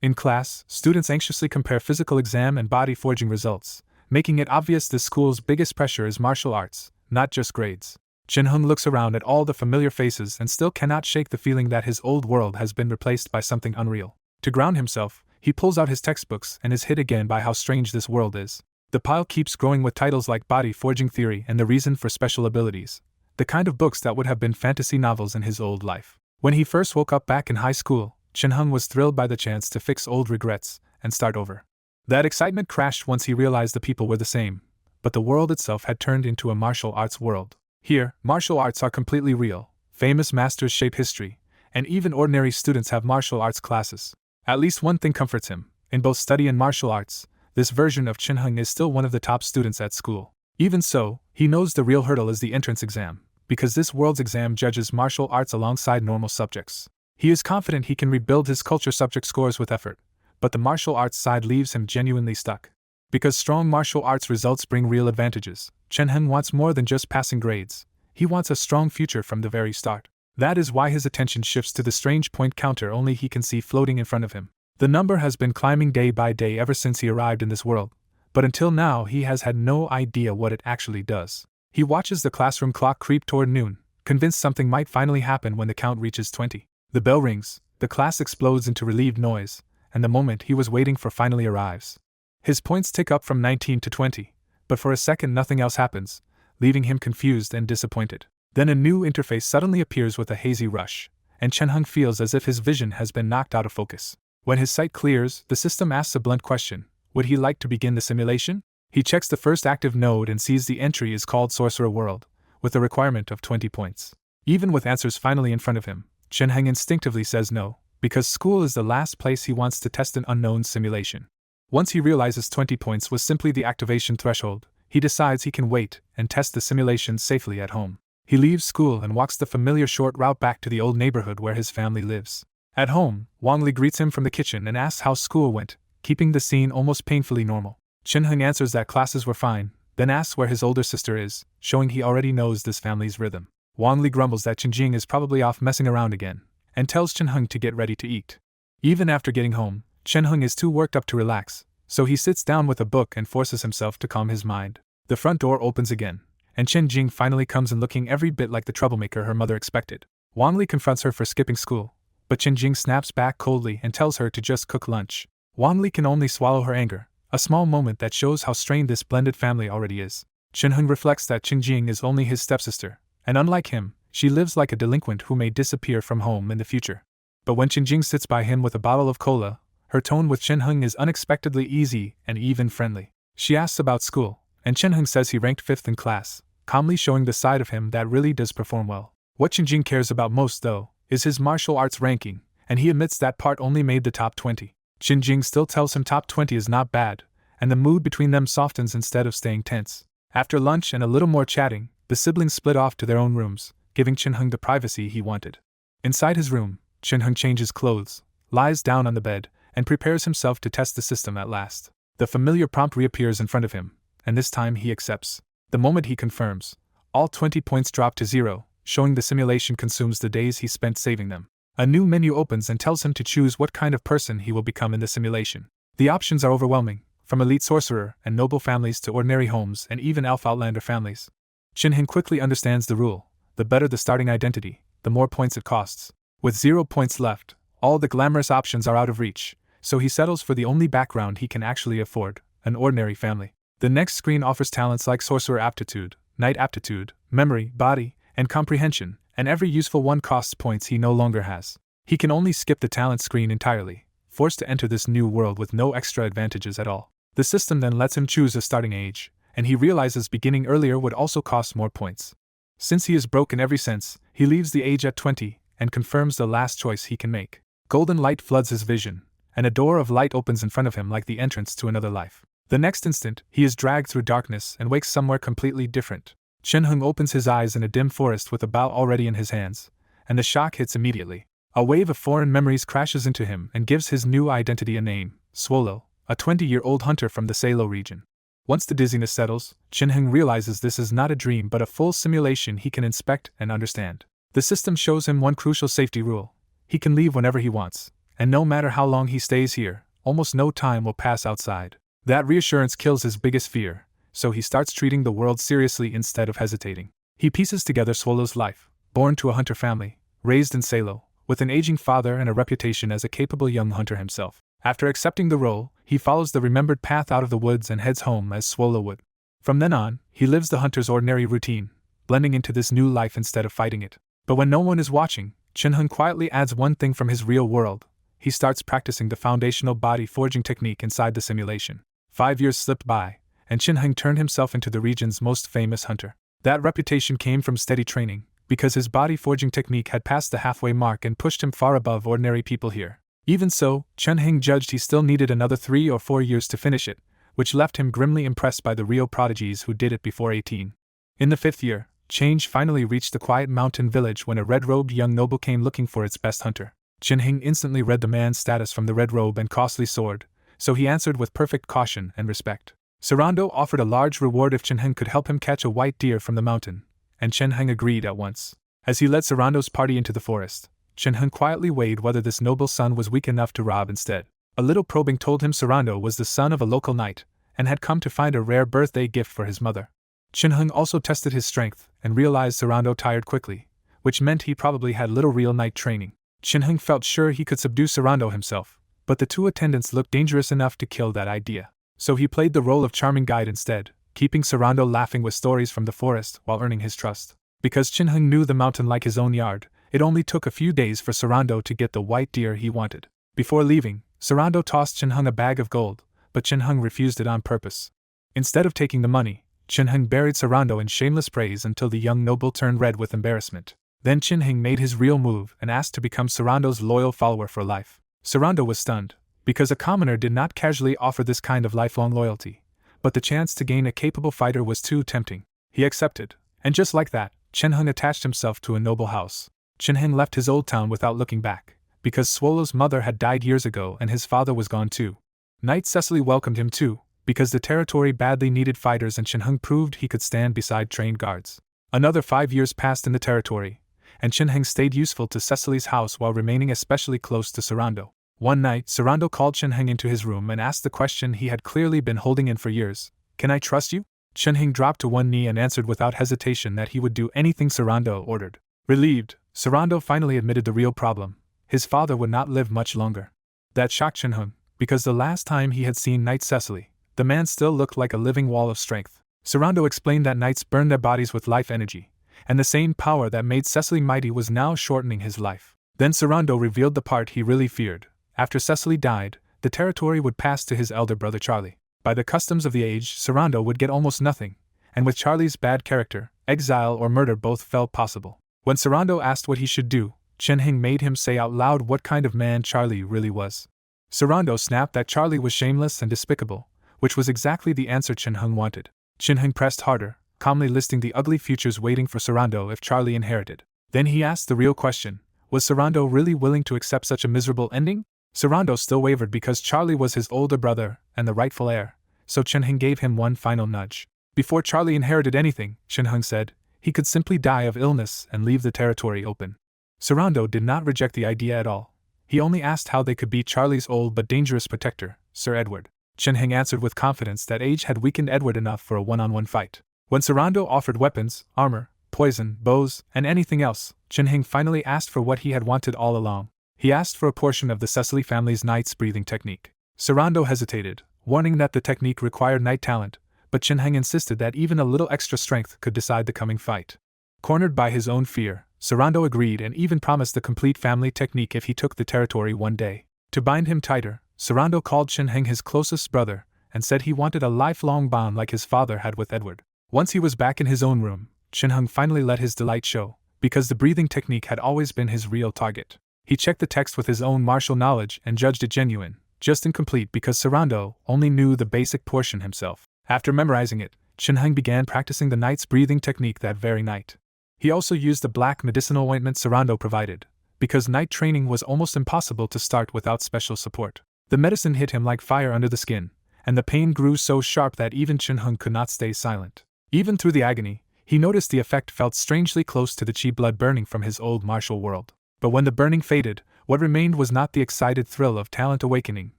In class, students anxiously compare physical exam and body forging results, making it obvious this school's biggest pressure is martial arts, not just grades. Shin-hung looks around at all the familiar faces and still cannot shake the feeling that his old world has been replaced by something unreal. To ground himself, he pulls out his textbooks and is hit again by how strange this world is. The pile keeps growing with titles like Body Forging Theory and The Reason for Special Abilities, the kind of books that would have been fantasy novels in his old life. When he first woke up back in high school, Shin-hung was thrilled by the chance to fix old regrets and start over. That excitement crashed once he realized the people were the same, but the world itself had turned into a martial arts world. Here, martial arts are completely real, famous masters shape history, and even ordinary students have martial arts classes. At least one thing comforts him: in both study and martial arts, this version of Shin-hung is still one of the top students at school. Even so, he knows the real hurdle is the entrance exam, because this world's exam judges martial arts alongside normal subjects. He is confident he can rebuild his culture subject scores with effort, but the martial arts side leaves him genuinely stuck. Because strong martial arts results bring real advantages, Shin-hung wants more than just passing grades. He wants a strong future from the very start. That is why his attention shifts to the strange point counter only he can see floating in front of him. The number has been climbing day by day ever since he arrived in this world, but until now he has had no idea what it actually does. He watches the classroom clock creep toward noon, convinced something might finally happen when the count reaches 20. The bell rings, the class explodes into relieved noise, and the moment he was waiting for finally arrives. His points tick up from 19 to 20, but for a second nothing else happens, leaving him confused and disappointed. Then a new interface suddenly appears with a hazy rush, and Shin-hung feels as if his vision has been knocked out of focus. When his sight clears, the system asks a blunt question: would he like to begin the simulation? He checks the first active node and sees the entry is called Sorcerer World, with a requirement of 20 points. Even with answers finally in front of him, Shin-hung instinctively says no, because school is the last place he wants to test an unknown simulation. Once he realizes 20 points was simply the activation threshold, he decides he can wait and test the simulation safely at home. He leaves school and walks the familiar short route back to the old neighborhood where his family lives. At home, Wang Li greets him from the kitchen and asks how school went, keeping the scene almost painfully normal. Shin-hung answers that classes were fine, then asks where his older sister is, showing he already knows this family's rhythm. Wang Li grumbles that Qingjing is probably off messing around again, and tells Shin-hung to get ready to eat. Even after getting home, Shin-hung is too worked up to relax, so he sits down with a book and forces himself to calm his mind. The front door opens again, and Qingjing finally comes in looking every bit like the troublemaker her mother expected. Wang Li confronts her for skipping school, but Qingjing snaps back coldly and tells her to just cook lunch. Wang Li can only swallow her anger, a small moment that shows how strained this blended family already is. Shin-hung reflects that Qingjing is only his stepsister, and unlike him, she lives like a delinquent who may disappear from home in the future. But when Qingjing sits by him with a bottle of cola, her tone with Shin-hung is unexpectedly easy and even friendly. She asks about school, and Shin-hung says he ranked 5th in class, calmly showing the side of him that really does perform well. What Qingjing cares about most, though, is his martial arts ranking, and he admits that part only made the top 20. Qingjing still tells him top 20 is not bad, and the mood between them softens instead of staying tense. After lunch and a little more chatting, the siblings split off to their own rooms, giving Shin-hung the privacy he wanted. Inside his room, Shin-hung changes clothes, lies down on the bed, and prepares himself to test the system at last. The familiar prompt reappears in front of him, and this time he accepts. The moment he confirms, all 20 points drop to 0, showing the simulation consumes the days he spent saving them. A new menu opens and tells him to choose what kind of person he will become in the simulation. The options are overwhelming, from elite sorcerer and noble families to ordinary homes and even elf outlander families. Shin-hung quickly understands the rule: the better the starting identity, the more points it costs. With 0 points left, all the glamorous options are out of reach, so he settles for the only background he can actually afford: an ordinary family. The next screen offers talents like sorcerer aptitude, knight aptitude, memory, body, and comprehension, and every useful one costs points he no longer has. He can only skip the talent screen entirely, forced to enter this new world with no extra advantages at all. The system then lets him choose a starting age, and he realizes beginning earlier would also cost more points. Since he is broke in every sense, he leaves the age at 20, and confirms the last choice he can make. Golden light floods his vision, and a door of light opens in front of him like the entrance to another life. The next instant, he is dragged through darkness and wakes somewhere completely different. Shin-hung opens his eyes in a dim forest with a bow already in his hands, and the shock hits immediately. A wave of foreign memories crashes into him and gives his new identity a name: Swolo, a 20-year-old hunter from the Salo region. Once the dizziness settles, Shin-hung realizes this is not a dream but a full simulation he can inspect and understand. The system shows him one crucial safety rule: he can leave whenever he wants, and no matter how long he stays here, almost no time will pass outside. That reassurance kills his biggest fear, so he starts treating the world seriously instead of hesitating. He pieces together Swallow's life, born to a hunter family, raised in Salo, with an aging father and a reputation as a capable young hunter himself. After accepting the role, he follows the remembered path out of the woods and heads home as Swallow would. From then on, he lives the hunter's ordinary routine, blending into this new life instead of fighting it. But when no one is watching, Chin-hung quietly adds one thing from his real world. He starts practicing the foundational body forging technique inside the simulation. 5 years slipped by, and Chin-hung turned himself into the region's most famous hunter. That reputation came from steady training, because his body forging technique had passed the halfway mark and pushed him far above ordinary people here. Even so, Chin-hung judged he still needed another 3 or 4 years to finish it, which left him grimly impressed by the real prodigies who did it before 18. In the 5th year, change finally reached the quiet mountain village when a red-robed young noble came looking for its best hunter. Chin-hung instantly read the man's status from the red robe and costly sword, so he answered with perfect caution and respect. Sarando offered a large reward if Chin-hung could help him catch a white deer from the mountain, and Chin-hung agreed at once. As he led Sarando's party into the forest, Chin-hung quietly weighed whether this noble son was weak enough to rob instead. A little probing told him Sarando was the son of a local knight, and had come to find a rare birthday gift for his mother. Chin-hung also tested his strength, and realized Sarando tired quickly, which meant he probably had little real knight training. Chin-hung felt sure he could subdue Sarando himself, but the 2 attendants looked dangerous enough to kill that idea. So he played the role of charming guide instead, keeping Sarando laughing with stories from the forest while earning his trust. Because Chin-hung knew the mountain like his own yard, it only took a few days for Sarando to get the white deer he wanted. Before leaving, Sarando tossed Chin-hung a bag of gold, but Chin-hung refused it on purpose. Instead of taking the money, Chin-hung buried Sarando in shameless praise until the young noble turned red with embarrassment. Then Chin-hung made his real move and asked to become Sarando's loyal follower for life. Sarando was stunned, because a commoner did not casually offer this kind of lifelong loyalty, but the chance to gain a capable fighter was too tempting. He accepted, and just like that, Chin-hung attached himself to a noble house. Chin-hung left his old town without looking back, because Swallow's mother had died years ago and his father was gone too. Knight Cecily welcomed him too, because the territory badly needed fighters and Chin-hung proved he could stand beside trained guards. Another 5 years passed in the territory, and Chin-hung stayed useful to Cecily's house while remaining especially close to Sarando. One night, Sarando called Chin-hung into his room and asked the question he had clearly been holding in for years. "Can I trust you?" Chin-hung dropped to one knee and answered without hesitation that he would do anything Sarando ordered. Relieved, Sarando finally admitted the real problem. His father would not live much longer. That shocked Chin-hung, because the last time he had seen Knight Cecily, the man still looked like a living wall of strength. Sarando explained that knights burned their bodies with life energy, and the same power that made Cecily mighty was now shortening his life. Then Sarando revealed the part he really feared. After Cecily died, the territory would pass to his elder brother Charlie. By the customs of the age, Sarando would get almost nothing, and with Charlie's bad character, exile or murder both felt possible. When Sarando asked what he should do, Chin-hung made him say out loud what kind of man Charlie really was. Sarando snapped that Charlie was shameless and despicable, which was exactly the answer Chin-hung wanted. Chin-hung pressed harder, calmly listing the ugly futures waiting for Sarando if Charlie inherited. Then he asked the real question: was Sarando really willing to accept such a miserable ending? Sarando still wavered because Charlie was his older brother and the rightful heir, so Chin-hung gave him one final nudge. Before Charlie inherited anything, Chin-hung said, he could simply die of illness and leave the territory open. Sarando did not reject the idea at all. He only asked how they could be Charlie's old but dangerous protector, Sir Edward. Chin-hung answered with confidence that age had weakened Edward enough for a one-on-one fight. When Sarando offered weapons, armor, poison, bows, and anything else, Chin-hung finally asked for what he had wanted all along. He asked for a portion of the Cecily family's knight's breathing technique. Sarando hesitated, warning that the technique required knight talent, but Chin-hung insisted that even a little extra strength could decide the coming fight. Cornered by his own fear, Sarando agreed and even promised the complete family technique if he took the territory one day. To bind him tighter, Sarando called Chin-hung his closest brother, and said he wanted a lifelong bond like his father had with Edward. Once he was back in his own room, Chin-hung finally let his delight show, because the breathing technique had always been his real target. He checked the text with his own martial knowledge and judged it genuine, just incomplete because Sarando only knew the basic portion himself. After memorizing it, Chin-hung began practicing the knight's breathing technique that very night. He also used the black medicinal ointment Sarando provided, because knight training was almost impossible to start without special support. The medicine hit him like fire under the skin, and the pain grew so sharp that even Chin-hung could not stay silent. Even through the agony, he noticed the effect felt strangely close to the chi blood burning from his old martial world. But when the burning faded, What remained was not the excited thrill of talent awakening,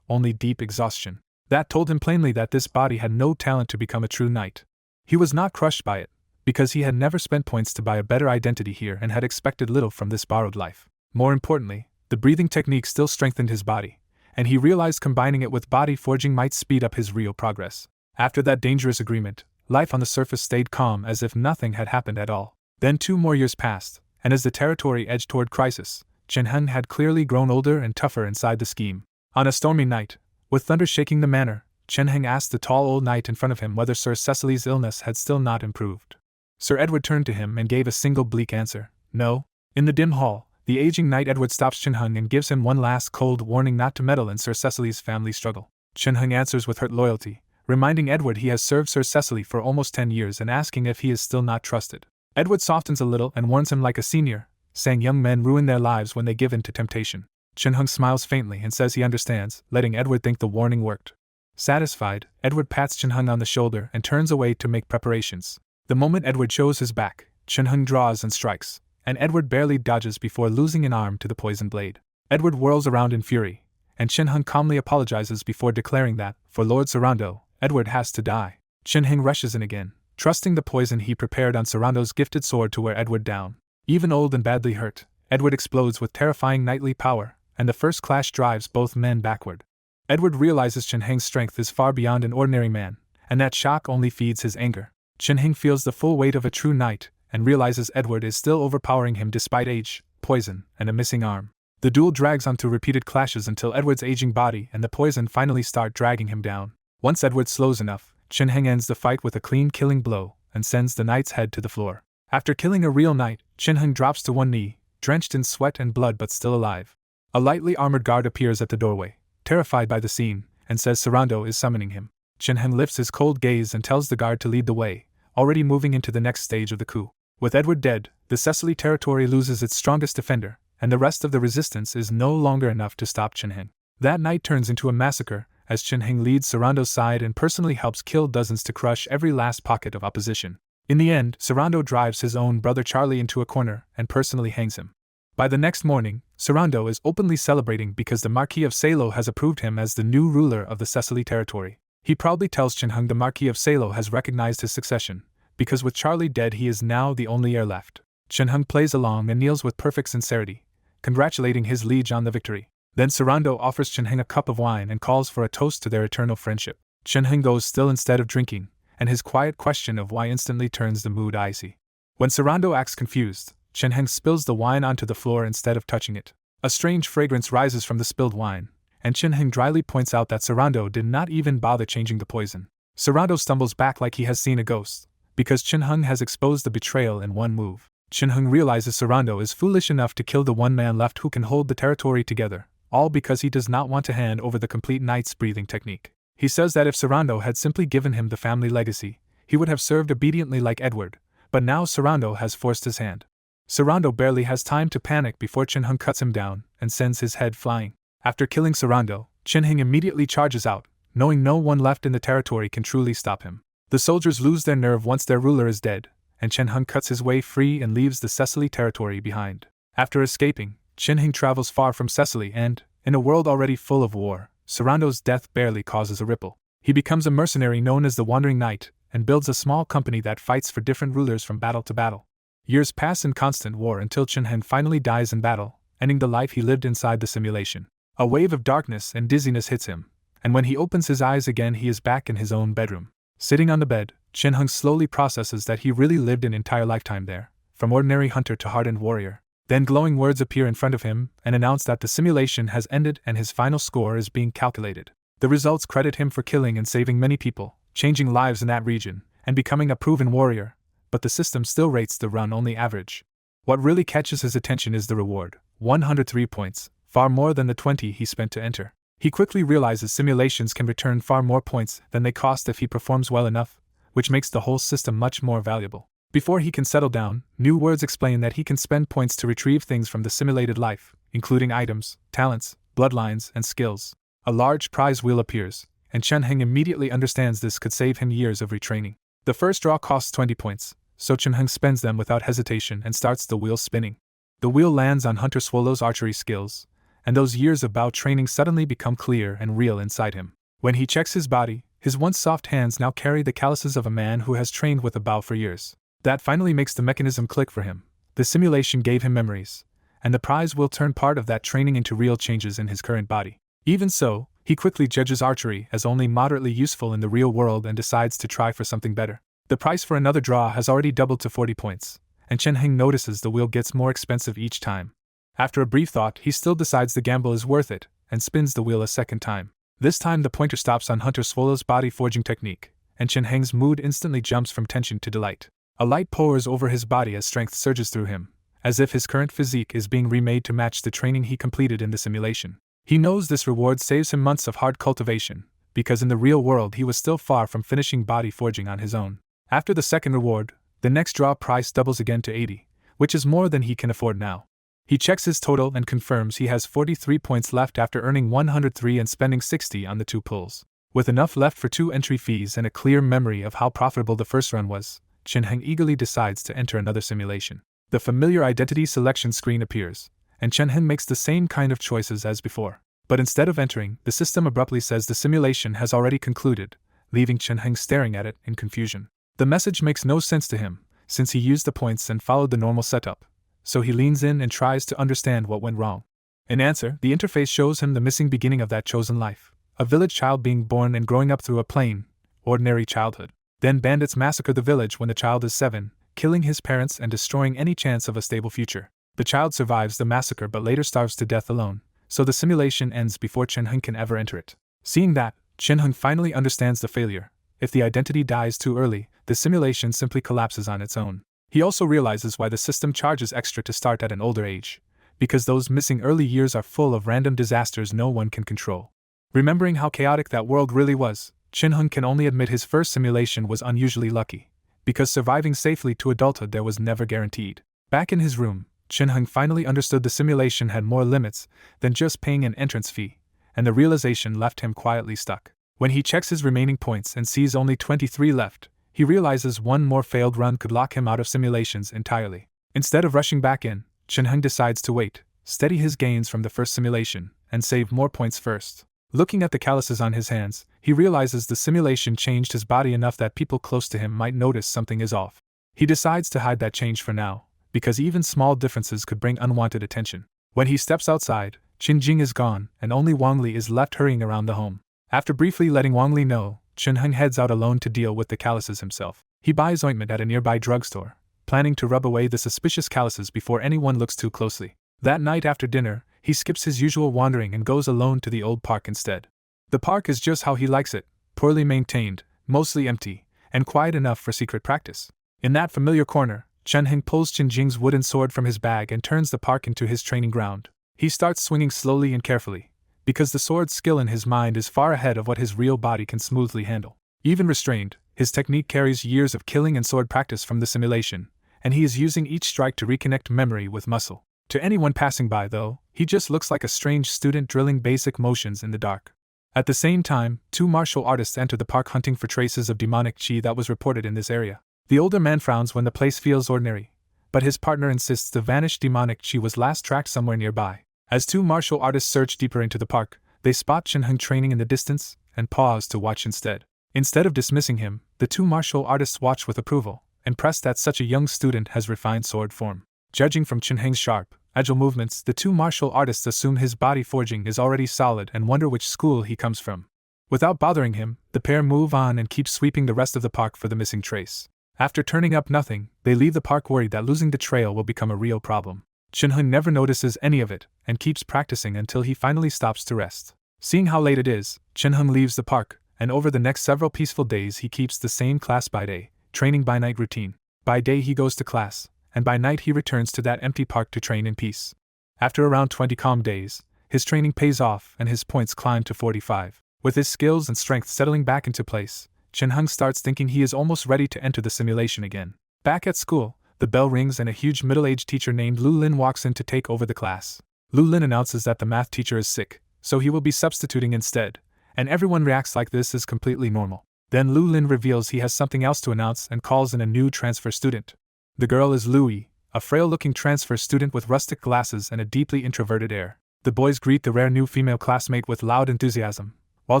only deep exhaustion. That told him plainly that this body had no talent to become a true knight. He was not crushed by it, because he had never spent points to buy a better identity here and had expected little from this borrowed life. More importantly, the breathing technique still strengthened his body, and he realized combining it with body forging might speed up his real progress. After that dangerous agreement, life on the surface stayed calm as if nothing had happened at all. Then 2 more years passed, and as the territory edged toward crisis, Chen Heng had clearly grown older and tougher inside the scheme. On a stormy night, with thunder shaking the manor, Chen Heng asked the tall old knight in front of him whether Sir Cecily's illness had still not improved. Sir Edward turned to him and gave a single bleak answer, no. In the dim hall, the aging knight Edward stops Chen Heng and gives him one last cold warning not to meddle in Sir Cecily's family struggle. Chen Heng answers with hurt loyalty, reminding Edward he has served Sir Cecily for almost 10 years and asking if he is still not trusted. Edward softens a little and warns him like a senior, saying young men ruin their lives when they give in to temptation. Chen Heng smiles faintly and says he understands, letting Edward think the warning worked. Satisfied, Edward pats Chen Heng on the shoulder and turns away to make preparations. The moment Edward shows his back, Chen Heng draws and strikes, and Edward barely dodges before losing an arm to the poison blade. Edward whirls around in fury, and Chen Heng calmly apologizes before declaring that, for Lord Sarando, Edward has to die. Chen Heng rushes in again, trusting the poison he prepared on Sarando's gifted sword to wear Edward down. Even old and badly hurt, Edward explodes with terrifying knightly power, and the first clash drives both men backward. Edward realizes Chen Heng's strength is far beyond an ordinary man, and that shock only feeds his anger. Chen Heng feels the full weight of a true knight, and realizes Edward is still overpowering him despite age, poison, and a missing arm. The duel drags on through repeated clashes until Edward's aging body and the poison finally start dragging him down. Once Edward slows enough, Chen Heng ends the fight with a clean killing blow, and sends the knight's head to the floor. After killing a real knight, Chen Heng drops to one knee, drenched in sweat and blood but still alive. A lightly armored guard appears at the doorway, terrified by the scene, and says Sarando is summoning him. Chen Heng lifts his cold gaze and tells the guard to lead the way, already moving into the next stage of the coup. With Edward dead, the Cecily territory loses its strongest defender, and the rest of the resistance is no longer enough to stop Chen Heng. That night turns into a massacre, as Chen Heng leads Sarando's side and personally helps kill dozens to crush every last pocket of opposition. In the end, Sarando drives his own brother Charlie into a corner and personally hangs him. By the next morning, Sarando is openly celebrating because the Marquis of Salo has approved him as the new ruler of the Cecily territory. He proudly tells Chen Heng the Marquis of Salo has recognized his succession, because with Charlie dead he is now the only heir left. Chen Heng plays along and kneels with perfect sincerity, congratulating his liege on the victory. Then Sarando offers Chen Heng a cup of wine and calls for a toast to their eternal friendship. Chen Heng goes still instead of drinking, and his quiet question of why instantly turns the mood icy. When Sarando acts confused, Chen Heng spills the wine onto the floor instead of touching it. A strange fragrance rises from the spilled wine, and Chen Heng dryly points out that Sarando did not even bother changing the poison. Sarando stumbles back like he has seen a ghost, because Chen Heng has exposed the betrayal in one move. Chen Heng realizes Sarando is foolish enough to kill the one man left who can hold the territory together, all because he does not want to hand over the complete knight's breathing technique. He says that if Sarando had simply given him the family legacy, he would have served obediently like Edward, but now Sarando has forced his hand. Sarando barely has time to panic before Chen Heng cuts him down and sends his head flying. After killing Sarando, Chen Heng immediately charges out, knowing no one left in the territory can truly stop him. The soldiers lose their nerve once their ruler is dead, and Chen Heng cuts his way free and leaves the Cecily territory behind. After escaping, Chen Heng travels far from Cecily and, in a world already full of war, Sarando's death barely causes a ripple. He becomes a mercenary known as the Wandering Knight, and builds a small company that fights for different rulers from battle to battle. Years pass in constant war until Chen Heng finally dies in battle, ending the life he lived inside the simulation. A wave of darkness and dizziness hits him, and when he opens his eyes again he is back in his own bedroom. Sitting on the bed, Chen Heng slowly processes that he really lived an entire lifetime there, from ordinary hunter to hardened warrior. Then glowing words appear in front of him and announce that the simulation has ended and his final score is being calculated. The results credit him for killing and saving many people, changing lives in that region, and becoming a proven warrior, but the system still rates the run only average. What really catches his attention is the reward, 103 points, far more than the 20 he spent to enter. He quickly realizes simulations can return far more points than they cost if he performs well enough, which makes the whole system much more valuable. Before he can settle down, new words explain that he can spend points to retrieve things from the simulated life, including items, talents, bloodlines, and skills. A large prize wheel appears, and Chen Heng immediately understands this could save him years of retraining. The first draw costs 20 points, so Chen Heng spends them without hesitation and starts the wheel spinning. The wheel lands on Hunter Swallow's archery skills, and those years of Bao training suddenly become clear and real inside him. When he checks his body, his once soft hands now carry the calluses of a man who has trained with a Bao for years. That finally makes the mechanism click for him. The simulation gave him memories, and the prize will turn part of that training into real changes in his current body. Even so, he quickly judges archery as only moderately useful in the real world and decides to try for something better. The price for another draw has already doubled to 40 points, and Chen Heng notices the wheel gets more expensive each time. After a brief thought, he still decides the gamble is worth it, and spins the wheel a second time. This time the pointer stops on Hunter Swallow's body forging technique, and Chen Heng's mood instantly jumps from tension to delight. A light pours over his body as strength surges through him, as if his current physique is being remade to match the training he completed in the simulation. He knows this reward saves him months of hard cultivation, because in the real world he was still far from finishing body forging on his own. After the second reward, the next draw price doubles again to 80, which is more than he can afford now. He checks his total and confirms he has 43 points left after earning 103 and spending 60 on the 2 pulls. With enough left for 2 entry fees and a clear memory of how profitable the first run was, Chen Heng eagerly decides to enter another simulation. The familiar identity selection screen appears, and Chen Heng makes the same kind of choices as before. But instead of entering, the system abruptly says the simulation has already concluded, leaving Chen Heng staring at it in confusion. The message makes no sense to him, since he used the points and followed the normal setup, so he leans in and tries to understand what went wrong. In answer, the interface shows him the missing beginning of that chosen life, a village child being born and growing up through a plain, ordinary childhood. Then bandits massacre the village when the child is 7, killing his parents and destroying any chance of a stable future. The child survives the massacre but later starves to death alone, so the simulation ends before Chen Heng can ever enter it. Seeing that, Chen Heng finally understands the failure. If the identity dies too early, the simulation simply collapses on its own. He also realizes why the system charges extra to start at an older age, because those missing early years are full of random disasters no one can control. Remembering how chaotic that world really was, Chen Heng can only admit his first simulation was unusually lucky, because surviving safely to adulthood there was never guaranteed. Back in his room, Chen Heng finally understood the simulation had more limits than just paying an entrance fee, and the realization left him quietly stuck. When he checks his remaining points and sees only 23 left, he realizes one more failed run could lock him out of simulations entirely. Instead of rushing back in, Chen Heng decides to wait, steady his gains from the first simulation, and save more points first. Looking at the calluses on his hands, he realizes the simulation changed his body enough that people close to him might notice something is off. He decides to hide that change for now, because even small differences could bring unwanted attention. When he steps outside, Qin Jing is gone, and only Wang Li is left hurrying around the home. After briefly letting Wang Li know, Chen Heng heads out alone to deal with the calluses himself. He buys ointment at a nearby drugstore, planning to rub away the suspicious calluses before anyone looks too closely. That night after dinner, he skips his usual wandering and goes alone to the old park instead. The park is just how he likes it, poorly maintained, mostly empty, and quiet enough for secret practice. In that familiar corner, Chen Heng pulls Qin Jing's wooden sword from his bag and turns the park into his training ground. He starts swinging slowly and carefully, because the sword's skill in his mind is far ahead of what his real body can smoothly handle. Even restrained, his technique carries years of killing and sword practice from the simulation, and he is using each strike to reconnect memory with muscle. To anyone passing by, though, he just looks like a strange student drilling basic motions in the dark. At the same time, 2 martial artists enter the park hunting for traces of demonic chi that was reported in this area. The older man frowns when the place feels ordinary, but his partner insists the vanished demonic chi was last tracked somewhere nearby. As 2 martial artists search deeper into the park, they spot Chen Heng training in the distance and pause to watch instead. Instead of dismissing him, the 2 martial artists watch with approval, impressed that such a young student has refined sword form. Judging from Chen Heng's sharp, agile movements, the 2 martial artists assume his body forging is already solid and wonder which school he comes from. Without bothering him, the pair move on and keep sweeping the rest of the park for the missing trace. After turning up nothing, they leave the park worried that losing the trail will become a real problem. Chen Heng never notices any of it, and keeps practicing until he finally stops to rest. Seeing how late it is, Chen Heng leaves the park, and over the next several peaceful days he keeps the same class by day, training by night routine. By day he goes to class, and by night he returns to that empty park to train in peace. After around 20 calm days, his training pays off and his points climb to 45. With his skills and strength settling back into place, Chen Heng starts thinking he is almost ready to enter the simulation again. Back at school, the bell rings and a huge middle-aged teacher named Lu Lin walks in to take over the class. Lu Lin announces that the math teacher is sick, so he will be substituting instead, and everyone reacts like this is completely normal. Then Lu Lin reveals he has something else to announce and calls in a new transfer student. The girl is Louie, a frail-looking transfer student with rustic glasses and a deeply introverted air. The boys greet the rare new female classmate with loud enthusiasm, while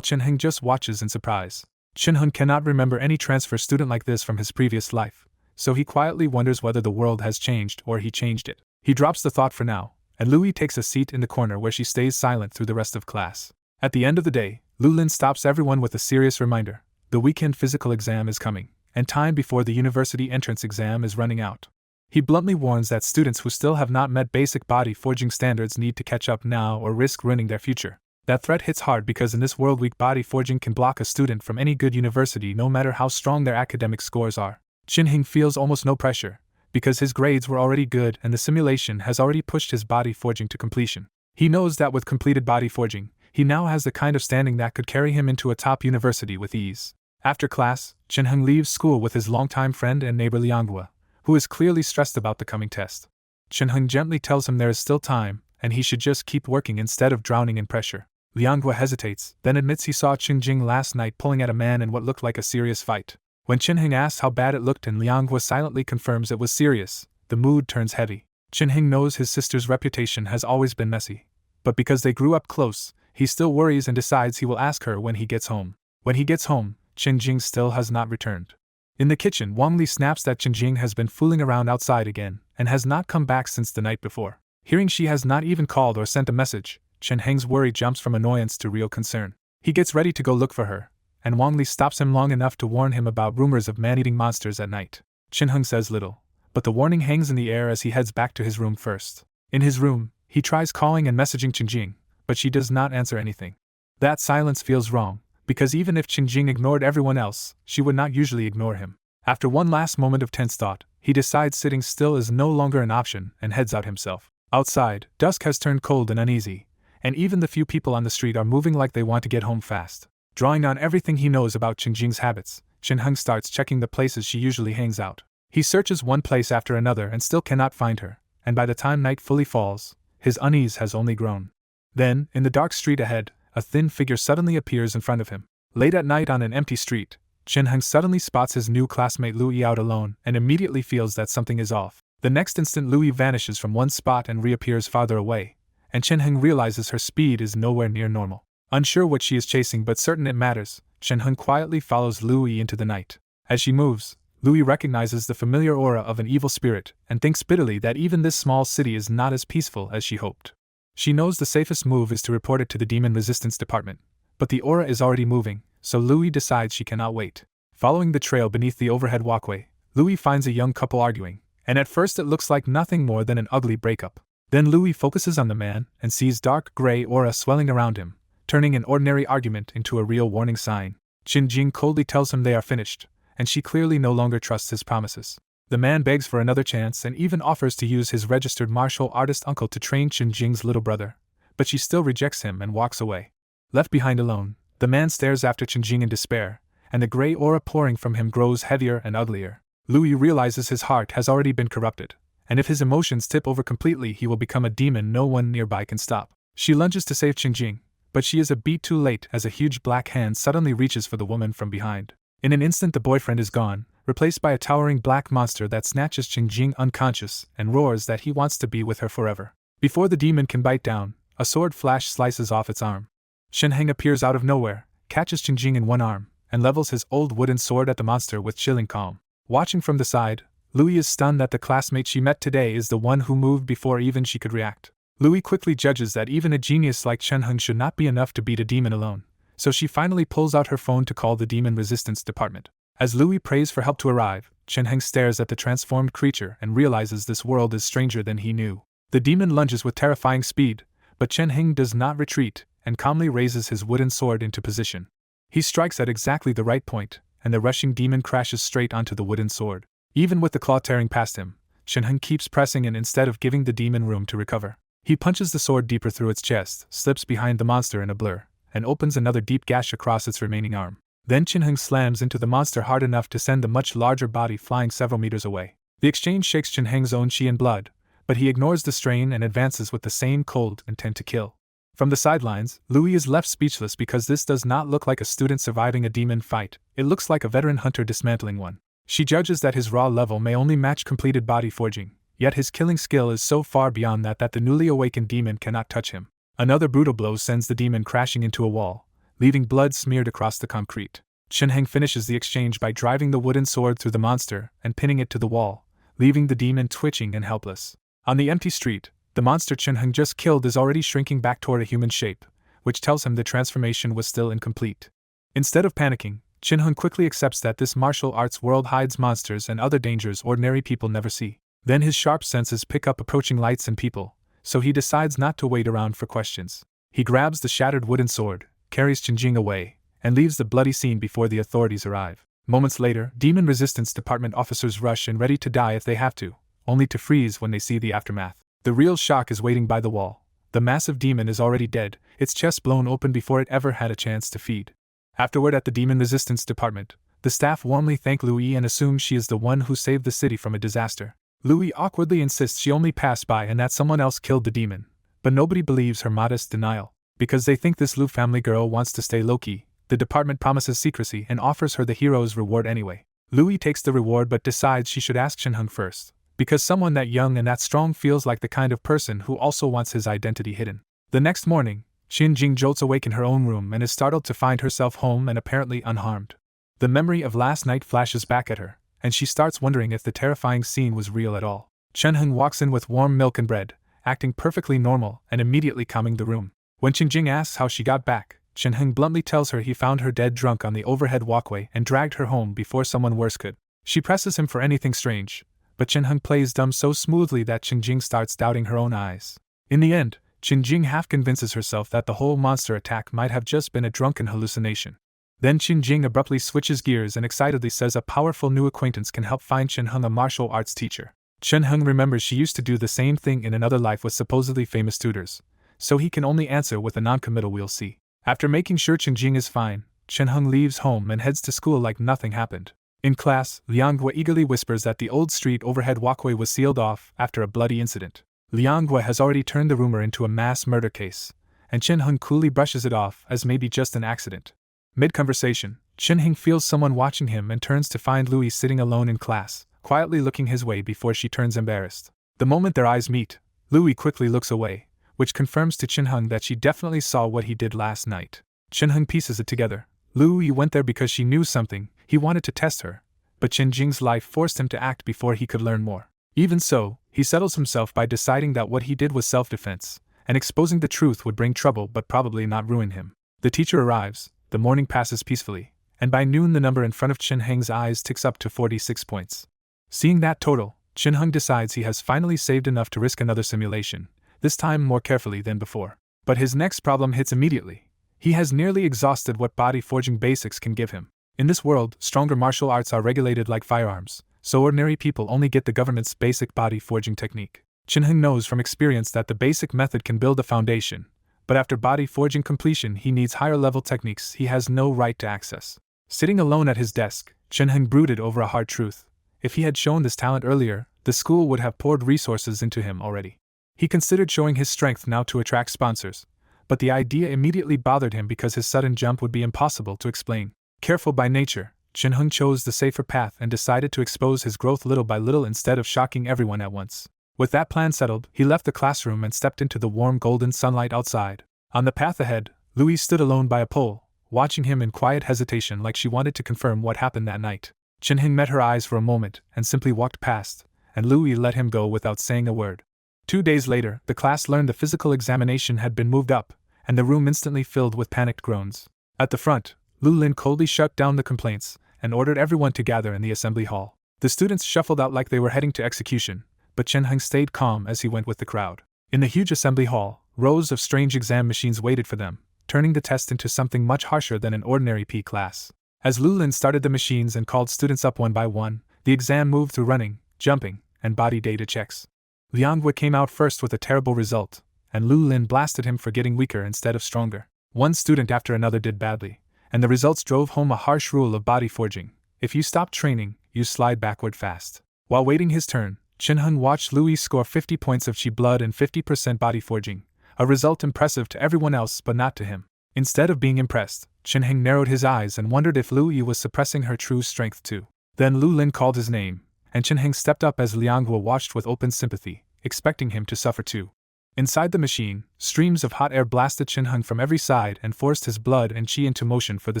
Chin-heng just watches in surprise. Chin-heng cannot remember any transfer student like this from his previous life, so he quietly wonders whether the world has changed or he changed it. He drops the thought for now, and Louis takes a seat in the corner where she stays silent through the rest of class. At the end of the day, Lulin stops everyone with a serious reminder. The weekend physical exam is coming, and time before the university entrance exam is running out. He bluntly warns that students who still have not met basic body forging standards need to catch up now or risk ruining their future. That threat hits hard because in this world weak body forging can block a student from any good university no matter how strong their academic scores are. Chin-heng feels almost no pressure, because his grades were already good and the simulation has already pushed his body forging to completion. He knows that with completed body forging, he now has the kind of standing that could carry him into a top university with ease. After class, Chin-heng leaves school with his longtime friend and neighbor Lianghua, who is clearly stressed about the coming test. Chin-heng gently tells him there is still time, and he should just keep working instead of drowning in pressure. Lianghua hesitates, then admits he saw Qingjing last night pulling at a man in what looked like a serious fight. When Chin-heng asks how bad it looked and Lianghua silently confirms it was serious, the mood turns heavy. Chin-heng knows his sister's reputation has always been messy, but because they grew up close, he still worries and decides he will ask her when he gets home. When he gets home, Qingjing still has not returned. In the kitchen, Wang Li snaps that Qingjing has been fooling around outside again and has not come back since the night before. Hearing she has not even called or sent a message, Chen-heng's worry jumps from annoyance to real concern. He gets ready to go look for her, and Wang Li stops him long enough to warn him about rumors of man-eating monsters at night. Chen-heng says little, but the warning hangs in the air as he heads back to his room first. In his room, he tries calling and messaging Qingjing, but she does not answer anything. That silence feels wrong, because even if Qingjing ignored everyone else, she would not usually ignore him. After one last moment of tense thought, he decides sitting still is no longer an option and heads out himself. Outside, dusk has turned cold and uneasy, and even the few people on the street are moving like they want to get home fast. Drawing on everything he knows about Qingjing's habits, Chen-heng starts checking the places she usually hangs out. He searches one place after another and still cannot find her, and by the time night fully falls, his unease has only grown. Then, in the dark street ahead, a thin figure suddenly appears in front of him. Late at night on an empty street, Chen-heng suddenly spots his new classmate Louis out alone and immediately feels that something is off. The next instant Louis vanishes from one spot and reappears farther away, and Chen-heng realizes her speed is nowhere near normal. Unsure what she is chasing but certain it matters, Chen-heng quietly follows Louis into the night. As she moves, Louis recognizes the familiar aura of an evil spirit and thinks bitterly that even this small city is not as peaceful as she hoped. She knows the safest move is to report it to the Demon Resistance Department, but the aura is already moving, so Louis decides she cannot wait. Following the trail beneath the overhead walkway, Louis finds a young couple arguing, and at first it looks like nothing more than an ugly breakup. Then Louis focuses on the man and sees dark gray aura swelling around him, turning an ordinary argument into a real warning sign. Qingjing coldly tells him they are finished, and she clearly no longer trusts his promises. The man begs for another chance and even offers to use his registered martial artist uncle to train Qingjing's little brother, but she still rejects him and walks away. Left behind alone, the man stares after Qingjing in despair, and the gray aura pouring from him grows heavier and uglier. Louis realizes his heart has already been corrupted, and if his emotions tip over completely he will become a demon no one nearby can stop. She lunges to save Qingjing, but she is a beat too late as a huge black hand suddenly reaches for the woman from behind. In an instant the boyfriend is gone, replaced by a towering black monster that snatches Qingjing unconscious and roars that he wants to be with her forever. Before the demon can bite down, a sword flash slices off its arm. Chen-heng appears out of nowhere, catches Qingjing in one arm, and levels his old wooden sword at the monster with chilling calm. Watching from the side, Louis is stunned that the classmate she met today is the one who moved before even she could react. Louis quickly judges that even a genius like Chen-heng should not be enough to beat a demon alone, so she finally pulls out her phone to call the Demon Resistance Department. As Louis prays for help to arrive, Chen-heng stares at the transformed creature and realizes this world is stranger than he knew. The demon lunges with terrifying speed, but Chen-heng does not retreat and calmly raises his wooden sword into position. He strikes at exactly the right point, and the rushing demon crashes straight onto the wooden sword. Even with the claw tearing past him, Chen-heng keeps pressing in instead of giving the demon room to recover. He punches the sword deeper through its chest, slips behind the monster in a blur, and opens another deep gash across its remaining arm. Then Chen-heng slams into the monster hard enough to send the much larger body flying several meters away. The exchange shakes Chen-heng's own chi and blood, but he ignores the strain and advances with the same cold intent to kill. From the sidelines, Louis is left speechless because this does not look like a student surviving a demon fight, it looks like a veteran hunter dismantling one. She judges that his raw level may only match completed body forging, yet his killing skill is so far beyond that the newly awakened demon cannot touch him. Another brutal blow sends the demon crashing into a wall, leaving blood smeared across the concrete. Chen-heng finishes the exchange by driving the wooden sword through the monster and pinning it to the wall, leaving the demon twitching and helpless. On the empty street, the monster Chen-heng just killed is already shrinking back toward a human shape, which tells him the transformation was still incomplete. Instead of panicking, Chen-heng quickly accepts that this martial arts world hides monsters and other dangers ordinary people never see. Then his sharp senses pick up approaching lights and people, so he decides not to wait around for questions. He grabs the shattered wooden sword, carries Qingjing away, and leaves the bloody scene before the authorities arrive. Moments later, Demon Resistance Department officers rush in ready to die if they have to, only to freeze when they see the aftermath. The real shock is waiting by the wall. The massive demon is already dead, its chest blown open before it ever had a chance to feed. Afterward at the Demon Resistance Department, the staff warmly thank Louis and assume she is the one who saved the city from a disaster. Louis awkwardly insists she only passed by and that someone else killed the demon, but nobody believes her modest denial. Because they think this Liu family girl wants to stay low-key, the department promises secrecy and offers her the hero's reward anyway. Louis takes the reward but decides she should ask Chen-heng first, because someone that young and that strong feels like the kind of person who also wants his identity hidden. The next morning, Qingjing jolts awake in her own room and is startled to find herself home and apparently unharmed. The memory of last night flashes back at her, and she starts wondering if the terrifying scene was real at all. Chen-heng walks in with warm milk and bread, acting perfectly normal and immediately calming the room. When Qingjing asks how she got back, Chen-heng bluntly tells her he found her dead drunk on the overhead walkway and dragged her home before someone worse could. She presses him for anything strange, but Chen-heng plays dumb so smoothly that Qingjing starts doubting her own eyes. In the end, Qingjing half convinces herself that the whole monster attack might have just been a drunken hallucination. Then Qingjing abruptly switches gears and excitedly says a powerful new acquaintance can help find Chen-heng a martial arts teacher. Chen-heng remembers she used to do the same thing in another life with supposedly famous tutors, so he can only answer with a non-committal "we'll see." After making sure Qingjing is fine, Chen-heng leaves home and heads to school like nothing happened. In class, Lianghua eagerly whispers that the old street overhead walkway was sealed off after a bloody incident. Lianghua has already turned the rumor into a mass murder case, and Chen-heng coolly brushes it off as maybe just an accident. Mid-conversation, Chen-heng feels someone watching him and turns to find Louis sitting alone in class, quietly looking his way before she turns embarrassed. The moment their eyes meet, Louis quickly looks away, which confirms to Chen-heng that she definitely saw what he did last night. Chen-heng pieces it together. Louis went there because she knew something, he wanted to test her, but Qingjing's life forced him to act before he could learn more. Even so, he settles himself by deciding that what he did was self-defense, and exposing the truth would bring trouble but probably not ruin him. The teacher arrives, the morning passes peacefully, and by noon the number in front of Chen-heng's eyes ticks up to 46 points. Seeing that total, Chen-heng decides he has finally saved enough to risk another simulation, this time more carefully than before. But his next problem hits immediately. He has nearly exhausted what body forging basics can give him. In this world, stronger martial arts are regulated like firearms, so ordinary people only get the government's basic body forging technique. Chen-heng knows from experience that the basic method can build a foundation, but after body forging completion he needs higher level techniques he has no right to access. Sitting alone at his desk, Chen-heng brooded over a hard truth. If he had shown this talent earlier, the school would have poured resources into him already. He considered showing his strength now to attract sponsors, but the idea immediately bothered him because his sudden jump would be impossible to explain. Careful by nature, Chen-heng chose the safer path and decided to expose his growth little by little instead of shocking everyone at once. With that plan settled, he left the classroom and stepped into the warm golden sunlight outside. On the path ahead, Louis stood alone by a pole, watching him in quiet hesitation like she wanted to confirm what happened that night. Chen-heng met her eyes for a moment and simply walked past, and Louis let him go without saying a word. 2 days later, the class learned the physical examination had been moved up, and the room instantly filled with panicked groans. At the front, Lu Lin coldly shut down the complaints and ordered everyone to gather in the assembly hall. The students shuffled out like they were heading to execution, but Chen-heng stayed calm as he went with the crowd. In the huge assembly hall, rows of strange exam machines waited for them, turning the test into something much harsher than an ordinary P class. As Lu Lin started the machines and called students up one by one, the exam moved through running, jumping, and body data checks. Lianghua came out first with a terrible result, and Lu Lin blasted him for getting weaker instead of stronger. One student after another did badly, and the results drove home a harsh rule of body forging: if you stop training, you slide backward fast. While waiting his turn, Chen-heng watched Louis score 50 points of chi blood and 50% body forging, a result impressive to everyone else but not to him. Instead of being impressed, Chen-heng narrowed his eyes and wondered if Louis was suppressing her true strength too. Then Lu Lin called his name, and Chen-heng stepped up as Lianghua watched with open sympathy, expecting him to suffer too. Inside the machine, streams of hot air blasted Chin-hung from every side and forced his blood and chi into motion for the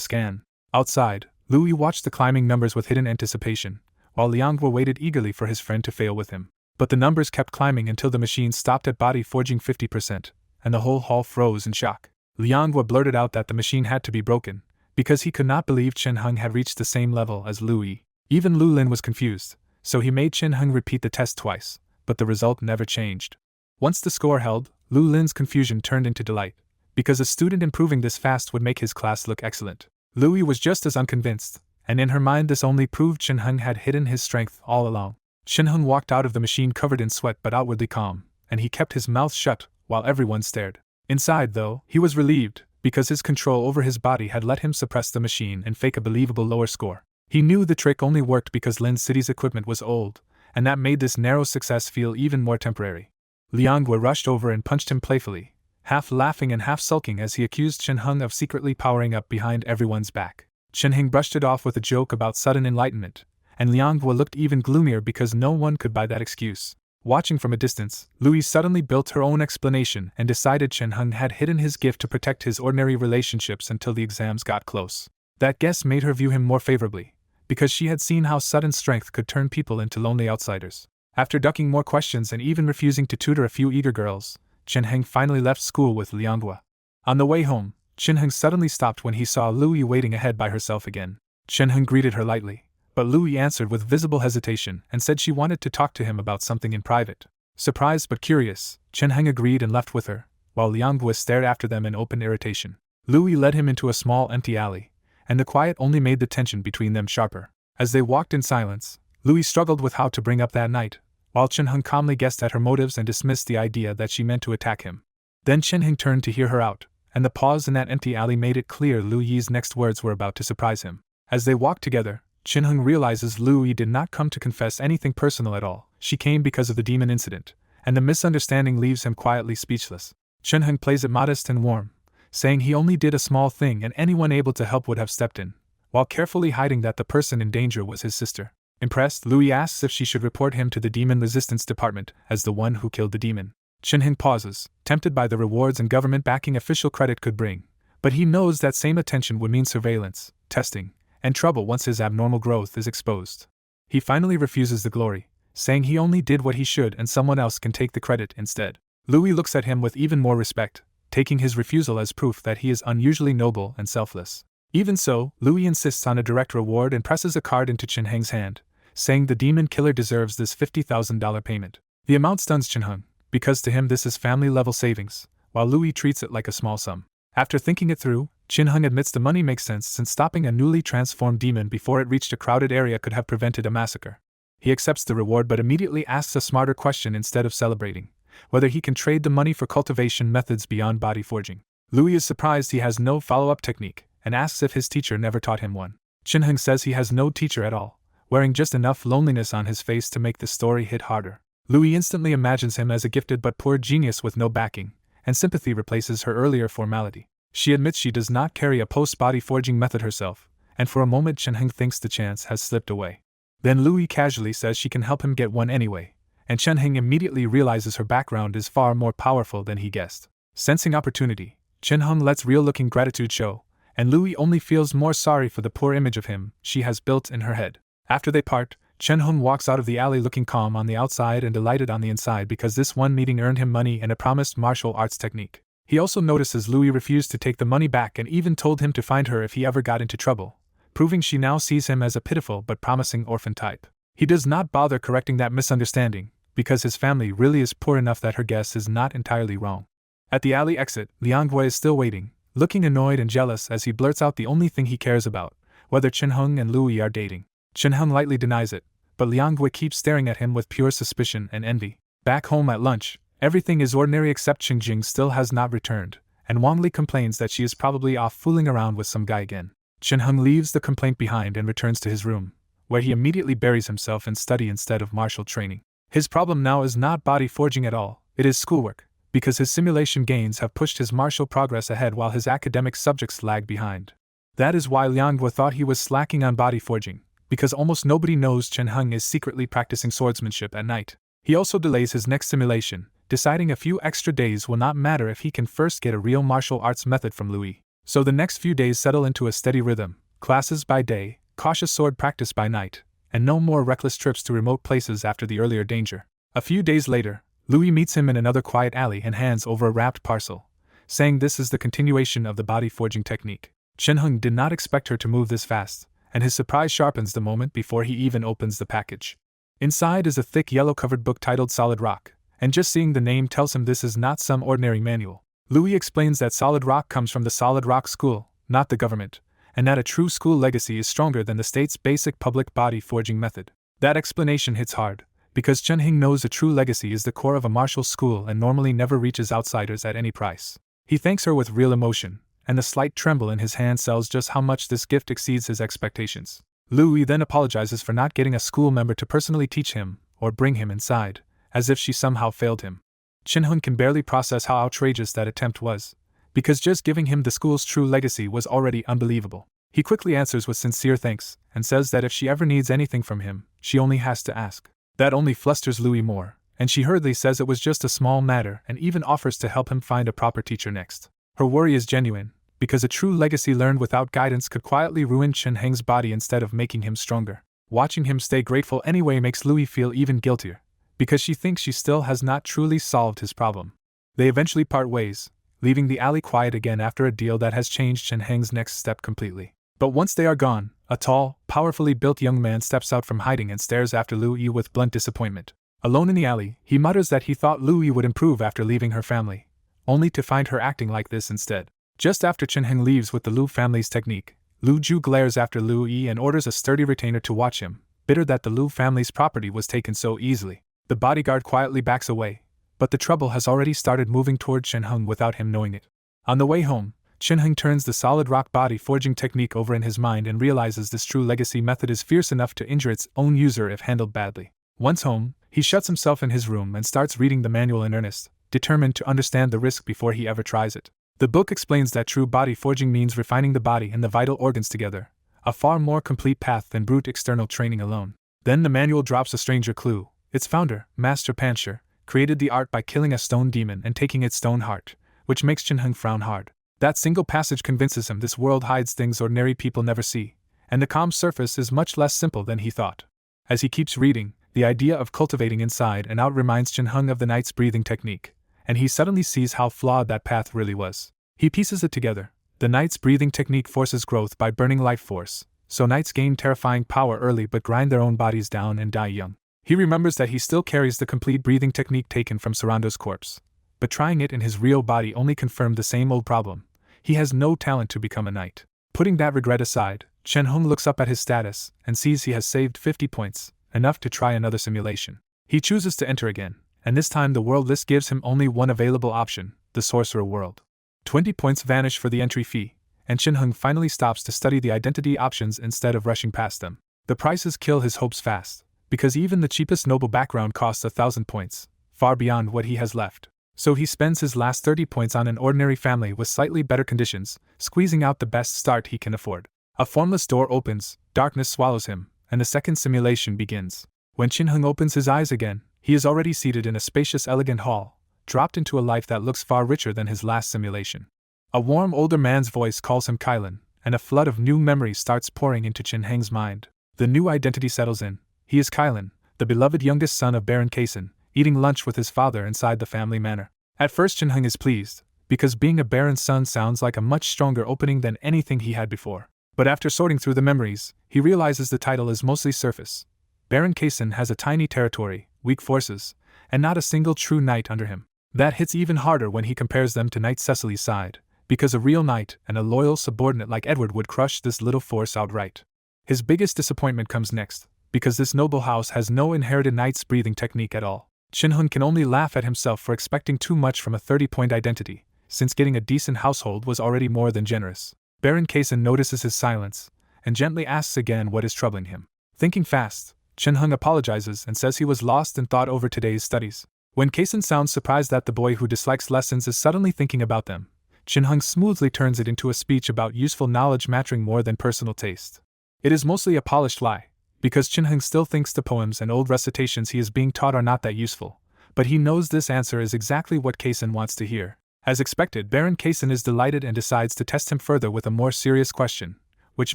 scan. Outside, Louis watched the climbing numbers with hidden anticipation, while Lianghua waited eagerly for his friend to fail with him. But the numbers kept climbing until the machine stopped at body forging 50%, and the whole hall froze in shock. Lianghua blurted out that the machine had to be broken, because he could not believe Chin-hung had reached the same level as Louis. Even Lu Lin was confused, so he made Chin-hung repeat the test twice, but the result never changed. Once the score held, Lu Lin's confusion turned into delight, because a student improving this fast would make his class look excellent. Louis was just as unconvinced, and in her mind this only proved Chin-hung had hidden his strength all along. Chin-hung walked out of the machine covered in sweat but outwardly calm, and he kept his mouth shut while everyone stared. Inside, though, he was relieved, because his control over his body had let him suppress the machine and fake a believable lower score. He knew the trick only worked because Lin City's equipment was old, and that made this narrow success feel even more temporary. Lianghua rushed over and punched him playfully, half laughing and half sulking as he accused Chin-hung of secretly powering up behind everyone's back. Chin-hung brushed it off with a joke about sudden enlightenment, and Lianghua looked even gloomier because no one could buy that excuse. Watching from a distance, Louis suddenly built her own explanation and decided Chin-hung had hidden his gift to protect his ordinary relationships until the exams got close. That guess made her view him more favorably, because she had seen how sudden strength could turn people into lonely outsiders. After ducking more questions and even refusing to tutor a few eager girls, Chin-hung finally left school with Lianghua. On the way home, Chin-hung suddenly stopped when he saw Louis waiting ahead by herself again. Chin-hung greeted her lightly, but Louis answered with visible hesitation and said she wanted to talk to him about something in private. Surprised but curious, Chin-hung agreed and left with her, while Lianghua stared after them in open irritation. Louis led him into a small empty alley, and the quiet only made the tension between them sharper. As they walked in silence, Louis struggled with how to bring up that night, while Chin-hung calmly guessed at her motives and dismissed the idea that she meant to attack him. Then Chin-hung turned to hear her out, and the pause in that empty alley made it clear Louis's next words were about to surprise him. As they walked together, Chin-hung realizes Louis did not come to confess anything personal at all. She came because of the demon incident, and the misunderstanding leaves him quietly speechless. Chin-hung plays it modest and warm, saying he only did a small thing and anyone able to help would have stepped in, while carefully hiding that the person in danger was his sister. Impressed, Louis asks if she should report him to the Demon Resistance Department as the one who killed the demon. Chin-hung pauses, tempted by the rewards and government backing official credit could bring, but he knows that same attention would mean surveillance, testing, and trouble once his abnormal growth is exposed. He finally refuses the glory, saying he only did what he should and someone else can take the credit instead. Louis looks at him with even more respect, taking his refusal as proof that he is unusually noble and selfless. Even so, Louis insists on a direct reward and presses a card into Chin-hung's hand, saying the demon killer deserves this $50,000 payment. The amount stuns Chin-hung, because to him this is family-level savings, while Louis treats it like a small sum. After thinking it through, Chin-hung admits the money makes sense since stopping a newly transformed demon before it reached a crowded area could have prevented a massacre. He accepts the reward but immediately asks a smarter question instead of celebrating, whether he can trade the money for cultivation methods beyond body forging. Louis is surprised he has no follow-up technique, and asks if his teacher never taught him one. Chin-hung says he has no teacher at all, wearing just enough loneliness on his face to make the story hit harder. Louis instantly imagines him as a gifted but poor genius with no backing, and sympathy replaces her earlier formality. She admits she does not carry a post-body forging method herself, and for a moment Chin-hung thinks the chance has slipped away. Then Louis casually says she can help him get one anyway, and Chin-hung immediately realizes her background is far more powerful than he guessed. Sensing opportunity, Chin-hung lets real-looking gratitude show, and Louis only feels more sorry for the poor image of him she has built in her head. After they part, Chin-hung walks out of the alley looking calm on the outside and delighted on the inside because this one meeting earned him money and a promised martial arts technique. He also notices Louis refused to take the money back and even told him to find her if he ever got into trouble, proving she now sees him as a pitiful but promising orphan type. He does not bother correcting that misunderstanding, because his family really is poor enough that her guess is not entirely wrong. At the alley exit, Lianghua is still waiting, looking annoyed and jealous as he blurts out the only thing he cares about, whether Chin-hung and Louis are dating. Chin-hung lightly denies it, but Lianghua keeps staring at him with pure suspicion and envy. Back home at lunch, everything is ordinary except Qingjing still has not returned, and Wang Li complains that she is probably off fooling around with some guy again. Chin-hung leaves the complaint behind and returns to his room, where he immediately buries himself in study instead of martial training. His problem now is not body forging at all, it is schoolwork, because his simulation gains have pushed his martial progress ahead while his academic subjects lag behind. That is why Lianghua thought he was slacking on body forging, because almost nobody knows Chin-hung is secretly practicing swordsmanship at night. He also delays his next simulation, deciding a few extra days will not matter if he can first get a real martial arts method from Louis. So the next few days settle into a steady rhythm, classes by day, cautious sword practice by night, and no more reckless trips to remote places after the earlier danger. A few days later, Louis meets him in another quiet alley and hands over a wrapped parcel, saying this is the continuation of the body forging technique. Chen-hung did not expect her to move this fast, and his surprise sharpens the moment before he even opens the package. Inside is a thick yellow-covered book titled Solid Rock, and just seeing the name tells him this is not some ordinary manual. Louis explains that Solid Rock comes from the Solid Rock School, not the government, and that a true school legacy is stronger than the state's basic public body forging method. That explanation hits hard, because Chen-hing knows a true legacy is the core of a martial school and normally never reaches outsiders at any price. He thanks her with real emotion, and the slight tremble in his hand tells just how much this gift exceeds his expectations. Louis then apologizes for not getting a school member to personally teach him, or bring him inside, as if she somehow failed him. Chen-hung can barely process how outrageous that attempt was, because just giving him the school's true legacy was already unbelievable. He quickly answers with sincere thanks, and says that if she ever needs anything from him, she only has to ask. That only flusters Louis more, and she hurriedly says it was just a small matter and even offers to help him find a proper teacher next. Her worry is genuine, because a true legacy learned without guidance could quietly ruin Chen-heng's body instead of making him stronger. Watching him stay grateful anyway makes Louis feel even guiltier, because she thinks she still has not truly solved his problem. They eventually part ways, leaving the alley quiet again after a deal that has changed Chen-heng's next step completely. But once they are gone, a tall, powerfully built young man steps out from hiding and stares after Louis with blunt disappointment. Alone in the alley, he mutters that he thought Louis would improve after leaving her family, only to find her acting like this instead. Just after Chen-heng leaves with the Liu family's technique, Lu Ju glares after Louis and orders a sturdy retainer to watch him, bitter that the Liu family's property was taken so easily. The bodyguard quietly backs away, but the trouble has already started moving toward Chen-heng without him knowing it. On the way home, Chen-heng turns the solid rock body forging technique over in his mind and realizes this true legacy method is fierce enough to injure its own user if handled badly. Once home, he shuts himself in his room and starts reading the manual in earnest, determined to understand the risk before he ever tries it. The book explains that true body forging means refining the body and the vital organs together, a far more complete path than brute external training alone. Then the manual drops a stranger clue. Its founder, Master Pancher, created the art by killing a stone demon and taking its stone heart, which makes Chen-heng frown hard. That single passage convinces him this world hides things ordinary people never see, and the calm surface is much less simple than he thought. As he keeps reading, the idea of cultivating inside and out reminds Chen-heng of the knight's breathing technique, and he suddenly sees how flawed that path really was. He pieces it together. The knight's breathing technique forces growth by burning life force, so knights gain terrifying power early but grind their own bodies down and die young. He remembers that he still carries the complete breathing technique taken from Sarando's corpse, but trying it in his real body only confirmed the same old problem. He has no talent to become a knight. Putting that regret aside, Chen-heng looks up at his status and sees he has saved 50 points, enough to try another simulation. He chooses to enter again, and this time the world list gives him only one available option, the Sorcerer World. 20 points vanish for the entry fee, and Chen-heng finally stops to study the identity options instead of rushing past them. The prices kill his hopes fast, because even the cheapest noble background costs 1,000 points, far beyond what he has left. So he spends his last 30 points on an ordinary family with slightly better conditions, squeezing out the best start he can afford. A formless door opens, darkness swallows him, and the second simulation begins. When Chen-heng opens his eyes again, he is already seated in a spacious, elegant hall, dropped into a life that looks far richer than his last simulation. A warm older man's voice calls him Kylan, and a flood of new memories starts pouring into Chen-heng's mind. The new identity settles in. He is Kylan, the beloved youngest son of Baron Kaysen, eating lunch with his father inside the family manor. At first Chen-heng is pleased, because being a baron's son sounds like a much stronger opening than anything he had before. But after sorting through the memories, he realizes the title is mostly surface. Baron Kaysen has a tiny territory, weak forces, and not a single true knight under him. That hits even harder when he compares them to Knight Cecily's side, because a real knight and a loyal subordinate like Edward would crush this little force outright. His biggest disappointment comes next, because this noble house has no inherited knight's breathing technique at all. Chen-heng can only laugh at himself for expecting too much from a 30-point identity, since getting a decent household was already more than generous. Baron Kaysen notices his silence, and gently asks again what is troubling him. Thinking fast, Chen-heng apologizes and says he was lost in thought over today's studies. When Kaysen sounds surprised that the boy who dislikes lessons is suddenly thinking about them, Chen-heng smoothly turns it into a speech about useful knowledge mattering more than personal taste. It is mostly a polished lie, because Chen-heng still thinks the poems and old recitations he is being taught are not that useful, But he knows this answer is exactly what Kaysen wants to hear. As expected, Baron Kaysen is delighted and decides to test him further with a more serious question. Which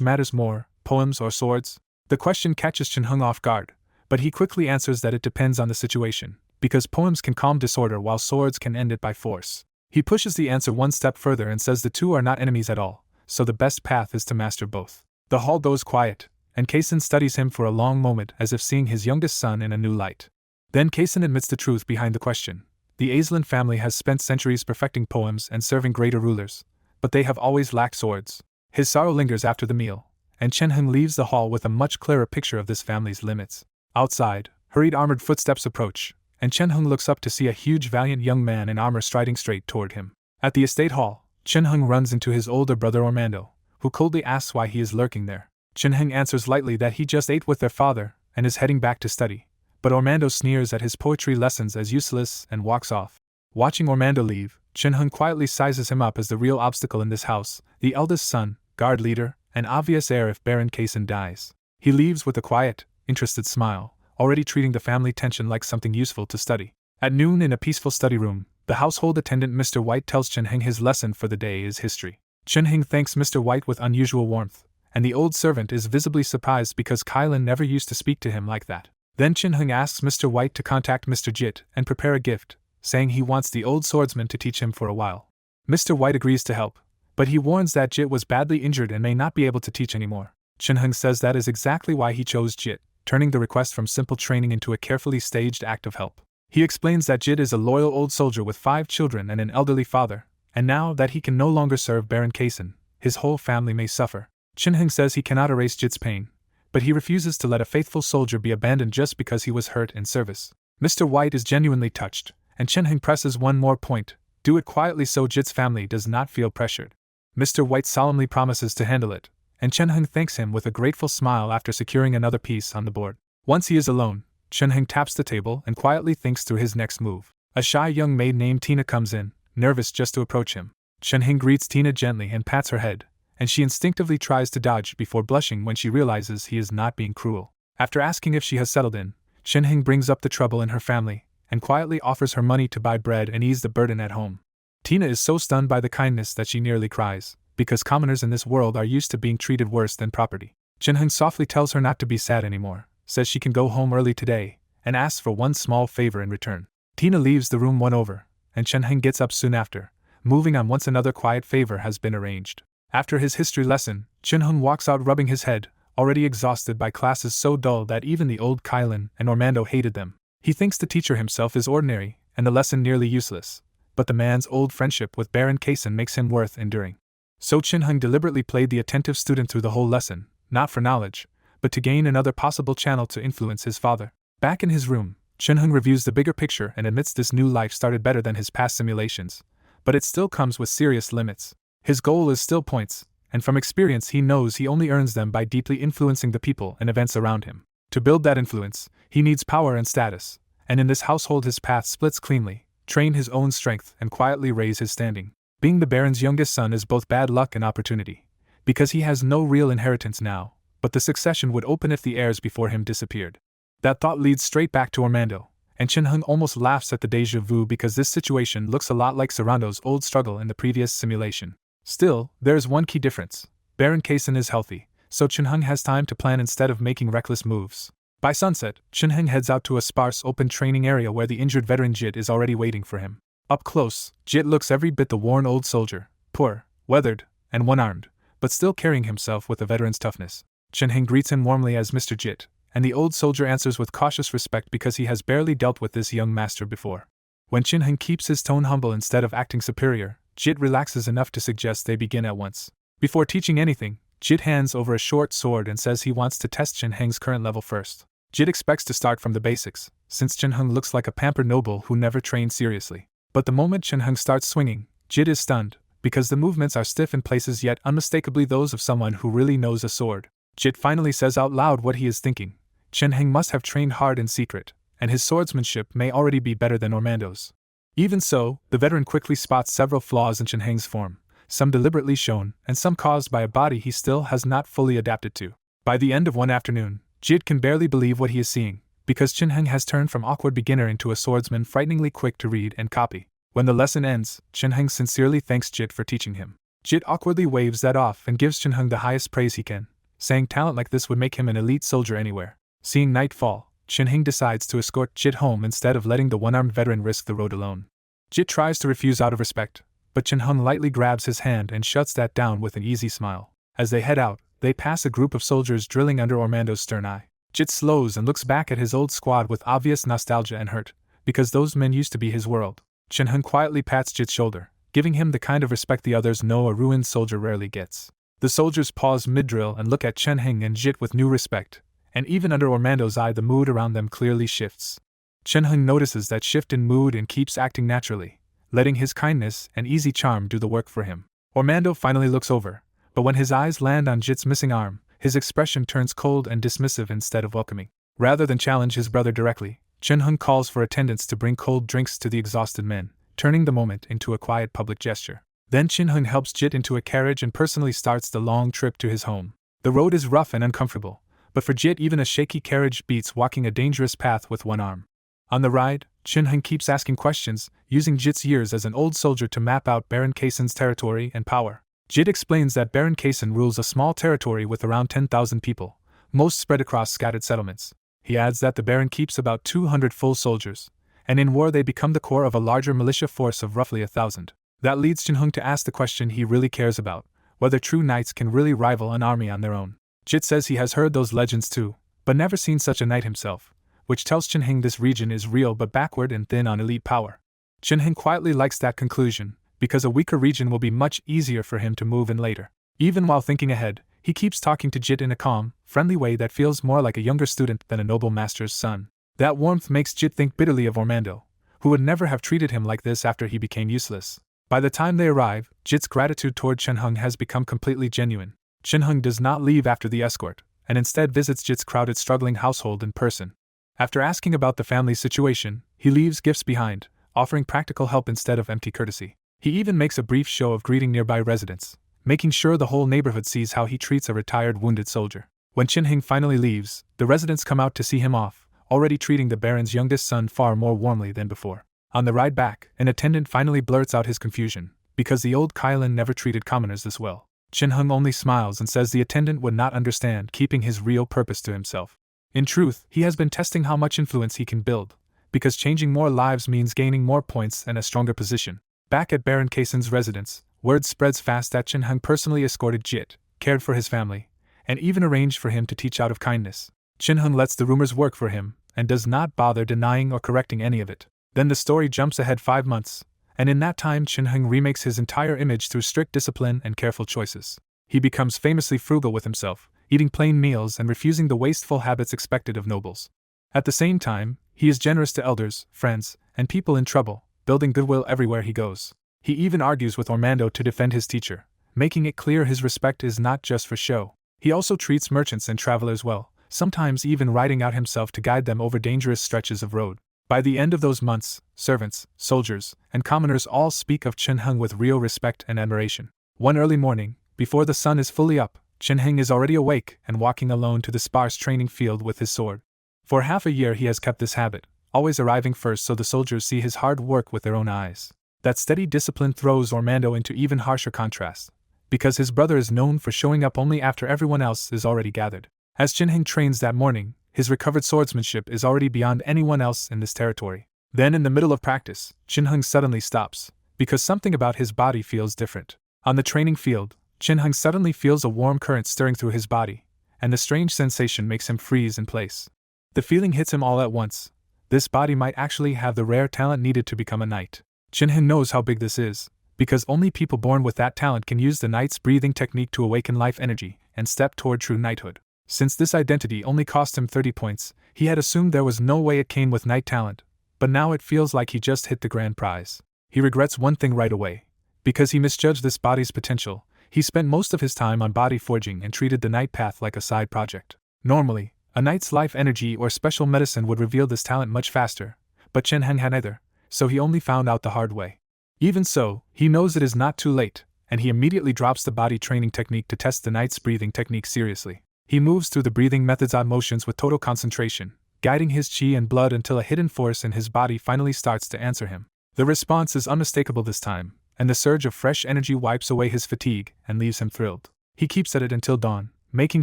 matters more, poems or swords? The question catches Chunhung off guard, but he quickly answers that it depends on the situation, because poems can calm disorder while swords can end it by force. He pushes the answer one step further and says the two are not enemies at all, so the best path is to master both. The hall goes quiet, and Kaysen studies him for a long moment as if seeing his youngest son in a new light. Then Kaysen admits the truth behind the question. The Aislinn family has spent centuries perfecting poems and serving greater rulers, but they have always lacked swords. His sorrow lingers after the meal, and Chunhung leaves the hall with a much clearer picture of this family's limits. Outside, hurried armored footsteps approach, and Chunhung looks up to see a huge valiant young man in armor striding straight toward him. At the estate hall, Chunhung runs into his older brother Ormando, who coldly asks why he is lurking there. Chunhung answers lightly that he just ate with their father and is heading back to study, but Ormando sneers at his poetry lessons as useless and walks off. Watching Ormando leave, Chunhung quietly sizes him up as the real obstacle in this house, the eldest son, guard leader, and obvious heir if Baron Kaysen dies. He leaves with a quiet, interested smile, already treating the family tension like something useful to study. At noon in a peaceful study room, the household attendant Mr. White tells Chunhung his lesson for the day is history. Chunhung thanks Mr. White with unusual warmth, and the old servant is visibly surprised because Kylan never used to speak to him like that. Then Chunhung asks Mr. White to contact Mr. Jit and prepare a gift, saying he wants the old swordsman to teach him for a while. Mr. White agrees to help, but he warns that Jit was badly injured and may not be able to teach anymore. Chunhung says that is exactly why he chose Jit, turning the request from simple training into a carefully staged act of help. He explains that Jit is a loyal old soldier with 5 children and an elderly father, and now that he can no longer serve Baron Kaysen, his whole family may suffer. Chunhung says he cannot erase Jit's pain, but he refuses to let a faithful soldier be abandoned just because he was hurt in service. Mr. White is genuinely touched, and Chunhung presses one more point: do it quietly so Jit's family does not feel pressured. Mr. White solemnly promises to handle it, and Chunhung thanks him with a grateful smile after securing another piece on the board. Once he is alone, Chunhung taps the table and quietly thinks through his next move. A shy young maid named Tina comes in, nervous just to approach him. Chunhung greets Tina gently and pats her head, and she instinctively tries to dodge before blushing when she realizes he is not being cruel. After asking if she has settled in, Chunhung brings up the trouble in her family, and quietly offers her money to buy bread and ease the burden at home. Tina is so stunned by the kindness that she nearly cries, because commoners in this world are used to being treated worse than property. Chunhung softly tells her not to be sad anymore, says she can go home early today, and asks for one small favor in return. Tina leaves the room won over, and Chunhung gets up soon after, moving on once another quiet favor has been arranged. After his history lesson, Chunhung walks out rubbing his head, already exhausted by classes so dull that even the old Kylan and Ormando hated them. He thinks the teacher himself is ordinary, and the lesson nearly useless, but the man's old friendship with Baron Kaysen makes him worth enduring. So Chunhung deliberately played the attentive student through the whole lesson, not for knowledge, but to gain another possible channel to influence his father. Back in his room, Chunhung reviews the bigger picture and admits this new life started better than his past simulations, but it still comes with serious limits. His goal is still points, and from experience he knows he only earns them by deeply influencing the people and events around him. To build that influence, he needs power and status, and in this household his path splits cleanly: train his own strength and quietly raise his standing. Being the Baron's youngest son is both bad luck and opportunity, because he has no real inheritance now, but the succession would open if the heirs before him disappeared. That thought leads straight back to Ormando, and Chunhung almost laughs at the déjà vu because this situation looks a lot like Sarando's old struggle in the previous simulation. Still, there is one key difference: Baron Kaysen is healthy, so Chunhung has time to plan instead of making reckless moves. By sunset, Chunhung heads out to a sparse open training area where the injured veteran Jit is already waiting for him. Up close, Jit looks every bit the worn old soldier, poor, weathered, and one-armed, but still carrying himself with a veteran's toughness. Chunhung greets him warmly as Mr. Jit, and the old soldier answers with cautious respect because he has barely dealt with this young master before. When Chunhung keeps his tone humble instead of acting superior, Jit relaxes enough to suggest they begin at once. Before teaching anything, Jit hands over a short sword and says he wants to test Chunhung's current level first. Jit expects to start from the basics, since Chunhung looks like a pampered noble who never trained seriously. But the moment Chunhung starts swinging, Jit is stunned, because the movements are stiff in places yet unmistakably those of someone who really knows a sword. Jit finally says out loud what he is thinking: Chunhung must have trained hard in secret, and his swordsmanship may already be better than Ormando's. Even so, the veteran quickly spots several flaws in Chunhung's form, some deliberately shown, and some caused by a body he still has not fully adapted to. By the end of one afternoon, Jit can barely believe what he is seeing, because Chin-hung has turned from awkward beginner into a swordsman frighteningly quick to read and copy. When the lesson ends, Chin-hung sincerely thanks Jit for teaching him. Jit awkwardly waves that off and gives Chin-hung the highest praise he can, saying talent like this would make him an elite soldier anywhere. Seeing night fall, Chin-hung decides to escort Jit home instead of letting the one-armed veteran risk the road alone. Jit tries to refuse out of respect, but Chin-hung lightly grabs his hand and shuts that down with an easy smile. As they head out, they pass a group of soldiers drilling under Ormando's stern eye. Jit slows and looks back at his old squad with obvious nostalgia and hurt, because those men used to be his world. Chin-hung quietly pats Jit's shoulder, giving him the kind of respect the others know a ruined soldier rarely gets. The soldiers pause mid-drill and look at Chin-hung and Jit with new respect, and even under Ormando's eye the mood around them clearly shifts. Chin-hung notices that shift in mood and keeps acting naturally, letting his kindness and easy charm do the work for him. Ormando finally looks over, but when his eyes land on Jit's missing arm, his expression turns cold and dismissive instead of welcoming. Rather than challenge his brother directly, Chin-hung calls for attendants to bring cold drinks to the exhausted men, turning the moment into a quiet public gesture. Then Chin-hung helps Jit into a carriage and personally starts the long trip to his home. The road is rough and uncomfortable, but for Jit even a shaky carriage beats walking a dangerous path with one arm. On the ride, Chin-hung keeps asking questions, using Jit's years as an old soldier to map out Baron Kaysen's territory and power. Jit explains that Baron Kaysen rules a small territory with around 10,000 people, most spread across scattered settlements. He adds that the Baron keeps about 200 full soldiers, and in war they become the core of a larger militia force of roughly 1,000. That leads Chin-hung to ask the question he really cares about, whether true knights can really rival an army on their own. Jit says he has heard those legends too, but never seen such a knight himself, which tells Chin-hung this region is real but backward and thin on elite power. Chin-hung quietly likes that conclusion, because a weaker region will be much easier for him to move in later. Even while thinking ahead, he keeps talking to Jit in a calm, friendly way that feels more like a younger student than a noble master's son. That warmth makes Jit think bitterly of Ormando, who would never have treated him like this after he became useless. By the time they arrive, Jit's gratitude toward Chin-hung has become completely genuine. Chin-hung does not leave after the escort, and instead visits Jit's crowded, struggling household in person. After asking about the family's situation, he leaves gifts behind, offering practical help instead of empty courtesy. He even makes a brief show of greeting nearby residents, making sure the whole neighborhood sees how he treats a retired wounded soldier. When Chin-hung finally leaves, the residents come out to see him off, already treating the Baron's youngest son far more warmly than before. On the ride back, an attendant finally blurts out his confusion, because the old Kylan never treated commoners this well. Chin-hung only smiles and says the attendant would not understand, keeping his real purpose to himself. In truth, he has been testing how much influence he can build, because changing more lives means gaining more points and a stronger position. Back at Baron Kaysen's residence, word spreads fast that Chin-hung personally escorted Jit, cared for his family, and even arranged for him to teach out of kindness. Chin-hung lets the rumors work for him, and does not bother denying or correcting any of it. Then the story jumps ahead 5 months, and in that time Chin-hung remakes his entire image through strict discipline and careful choices. He becomes famously frugal with himself, eating plain meals and refusing the wasteful habits expected of nobles. At the same time, he is generous to elders, friends, and people in trouble, building goodwill everywhere he goes. He even argues with Ormando to defend his teacher, making it clear his respect is not just for show. He also treats merchants and travelers well, sometimes even riding out himself to guide them over dangerous stretches of road. By the end of those months, servants, soldiers, and commoners all speak of Chin-hung with real respect and admiration. One early morning, before the sun is fully up, Chin-hung is already awake and walking alone to the sparse training field with his sword. For half a year he has kept this habit, always arriving first so the soldiers see his hard work with their own eyes. That steady discipline throws Ormando into even harsher contrast, because his brother is known for showing up only after everyone else is already gathered. As Chin-hung trains that morning, his recovered swordsmanship is already beyond anyone else in this territory. Then in the middle of practice, Chin-hung suddenly stops, because something about his body feels different. On the training field, Chin-hung suddenly feels a warm current stirring through his body, and the strange sensation makes him freeze in place. The feeling hits him all at once. This body might actually have the rare talent needed to become a knight. Chin-hung knows how big this is, because only people born with that talent can use the knight's breathing technique to awaken life energy and step toward true knighthood. Since this identity only cost him 30 points, he had assumed there was no way it came with knight talent, but now it feels like he just hit the grand prize. He regrets one thing right away. Because he misjudged this body's potential, he spent most of his time on body forging and treated the knight path like a side project. Normally, a knight's life energy or special medicine would reveal this talent much faster, but Chin-hung had neither, so he only found out the hard way. Even so, he knows it is not too late, and he immediately drops the body training technique to test the knight's breathing technique seriously. He moves through the breathing method's odd motions with total concentration, guiding his chi and blood until a hidden force in his body finally starts to answer him. The response is unmistakable this time, and the surge of fresh energy wipes away his fatigue and leaves him thrilled. He keeps at it until dawn, making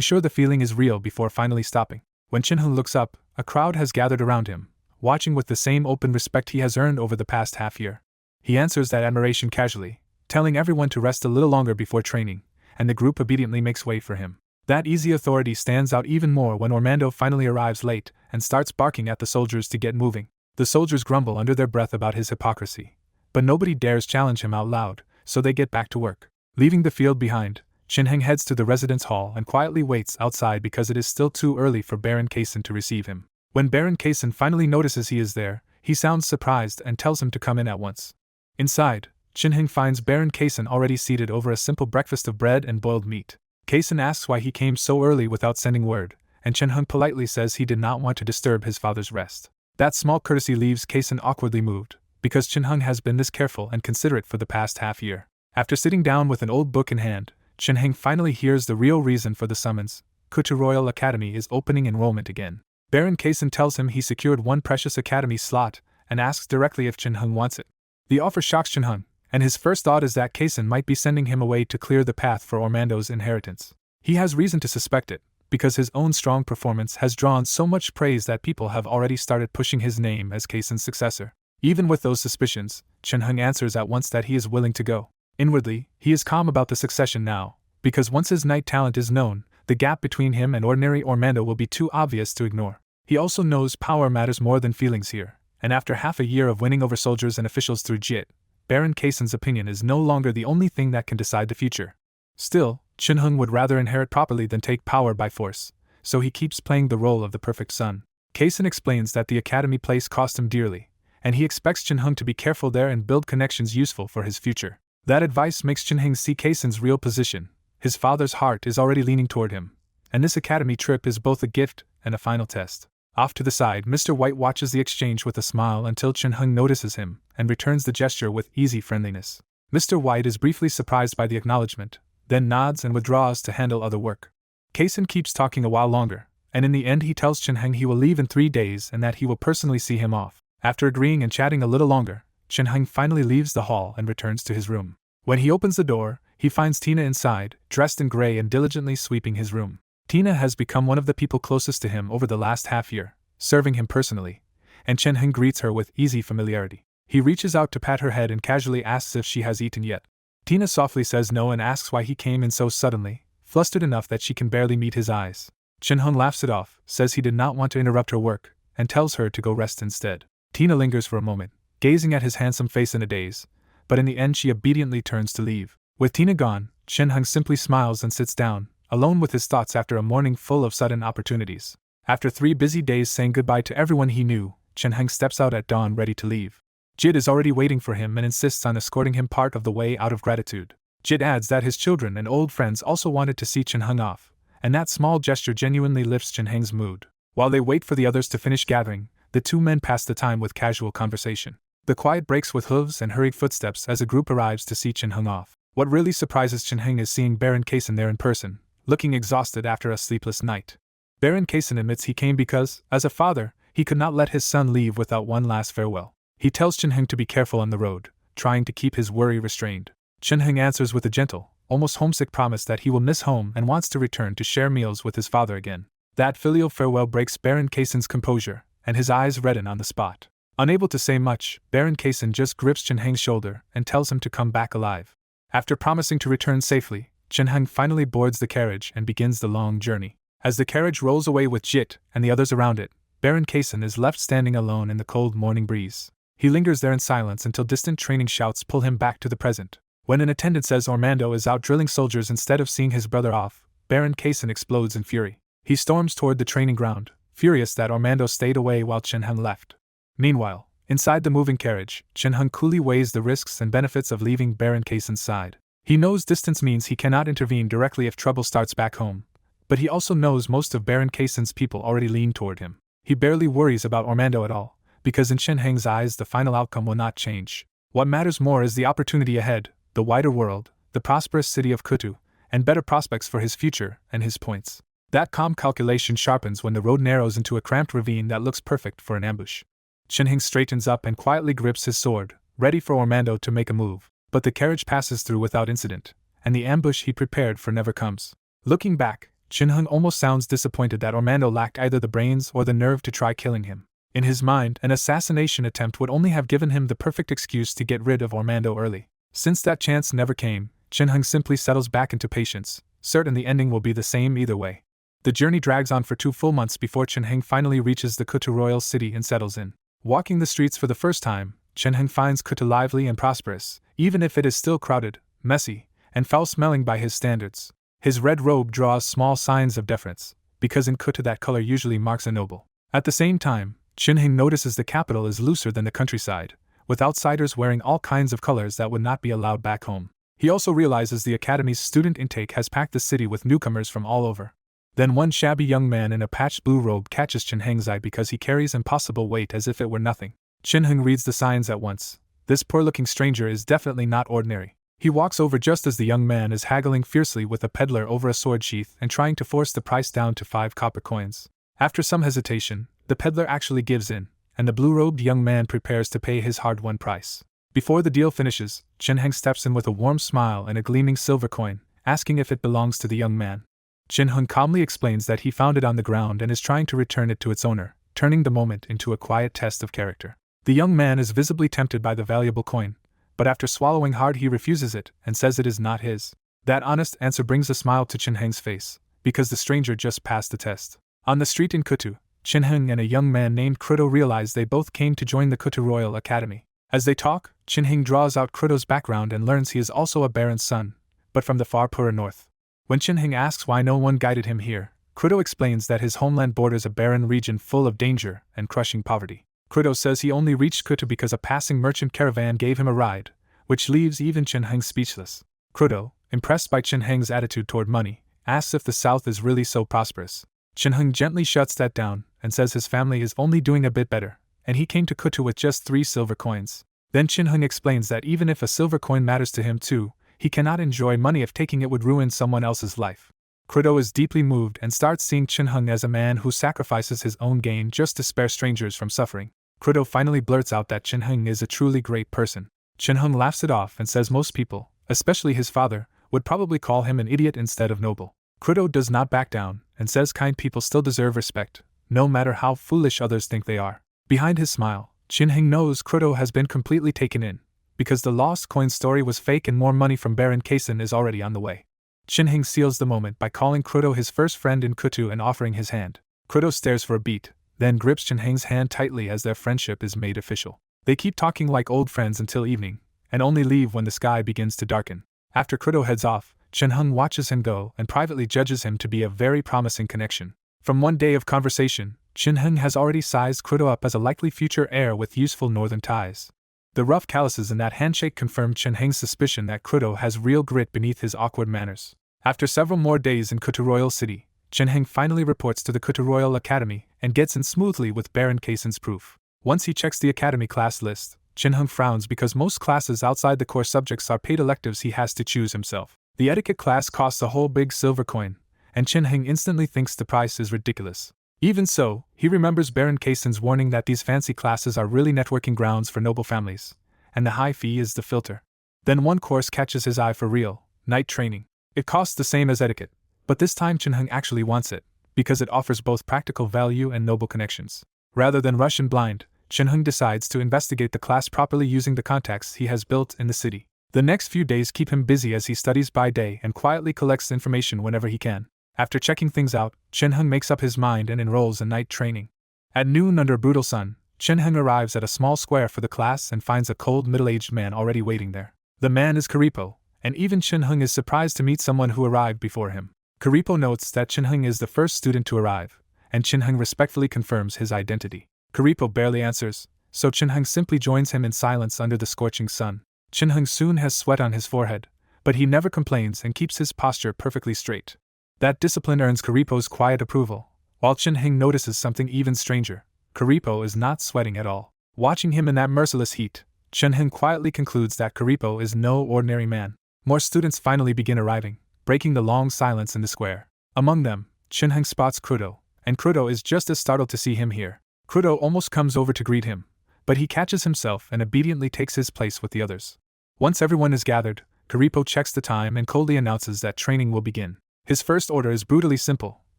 sure the feeling is real before finally stopping. When Chin-hung looks up, a crowd has gathered around him, watching with the same open respect he has earned over the past half year. He answers that admiration casually, telling everyone to rest a little longer before training, and the group obediently makes way for him. That easy authority stands out even more when Ormando finally arrives late and starts barking at the soldiers to get moving. The soldiers grumble under their breath about his hypocrisy, but nobody dares challenge him out loud, so they get back to work. Leaving the field behind, Chin-hung heads to the residence hall and quietly waits outside because it is still too early for Baron Kaysen to receive him. When Baron Kaysen finally notices he is there, he sounds surprised and tells him to come in at once. Inside, Chin-hung finds Baron Kaysen already seated over a simple breakfast of bread and boiled meat. Kaysen asks why he came so early without sending word, and Chin-hung politely says he did not want to disturb his father's rest. That small courtesy leaves Kaysen awkwardly moved, because Chin-hung has been this careful and considerate for the past half year. After sitting down with an old book in hand, Chin-hung finally hears the real reason for the summons. Kutu Royal Academy is opening enrollment again. Baron Kaysen tells him he secured one precious academy slot and asks directly if Chin-hung wants it. The offer shocks Chin-hung, and his first thought is that Kaysen might be sending him away to clear the path for Ormando's inheritance. He has reason to suspect it, because his own strong performance has drawn so much praise that people have already started pushing his name as Kaysen's successor. Even with those suspicions, Chin-hung answers at once that he is willing to go. Inwardly, he is calm about the succession now, because once his knight talent is known, the gap between him and ordinary Ormando will be too obvious to ignore. He also knows power matters more than feelings here, and after half a year of winning over soldiers and officials through JIT, Baron Kaysen's opinion is no longer the only thing that can decide the future. Still, Chin-hung would rather inherit properly than take power by force, so he keeps playing the role of the perfect son. Kaysen explains that the academy place cost him dearly, and he expects Chin-hung to be careful there and build connections useful for his future. That advice makes Chin-hung see Kaysen's real position. His father's heart is already leaning toward him, and this academy trip is both a gift and a final test. Off to the side, Mr. White watches the exchange with a smile until Chin-hung notices him and returns the gesture with easy friendliness. Mr. White is briefly surprised by the acknowledgement, then nods and withdraws to handle other work. Kaysen keeps talking a while longer, and in the end he tells Chin-hung he will leave in 3 days and that he will personally see him off. After agreeing and chatting a little longer, Chin-hung finally leaves the hall and returns to his room. When he opens the door, he finds Tina inside, dressed in gray and diligently sweeping his room. Tina has become one of the people closest to him over the last half year, serving him personally, and Chin-hung greets her with easy familiarity. He reaches out to pat her head and casually asks if she has eaten yet. Tina softly says no and asks why he came in so suddenly, flustered enough that she can barely meet his eyes. Chin-hung laughs it off, says he did not want to interrupt her work, and tells her to go rest instead. Tina lingers for a moment, gazing at his handsome face in a daze, but in the end she obediently turns to leave. With Tina gone, Chin-hung simply smiles and sits down, alone with his thoughts after a morning full of sudden opportunities. After 3 busy days saying goodbye to everyone he knew, Chin-hung steps out at dawn ready to leave. Jit is already waiting for him and insists on escorting him part of the way out of gratitude. Jit adds that his children and old friends also wanted to see Chin-hung off, and that small gesture genuinely lifts Chin-hung's mood. While they wait for the others to finish gathering, the two men pass the time with casual conversation. The quiet breaks with hooves and hurried footsteps as a group arrives to see Chin-hung off. What really surprises Chin-hung is seeing Baron Kaysen there in person, looking exhausted after a sleepless night. Baron Kaysen admits he came because, as a father, he could not let his son leave without one last farewell. He tells Chin-hung to be careful on the road, trying to keep his worry restrained. Chin-hung answers with a gentle, almost homesick promise that he will miss home and wants to return to share meals with his father again. That filial farewell breaks Baron Kaysen's composure, and his eyes redden on the spot. Unable to say much, Baron Kaysen just grips Chin-hung's shoulder and tells him to come back alive. After promising to return safely, Chin-hung finally boards the carriage and begins the long journey. As the carriage rolls away with Jit and the others around it, Baron Kaysen is left standing alone in the cold morning breeze. He lingers there in silence until distant training shouts pull him back to the present. When an attendant says Ormando is out drilling soldiers instead of seeing his brother off, Baron Kaysen explodes in fury. He storms toward the training ground, furious that Ormando stayed away while Chin-hung left. Meanwhile, inside the moving carriage, Chin-hung coolly weighs the risks and benefits of leaving Baron Kaysen's side. He knows distance means he cannot intervene directly if trouble starts back home, but he also knows most of Baron Kaysen's people already lean toward him. He barely worries about Ormando at all, because in Chin-hung's eyes the final outcome will not change. What matters more is the opportunity ahead, the wider world, the prosperous city of Kutu, and better prospects for his future and his points. That calm calculation sharpens when the road narrows into a cramped ravine that looks perfect for an ambush. Chin-hing straightens up and quietly grips his sword, ready for Ormando to make a move, but the carriage passes through without incident, and the ambush he prepared for never comes. Looking back, Chin-hung almost sounds disappointed that Ormando lacked either the brains or the nerve to try killing him. In his mind, an assassination attempt would only have given him the perfect excuse to get rid of Ormando early. Since that chance never came, Chin-hung simply settles back into patience, certain the ending will be the same either way. The journey drags on for 2 full months before Chin-hung finally reaches the Kutu royal city and settles in. Walking the streets for the first time, Chin-hung finds Kutu lively and prosperous, even if it is still crowded, messy, and foul-smelling by his standards. His red robe draws small signs of deference, because in Kutu that color usually marks a noble. At the same time, Chin-hung notices the capital is looser than the countryside, with outsiders wearing all kinds of colors that would not be allowed back home. He also realizes the academy's student intake has packed the city with newcomers from all over. Then one shabby young man in a patched blue robe catches Chin-hung's eye because he carries impossible weight as if it were nothing. Chin-hung reads the signs at once. This poor-looking stranger is definitely not ordinary. He walks over just as the young man is haggling fiercely with a peddler over a sword sheath and trying to force the price down to 5 copper coins. After some hesitation, the peddler actually gives in, and the blue-robed young man prepares to pay his hard-won price. Before the deal finishes, Chin-hung steps in with a warm smile and a gleaming silver coin, asking if it belongs to the young man. Chin-hung calmly explains that he found it on the ground and is trying to return it to its owner, turning the moment into a quiet test of character. The young man is visibly tempted by the valuable coin, but after swallowing hard he refuses it and says it is not his. That honest answer brings a smile to Chin-hung's face, because the stranger just passed the test. On the street in Kutu, Chin-hung and a young man named Kruto realize they both came to join the Kutu Royal Academy. As they talk, Chin-hung draws out Kruto's background and learns he is also a baron's son, but from the far poorer north. When Chin-hung asks why no one guided him here, Kruto explains that his homeland borders a barren region full of danger and crushing poverty. Kruto says he only reached Kutu because a passing merchant caravan gave him a ride, which leaves even Chin-hung speechless. Kruto, impressed by Chin-hung's attitude toward money, asks if the south is really so prosperous. Chin-hung gently shuts that down and says his family is only doing a bit better, and he came to Kutu with just 3 silver coins. Then Chin-hung explains that even if a silver coin matters to him too, he cannot enjoy money if taking it would ruin someone else's life. Kruto is deeply moved and starts seeing Chin-hung as a man who sacrifices his own gain just to spare strangers from suffering. Kruto finally blurts out that Chin-hung is a truly great person. Chin-hung laughs it off and says most people, especially his father, would probably call him an idiot instead of noble. Kruto does not back down and says kind people still deserve respect, no matter how foolish others think they are. Behind his smile, Chin-hung knows Kruto has been completely taken in, because the lost coin story was fake and more money from Baron Kaysen is already on the way. Chin-hung seals the moment by calling Kruto his first friend in Kutu and offering his hand. Kruto stares for a beat, then grips Chin-hung's hand tightly as their friendship is made official. They keep talking like old friends until evening, and only leave when the sky begins to darken. After Kruto heads off, Chin-hung watches him go and privately judges him to be a very promising connection. From one day of conversation, Chin-hung has already sized Kruto up as a likely future heir with useful northern ties. The rough calluses in that handshake confirmed Chin-hung's suspicion that Kruto has real grit beneath his awkward manners. After several more days in Kutu Royal City, Chin-hung finally reports to the Kutu Royal Academy and gets in smoothly with Baron Kaysen's proof. Once he checks the academy class list, Chin-hung frowns because most classes outside the core subjects are paid electives he has to choose himself. The etiquette class costs a whole big silver coin, and Chin-hung instantly thinks the price is ridiculous. Even so, he remembers Baron Kaysen's warning that these fancy classes are really networking grounds for noble families, and the high fee is the filter. Then one course catches his eye for real: night training. It costs the same as etiquette, but this time Chin-hung actually wants it, because it offers both practical value and noble connections. Rather than rush in blind, Chin-hung decides to investigate the class properly using the contacts he has built in the city. The next few days keep him busy as he studies by day and quietly collects information whenever he can. After checking things out, Chin-hung makes up his mind and enrolls in night training. At noon under a brutal sun, Chin-hung arrives at a small square for the class and finds a cold middle-aged man already waiting there. The man is Karipo, and even Chin-hung is surprised to meet someone who arrived before him. Karipo notes that Chin-hung is the first student to arrive, and Chin-hung respectfully confirms his identity. Karipo barely answers, so Chin-hung simply joins him in silence under the scorching sun. Chin-hung soon has sweat on his forehead, but he never complains and keeps his posture perfectly straight. That discipline earns Karipo's quiet approval, while Chin-hung notices something even stranger. Karipo is not sweating at all. Watching him in that merciless heat, Chin-hung quietly concludes that Karipo is no ordinary man. More students finally begin arriving, breaking the long silence in the square. Among them, Chin-hung spots Kudo, and Kudo is just as startled to see him here. Kudo almost comes over to greet him, but he catches himself and obediently takes his place with the others. Once everyone is gathered, Karipo checks the time and coldly announces that training will begin. His first order is brutally simple: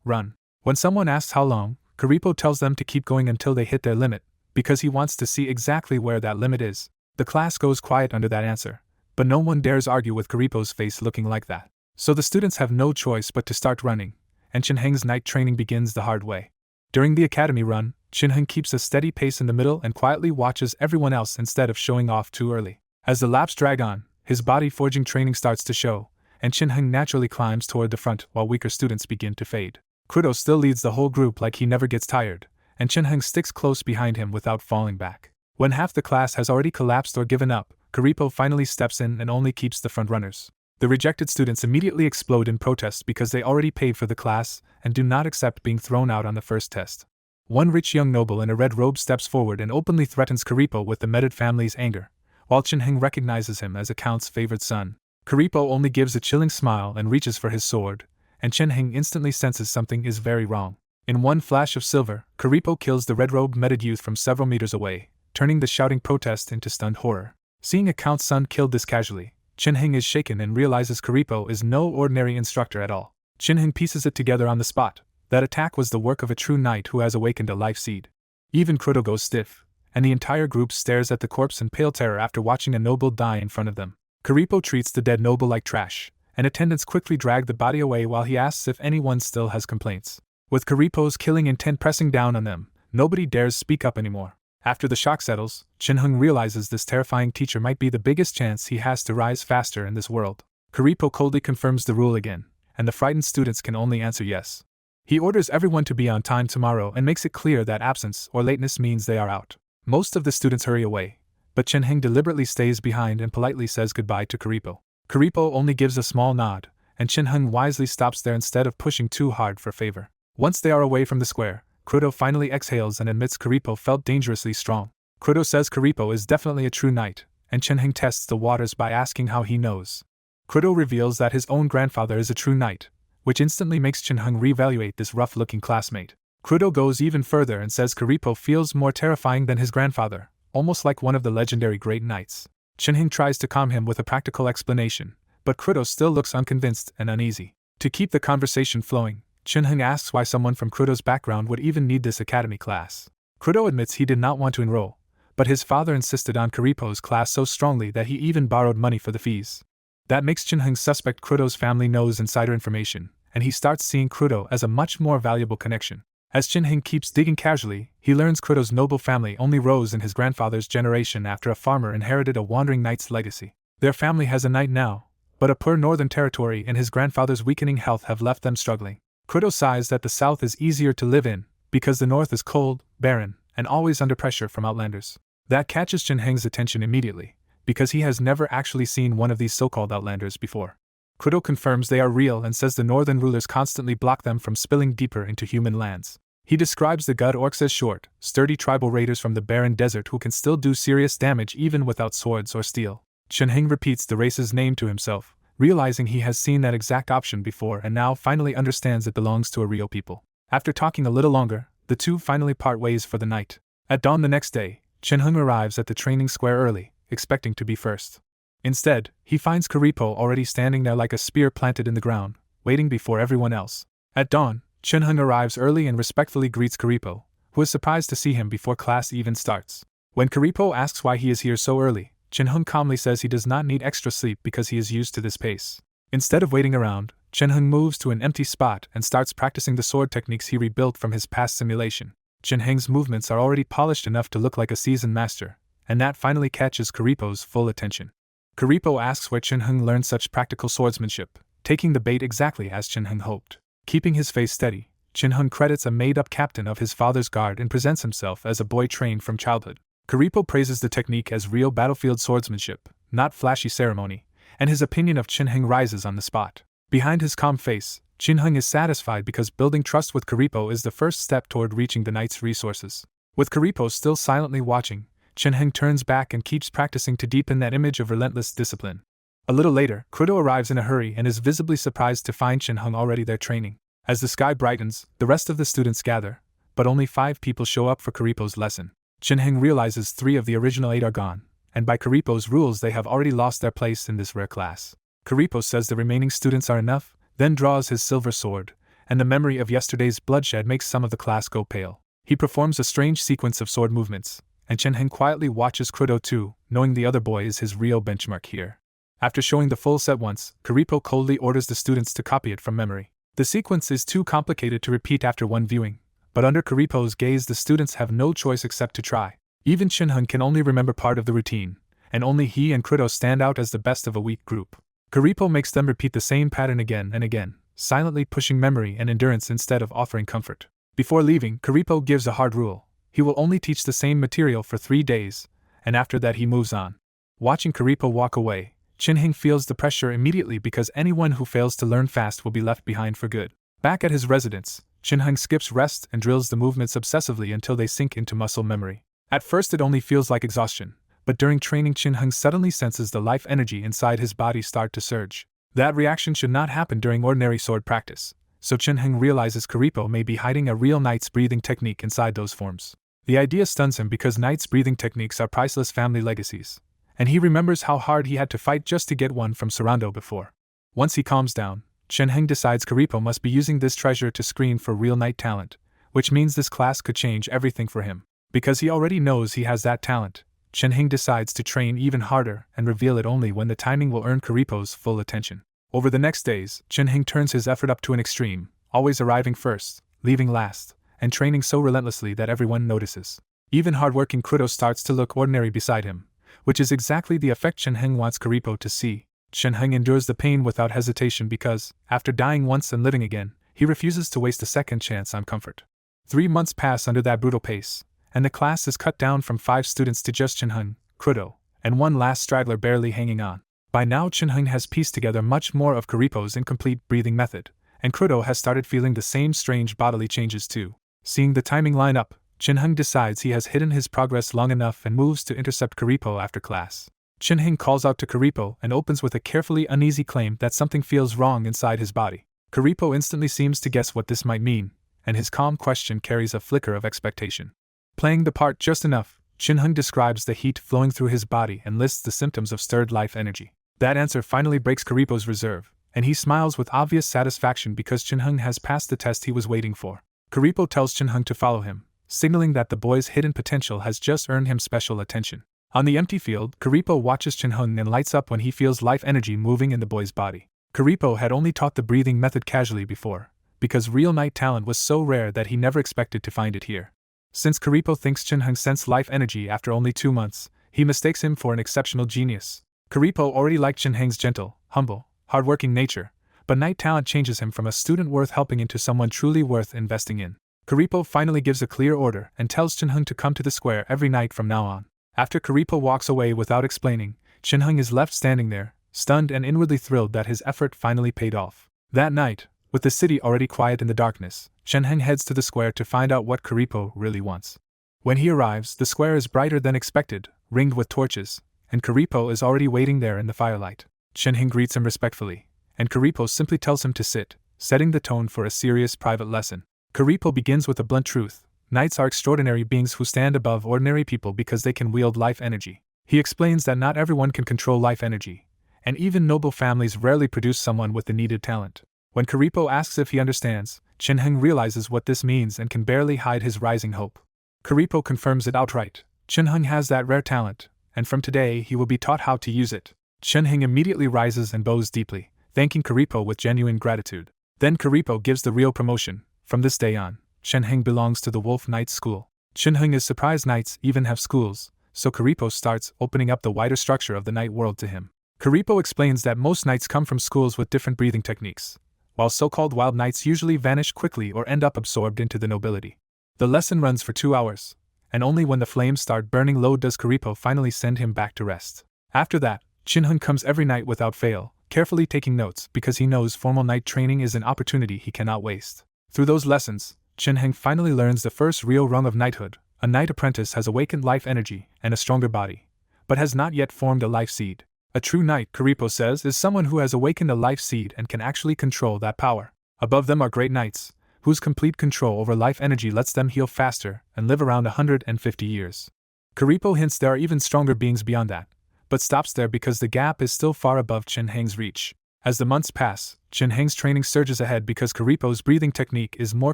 run. When someone asks how long, Karipo tells them to keep going until they hit their limit, because he wants to see exactly where that limit is. The class goes quiet under that answer, but no one dares argue with Karipo's face looking like that. So the students have no choice but to start running, and Chin-hung's night training begins the hard way. During the academy run, Chin-hung keeps a steady pace in the middle and quietly watches everyone else instead of showing off too early. As the laps drag on, his body forging training starts to show, and Chin-hung naturally climbs toward the front while weaker students begin to fade. Kudo still leads the whole group like he never gets tired, and Chin-hung sticks close behind him without falling back. When half the class has already collapsed or given up, Karipo finally steps in and only keeps the front runners. The rejected students immediately explode in protest because they already paid for the class and do not accept being thrown out on the first test. One rich young noble in a red robe steps forward and openly threatens Karipo with the Medid family's anger, while Chin-hung recognizes him as a count's favored son. Karipo only gives a chilling smile and reaches for his sword, and Chin-hung instantly senses something is very wrong. In one flash of silver, Karipo kills the red-robed Medid youth from several meters away, turning the shouting protest into stunned horror. Seeing a count's son killed this casually, Chin-hung is shaken and realizes Karipo is no ordinary instructor at all. Chin-hung pieces it together on the spot. That attack was the work of a true knight who has awakened a life seed. Even Kudo goes stiff, and the entire group stares at the corpse in pale terror after watching a noble die in front of them. Karipo treats the dead noble like trash, and attendants quickly drag the body away while he asks if anyone still has complaints. With Karipo's killing intent pressing down on them, nobody dares speak up anymore. After the shock settles, Chin-hung realizes this terrifying teacher might be the biggest chance he has to rise faster in this world. Karipo coldly confirms the rule again, and the frightened students can only answer yes. He orders everyone to be on time tomorrow and makes it clear that absence or lateness means they are out. Most of the students hurry away, but Chin-hung deliberately stays behind and politely says goodbye to Karipo. Karipo only gives a small nod, and Chin-hung wisely stops there instead of pushing too hard for favor. Once they are away from the square, Kudo finally exhales and admits Karipo felt dangerously strong. Kudo says Karipo is definitely a true knight, and Chin-hung tests the waters by asking how he knows. Kudo reveals that his own grandfather is a true knight, which instantly makes Chin-hung reevaluate this rough-looking classmate. Kudo goes even further and says Karipo feels more terrifying than his grandfather, almost like one of the legendary great knights. Chin-hung tries to calm him with a practical explanation, but Kudo still looks unconvinced and uneasy. To keep the conversation flowing, Chin-hung asks why someone from Kudo's background would even need this academy class. Kudo admits he did not want to enroll, but his father insisted on Karipo's class so strongly that he even borrowed money for the fees. That makes Chin-hung suspect Kudo's family knows insider information, and he starts seeing Kudo as a much more valuable connection. As Chin-hung keeps digging casually, he learns Kudo's noble family only rose in his grandfather's generation after a farmer inherited a wandering knight's legacy. Their family has a knight now, but a poor northern territory and his grandfather's weakening health have left them struggling. Kudo sighs that the south is easier to live in, because the north is cold, barren, and always under pressure from outlanders. That catches Chin-hung's attention immediately, because he has never actually seen one of these so-called outlanders before. Kudo confirms they are real and says the northern rulers constantly block them from spilling deeper into human lands. He describes the Gud orcs as short, sturdy tribal raiders from the barren desert who can still do serious damage even without swords or steel. Chin-hung repeats the race's name to himself, realizing he has seen that exact option before and now finally understands it belongs to a real people. After talking a little longer, the two finally part ways for the night. At dawn the next day, Chin-hung arrives at the training square early, expecting to be first. Instead, he finds Karipo already standing there like a spear planted in the ground, waiting before everyone else. At dawn, Chin-hung arrives early and respectfully greets Karipo, who is surprised to see him before class even starts. When Karipo asks why he is here so early, Chin-hung calmly says he does not need extra sleep because he is used to this pace. Instead of waiting around, Chin-hung moves to an empty spot and starts practicing the sword techniques he rebuilt from his past simulation. Chin-hung's movements are already polished enough to look like a seasoned master, and that finally catches Karipo's full attention. Karipo asks where Chin-hung learned such practical swordsmanship, taking the bait exactly as Chin-hung hoped. Keeping his face steady, Chin-hung credits a made-up captain of his father's guard and presents himself as a boy trained from childhood. Karipo praises the technique as real battlefield swordsmanship, not flashy ceremony, and his opinion of Chin-hung rises on the spot. Behind his calm face, Chin-hung is satisfied because building trust with Karipo is the first step toward reaching the knight's resources. With Karipo still silently watching, Chin-hung turns back and keeps practicing to deepen that image of relentless discipline. A little later, Kudo arrives in a hurry and is visibly surprised to find Chin-hung already there training. As the sky brightens, the rest of the students gather, but only 5 people show up for Karipo's lesson. Chinheng realizes 3 of the original 8 are gone, and by Karipo's rules they have already lost their place in this rare class. Karipo says the remaining students are enough, then draws his silver sword, and the memory of yesterday's bloodshed makes some of the class go pale. He performs a strange sequence of sword movements, and Chinheng quietly watches Krudo too, knowing the other boy is his real benchmark here. After showing the full set once, Karipo coldly orders the students to copy it from memory. The sequence is too complicated to repeat after one viewing, but under Karipo's gaze the students have no choice except to try. Even Chinheng can only remember part of the routine, and only he and Krudo stand out as the best of a weak group. Karipo makes them repeat the same pattern again and again, silently pushing memory and endurance instead of offering comfort. Before leaving, Karipo gives a hard rule. He will only teach the same material for 3 days, and after that he moves on. Watching Karipo walk away, Chinheng feels the pressure immediately because anyone who fails to learn fast will be left behind for good. Back at his residence, Chinheng skips rest and drills the movements obsessively until they sink into muscle memory. At first it only feels like exhaustion, but during training Chinheng suddenly senses the life energy inside his body start to surge. That reaction should not happen during ordinary sword practice, so Chinheng realizes Karipo may be hiding a real knight's breathing technique inside those forms. The idea stuns him because knight's breathing techniques are priceless family legacies, and he remembers how hard he had to fight just to get one from Sarando before. Once he calms down, Chinheng decides Karipo must be using this treasure to screen for real knight talent, which means this class could change everything for him. Because he already knows he has that talent, Chinheng decides to train even harder and reveal it only when the timing will earn Karipo's full attention. Over the next days, Chinheng turns his effort up to an extreme, always arriving first, leaving last, and training so relentlessly that everyone notices. Even hardworking Krudo starts to look ordinary beside him, which is exactly the effect Chinheng wants Karipo to see. Chinheng endures the pain without hesitation because, after dying once and living again, he refuses to waste a second chance on comfort. 3 months pass under that brutal pace, and the class is cut down from 5 students to just Chinheng, Krudo, and one last straggler barely hanging on. By now Chinheng has pieced together much more of Karipo's incomplete breathing method, and Krudo has started feeling the same strange bodily changes too. Seeing the timing line up, Chinheng decides he has hidden his progress long enough and moves to intercept Karipo after class. Chinheng calls out to Karipo and opens with a carefully uneasy claim that something feels wrong inside his body. Karipo instantly seems to guess what this might mean, and his calm question carries a flicker of expectation. Playing the part just enough, Chinheng describes the heat flowing through his body and lists the symptoms of stirred life energy. That answer finally breaks Karipo's reserve, and he smiles with obvious satisfaction because Chinheng has passed the test he was waiting for. Karipo tells Chinheng to follow him, signaling that the boy's hidden potential has just earned him special attention. On the empty field, Karipo watches Chinheng and lights up when he feels life energy moving in the boy's body. Karipo had only taught the breathing method casually before, because real knight talent was so rare that he never expected to find it here. Since Karipo thinks Chinheng sensed life energy after only 2 months, he mistakes him for an exceptional genius. Karipo already liked Chinheng's gentle, humble, hardworking nature, but knight talent changes him from a student worth helping into someone truly worth investing in. Karipo finally gives a clear order and tells Chinheng to come to the square every night from now on. After Karipo walks away without explaining, Chinheng is left standing there, stunned and inwardly thrilled that his effort finally paid off. That night, with the city already quiet in the darkness, Chinheng heads to the square to find out what Karipo really wants. When he arrives, the square is brighter than expected, ringed with torches, and Karipo is already waiting there in the firelight. Chinheng greets him respectfully, and Karipo simply tells him to sit, setting the tone for a serious private lesson. Karipo begins with a blunt truth. Knights are extraordinary beings who stand above ordinary people because they can wield life energy. He explains that not everyone can control life energy, and even noble families rarely produce someone with the needed talent. When Karipo asks if he understands, Chinheng realizes what this means and can barely hide his rising hope. Karipo confirms it outright. Chinheng has that rare talent, and from today he will be taught how to use it. Chinheng immediately rises and bows deeply, thanking Karipo with genuine gratitude. Then Karipo gives the real promotion. From this day on, Chinheng belongs to the Wolf Knight School. Chinheng is surprised knights even have schools, so Karipo starts opening up the wider structure of the knight world to him. Karipo explains that most knights come from schools with different breathing techniques, while so-called wild knights usually vanish quickly or end up absorbed into the nobility. The lesson runs for 2 hours, and only when the flames start burning low does Karipo finally send him back to rest. After that, Chinheng comes every night without fail, carefully taking notes because he knows formal knight training is an opportunity he cannot waste. Through those lessons, Chinheng finally learns the first real rung of knighthood. A knight apprentice has awakened life energy and a stronger body, but has not yet formed a life seed. A true knight, Karipo says, is someone who has awakened a life seed and can actually control that power. Above them are great knights, whose complete control over life energy lets them heal faster and live around 150 years. Karipo hints there are even stronger beings beyond that, but stops there because the gap is still far above Chen Heng's reach. As the months pass, Chen Heng's training surges ahead because Karipo's breathing technique is more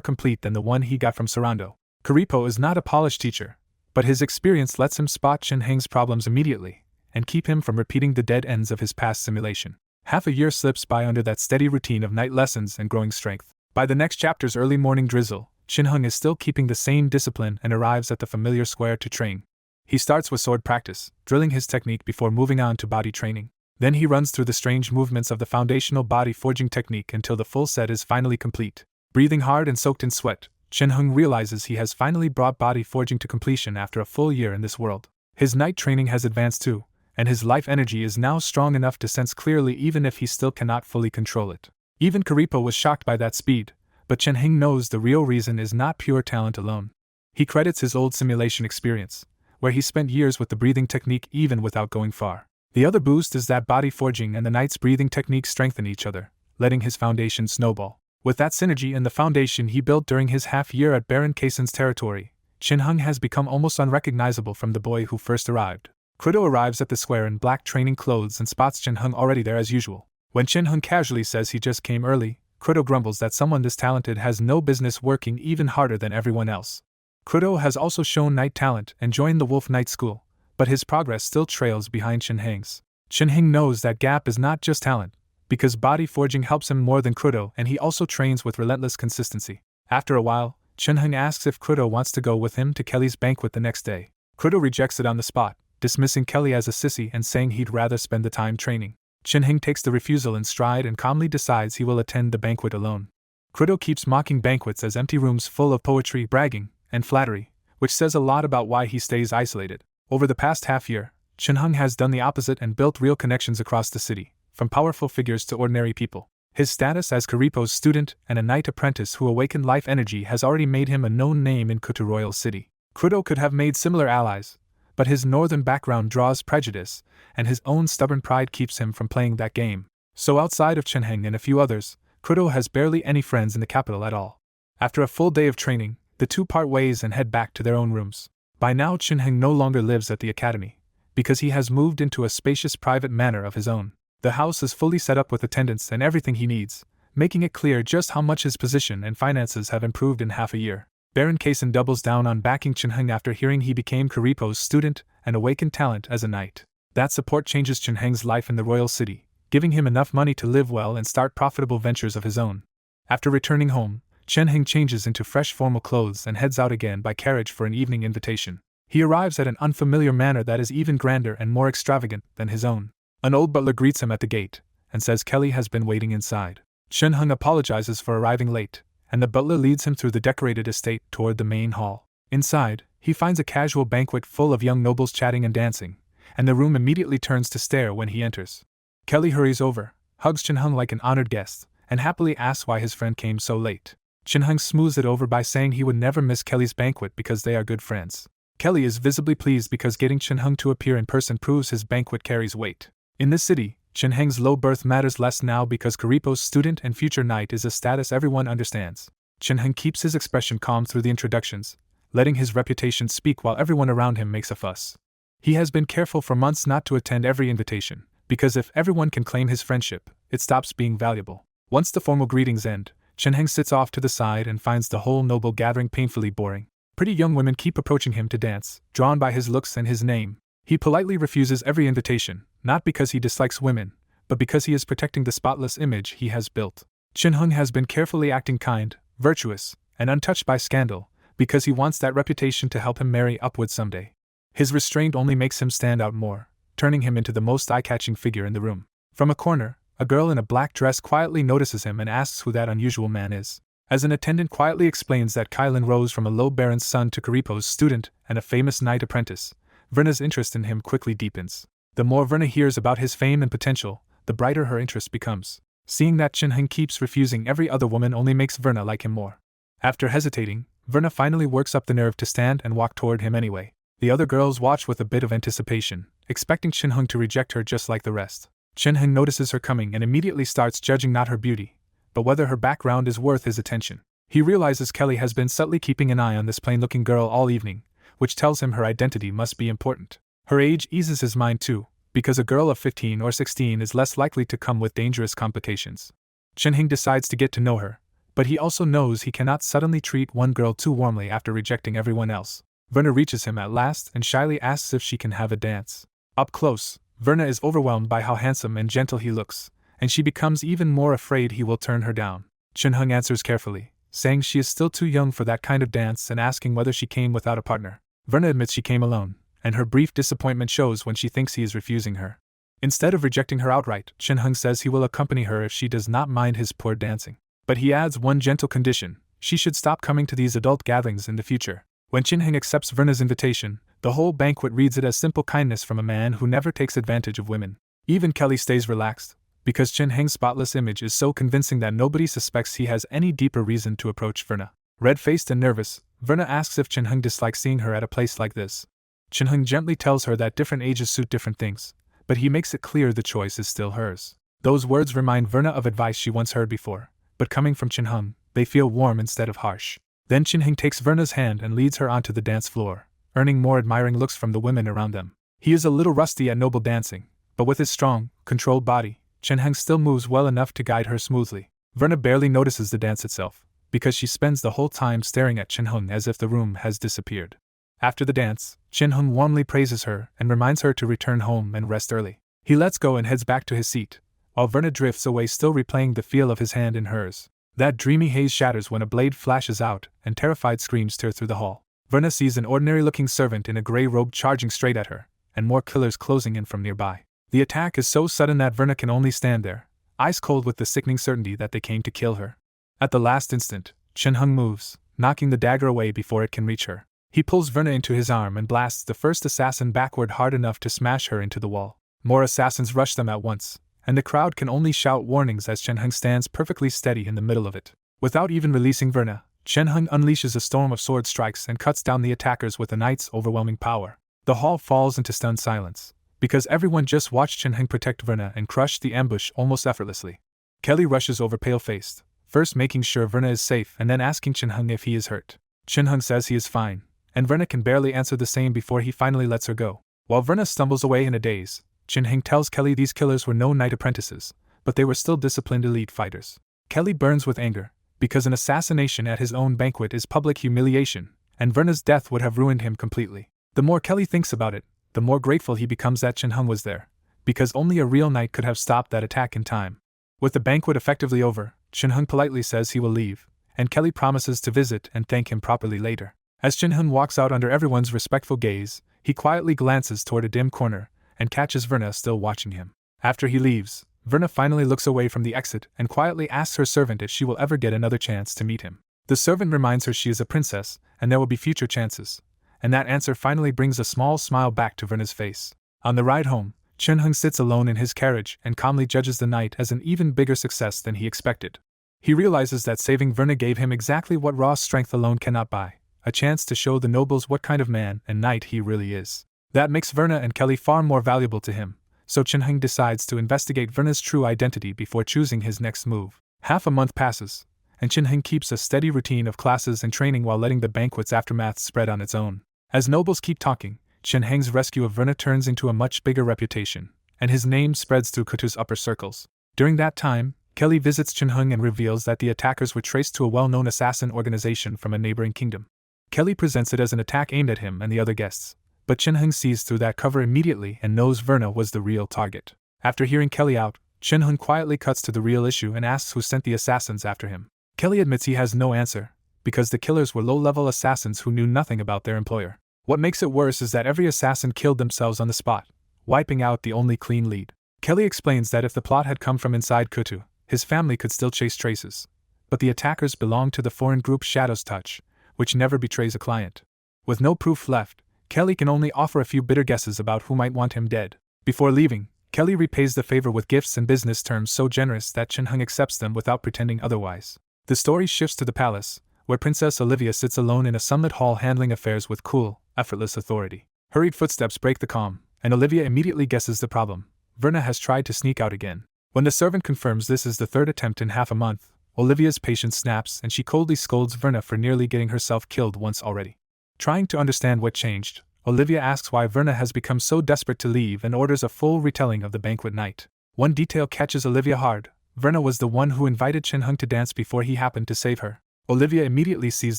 complete than the one he got from Sarando. Karipo is not a polished teacher, but his experience lets him spot Chen Heng's problems immediately and keep him from repeating the dead ends of his past simulation. Half a year slips by under that steady routine of night lessons and growing strength. By the next chapter's early morning drizzle, Chen Heng is still keeping the same discipline and arrives at the familiar square to train. He starts with sword practice, drilling his technique before moving on to body training. Then he runs through the strange movements of the foundational body forging technique until the full set is finally complete. Breathing hard and soaked in sweat, Chen Heng realizes he has finally brought body forging to completion after a full year in this world. His night training has advanced too, and his life energy is now strong enough to sense clearly even if he still cannot fully control it. Even Karipo was shocked by that speed, but Chen Heng knows the real reason is not pure talent alone. He credits his old simulation experience, where he spent years with the breathing technique even without going far. The other boost is that body forging and the knight's breathing technique strengthen each other, letting his foundation snowball. With that synergy and the foundation he built during his half-year at Baron Kaisen's territory, Chen Heng has become almost unrecognizable from the boy who first arrived. Kudo arrives at the square in black training clothes and spots Chen Heng already there as usual. When Chen Heng casually says he just came early, Kudo grumbles that someone this talented has no business working even harder than everyone else. Kudo has also shown night talent and joined the Wolf Knight School, but his progress still trails behind Chen Heng's. Chen Heng knows that gap is not just talent, because body forging helps him more than Kudo, and he also trains with relentless consistency. After a while, Chen Heng asks if Kudo wants to go with him to Kelly's banquet the next day. Kudo rejects it on the spot, dismissing Kelly as a sissy and saying he'd rather spend the time training. Chen Heng takes the refusal in stride and calmly decides he will attend the banquet alone. Kudo keeps mocking banquets as empty rooms full of poetry, bragging, and flattery, which says a lot about why he stays isolated. Over the past half-year, Chen Heng has done the opposite and built real connections across the city, from powerful figures to ordinary people. His status as Karipo's student and a knight apprentice who awakened life energy has already made him a known name in Kuto Royal City. Kudo could have made similar allies, but his northern background draws prejudice, and his own stubborn pride keeps him from playing that game. So outside of Chen Heng and a few others, Kudo has barely any friends in the capital at all. After a full day of training, the two part ways and head back to their own rooms. By now Chen Heng no longer lives at the academy, because he has moved into a spacious private manor of his own. The house is fully set up with attendants and everything he needs, making it clear just how much his position and finances have improved in half a year. Baron Kaisen doubles down on backing Chen Heng after hearing he became Karipo's student and awakened talent as a knight. That support changes Chen Heng's life in the royal city, giving him enough money to live well and start profitable ventures of his own. After returning home, Chen Heng changes into fresh formal clothes and heads out again by carriage for an evening invitation. He arrives at an unfamiliar manor that is even grander and more extravagant than his own. An old butler greets him at the gate and says Kelly has been waiting inside. Chen Heng apologizes for arriving late, and the butler leads him through the decorated estate toward the main hall. Inside, he finds a casual banquet full of young nobles chatting and dancing, and the room immediately turns to stare when he enters. Kelly hurries over, hugs Chen Heng like an honored guest, and happily asks why his friend came so late. Chen Heng smooths it over by saying he would never miss Kelly's banquet because they are good friends. Kelly is visibly pleased because getting Chen Heng to appear in person proves his banquet carries weight. In this city, Chen Heng's low birth matters less now because Karipo's student and future knight is a status everyone understands. Chen Heng keeps his expression calm through the introductions, letting his reputation speak while everyone around him makes a fuss. He has been careful for months not to attend every invitation, because if everyone can claim his friendship, it stops being valuable. Once the formal greetings end, Chen Heng sits off to the side and finds the whole noble gathering painfully boring. Pretty young women keep approaching him to dance, drawn by his looks and his name. He politely refuses every invitation, not because he dislikes women, but because he is protecting the spotless image he has built. Chen Heng has been carefully acting kind, virtuous, and untouched by scandal, because he wants that reputation to help him marry upwards someday. His restraint only makes him stand out more, turning him into the most eye-catching figure in the room. From a corner, a girl in a black dress quietly notices him and asks who that unusual man is. As an attendant quietly explains that Kylan rose from a low baron's son to Karipo's student and a famous knight apprentice, Verna's interest in him quickly deepens. The more Verna hears about his fame and potential, the brighter her interest becomes. Seeing that Chen Heng keeps refusing every other woman only makes Verna like him more. After hesitating, Verna finally works up the nerve to stand and walk toward him anyway. The other girls watch with a bit of anticipation, expecting Chen Heng to reject her just like the rest. Chen Heng notices her coming and immediately starts judging not her beauty, but whether her background is worth his attention. He realizes Kelly has been subtly keeping an eye on this plain-looking girl all evening, which tells him her identity must be important. Her age eases his mind too, because a girl of 15 or 16 is less likely to come with dangerous complications. Chin-hing decides to get to know her, but he also knows he cannot suddenly treat one girl too warmly after rejecting everyone else. Verna reaches him at last and shyly asks if she can have a dance. Up close, Verna is overwhelmed by how handsome and gentle he looks, and she becomes even more afraid he will turn her down. Chin-hung answers carefully, saying she is still too young for that kind of dance and asking whether she came without a partner. Verna admits she came alone, and her brief disappointment shows when she thinks he is refusing her. Instead of rejecting her outright, Chin-hung says he will accompany her if she does not mind his poor dancing. But he adds one gentle condition: she should stop coming to these adult gatherings in the future. When Chin-hung accepts Verna's invitation, the whole banquet reads it as simple kindness from a man who never takes advantage of women. Even Kelly stays relaxed, because Chin-hung's spotless image is so convincing that nobody suspects he has any deeper reason to approach Verna. Red-faced and nervous, Verna asks if Chin-hung dislikes seeing her at a place like this. Chin-hung gently tells her that different ages suit different things, but he makes it clear the choice is still hers. Those words remind Verna of advice she once heard before, but coming from Chin-hung, they feel warm instead of harsh. Then Chin-hung takes Verna's hand and leads her onto the dance floor, earning more admiring looks from the women around them. He is a little rusty at noble dancing, but with his strong, controlled body, Chin-hung still moves well enough to guide her smoothly. Verna barely notices the dance itself, because she spends the whole time staring at Chin-hung as if the room has disappeared. After the dance, Chin-hung warmly praises her and reminds her to return home and rest early. He lets go and heads back to his seat, while Verna drifts away, still replaying the feel of his hand in hers. That dreamy haze shatters when a blade flashes out and terrified screams tear through the hall. Verna sees an ordinary-looking servant in a gray robe charging straight at her, and more killers closing in from nearby. The attack is so sudden that Verna can only stand there, ice cold with the sickening certainty that they came to kill her. At the last instant, Chin-hung moves, knocking the dagger away before it can reach her. He pulls Verna into his arm and blasts the first assassin backward hard enough to smash her into the wall. More assassins rush them at once, and the crowd can only shout warnings as Chin-hung stands perfectly steady in the middle of it. Without even releasing Verna, Chin-hung unleashes a storm of sword strikes and cuts down the attackers with a knight's overwhelming power. The hall falls into stunned silence, because everyone just watched Chin-hung protect Verna and crush the ambush almost effortlessly. Kelly rushes over pale-faced, first making sure Verna is safe and then asking Chin-hung if he is hurt. Chin-hung says he is fine, and Verna can barely answer the same before he finally lets her go. While Verna stumbles away in a daze, Chin-hung tells Kelly these killers were no knight apprentices, but they were still disciplined elite fighters. Kelly burns with anger, because an assassination at his own banquet is public humiliation, and Verna's death would have ruined him completely. The more Kelly thinks about it, the more grateful he becomes that Chin-hung was there, because only a real knight could have stopped that attack in time. With the banquet effectively over, Chin-hung politely says he will leave, and Kelly promises to visit and thank him properly later. As Chin-hung walks out under everyone's respectful gaze, he quietly glances toward a dim corner and catches Verna still watching him. After he leaves, Verna finally looks away from the exit and quietly asks her servant if she will ever get another chance to meet him. The servant reminds her she is a princess and there will be future chances, and that answer finally brings a small smile back to Verna's face. On the ride home, Chin-hung sits alone in his carriage and calmly judges the night as an even bigger success than he expected. He realizes that saving Verna gave him exactly what raw strength alone cannot buy: a chance to show the nobles what kind of man and knight he really is. That makes Verna and Kelly far more valuable to him, so Chin-hung decides to investigate Verna's true identity before choosing his next move. Half a month passes, and Chin-hung keeps a steady routine of classes and training while letting the banquet's aftermath spread on its own. As nobles keep talking, Chin-hung's rescue of Verna turns into a much bigger reputation, and his name spreads through Kutu's upper circles. During that time, Kelly visits Chin-hung and reveals that the attackers were traced to a well-known assassin organization from a neighboring kingdom. Kelly presents it as an attack aimed at him and the other guests, but Chin-hung sees through that cover immediately and knows Verna was the real target. After hearing Kelly out, Chin-hung quietly cuts to the real issue and asks who sent the assassins after him. Kelly admits he has no answer, because the killers were low-level assassins who knew nothing about their employer. What makes it worse is that every assassin killed themselves on the spot, wiping out the only clean lead. Kelly explains that if the plot had come from inside Kutu, his family could still chase traces, but the attackers belonged to the foreign group Shadow's Touch, which never betrays a client. With no proof left, Kelly can only offer a few bitter guesses about who might want him dead. Before leaving, Kelly repays the favor with gifts and business terms so generous that Chin-hung accepts them without pretending otherwise. The story shifts to the palace, where Princess Olivia sits alone in a sunlit hall handling affairs with cool, effortless authority. Hurried footsteps break the calm, and Olivia immediately guesses the problem. Verna has tried to sneak out again. When the servant confirms this is the third attempt in half a month, Olivia's patience snaps and she coldly scolds Verna for nearly getting herself killed once already. Trying to understand what changed, Olivia asks why Verna has become so desperate to leave and orders a full retelling of the banquet night. One detail catches Olivia hard: Verna was the one who invited Chin-hung to dance before he happened to save her. Olivia immediately sees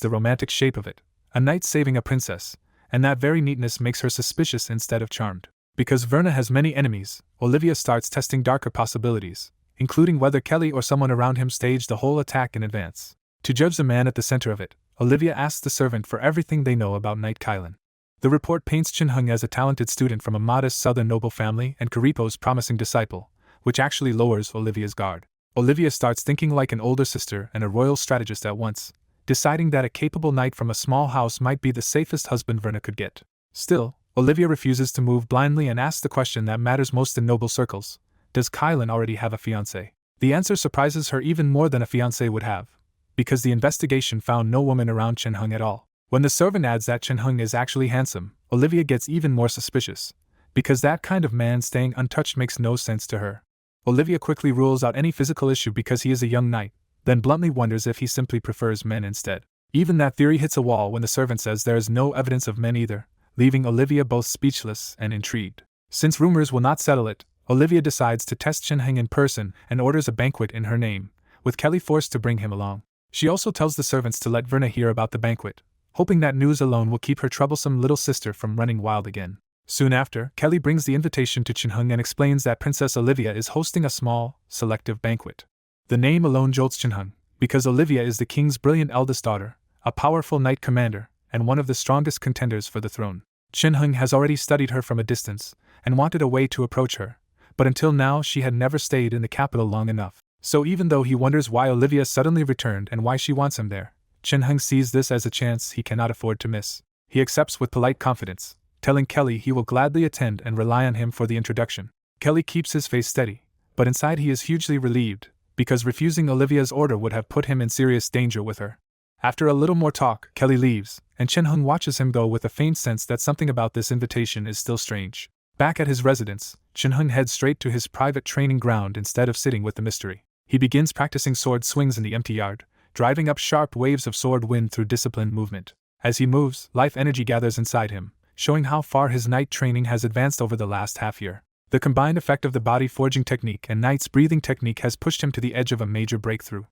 the romantic shape of it, a knight saving a princess, and that very neatness makes her suspicious instead of charmed. Because Verna has many enemies, Olivia starts testing darker possibilities, including whether Kelly or someone around him staged the whole attack in advance. To judge the man at the center of it, Olivia asks the servant for everything they know about Knight Kylan. The report paints Chin-hung as a talented student from a modest southern noble family and Karipo's promising disciple, which actually lowers Olivia's guard. Olivia starts thinking like an older sister and a royal strategist at once, deciding that a capable knight from a small house might be the safest husband Verna could get. Still, Olivia refuses to move blindly and asks the question that matters most in noble circles: does Kylan already have a fiancé? The answer surprises her even more than a fiancé would have, because the investigation found no woman around Chin-hung at all. When the servant adds that Chin-hung is actually handsome, Olivia gets even more suspicious, because that kind of man staying untouched makes no sense to her. Olivia quickly rules out any physical issue because he is a young knight, then bluntly wonders if he simply prefers men instead. Even that theory hits a wall when the servant says there is no evidence of men either, leaving Olivia both speechless and intrigued. Since rumors will not settle it, Olivia decides to test Chin-hung in person and orders a banquet in her name, with Kelly forced to bring him along. She also tells the servants to let Verna hear about the banquet, hoping that news alone will keep her troublesome little sister from running wild again. Soon after, Kelly brings the invitation to Chin-hung and explains that Princess Olivia is hosting a small, selective banquet. The name alone jolts Chin-hung, because Olivia is the king's brilliant eldest daughter, a powerful knight commander, and one of the strongest contenders for the throne. Chin-hung has already studied her from a distance, and wanted a way to approach her, but until now she had never stayed in the capital long enough. So even though he wonders why Olivia suddenly returned and why she wants him there, Chin-hung sees this as a chance he cannot afford to miss. He accepts with polite confidence, telling Kelly he will gladly attend and rely on him for the introduction. Kelly keeps his face steady, but inside he is hugely relieved, because refusing Olivia's order would have put him in serious danger with her. After a little more talk, Kelly leaves, and Chin-hung watches him go with a faint sense that something about this invitation is still strange. Back at his residence, Chin-hung heads straight to his private training ground instead of sitting with the mystery. He begins practicing sword swings in the empty yard, driving up sharp waves of sword wind through disciplined movement. As he moves, life energy gathers inside him, showing how far his knight training has advanced over the last half-year. The combined effect of the body forging technique and knight's breathing technique has pushed him to the edge of a major breakthrough.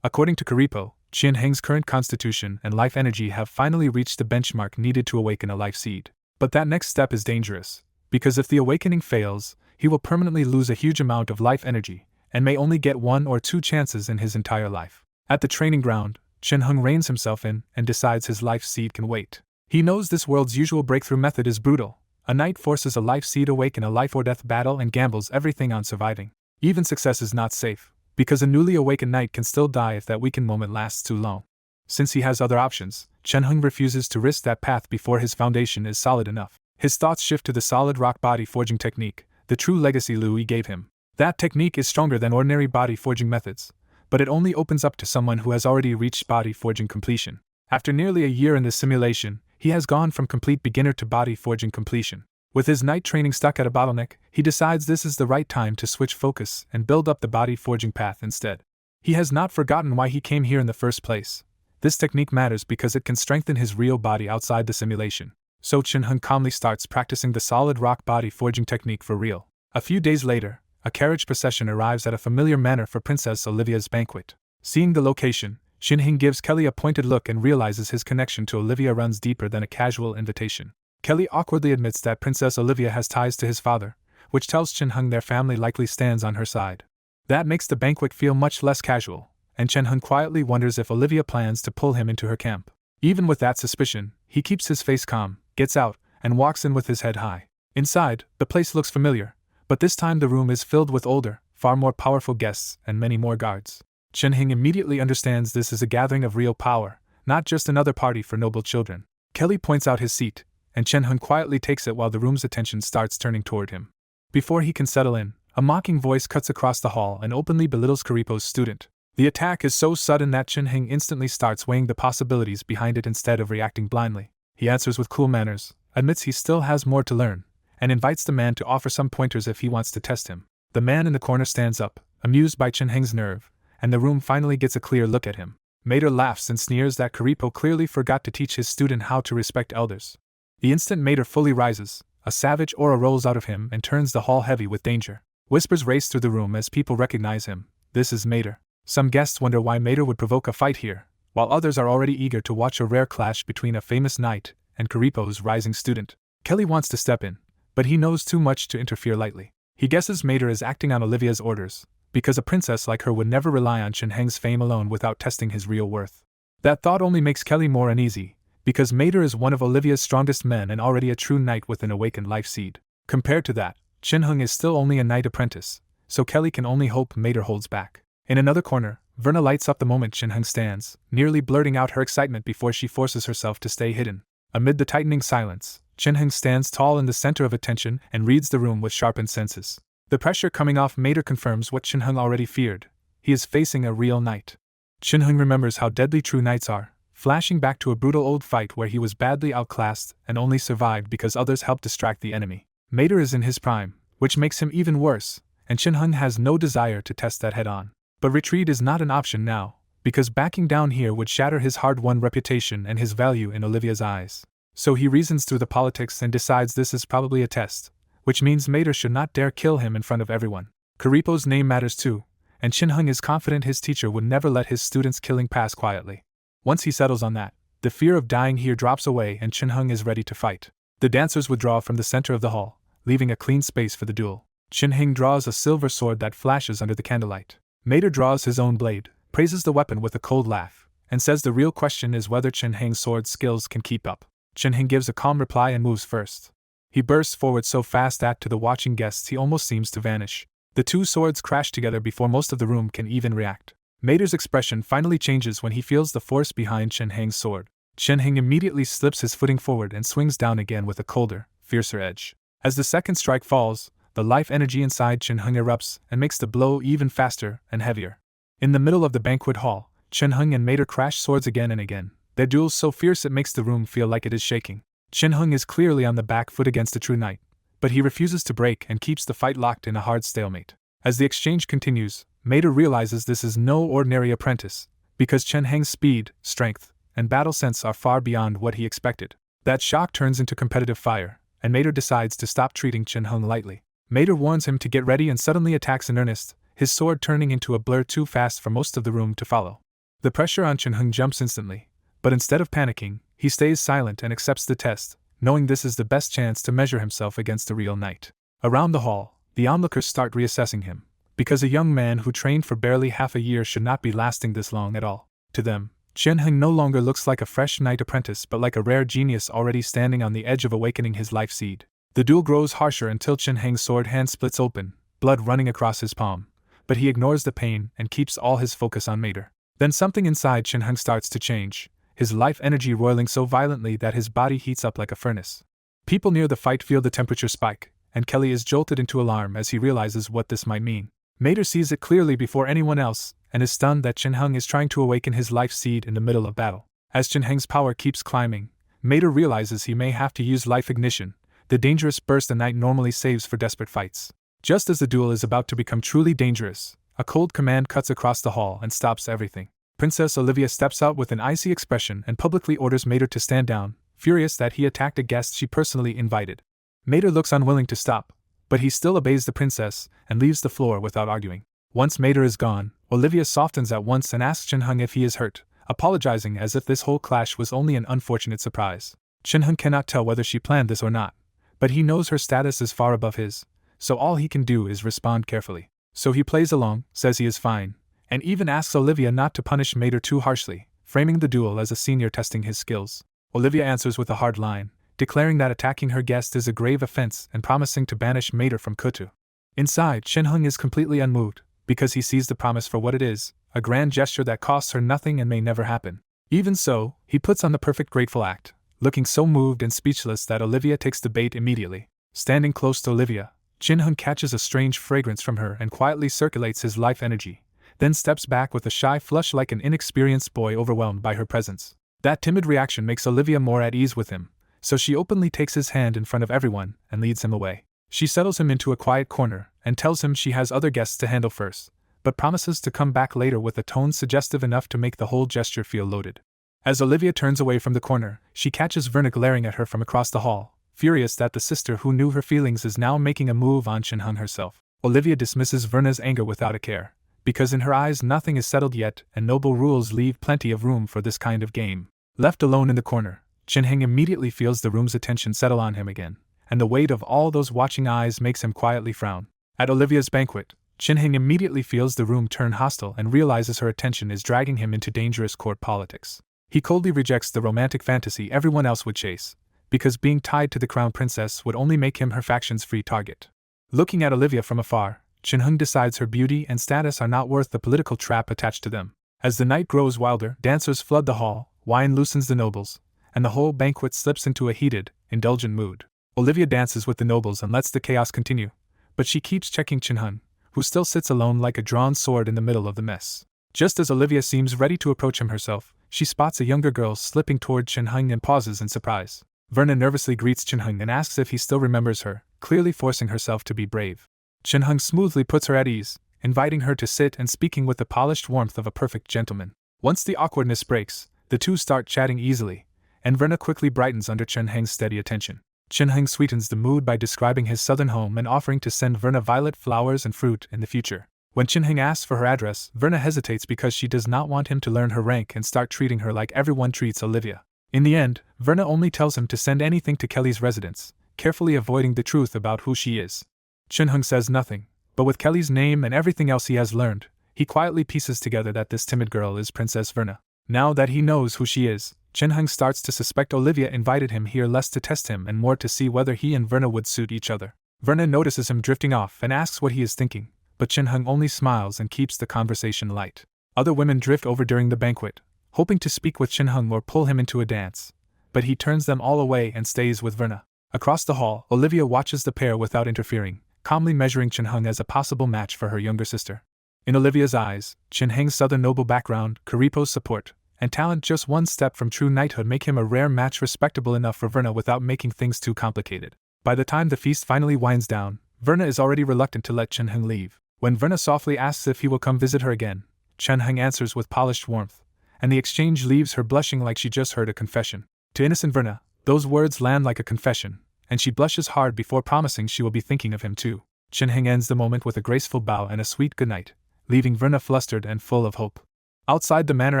According to Karipo, Chin-hung's current constitution and life energy have finally reached the benchmark needed to awaken a life seed. But that next step is dangerous, because if the awakening fails, he will permanently lose a huge amount of life energy, and may only get 1 or 2 chances in his entire life. At the training ground, Chin-hung reins himself in and decides his life seed can wait. He knows this world's usual breakthrough method is brutal. A knight forces a life seed awake in a life or death battle and gambles everything on surviving. Even success is not safe, because a newly awakened knight can still die if that weakened moment lasts too long. Since he has other options, Chin-hung refuses to risk that path before his foundation is solid enough. His thoughts shift to the solid rock body forging technique, the true legacy Louis gave him. That technique is stronger than ordinary body forging methods, but it only opens up to someone who has already reached body forging completion. After nearly a year in this simulation, he has gone from complete beginner to body forging completion. With his knight training stuck at a bottleneck, he decides this is the right time to switch focus and build up the body forging path instead. He has not forgotten why he came here in the first place. This technique matters because it can strengthen his real body outside the simulation. So Chin-hung calmly starts practicing the solid rock body forging technique for real. A few days later, a carriage procession arrives at a familiar manor for Princess Olivia's banquet. Seeing the location, Chin-hung gives Kelly a pointed look and realizes his connection to Olivia runs deeper than a casual invitation. Kelly awkwardly admits that Princess Olivia has ties to his father, which tells Chin-hung their family likely stands on her side. That makes the banquet feel much less casual, and Chin-hung quietly wonders if Olivia plans to pull him into her camp. Even with that suspicion, he keeps his face calm, gets out, and walks in with his head high. Inside, the place looks familiar, but this time the room is filled with older, far more powerful guests and many more guards. Chin-hung immediately understands this is a gathering of real power, not just another party for noble children. Kelly points out his seat, and Chin-hung quietly takes it while the room's attention starts turning toward him. Before he can settle in, a mocking voice cuts across the hall and openly belittles Karipo's student. The attack is so sudden that Chin-hung instantly starts weighing the possibilities behind it instead of reacting blindly. He answers with cool manners, admits he still has more to learn, and invites the man to offer some pointers if he wants to test him. The man in the corner stands up, amused by Chin-hung's nerve, and the room finally gets a clear look at him. Mater laughs and sneers that Karipo clearly forgot to teach his student how to respect elders. The instant Mater fully rises, a savage aura rolls out of him and turns the hall heavy with danger. Whispers race through the room as people recognize him. This is Mater. Some guests wonder why Mater would provoke a fight here, while others are already eager to watch a rare clash between a famous knight and Karipo's rising student. Kelly wants to step in, but he knows too much to interfere lightly. He guesses Mater is acting on Olivia's orders, because a princess like her would never rely on Shinheng's fame alone without testing his real worth. That thought only makes Kelly more uneasy, because Mater is one of Olivia's strongest men and already a true knight with an awakened life seed. Compared to that, Shinheng is still only a knight apprentice, so Kelly can only hope Mater holds back. In another corner, Verna lights up the moment Shinheng stands, nearly blurting out her excitement before she forces herself to stay hidden. Amid the tightening silence, Shinheng stands tall in the center of attention and reads the room with sharpened senses. The pressure coming off Mater confirms what Shinheng already feared. He is facing a real knight. Shinheng remembers how deadly true knights are, flashing back to a brutal old fight where he was badly outclassed and only survived because others helped distract the enemy. Mater is in his prime, which makes him even worse, and Shinheng has no desire to test that head-on. But retreat is not an option now, because backing down here would shatter his hard-won reputation and his value in Olivia's eyes. So he reasons through the politics and decides this is probably a test, which means Mater should not dare kill him in front of everyone. Karipo's name matters too, and Shinheng is confident his teacher would never let his students' killing pass quietly. Once he settles on that, the fear of dying here drops away and Shinheng is ready to fight. The dancers withdraw from the center of the hall, leaving a clean space for the duel. Shinheng draws a silver sword that flashes under the candlelight. Mater draws his own blade, praises the weapon with a cold laugh, and says the real question is whether Shinheng's sword skills can keep up. Shinheng gives a calm reply and moves first. He bursts forward so fast that to the watching guests he almost seems to vanish. The two swords crash together before most of the room can even react. Mater's expression finally changes when he feels the force behind Shinheng's sword. Shinheng immediately slips his footing forward and swings down again with a colder, fiercer edge. As the second strike falls, the life energy inside Shinheng erupts and makes the blow even faster and heavier. In the middle of the banquet hall, Shinheng and Mater crash swords again and again, their duel so fierce it makes the room feel like it is shaking. Shinheng is clearly on the back foot against a true knight, but he refuses to break and keeps the fight locked in a hard stalemate. As the exchange continues, Mater realizes this is no ordinary apprentice, because Shinheng's speed, strength, and battle sense are far beyond what he expected. That shock turns into competitive fire, and Mater decides to stop treating Shinheng lightly. Mater warns him to get ready and suddenly attacks in earnest, his sword turning into a blur too fast for most of the room to follow. The pressure on Shinheng jumps instantly, but instead of panicking, he stays silent and accepts the test, knowing this is the best chance to measure himself against a real knight. Around the hall, the onlookers start reassessing him, because a young man who trained for barely half a year should not be lasting this long at all. To them, Shinheng no longer looks like a fresh knight apprentice but like a rare genius already standing on the edge of awakening his life seed. The duel grows harsher until Shinheng's sword hand splits open, blood running across his palm, but he ignores the pain and keeps all his focus on Mater. Then something inside Shinheng starts to change, his life energy roiling so violently that his body heats up like a furnace. People near the fight feel the temperature spike, and Kelly is jolted into alarm as he realizes what this might mean. Mater sees it clearly before anyone else, and is stunned that Shinheng is trying to awaken his life seed in the middle of battle. As Shinheng's power keeps climbing, Mater realizes he may have to use life ignition, the dangerous burst a knight normally saves for desperate fights. Just as the duel is about to become truly dangerous, a cold command cuts across the hall and stops everything. Princess Olivia steps out with an icy expression and publicly orders Mater to stand down, furious that he attacked a guest she personally invited. Mater looks unwilling to stop, but he still obeys the princess and leaves the floor without arguing. Once Mater is gone, Olivia softens at once and asks Shinheng if he is hurt, apologizing as if this whole clash was only an unfortunate surprise. Shinheng cannot tell whether she planned this or not, but he knows her status is far above his, so all he can do is respond carefully. So he plays along, says he is fine, and even asks Olivia not to punish Mater too harshly, framing the duel as a senior testing his skills. Olivia answers with a hard line, declaring that attacking her guest is a grave offense and promising to banish Mater from Kutu. Inside, Shinheng is completely unmoved, because he sees the promise for what it is, a grand gesture that costs her nothing and may never happen. Even so, he puts on the perfect grateful act, looking so moved and speechless that Olivia takes the bait immediately. Standing close to Olivia, Shinheng catches a strange fragrance from her and quietly circulates his life energy, then steps back with a shy flush like an inexperienced boy overwhelmed by her presence. That timid reaction makes Olivia more at ease with him, so she openly takes his hand in front of everyone and leads him away. She settles him into a quiet corner and tells him she has other guests to handle first, but promises to come back later with a tone suggestive enough to make the whole gesture feel loaded. As Olivia turns away from the corner, she catches Verna glaring at her from across the hall, furious that the sister who knew her feelings is now making a move on Shinhung herself. Olivia dismisses Verna's anger without a care, because in her eyes nothing is settled yet and noble rules leave plenty of room for this kind of game. Left alone in the corner, Shinhung immediately feels the room's attention settle on him again, and the weight of all those watching eyes makes him quietly frown. At Olivia's banquet, Shinhung immediately feels the room turn hostile and realizes her attention is dragging him into dangerous court politics. He coldly rejects the romantic fantasy everyone else would chase, because being tied to the crown princess would only make him her faction's free target. Looking at Olivia from afar, Shinhung decides her beauty and status are not worth the political trap attached to them. As the night grows wilder, dancers flood the hall, wine loosens the nobles, and the whole banquet slips into a heated, indulgent mood. Olivia dances with the nobles and lets the chaos continue, but she keeps checking Shinhung, who still sits alone like a drawn sword in the middle of the mess. Just as Olivia seems ready to approach him herself, she spots a younger girl slipping toward Shinhung and pauses in surprise. Verna nervously greets Shinhung and asks if he still remembers her, clearly forcing herself to be brave. Shinhung smoothly puts her at ease, inviting her to sit and speaking with the polished warmth of a perfect gentleman. Once the awkwardness breaks, the two start chatting easily, and Verna quickly brightens under Shinhung's steady attention. Shinhung sweetens the mood by describing his southern home and offering to send Verna violet flowers and fruit in the future. When Shinhung asks for her address, Verna hesitates because she does not want him to learn her rank and start treating her like everyone treats Olivia. In the end, Verna only tells him to send anything to Kelly's residence, carefully avoiding the truth about who she is. Shinhung says nothing, but with Kelly's name and everything else he has learned, he quietly pieces together that this timid girl is Princess Verna. Now that he knows who she is, Shinhung starts to suspect Olivia invited him here less to test him and more to see whether he and Verna would suit each other. Verna notices him drifting off and asks what he is thinking, but Shinhung only smiles and keeps the conversation light. Other women drift over during the banquet, hoping to speak with Shinhung or pull him into a dance, but he turns them all away and stays with Verna. Across the hall, Olivia watches the pair without interfering, calmly measuring Shinhung as a possible match for her younger sister. In Olivia's eyes, Shinhung's southern noble background, Karipo's support, and talent just one step from true knighthood make him a rare match respectable enough for Verna without making things too complicated. By the time the feast finally winds down, Verna is already reluctant to let Shinhung leave. When Verna softly asks if he will come visit her again, Shinhung answers with polished warmth, and the exchange leaves her blushing like she just heard a confession. To innocent Verna, those words land like a confession, and she blushes hard before promising she will be thinking of him too. Shinhung ends the moment with a graceful bow and a sweet goodnight, leaving Verna flustered and full of hope. Outside the manor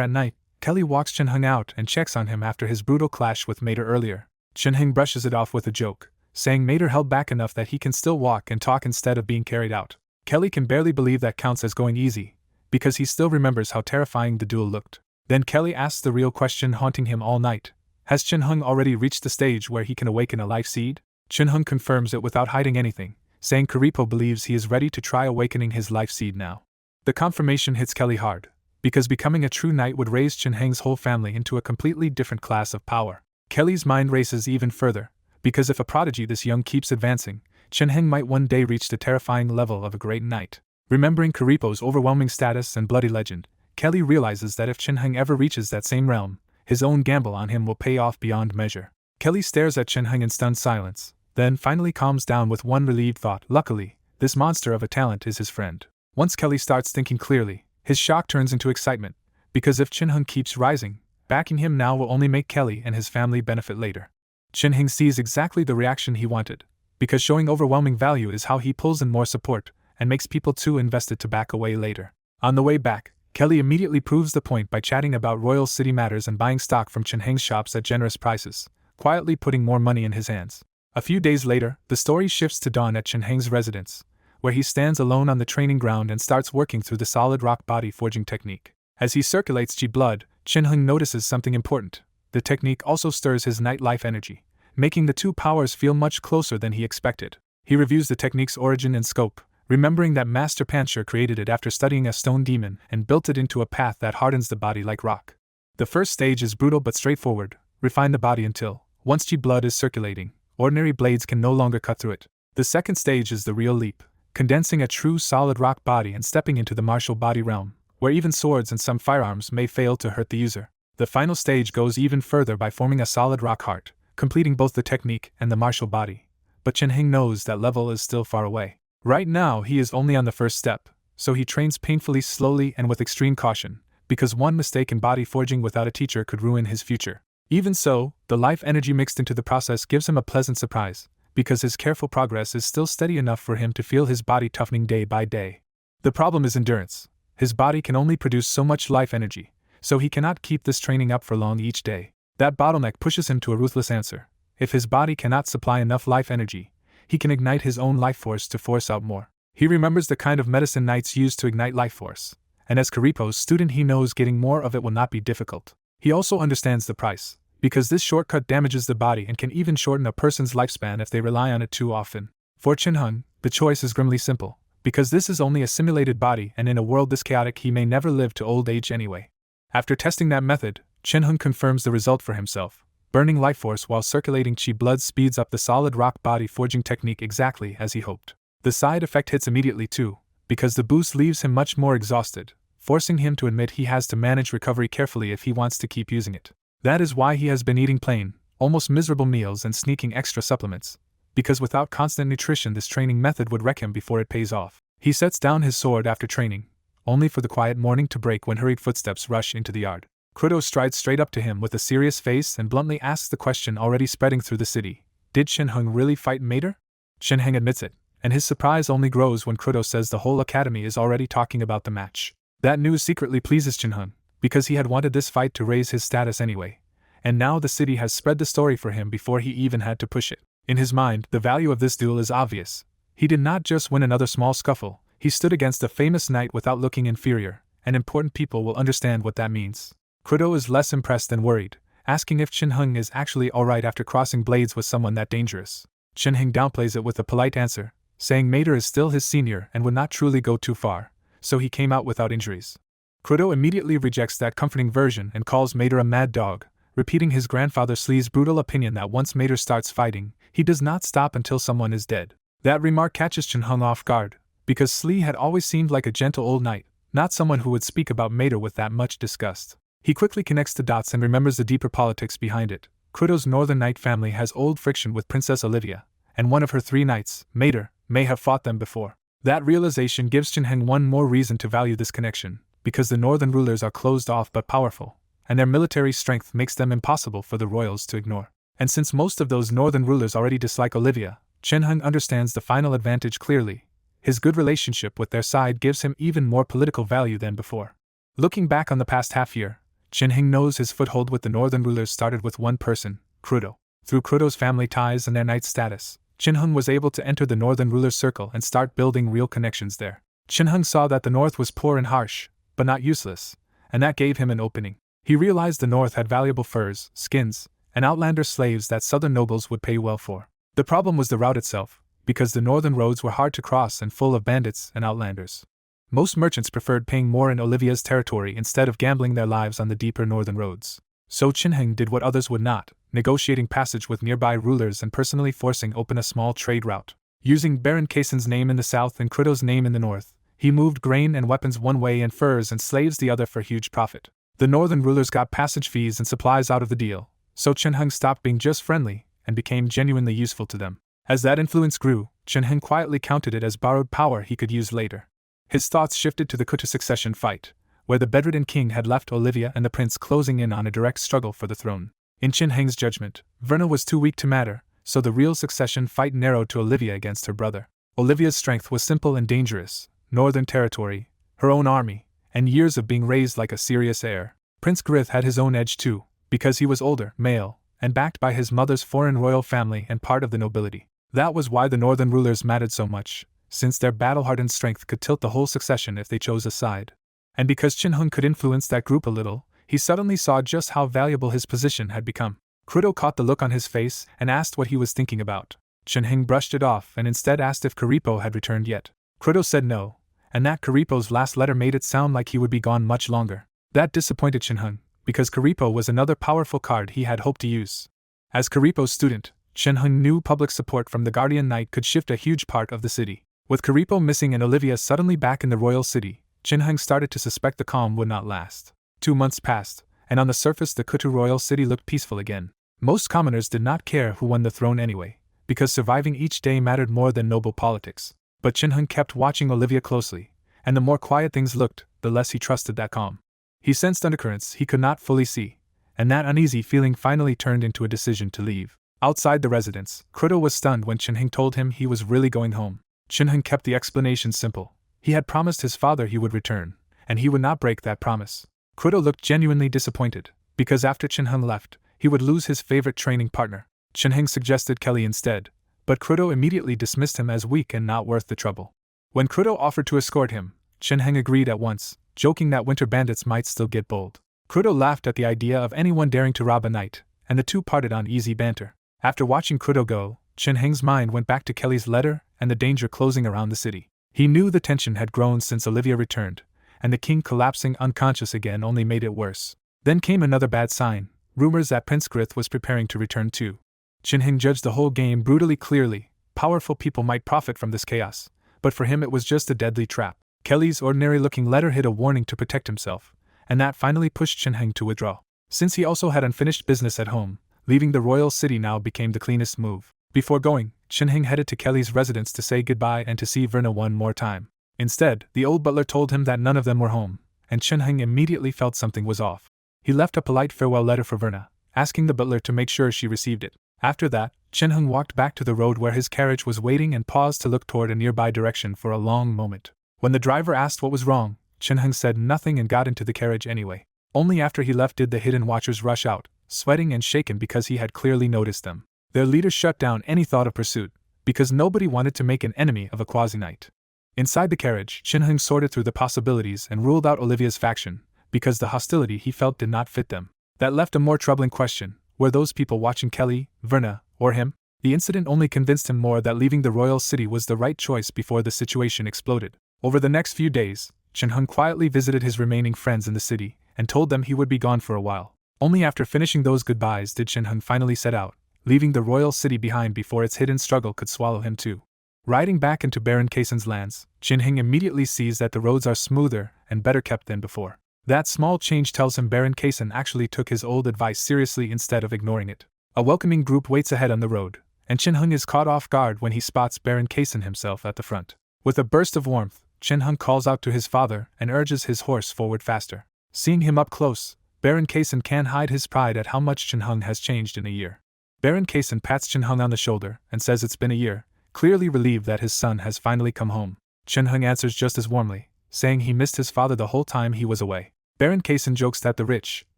at night, Kelly walks Shinhung out and checks on him after his brutal clash with Mater earlier. Shinhung brushes it off with a joke, saying Mater held back enough that he can still walk and talk instead of being carried out. Kelly can barely believe that counts as going easy, because he still remembers how terrifying the duel looked. Then Kelly asks the real question haunting him all night. Has Shinhung already reached the stage where he can awaken a life seed? Shinhung confirms it without hiding anything, saying Karipo believes he is ready to try awakening his life seed now. The confirmation hits Kelly hard, because becoming a true knight would raise Shinhung's whole family into a completely different class of power. Kelly's mind races even further, because if a prodigy this young keeps advancing, Shinhung might one day reach the terrifying level of a great knight. Remembering Karipo's overwhelming status and bloody legend, Kelly realizes that if Shinhung ever reaches that same realm, his own gamble on him will pay off beyond measure. Kelly stares at Shinhung in stunned silence, then finally calms down with one relieved thought. Luckily, this monster of a talent is his friend. Once Kelly starts thinking clearly, his shock turns into excitement, because if Shinhung keeps rising, backing him now will only make Kelly and his family benefit later. Shinhung sees exactly the reaction he wanted, because showing overwhelming value is how he pulls in more support and makes people too invested to back away later. On the way back, Kelly immediately proves the point by chatting about royal city matters and buying stock from Shinhung's shops at generous prices, quietly putting more money in his hands. A few days later, the story shifts to Dawn at Shinhung's residence, where he stands alone on the training ground and starts working through the solid rock body forging technique. As he circulates G blood, Shinhung notices something important. The technique also stirs his night life energy, making the two powers feel much closer than he expected. He reviews the technique's origin and scope, remembering that Master Pancher created it after studying a stone demon and built it into a path that hardens the body like rock. The first stage is brutal but straightforward: refine the body until, once G blood is circulating, ordinary blades can no longer cut through it. The second stage is the real leap, condensing a true solid rock body and stepping into the martial body realm, where even swords and some firearms may fail to hurt the user. The final stage goes even further by forming a solid rock heart, completing both the technique and the martial body. But Shinhung knows that level is still far away. Right now he is only on the first step, so he trains painfully, slowly, and with extreme caution, because one mistake in body forging without a teacher could ruin his future. Even so, the life energy mixed into the process gives him a pleasant surprise, because his careful progress is still steady enough for him to feel his body toughening day by day. The problem is endurance. His body can only produce so much life energy, so he cannot keep this training up for long each day. That bottleneck pushes him to a ruthless answer. If his body cannot supply enough life energy, he can ignite his own life force to force out more. He remembers the kind of medicine knights use to ignite life force, and as Karipo's student he knows getting more of it will not be difficult. He also understands the price, because this shortcut damages the body and can even shorten a person's lifespan if they rely on it too often. For Chin-hung, the choice is grimly simple, because this is only a simulated body and in a world this chaotic he may never live to old age anyway. After testing that method, Chin-hung confirms the result for himself. Burning life force while circulating chi blood speeds up the solid rock body forging technique exactly as he hoped. The side effect hits immediately too, because the boost leaves him much more exhausted, forcing him to admit he has to manage recovery carefully if he wants to keep using it. That is why he has been eating plain, almost miserable meals and sneaking extra supplements, because without constant nutrition this training method would wreck him before it pays off. He sets down his sword after training, only for the quiet morning to break when hurried footsteps rush into the yard. Kudo strides straight up to him with a serious face and bluntly asks the question already spreading through the city. Did Chin-hung really fight Mater? Chin-hung admits it, and his surprise only grows when Kudo says the whole academy is already talking about the match. That news secretly pleases Chin-hung, because he had wanted this fight to raise his status anyway, and now the city has spread the story for him before he even had to push it. In his mind, the value of this duel is obvious. He did not just win another small scuffle, he stood against a famous knight without looking inferior, and important people will understand what that means. Kudo is less impressed than worried, asking if Chin-hung is actually alright after crossing blades with someone that dangerous. Chin-hung downplays it with a polite answer, saying Mater is still his senior and would not truly go too far, so he came out without injuries. Kudo immediately rejects that comforting version and calls Mater a mad dog, repeating his grandfather Slee's brutal opinion that once Mater starts fighting, he does not stop until someone is dead. That remark catches Chin-hung off guard, because Slee had always seemed like a gentle old knight, not someone who would speak about Mater with that much disgust. He quickly connects the dots and remembers the deeper politics behind it. Kudo's northern knight family has old friction with Princess Olivia, and one of her 3 knights, Mater, may have fought them before. That realization gives Chin-hung one more reason to value this connection, because the northern rulers are closed off but powerful, and their military strength makes them impossible for the royals to ignore. And since most of those northern rulers already dislike Olivia, Chin-hung understands the final advantage clearly. His good relationship with their side gives him even more political value than before. Looking back on the past half year, Chin-hung knows his foothold with the northern rulers started with one person, Kudo. Through Kudo's family ties and their knight status, Chin-hung was able to enter the northern ruler's circle and start building real connections there. Chin-hung saw that the north was poor and harsh, but not useless, and that gave him an opening. He realized the north had valuable furs, skins, and outlander slaves that southern nobles would pay well for. The problem was the route itself, because the northern roads were hard to cross and full of bandits and outlanders. Most merchants preferred paying more in Olivia's territory instead of gambling their lives on the deeper northern roads. So Chin-hung did what others would not, negotiating passage with nearby rulers and personally forcing open a small trade route. Using Baron Kaysen's name in the south and Kudo's name in the north, he moved grain and weapons one way and furs and slaves the other for huge profit. The northern rulers got passage fees and supplies out of the deal, so Chin-hung stopped being just friendly and became genuinely useful to them. As that influence grew, Chin-hung quietly counted it as borrowed power he could use later. His thoughts shifted to the Kuta succession fight, where the bedridden king had left Olivia and the prince closing in on a direct struggle for the throne. In Chin-hung's judgment, Verna was too weak to matter, so the real succession fight narrowed to Olivia against her brother. Olivia's strength was simple and dangerous: northern territory, her own army, and years of being raised like a serious heir. Prince Grith had his own edge too, because he was older, male, and backed by his mother's foreign royal family and part of the nobility. That was why the northern rulers mattered so much, since their battle-hardened strength could tilt the whole succession if they chose a side. And because Chin-hung could influence that group a little, he suddenly saw just how valuable his position had become. Kudo caught the look on his face and asked what he was thinking about. Chin-hung brushed it off and instead asked if Karipo had returned yet. Kudo said no, and that Karipo's last letter made it sound like he would be gone much longer. That disappointed Chin-hung, because Karipo was another powerful card he had hoped to use. As Karipo's student, Chin-hung knew public support from the Guardian Knight could shift a huge part of the city. With Karipo missing and Olivia suddenly back in the royal city, Chin-hung started to suspect the calm would not last. 2 months passed, and on the surface the Kutu royal city looked peaceful again. Most commoners did not care who won the throne anyway, because surviving each day mattered more than noble politics. But Chin-hung kept watching Olivia closely, and the more quiet things looked, the less he trusted that calm. He sensed undercurrents he could not fully see, and that uneasy feeling finally turned into a decision to leave. Outside the residence, Kudo was stunned when Chin-heng told him he was really going home. Chin-heng kept the explanation simple. He had promised his father he would return, and he would not break that promise. Kudo looked genuinely disappointed, because after Chin-heng left, he would lose his favorite training partner. Chin-heng suggested Kelly instead, but Kudo immediately dismissed him as weak and not worth the trouble. When Kudo offered to escort him, Chin-heng agreed at once, joking that winter bandits might still get bold. Kudo laughed at the idea of anyone daring to rob a knight, and the two parted on easy banter. After watching Kudo go, Chin-heng's mind went back to Kelly's letter and the danger closing around the city. He knew the tension had grown since Olivia returned, and the king collapsing unconscious again only made it worse. Then came another bad sign, rumors that Prince Grith was preparing to return too. Chin-heng judged the whole game brutally clearly. Powerful people might profit from this chaos, but for him it was just a deadly trap. Kelly's ordinary-looking letter hid a warning to protect himself, and that finally pushed Chin-heng to withdraw. Since he also had unfinished business at home, leaving the royal city now became the cleanest move. Before going, Chin-heng headed to Kelly's residence to say goodbye and to see Verna one more time. Instead, the old butler told him that none of them were home, and Chin-heng immediately felt something was off. He left a polite farewell letter for Verna, asking the butler to make sure she received it. After that, Chin-heng walked back to the road where his carriage was waiting and paused to look toward a nearby direction for a long moment. When the driver asked what was wrong, Chin-heng said nothing and got into the carriage anyway. Only after he left did the hidden watchers rush out, sweating and shaken because he had clearly noticed them. Their leader shut down any thought of pursuit, because nobody wanted to make an enemy of a quasi-knight. Inside the carriage, Chin-heng sorted through the possibilities and ruled out Olivia's faction, because the hostility he felt did not fit them. That left a more troubling question: were those people watching Kelly, Verna, or him? The incident only convinced him more that leaving the royal city was the right choice before the situation exploded. Over the next few days, Chin-heng quietly visited his remaining friends in the city, and told them he would be gone for a while. Only after finishing those goodbyes did Chin-heng finally set out, leaving the royal city behind before its hidden struggle could swallow him too. Riding back into Baron Kaysen's lands, Chin-heng immediately sees that the roads are smoother and better kept than before. That small change tells him Baron Kaysen actually took his old advice seriously instead of ignoring it. A welcoming group waits ahead on the road, and Chin-heng is caught off guard when he spots Baron Kaysen himself at the front. With a burst of warmth, Chin-heng calls out to his father and urges his horse forward faster. Seeing him up close, Baron Kaysen can't hide his pride at how much Chin-heng has changed in a year. Baron Kaysen pats Chin-heng on the shoulder and says it's been a year, clearly relieved that his son has finally come home. Chin-heng answers just as warmly, saying he missed his father the whole time he was away. Baron Kaysen jokes that the rich,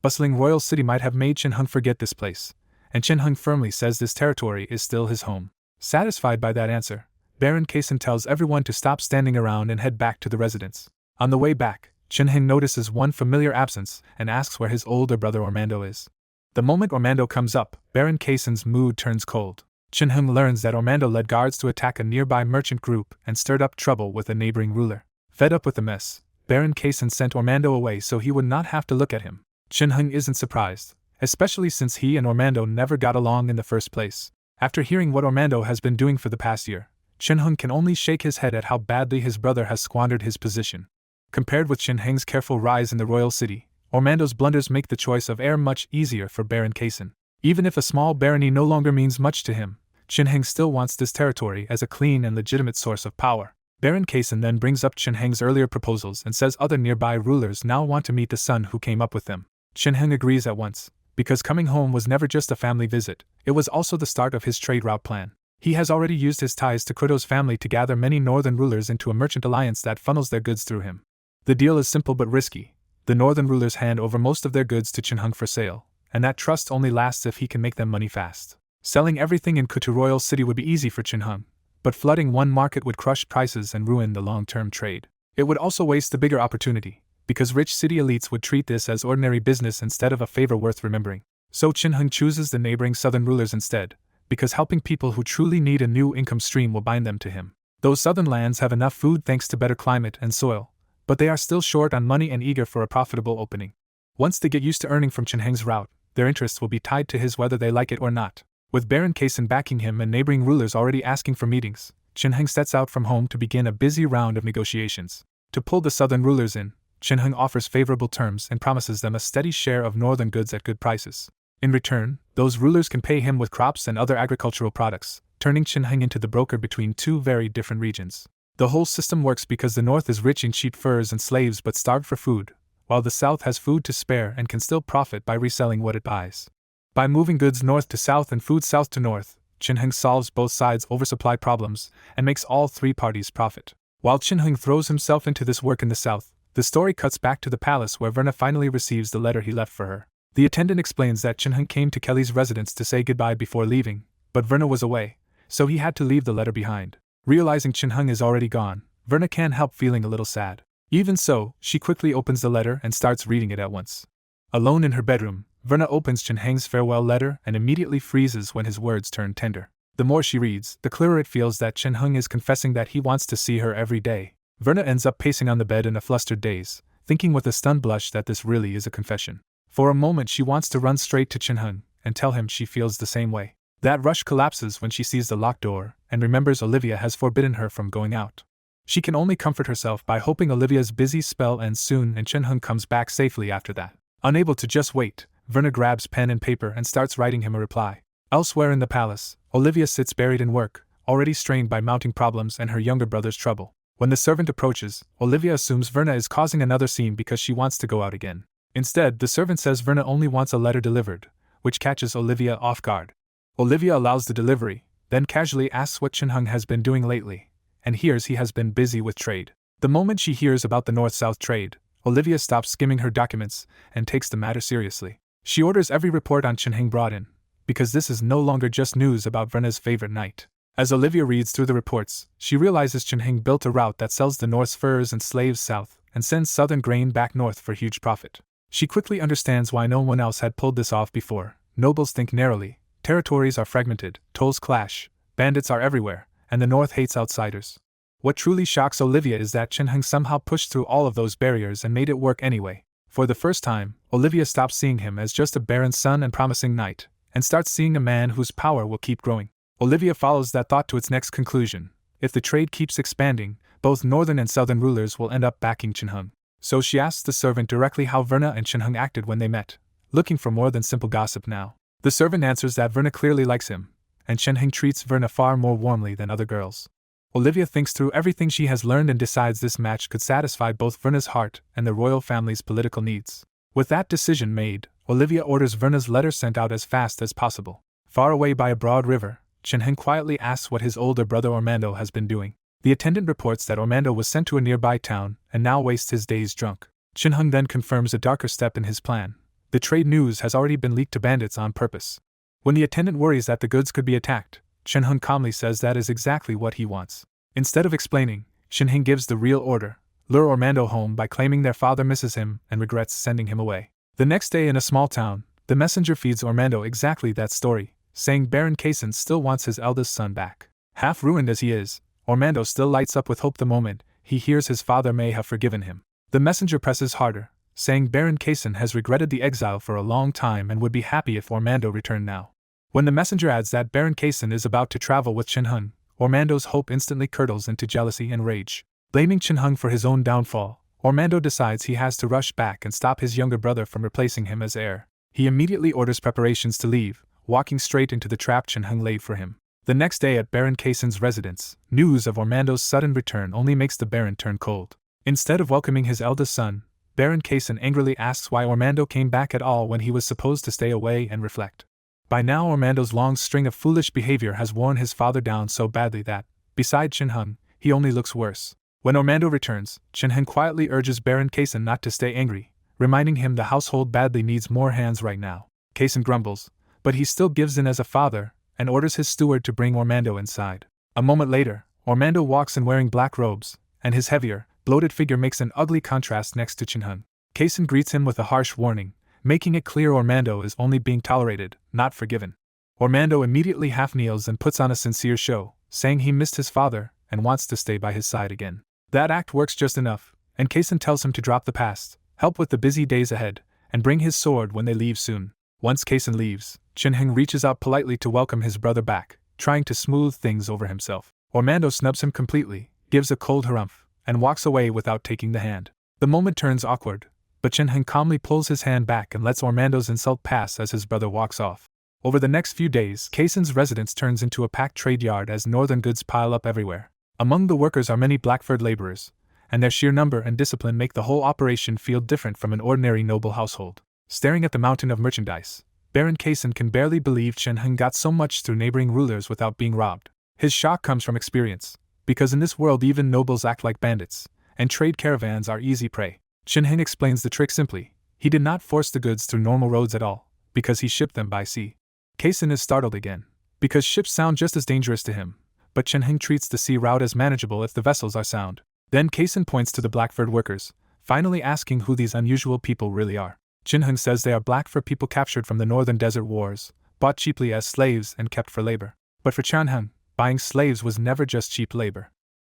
bustling royal city might have made Chin-heng forget this place, and Chin-heng firmly says this territory is still his home. Satisfied by that answer, Baron Kaysen tells everyone to stop standing around and head back to the residence. On the way back, Chin-heng notices one familiar absence and asks where his older brother Ormando is. The moment Ormando comes up, Baron Kaysen's mood turns cold. Chin-heng learns that Ormando led guards to attack a nearby merchant group and stirred up trouble with a neighboring ruler. Fed up with the mess, Baron Kaysen sent Ormando away so he would not have to look at him. Chin-heng isn't surprised, especially since he and Ormando never got along in the first place. After hearing what Ormando has been doing for the past year, Chin-heng can only shake his head at how badly his brother has squandered his position. Compared with Chin-heng's careful rise in the royal city, Ormando's blunders make the choice of heir much easier for Baron Kaysen. Even if a small barony no longer means much to him, Chin-heng still wants this territory as a clean and legitimate source of power. Baron Kaysen then brings up Chin-heng's earlier proposals and says other nearby rulers now want to meet the son who came up with them. Chin-heng agrees at once, because coming home was never just a family visit, it was also the start of his trade route plan. He has already used his ties to Kudo's family to gather many northern rulers into a merchant alliance that funnels their goods through him. The deal is simple but risky. The northern rulers hand over most of their goods to Chin-heng for sale, and that trust only lasts if he can make them money fast. Selling everything in Kutu Royal City would be easy for Chin-heng, but flooding one market would crush prices and ruin the long-term trade. It would also waste the bigger opportunity, because rich city elites would treat this as ordinary business instead of a favor worth remembering. So Chin-heng chooses the neighboring southern rulers instead, because helping people who truly need a new income stream will bind them to him. Those southern lands have enough food thanks to better climate and soil, but they are still short on money and eager for a profitable opening. Once they get used to earning from Chin-heng's route, their interests will be tied to his whether they like it or not. With Baron Kaysen backing him and neighboring rulers already asking for meetings, Chin-heng sets out from home to begin a busy round of negotiations. To pull the southern rulers in, Chin-heng offers favorable terms and promises them a steady share of northern goods at good prices. In return, those rulers can pay him with crops and other agricultural products, turning Chin-heng into the broker between two very different regions. The whole system works because the North is rich in cheap furs and slaves but starved for food, while the South has food to spare and can still profit by reselling what it buys. By moving goods north to south and food south to north, Chin-hung solves both sides' oversupply problems and makes all three parties profit. While Chin-hung throws himself into this work in the south, the story cuts back to the palace where Verna finally receives the letter he left for her. The attendant explains that Chin-hung came to Kelly's residence to say goodbye before leaving, but Verna was away, so he had to leave the letter behind. Realizing Chin-hung is already gone, Verna can't help feeling a little sad. Even so, she quickly opens the letter and starts reading it at once. Alone in her bedroom, Verna opens Chin-hung's farewell letter and immediately freezes when his words turn tender. The more she reads, the clearer it feels that Chin-hung is confessing that he wants to see her every day. Verna ends up pacing on the bed in a flustered daze, thinking with a stunned blush that this really is a confession. For a moment she wants to run straight to Chin-hung and tell him she feels the same way. That rush collapses when she sees the locked door and remembers Olivia has forbidden her from going out. She can only comfort herself by hoping Olivia's busy spell ends soon and Chin-hung comes back safely after that. Unable to just wait, Verna grabs pen and paper and starts writing him a reply. Elsewhere in the palace, Olivia sits buried in work, already strained by mounting problems and her younger brother's trouble. When the servant approaches, Olivia assumes Verna is causing another scene because she wants to go out again. Instead, the servant says Verna only wants a letter delivered, which catches Olivia off guard. Olivia allows the delivery, then casually asks what Chin-hung has been doing lately, and hears he has been busy with trade. The moment she hears about the North-South trade, Olivia stops skimming her documents and takes the matter seriously. She orders every report on Chin-hung brought in, because this is no longer just news about Verna's favorite knight. As Olivia reads through the reports, she realizes Chin-hung built a route that sells the North's furs and slaves south and sends southern grain back north for huge profit. She quickly understands why no one else had pulled this off before. Nobles think narrowly, territories are fragmented, tolls clash, bandits are everywhere, and the North hates outsiders. What truly shocks Olivia is that Chin-hung somehow pushed through all of those barriers and made it work anyway. For the first time, Olivia stops seeing him as just a barren son and promising knight, and starts seeing a man whose power will keep growing. Olivia follows that thought to its next conclusion. If the trade keeps expanding, both northern and southern rulers will end up backing Chin-hung. So she asks the servant directly how Verna and Chin-hung acted when they met, looking for more than simple gossip now. The servant answers that Verna clearly likes him, and Chin-hung treats Verna far more warmly than other girls. Olivia thinks through everything she has learned and decides this match could satisfy both Verna's heart and the royal family's political needs. With that decision made, Olivia orders Verna's letter sent out as fast as possible. Far away by a broad river, Chin-hung quietly asks what his older brother Ormando has been doing. The attendant reports that Ormando was sent to a nearby town and now wastes his days drunk. Chin-hung then confirms a darker step in his plan. The trade news has already been leaked to bandits on purpose. When the attendant worries that the goods could be attacked, Chin-hung calmly says that is exactly what he wants. Instead of explaining, Chin-hung gives the real order: lure Ormando home by claiming their father misses him and regrets sending him away. The next day in a small town, the messenger feeds Ormando exactly that story, saying Baron Kaysen still wants his eldest son back. Half ruined as he is, Ormando still lights up with hope the moment he hears his father may have forgiven him. The messenger presses harder, saying Baron Kaysen has regretted the exile for a long time and would be happy if Ormando returned now. When the messenger adds that Baron Kaysen is about to travel with Chin-hung, Ormando's hope instantly curdles into jealousy and rage. Blaming Chin-hung for his own downfall, Ormando decides he has to rush back and stop his younger brother from replacing him as heir. He immediately orders preparations to leave, walking straight into the trap Chin-hung laid for him. The next day at Baron Kaysen's residence, news of Ormando's sudden return only makes the Baron turn cold. Instead of welcoming his eldest son, Baron Kaysen angrily asks why Ormando came back at all when he was supposed to stay away and reflect. By now Ormando's long string of foolish behavior has worn his father down so badly that, beside Chin-hung, he only looks worse. When Ormando returns, Chin-hung quietly urges Baron Kaysen not to stay angry, reminding him the household badly needs more hands right now. Kaysen grumbles, but he still gives in as a father, and orders his steward to bring Ormando inside. A moment later, Ormando walks in wearing black robes, and his heavier, bloated figure makes an ugly contrast next to Chin-hung. Kaysen greets him with a harsh warning, making it clear Ormando is only being tolerated, not forgiven. Ormando immediately half kneels and puts on a sincere show, saying he missed his father and wants to stay by his side again. That act works just enough, and Kaysen tells him to drop the past, help with the busy days ahead, and bring his sword when they leave soon. Once Kaysen leaves, Chin-hung reaches out politely to welcome his brother back, trying to smooth things over himself. Ormando snubs him completely, gives a cold harumph, and walks away without taking the hand. The moment turns awkward, but Chin-hung calmly pulls his hand back and lets Ormando's insult pass as his brother walks off. Over the next few days, Kaysen's residence turns into a packed trade yard as northern goods pile up everywhere. Among the workers are many black-furred laborers, and their sheer number and discipline make the whole operation feel different from an ordinary noble household. Staring at the mountain of merchandise, Baron Kaysen can barely believe Chen Heng got so much through neighboring rulers without being robbed. His shock comes from experience, because in this world even nobles act like bandits, and trade caravans are easy prey. Chen Heng explains the trick simply. He did not force the goods through normal roads at all, because he shipped them by sea. Kaysen is startled again, because ships sound just as dangerous to him, but Chen Heng treats the sea route as manageable if the vessels are sound. Then Kaysen points to the black-furred workers, finally asking who these unusual people really are. Chen Heng says they are black-fur people captured from the northern desert wars, bought cheaply as slaves and kept for labor. But for Chen Heng, buying slaves was never just cheap labor.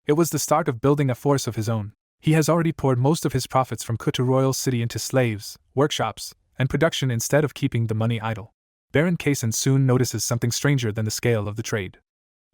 It was the start of building a force of his own. He has already poured most of his profits from Kutu Royal City into slaves, workshops, and production instead of keeping the money idle. Baron Kaysen soon notices something stranger than the scale of the trade.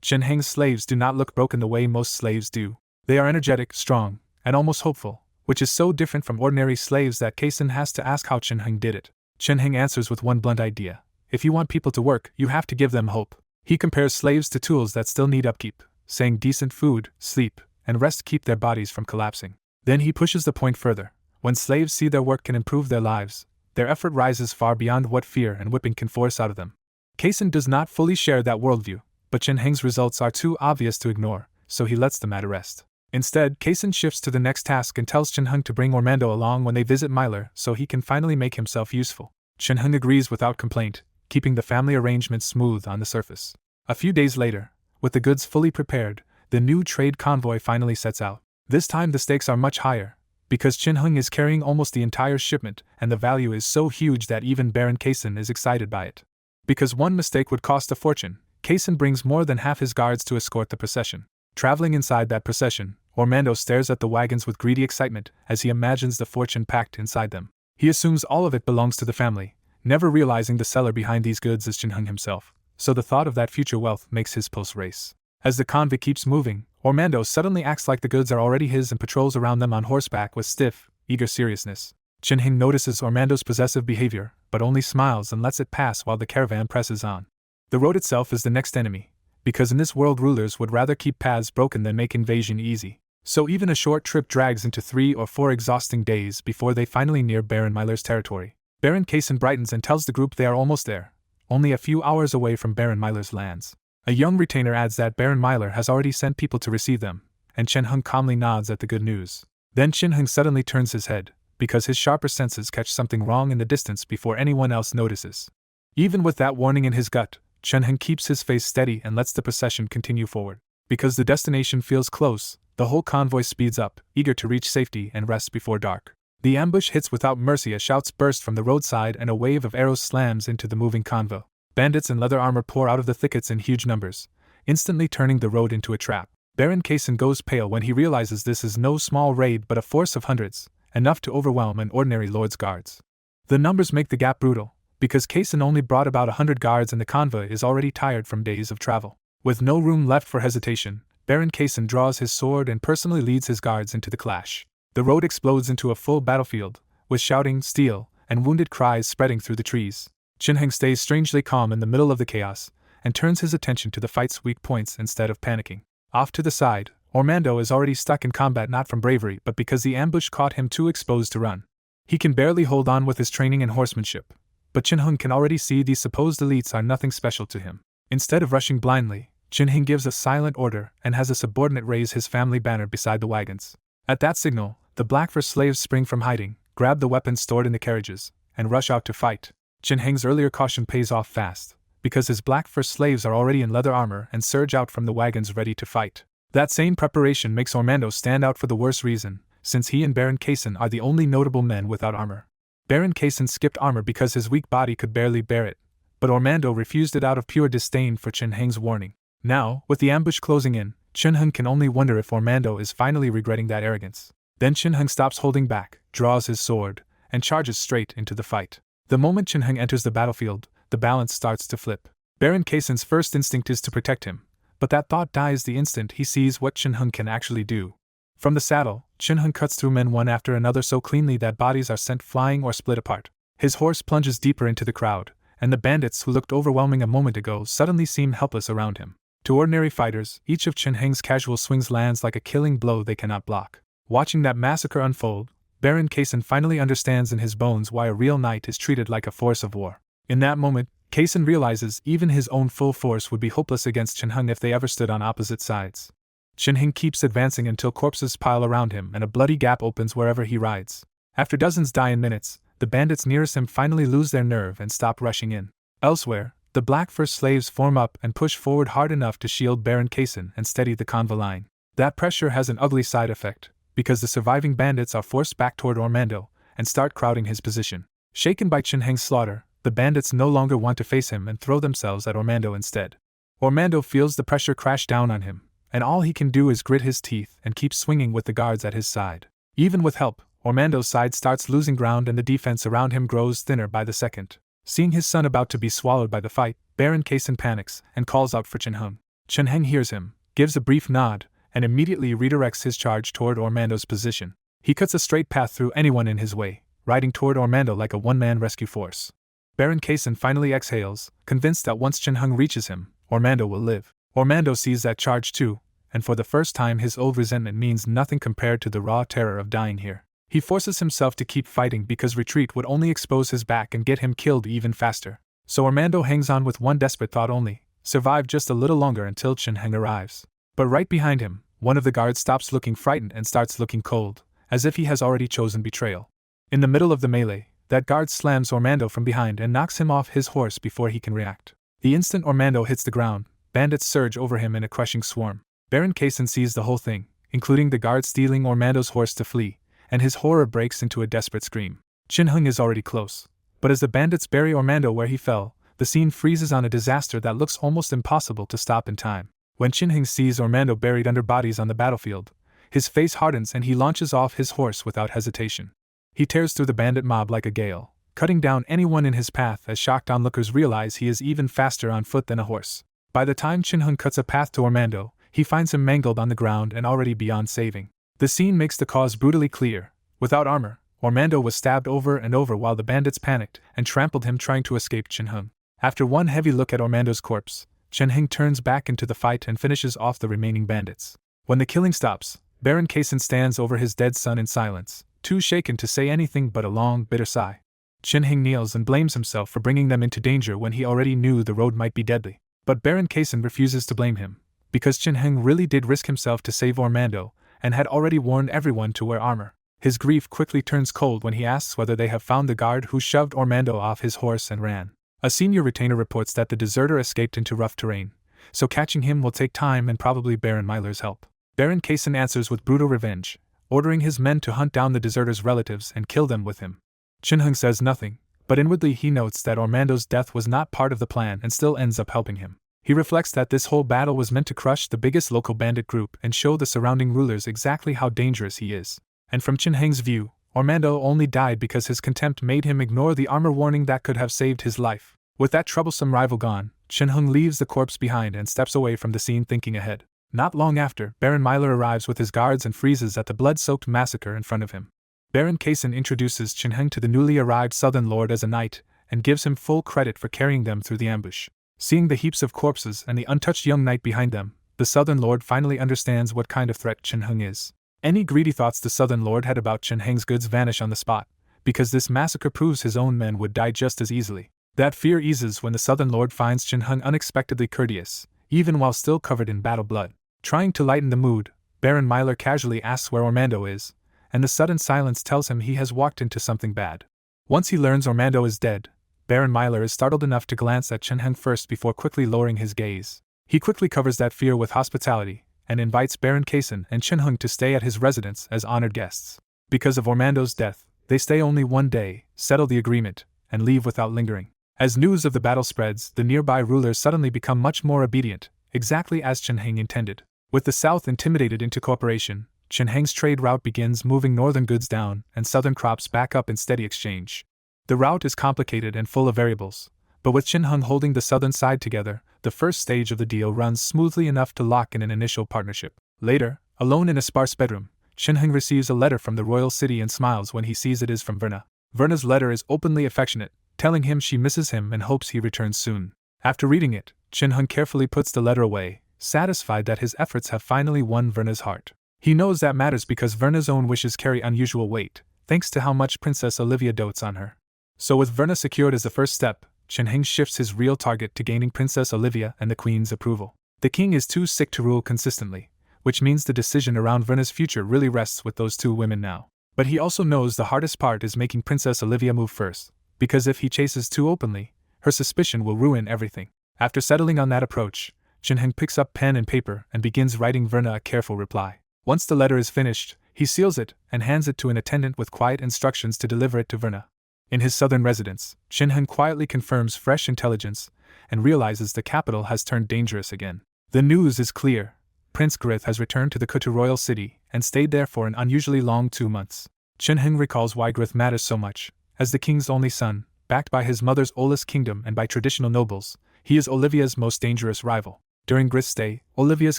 Chen Heng's slaves do not look broken the way most slaves do. They are energetic, strong, and almost hopeful, which is so different from ordinary slaves that Kaysen has to ask how Chen Heng did it. Chen Heng answers with one blunt idea. If you want people to work, you have to give them hope. He compares slaves to tools that still need upkeep, saying decent food, sleep, and rest keep their bodies from collapsing. Then he pushes the point further. When slaves see their work can improve their lives, their effort rises far beyond what fear and whipping can force out of them. Kaysen does not fully share that worldview, but Chen Heng's results are too obvious to ignore, so he lets the matter rest. Instead, Kaysen shifts to the next task and tells Chen Heng to bring Ormando along when they visit Myler so he can finally make himself useful. Chen Heng agrees without complaint, keeping the family arrangement smooth on the surface. A few days later, with the goods fully prepared, the new trade convoy finally sets out. This time the stakes are much higher, because Chen Heng is carrying almost the entire shipment and the value is so huge that even Baron Kaysen is excited by it. Because one mistake would cost a fortune, Kaysen brings more than half his guards to escort the procession. Traveling inside that procession, Ormando stares at the wagons with greedy excitement as he imagines the fortune packed inside them. He assumes all of it belongs to the family, never realizing the seller behind these goods is Chen Heng himself, so the thought of that future wealth makes his pulse race. As the convoy keeps moving, Ormando suddenly acts like the goods are already his and patrols around them on horseback with stiff, eager seriousness. Chen Heng notices Ormando's possessive behavior, but only smiles and lets it pass while the caravan presses on. The road itself is the next enemy, because in this world rulers would rather keep paths broken than make invasion easy. So even a short trip drags into 3 or 4 exhausting days before they finally near Baron Myler's territory. Baron Kaysen brightens and tells the group they are almost there, only a few hours away from Baron Myler's lands. A young retainer adds that Baron Myler has already sent people to receive them, and Chen Heng calmly nods at the good news. Then Chen Heng suddenly turns his head, because his sharper senses catch something wrong in the distance before anyone else notices. Even with that warning in his gut, Chen Heng keeps his face steady and lets the procession continue forward. Because the destination feels close, the whole convoy speeds up, eager to reach safety and rest before dark. The ambush hits without mercy as shouts burst from the roadside and a wave of arrows slams into the moving convoy. Bandits in leather armor pour out of the thickets in huge numbers, instantly turning the road into a trap. Baron Kaysen goes pale when he realizes this is no small raid but a force of hundreds, enough to overwhelm an ordinary lord's guards. The numbers make the gap brutal, because Kaysen only brought about 100 guards and the convoy is already tired from days of travel. With no room left for hesitation, Baron Kaysen draws his sword and personally leads his guards into the clash. The road explodes into a full battlefield, with shouting, steel, and wounded cries spreading through the trees. Chen Heng stays strangely calm in the middle of the chaos, and turns his attention to the fight's weak points instead of panicking. Off to the side, Ormando is already stuck in combat not from bravery but because the ambush caught him too exposed to run. He can barely hold on with his training and horsemanship, but Chen Heng can already see these supposed elites are nothing special to him. Instead of rushing blindly, Chen Heng gives a silent order and has a subordinate raise his family banner beside the wagons. At that signal, the black-fur slaves spring from hiding, grab the weapons stored in the carriages, and rush out to fight. Chen Heng's earlier caution pays off fast, because his black-fur slaves are already in leather armor and surge out from the wagons ready to fight. That same preparation makes Ormando stand out for the worst reason, since he and Baron Kaysen are the only notable men without armor. Baron Kaysen skipped armor because his weak body could barely bear it, but Ormando refused it out of pure disdain for Chen Heng's warning. Now, with the ambush closing in, Chen Heng can only wonder if Ormando is finally regretting that arrogance. Then Chen Heng stops holding back, draws his sword, and charges straight into the fight. The moment Chen Heng enters the battlefield, the balance starts to flip. Baron Kaysen's first instinct is to protect him, but that thought dies the instant he sees what Chen Heng can actually do. From the saddle, Chen Heng cuts through men one after another so cleanly that bodies are sent flying or split apart. His horse plunges deeper into the crowd, and the bandits who looked overwhelming a moment ago suddenly seem helpless around him. To ordinary fighters, each of Chen Heng's casual swings lands like a killing blow they cannot block. Watching that massacre unfold, Baron Kaysen finally understands in his bones why a real knight is treated like a force of war. In that moment, Kaysen realizes even his own full force would be hopeless against Chen Heng if they ever stood on opposite sides. Chen Heng keeps advancing until corpses pile around him and a bloody gap opens wherever he rides. After dozens die in minutes, the bandits nearest him finally lose their nerve and stop rushing in. Elsewhere, the Black First slaves form up and push forward hard enough to shield Baron Kaysen and steady the convoy line. That pressure has an ugly side effect, because the surviving bandits are forced back toward Ormando and start crowding his position. Shaken by Chen Heng's slaughter, the bandits no longer want to face him and throw themselves at Ormando instead. Ormando feels the pressure crash down on him, and all he can do is grit his teeth and keep swinging with the guards at his side. Even with help, Ormando's side starts losing ground and the defense around him grows thinner by the second. Seeing his son about to be swallowed by the fight, Baron Kaysen panics and calls out for Chen Heng. Chen Heng hears him, gives a brief nod, and immediately redirects his charge toward Ormando's position. He cuts a straight path through anyone in his way, riding toward Ormando like a one-man rescue force. Baron Kaysen finally exhales, convinced that once Chen Heng reaches him, Ormando will live. Ormando sees that charge too, and for the first time his old resentment means nothing compared to the raw terror of dying here. He forces himself to keep fighting because retreat would only expose his back and get him killed even faster. So Ormando hangs on with one desperate thought only: survive just a little longer until Chen Heng arrives. But right behind him, one of the guards stops looking frightened and starts looking cold, as if he has already chosen betrayal. In the middle of the melee, that guard slams Ormando from behind and knocks him off his horse before he can react. The instant Ormando hits the ground, bandits surge over him in a crushing swarm. Baron Kaysen sees the whole thing, including the guard stealing Ormando's horse to flee, and his horror breaks into a desperate scream. Chen Heng is already close, but as the bandits bury Ormando where he fell, the scene freezes on a disaster that looks almost impossible to stop in time. When Chen Heng sees Ormando buried under bodies on the battlefield, his face hardens and he launches off his horse without hesitation. He tears through the bandit mob like a gale, cutting down anyone in his path as shocked onlookers realize he is even faster on foot than a horse. By the time Chen Heng cuts a path to Ormando, he finds him mangled on the ground and already beyond saving. The scene makes the cause brutally clear. Without armor, Ormando was stabbed over and over while the bandits panicked and trampled him trying to escape Chen Heng. After one heavy look at Ormando's corpse, Chen Heng turns back into the fight and finishes off the remaining bandits. When the killing stops, Baron Kaysen stands over his dead son in silence, too shaken to say anything but a long, bitter sigh. Chen Heng kneels and blames himself for bringing them into danger when he already knew the road might be deadly. But Baron Kaysen refuses to blame him, because Chen Heng really did risk himself to save Ormando, and had already warned everyone to wear armor. His grief quickly turns cold when he asks whether they have found the guard who shoved Ormando off his horse and ran. A senior retainer reports that the deserter escaped into rough terrain, so catching him will take time and probably Baron Myler's help. Baron Kaysen answers with brutal revenge, ordering his men to hunt down the deserter's relatives and kill them with him. Chen Heng says nothing, but inwardly he notes that Ormando's death was not part of the plan and still ends up helping him. He reflects that this whole battle was meant to crush the biggest local bandit group and show the surrounding rulers exactly how dangerous he is. And from Chen Heng's view, Ormando only died because his contempt made him ignore the armor warning that could have saved his life. With that troublesome rival gone, Chen Heng leaves the corpse behind and steps away from the scene thinking ahead. Not long after, Baron Myler arrives with his guards and freezes at the blood-soaked massacre in front of him. Baron Kaysen introduces Chen Heng to the newly arrived Southern Lord as a knight, and gives him full credit for carrying them through the ambush. Seeing the heaps of corpses and the untouched young knight behind them, the Southern Lord finally understands what kind of threat Chen Heng is. Any greedy thoughts the Southern Lord had about Chen Heng's goods vanish on the spot, because this massacre proves his own men would die just as easily. That fear eases when the Southern Lord finds Chen Heng unexpectedly courteous, even while still covered in battle blood. Trying to lighten the mood, Baron Myler casually asks where Ormando is, and the sudden silence tells him he has walked into something bad. Once he learns Ormando is dead, Baron Myler is startled enough to glance at Chen Heng first before quickly lowering his gaze. He quickly covers that fear with hospitality, and invites Baron Kaysen and Chen Heng to stay at his residence as honored guests. Because of Ormando's death, they stay only one day, settle the agreement, and leave without lingering. As news of the battle spreads, the nearby rulers suddenly become much more obedient, exactly as Chen Heng intended. With the South intimidated into cooperation, Chen Heng's trade route begins moving northern goods down and southern crops back up in steady exchange. The route is complicated and full of variables, but with Chen Heng holding the southern side together, the first stage of the deal runs smoothly enough to lock in an initial partnership. Later, alone in a sparse bedroom, Chen Heng receives a letter from the royal city and smiles when he sees it is from Verna. Verna's letter is openly affectionate, telling him she misses him and hopes he returns soon. After reading it, Chen Heng carefully puts the letter away, satisfied that his efforts have finally won Verna's heart. He knows that matters because Verna's own wishes carry unusual weight, thanks to how much Princess Olivia dotes on her. So with Verna secured as the first step, Chen Heng shifts his real target to gaining Princess Olivia and the Queen's approval. The king is too sick to rule consistently, which means the decision around Verna's future really rests with those two women now. But he also knows the hardest part is making Princess Olivia move first, because if he chases too openly, her suspicion will ruin everything. After settling on that approach, Chen Heng picks up pen and paper and begins writing Verna a careful reply. Once the letter is finished, he seals it and hands it to an attendant with quiet instructions to deliver it to Verna. In his southern residence, Chen Heng quietly confirms fresh intelligence and realizes the capital has turned dangerous again. The news is clear. Prince Grith has returned to the Kutu royal city and stayed there for an unusually long 2 months. Chen Heng recalls why Grith matters so much. As the king's only son, backed by his mother's oldest kingdom and by traditional nobles, he is Olivia's most dangerous rival. During Grith's stay, Olivia's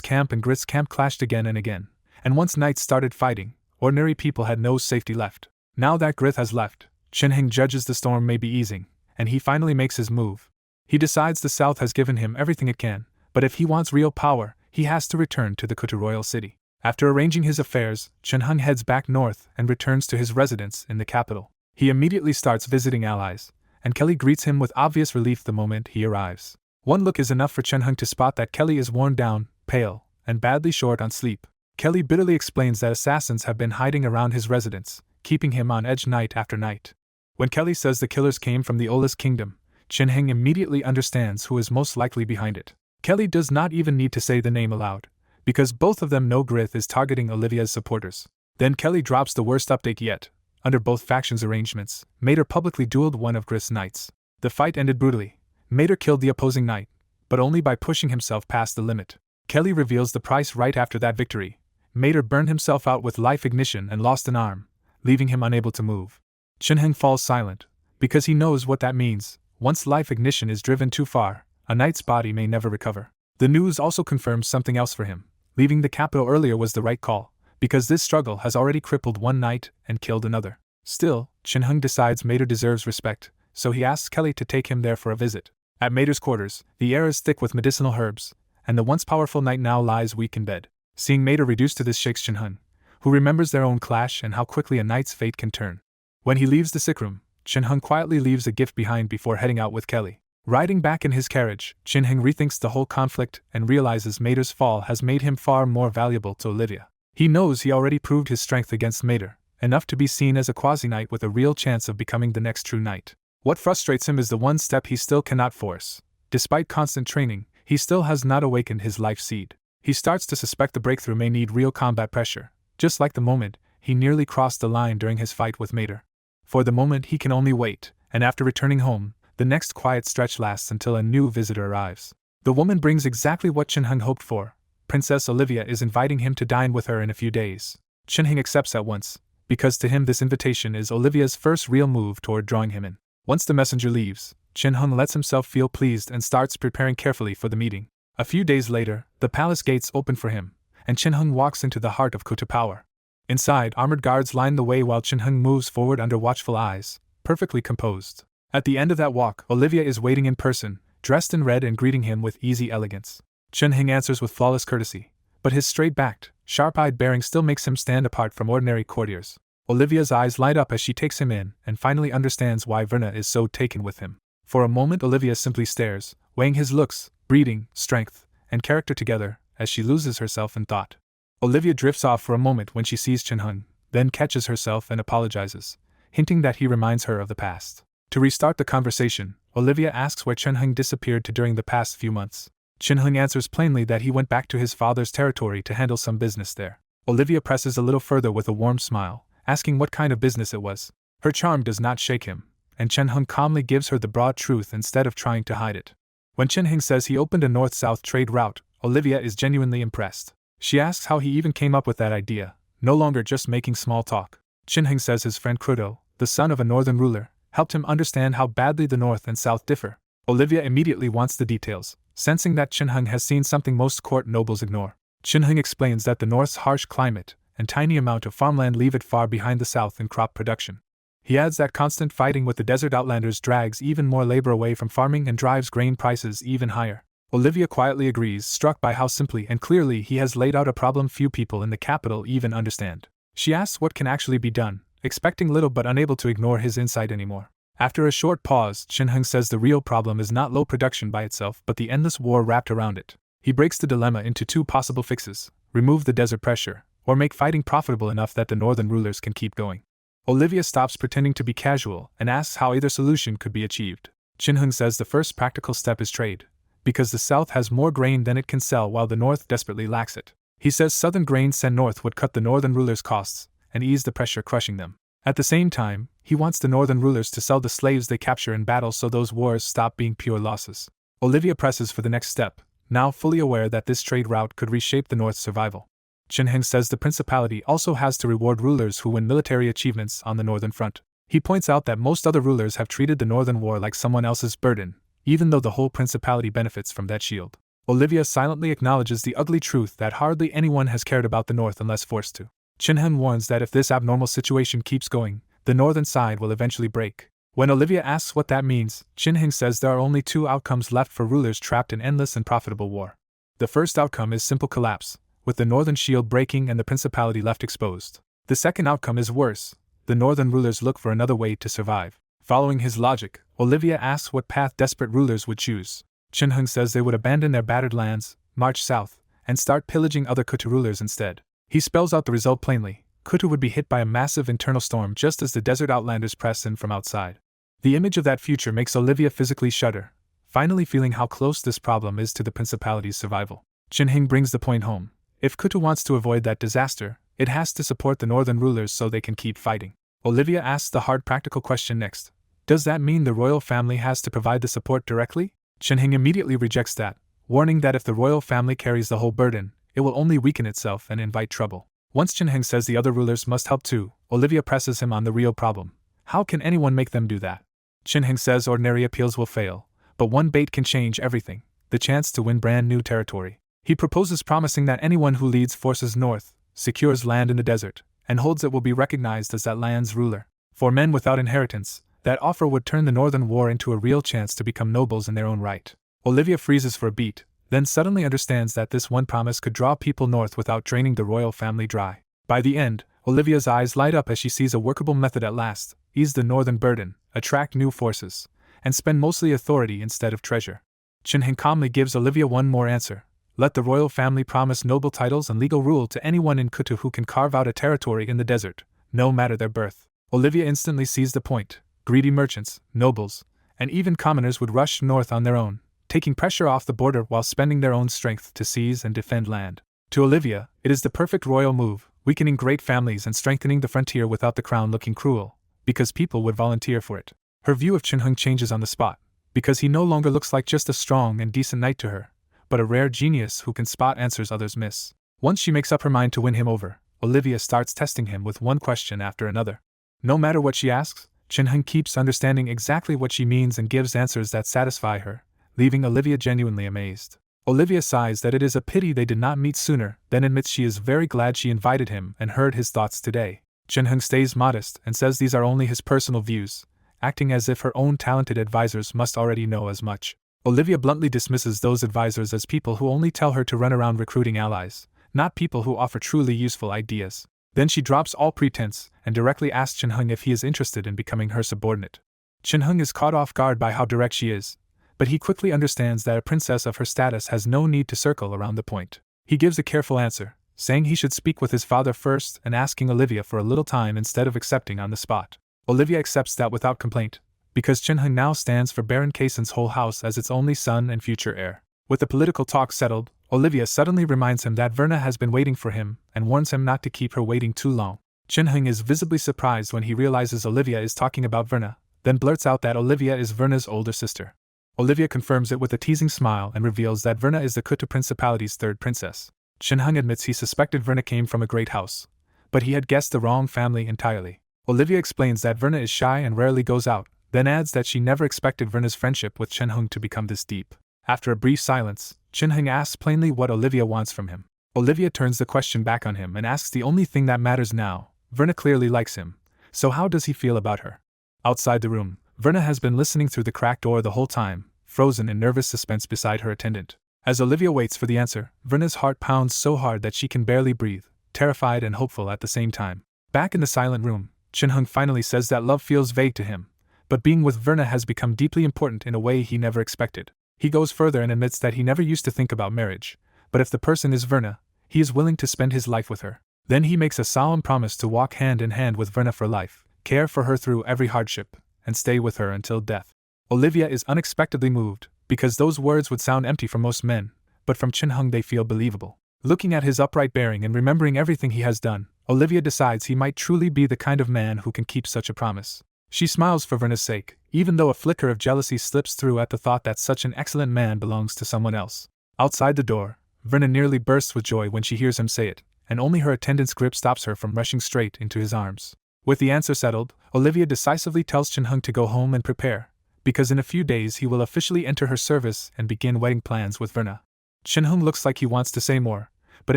camp and Grith's camp clashed again and again, and once knights started fighting, ordinary people had no safety left. Now that Grith has left, Chen Heng judges the storm may be easing, and he finally makes his move. He decides the south has given him everything it can, but if he wants real power, he has to return to the Kutu royal city. After arranging his affairs, Chen Heng heads back north and returns to his residence in the capital. He immediately starts visiting allies, and Kelly greets him with obvious relief the moment he arrives. One look is enough for Chen Heng to spot that Kelly is worn down, pale, and badly short on sleep. Kelly bitterly explains that assassins have been hiding around his residence, keeping him on edge night after night. When Kelly says the killers came from the oldest kingdom, Chen Heng immediately understands who is most likely behind it. Kelly does not even need to say the name aloud, because both of them know Grith is targeting Olivia's supporters. Then Kelly drops the worst update yet. Under both factions' arrangements, Mater publicly dueled one of Grith's knights. The fight ended brutally. Mater killed the opposing knight, but only by pushing himself past the limit. Kelly reveals the price right after that victory. Mater burned himself out with life ignition and lost an arm, leaving him unable to move. Chen Heng falls silent, because he knows what that means. Once life ignition is driven too far, a knight's body may never recover. The news also confirms something else for him. Leaving the capital earlier was the right call, because this struggle has already crippled one knight and killed another. Still, Chen Heng decides Mater deserves respect, so he asks Kelly to take him there for a visit. At Mater's quarters, the air is thick with medicinal herbs, and the once powerful knight now lies weak in bed. Seeing Mater reduced to this shakes Chen Heng, who remembers their own clash and how quickly a knight's fate can turn. When he leaves the sick room, Chen Heng quietly leaves a gift behind before heading out with Kelly. Riding back in his carriage, Chen Heng rethinks the whole conflict and realizes Mater's fall has made him far more valuable to Olivia. He knows he already proved his strength against Mater, enough to be seen as a quasi-knight with a real chance of becoming the next true knight. What frustrates him is the one step he still cannot force. Despite constant training, he still has not awakened his life seed. He starts to suspect the breakthrough may need real combat pressure, just like the moment he nearly crossed the line during his fight with Mater. For the moment he can only wait, and after returning home, the next quiet stretch lasts until a new visitor arrives. The woman brings exactly what Chen Heng hoped for. Princess Olivia is inviting him to dine with her in a few days. Chen Heng accepts at once, because to him this invitation is Olivia's first real move toward drawing him in. Once the messenger leaves, Chen Heng lets himself feel pleased and starts preparing carefully for the meeting. A few days later, the palace gates open for him, and Chen Heng walks into the heart of Kutu Power. Inside, armored guards line the way while Chen Heng moves forward under watchful eyes, perfectly composed. At the end of that walk, Olivia is waiting in person, dressed in red and greeting him with easy elegance. Chen Heng answers with flawless courtesy, but his straight-backed, sharp-eyed bearing still makes him stand apart from ordinary courtiers. Olivia's eyes light up as she takes him in and finally understands why Verna is so taken with him. For a moment Olivia simply stares, weighing his looks, breeding, strength, and character together, as she loses herself in thought. Olivia drifts off for a moment when she sees Chen Heng, then catches herself and apologizes, hinting that he reminds her of the past. To restart the conversation, Olivia asks where Chen Heng disappeared to during the past few months. Chen Heng answers plainly that he went back to his father's territory to handle some business there. Olivia presses a little further with a warm smile, asking what kind of business it was. Her charm does not shake him, and Chen Heng calmly gives her the broad truth instead of trying to hide it. When Chen Heng says he opened a north-south trade route, Olivia is genuinely impressed. She asks how he even came up with that idea, no longer just making small talk. Chen Heng says his friend Krudo, the son of a northern ruler, helped him understand how badly the north and south differ. Olivia immediately wants the details, sensing that Chen Heng has seen something most court nobles ignore. Chen Heng explains that the north's harsh climate and tiny amount of farmland leave it far behind the south in crop production. He adds that constant fighting with the desert outlanders drags even more labor away from farming and drives grain prices even higher. Olivia quietly agrees, struck by how simply and clearly he has laid out a problem few people in the capital even understand. She asks what can actually be done, expecting little but unable to ignore his insight anymore. After a short pause, Shinhung says the real problem is not low production by itself but the endless war wrapped around it. He breaks the dilemma into two possible fixes: remove the desert pressure, or make fighting profitable enough that the northern rulers can keep going. Olivia stops pretending to be casual and asks how either solution could be achieved. Shinhung says the first practical step is trade, because the south has more grain than it can sell while the north desperately lacks it. He says southern grain sent north would cut the northern rulers' costs and ease the pressure crushing them. At the same time, he wants the northern rulers to sell the slaves they capture in battle so those wars stop being pure losses. Olivia presses for the next step, now fully aware that this trade route could reshape the north's survival. Shinheng says the principality also has to reward rulers who win military achievements on the northern front. He points out that most other rulers have treated the northern war like someone else's burden, even though the whole principality benefits from that shield. Olivia silently acknowledges the ugly truth that hardly anyone has cared about the north unless forced to. Shinheng warns that if this abnormal situation keeps going, the northern side will eventually break. When Olivia asks what that means, Shinheng says there are only two outcomes left for rulers trapped in endless and profitable war. The first outcome is simple collapse, with the northern shield breaking and the principality left exposed. The second outcome is worse: the northern rulers look for another way to survive. Following his logic, Olivia asks what path desperate rulers would choose. Shinheng says they would abandon their battered lands, march south, and start pillaging other Kutu rulers instead. He spells out the result plainly: Kutu would be hit by a massive internal storm just as the desert outlanders press in from outside. The image of that future makes Olivia physically shudder, finally feeling how close this problem is to the principality's survival. Shinheng brings the point home: if Kutu wants to avoid that disaster, it has to support the northern rulers so they can keep fighting. Olivia asks the hard practical question next: does that mean the royal family has to provide the support directly? Shinheng immediately rejects that, warning that if the royal family carries the whole burden, it will only weaken itself and invite trouble. Once Shinheng says the other rulers must help too, Olivia presses him on the real problem: how can anyone make them do that? Shinheng says ordinary appeals will fail, but one bait can change everything: the chance to win brand new territory. He proposes promising that anyone who leads forces north, secures land in the desert, and holds it will be recognized as that land's ruler. For men without inheritance, that offer would turn the northern war into a real chance to become nobles in their own right. Olivia freezes for a beat, then suddenly understands that this one promise could draw people north without draining the royal family dry. By the end, Olivia's eyes light up as she sees a workable method at last: ease the northern burden, attract new forces, and spend mostly authority instead of treasure. Shinheng calmly gives Olivia one more answer: let the royal family promise noble titles and legal rule to anyone in Kutu who can carve out a territory in the desert, no matter their birth. Olivia instantly sees the point: greedy merchants, nobles, and even commoners would rush north on their own, taking pressure off the border while spending their own strength to seize and defend land. To Olivia, it is the perfect royal move, weakening great families and strengthening the frontier without the crown looking cruel, because people would volunteer for it. Her view of Shinheng changes on the spot, because he no longer looks like just a strong and decent knight to her, but a rare genius who can spot answers others miss. Once she makes up her mind to win him over, Olivia starts testing him with one question after another. No matter what she asks, Shinheng keeps understanding exactly what she means and gives answers that satisfy her, leaving Olivia genuinely amazed. Olivia sighs that it is a pity they did not meet sooner, then admits she is very glad she invited him and heard his thoughts today. Shinheng stays modest and says these are only his personal views, acting as if her own talented advisors must already know as much. Olivia bluntly dismisses those advisors as people who only tell her to run around recruiting allies, not people who offer truly useful ideas. Then she drops all pretense and directly asks Shinheng if he is interested in becoming her subordinate. Shinheng is caught off guard by how direct she is, but he quickly understands that a princess of her status has no need to circle around the point. He gives a careful answer, saying he should speak with his father first and asking Olivia for a little time instead of accepting on the spot. Olivia accepts that without complaint, because Shinheng now stands for Baron Kaisen's whole house as its only son and future heir. With the political talk settled, Olivia suddenly reminds him that Verna has been waiting for him and warns him not to keep her waiting too long. Shinheng is visibly surprised when he realizes Olivia is talking about Verna, then blurts out that Olivia is Verna's older sister. Olivia confirms it with a teasing smile and reveals that Verna is the Kutu Principality's third princess. Shinheng admits he suspected Verna came from a great house, but he had guessed the wrong family entirely. Olivia explains that Verna is shy and rarely goes out, then adds that she never expected Verna's friendship with Shinheng to become this deep. After a brief silence, Shinheng asks plainly what Olivia wants from him. Olivia turns the question back on him and asks the only thing that matters now: Verna clearly likes him, so how does he feel about her? Outside the room, Verna has been listening through the cracked door the whole time, frozen in nervous suspense beside her attendant. As Olivia waits for the answer, Verna's heart pounds so hard that she can barely breathe, terrified and hopeful at the same time. Back in the silent room, Chin-hung finally says that love feels vague to him, but being with Verna has become deeply important in a way he never expected. He goes further and admits that he never used to think about marriage, but if the person is Verna, he is willing to spend his life with her. Then he makes a solemn promise to walk hand in hand with Verna for life, care for her through every hardship, and stay with her until death. Olivia is unexpectedly moved, because those words would sound empty for most men, but from Chin-hung they feel believable. Looking at his upright bearing and remembering everything he has done, Olivia decides he might truly be the kind of man who can keep such a promise. She smiles for Verna's sake, even though a flicker of jealousy slips through at the thought that such an excellent man belongs to someone else. Outside the door, Verna nearly bursts with joy when she hears him say it, and only her attendant's grip stops her from rushing straight into his arms. With the answer settled, Olivia decisively tells Chin-hung to go home and prepare, because in a few days he will officially enter her service and begin wedding plans with Verna. Chin-hung looks like he wants to say more, but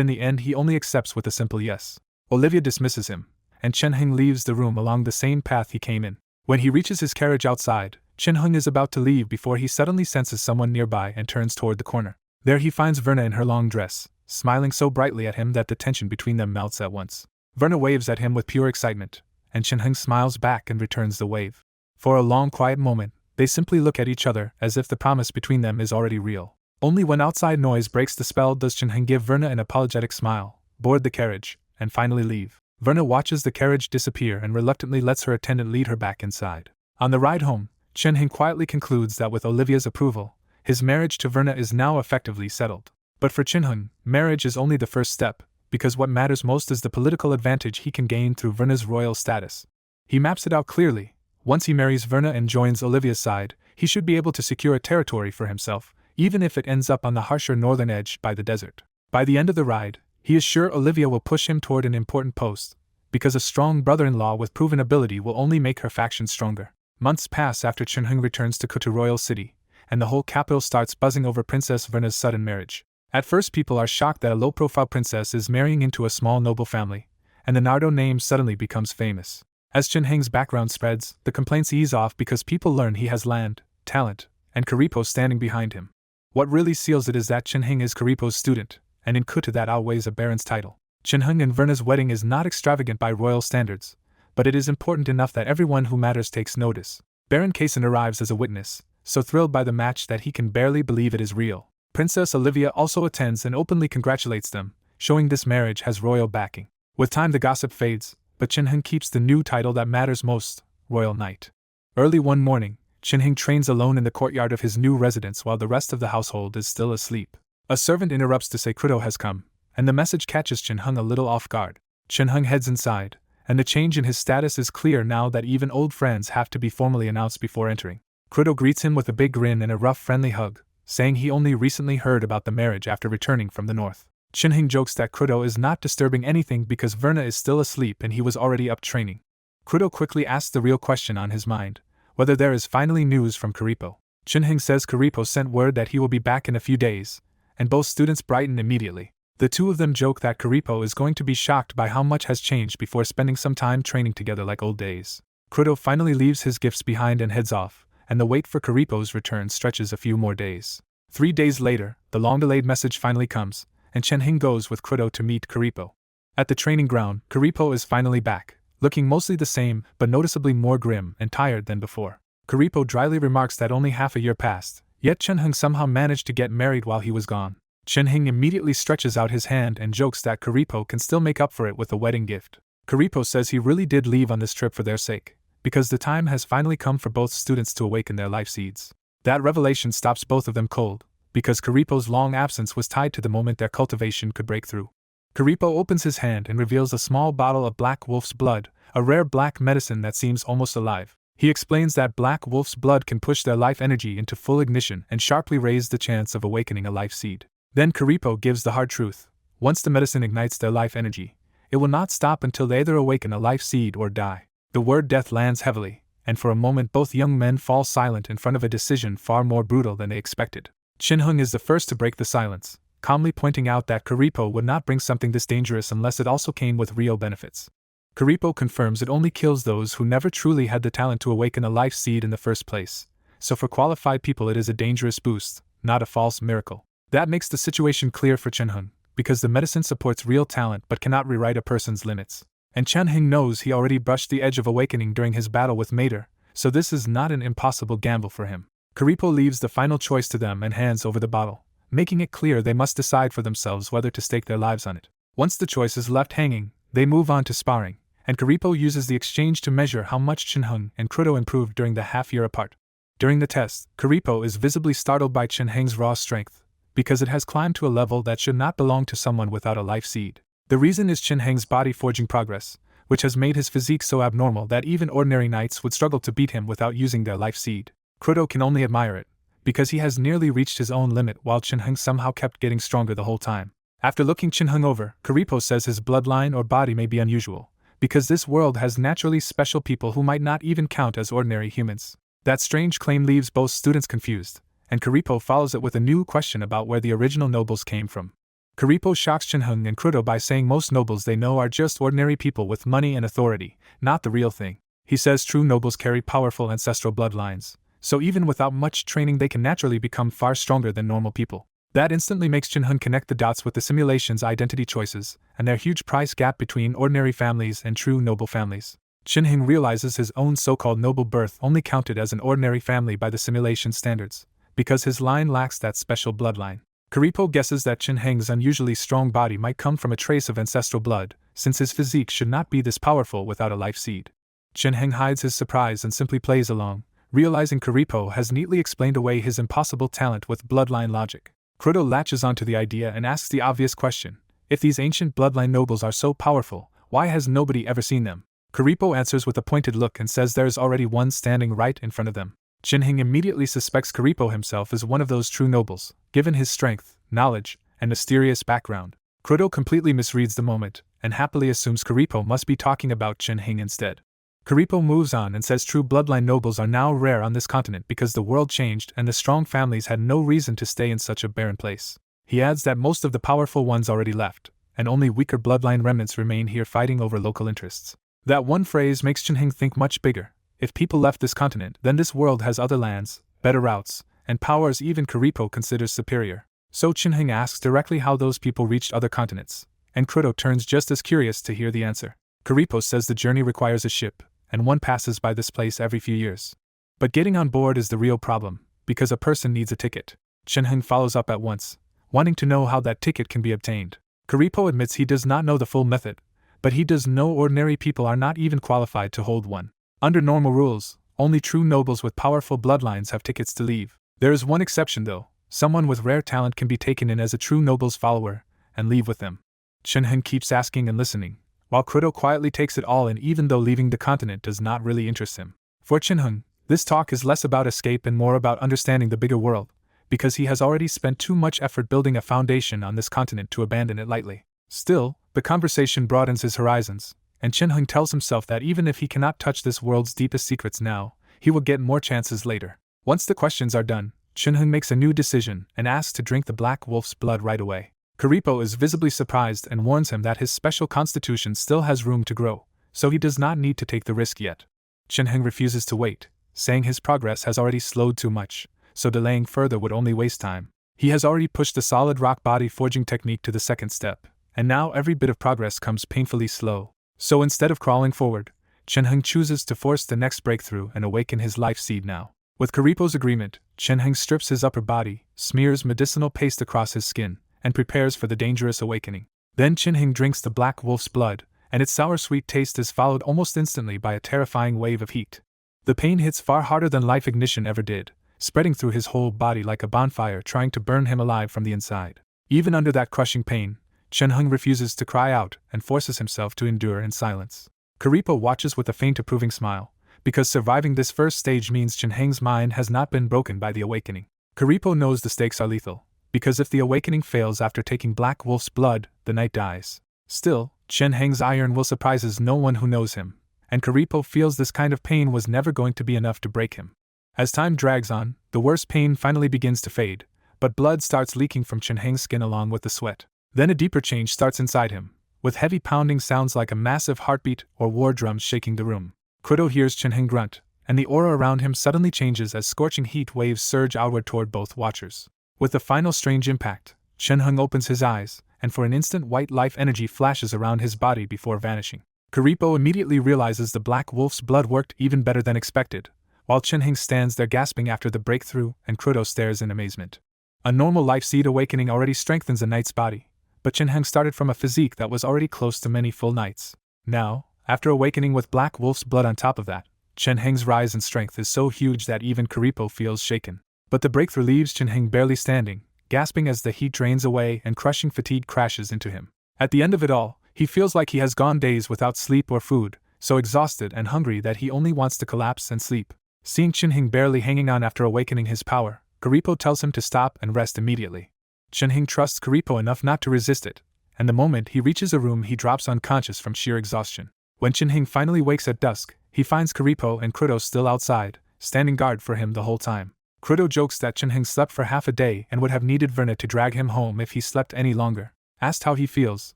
in the end he only accepts with a simple yes. Olivia dismisses him, and Chin-hung leaves the room along the same path he came in. When he reaches his carriage outside, Chin-hung is about to leave before he suddenly senses someone nearby and turns toward the corner. There he finds Verna in her long dress, smiling so brightly at him that the tension between them melts at once. Verna waves at him with pure excitement, and Chin-hung smiles back and returns the wave. For a long quiet moment, they simply look at each other as if the promise between them is already real. Only when outside noise breaks the spell does Chin-hung give Verna an apologetic smile, board the carriage, and finally leave. Verna watches the carriage disappear and reluctantly lets her attendant lead her back inside. On the ride home, Chin-hung quietly concludes that with Olivia's approval, his marriage to Verna is now effectively settled. But for Chin-hung, marriage is only the first step, because what matters most is the political advantage he can gain through Verna's royal status. He maps it out clearly. Once he marries Verna and joins Olivia's side, he should be able to secure a territory for himself, even if it ends up on the harsher northern edge by the desert. By the end of the ride, he is sure Olivia will push him toward an important post, because a strong brother-in-law with proven ability will only make her faction stronger. Months pass after Chin-hung returns to Kutu Royal City, and the whole capital starts buzzing over Princess Verna's sudden marriage. At first people are shocked that a low-profile princess is marrying into a small noble family, and the Nardo name suddenly becomes famous. As Chin-hung's background spreads, the complaints ease off because people learn he has land, talent, and Karipo standing behind him. What really seals it is that Chin-hung is Karipo's student, and in Kutu that outweighs a baron's title. Chin-hung and Verna's wedding is not extravagant by royal standards, but it is important enough that everyone who matters takes notice. Baron Kaysen arrives as a witness, so thrilled by the match that he can barely believe it is real. Princess Olivia also attends and openly congratulates them, showing this marriage has royal backing. With time the gossip fades, but Chin-hung keeps the new title that matters most, Royal Knight. Early one morning, Chin-hung trains alone in the courtyard of his new residence while the rest of the household is still asleep. A servant interrupts to say Kudo has come, and the message catches Chin-hung a little off guard. Chin-hung heads inside, and the change in his status is clear now that even old friends have to be formally announced before entering. Kudo greets him with a big grin and a rough friendly hug, saying he only recently heard about the marriage after returning from the north. Chin-hung jokes that Kudo is not disturbing anything because Verna is still asleep and he was already up training. Kudo quickly asks the real question on his mind, whether there is finally news from Karipo. Chin-hung says Karipo sent word that he will be back in a few days, and both students brighten immediately. The two of them joke that Karipo is going to be shocked by how much has changed before spending some time training together like old days. Kudo finally leaves his gifts behind and heads off, and the wait for Karipo's return stretches a few more days. 3 days later, the long-delayed message finally comes, and Chin-hung goes with Kudo to meet Karipo. At the training ground, Karipo is finally back, looking mostly the same but noticeably more grim and tired than before. Karipo dryly remarks that only half a year passed, yet Chin-hung somehow managed to get married while he was gone. Chin-hung immediately stretches out his hand and jokes that Karipo can still make up for it with a wedding gift. Karipo says he really did leave on this trip for their sake, because the time has finally come for both students to awaken their life seeds. That revelation stops both of them cold, because Karipo's long absence was tied to the moment their cultivation could break through. Karipo opens his hand and reveals a small bottle of black wolf's blood, a rare black medicine that seems almost alive. He explains that black wolf's blood can push their life energy into full ignition and sharply raise the chance of awakening a life seed. Then Karipo gives the hard truth. Once the medicine ignites their life energy, it will not stop until they either awaken a life seed or die. The word death lands heavily, and for a moment both young men fall silent in front of a decision far more brutal than they expected. Chin-hung is the first to break the silence, calmly pointing out that Karipo would not bring something this dangerous unless it also came with real benefits. Karipo confirms it only kills those who never truly had the talent to awaken a life seed in the first place, so for qualified people it is a dangerous boost, not a false miracle. That makes the situation clear for Chen-Hung, because the medicine supports real talent but cannot rewrite a person's limits. And Chen-Hung knows he already brushed the edge of awakening during his battle with Mater, so this is not an impossible gamble for him. Karipo leaves the final choice to them and hands over the bottle, making it clear they must decide for themselves whether to stake their lives on it. Once the choice is left hanging, they move on to sparring, and Karipo uses the exchange to measure how much Chen-Hung and Kudo improved during the half-year apart. During the test, Karipo is visibly startled by Chen-Hung's raw strength, because it has climbed to a level that should not belong to someone without a life seed. The reason is Chen-Hung's body forging progress, which has made his physique so abnormal that even ordinary knights would struggle to beat him without using their life seed. Kudo can only admire it, because he has nearly reached his own limit while Chen-Hung somehow kept getting stronger the whole time. After looking Chen-Hung over, Karipo says his bloodline or body may be unusual, because this world has naturally special people who might not even count as ordinary humans. That strange claim leaves both students confused, and Karipo follows it with a new question about where the original nobles came from. Karipo shocks Chen-Hung and Kudo by saying most nobles they know are just ordinary people with money and authority, not the real thing. He says true nobles carry powerful ancestral bloodlines, so even without much training they can naturally become far stronger than normal people. That instantly makes Chen-Hung connect the dots with the simulation's identity choices, and their huge price gap between ordinary families and true noble families. Chen-Hung realizes his own so-called noble birth only counted as an ordinary family by the simulation standards, because his line lacks that special bloodline. Karipo guesses that Chen-Hung's unusually strong body might come from a trace of ancestral blood, since his physique should not be this powerful without a life seed. Chen-Hung hides his surprise and simply plays along, realizing Karipo has neatly explained away his impossible talent with bloodline logic. Kudo latches onto the idea and asks the obvious question: if these ancient bloodline nobles are so powerful, why has nobody ever seen them? Karipo answers with a pointed look and says there is already one standing right in front of them. Chen-Hung immediately suspects Karipo himself as one of those true nobles, given his strength, knowledge, and mysterious background. Kudo completely misreads the moment, and happily assumes Karipo must be talking about Chen-Hung instead. Karipo moves on and says true bloodline nobles are now rare on this continent because the world changed and the strong families had no reason to stay in such a barren place. He adds that most of the powerful ones already left, and only weaker bloodline remnants remain here fighting over local interests. That one phrase makes Chen-Hung think much bigger. If people left this continent, then this world has other lands, better routes, and powers even Karipo considers superior. So Chen-Hung asks directly how those people reached other continents, and Kudo turns just as curious to hear the answer. Karipo says the journey requires a ship, and one passes by this place every few years. But getting on board is the real problem, because a person needs a ticket. Chen-Hung follows up at once, wanting to know how that ticket can be obtained. Karipo admits he does not know the full method, but he does know ordinary people are not even qualified to hold one. Under normal rules, only true nobles with powerful bloodlines have tickets to leave. There is one exception though: someone with rare talent can be taken in as a true noble's follower, and leave with them. Chen-Hung keeps asking and listening, while Kudo quietly takes it all in even though leaving the continent does not really interest him. For Chen-Hung, this talk is less about escape and more about understanding the bigger world, because he has already spent too much effort building a foundation on this continent to abandon it lightly. Still, the conversation broadens his horizons, and Chen-Hung tells himself that even if he cannot touch this world's deepest secrets now, he will get more chances later. Once the questions are done, Chen-Hung makes a new decision and asks to drink the Black Wolf's blood right away. Karipo is visibly surprised and warns him that his special constitution still has room to grow, so he does not need to take the risk yet. Chen-Hung refuses to wait, saying his progress has already slowed too much, so delaying further would only waste time. He has already pushed the solid rock body forging technique to the second step, and now every bit of progress comes painfully slow. So instead of crawling forward, Chen-Hung chooses to force the next breakthrough and awaken his life seed now. With Karipo's agreement, Chen-Hung strips his upper body, smears medicinal paste across his skin, and prepares for the dangerous awakening. Then Chen-Hung drinks the Black Wolf's blood, and its sour-sweet taste is followed almost instantly by a terrifying wave of heat. The pain hits far harder than life ignition ever did, spreading through his whole body like a bonfire trying to burn him alive from the inside. Even under that crushing pain, Chen-Hung refuses to cry out and forces himself to endure in silence. Karipo watches with a faint approving smile, because surviving this first stage means Chen-Hung's mind has not been broken by the awakening. Karipo knows the stakes are lethal, because if the awakening fails after taking Black Wolf's blood, the knight dies. Still, Chen-Hung's iron will surprises no one who knows him, and Karipo feels this kind of pain was never going to be enough to break him. As time drags on, the worst pain finally begins to fade, but blood starts leaking from Chen-Hung's skin along with the sweat. Then a deeper change starts inside him, with heavy pounding sounds like a massive heartbeat or war drums shaking the room. Kudo hears Chen-Hung grunt, and the aura around him suddenly changes as scorching heat waves surge outward toward both watchers. With a final strange impact, Shenhung opens his eyes, and for an instant white life energy flashes around his body before vanishing. Karipo immediately realizes the Black Wolf's blood worked even better than expected, while Shenhung stands there gasping after the breakthrough, and Kudo stares in amazement. A normal life seed awakening already strengthens a knight's body, but Shenhung started from a physique that was already close to many full knights. Now, after awakening with Black Wolf's blood on top of that, Shenhung's rise in strength is so huge that even Karipo feels shaken. But the breakthrough leaves Shenhung barely standing, gasping as the heat drains away and crushing fatigue crashes into him. At the end of it all, he feels like he has gone days without sleep or food, so exhausted and hungry that he only wants to collapse and sleep. Seeing Shenhung barely hanging on after awakening his power, Karipo tells him to stop and rest immediately. Shenhung trusts Karipo enough not to resist it, and the moment he reaches a room he drops unconscious from sheer exhaustion. When Shenhung finally wakes at dusk, he finds Karipo and Kudo still outside, standing guard for him the whole time. Kudo jokes that Shenhung slept for half a day and would have needed Verna to drag him home if he slept any longer. Asked how he feels,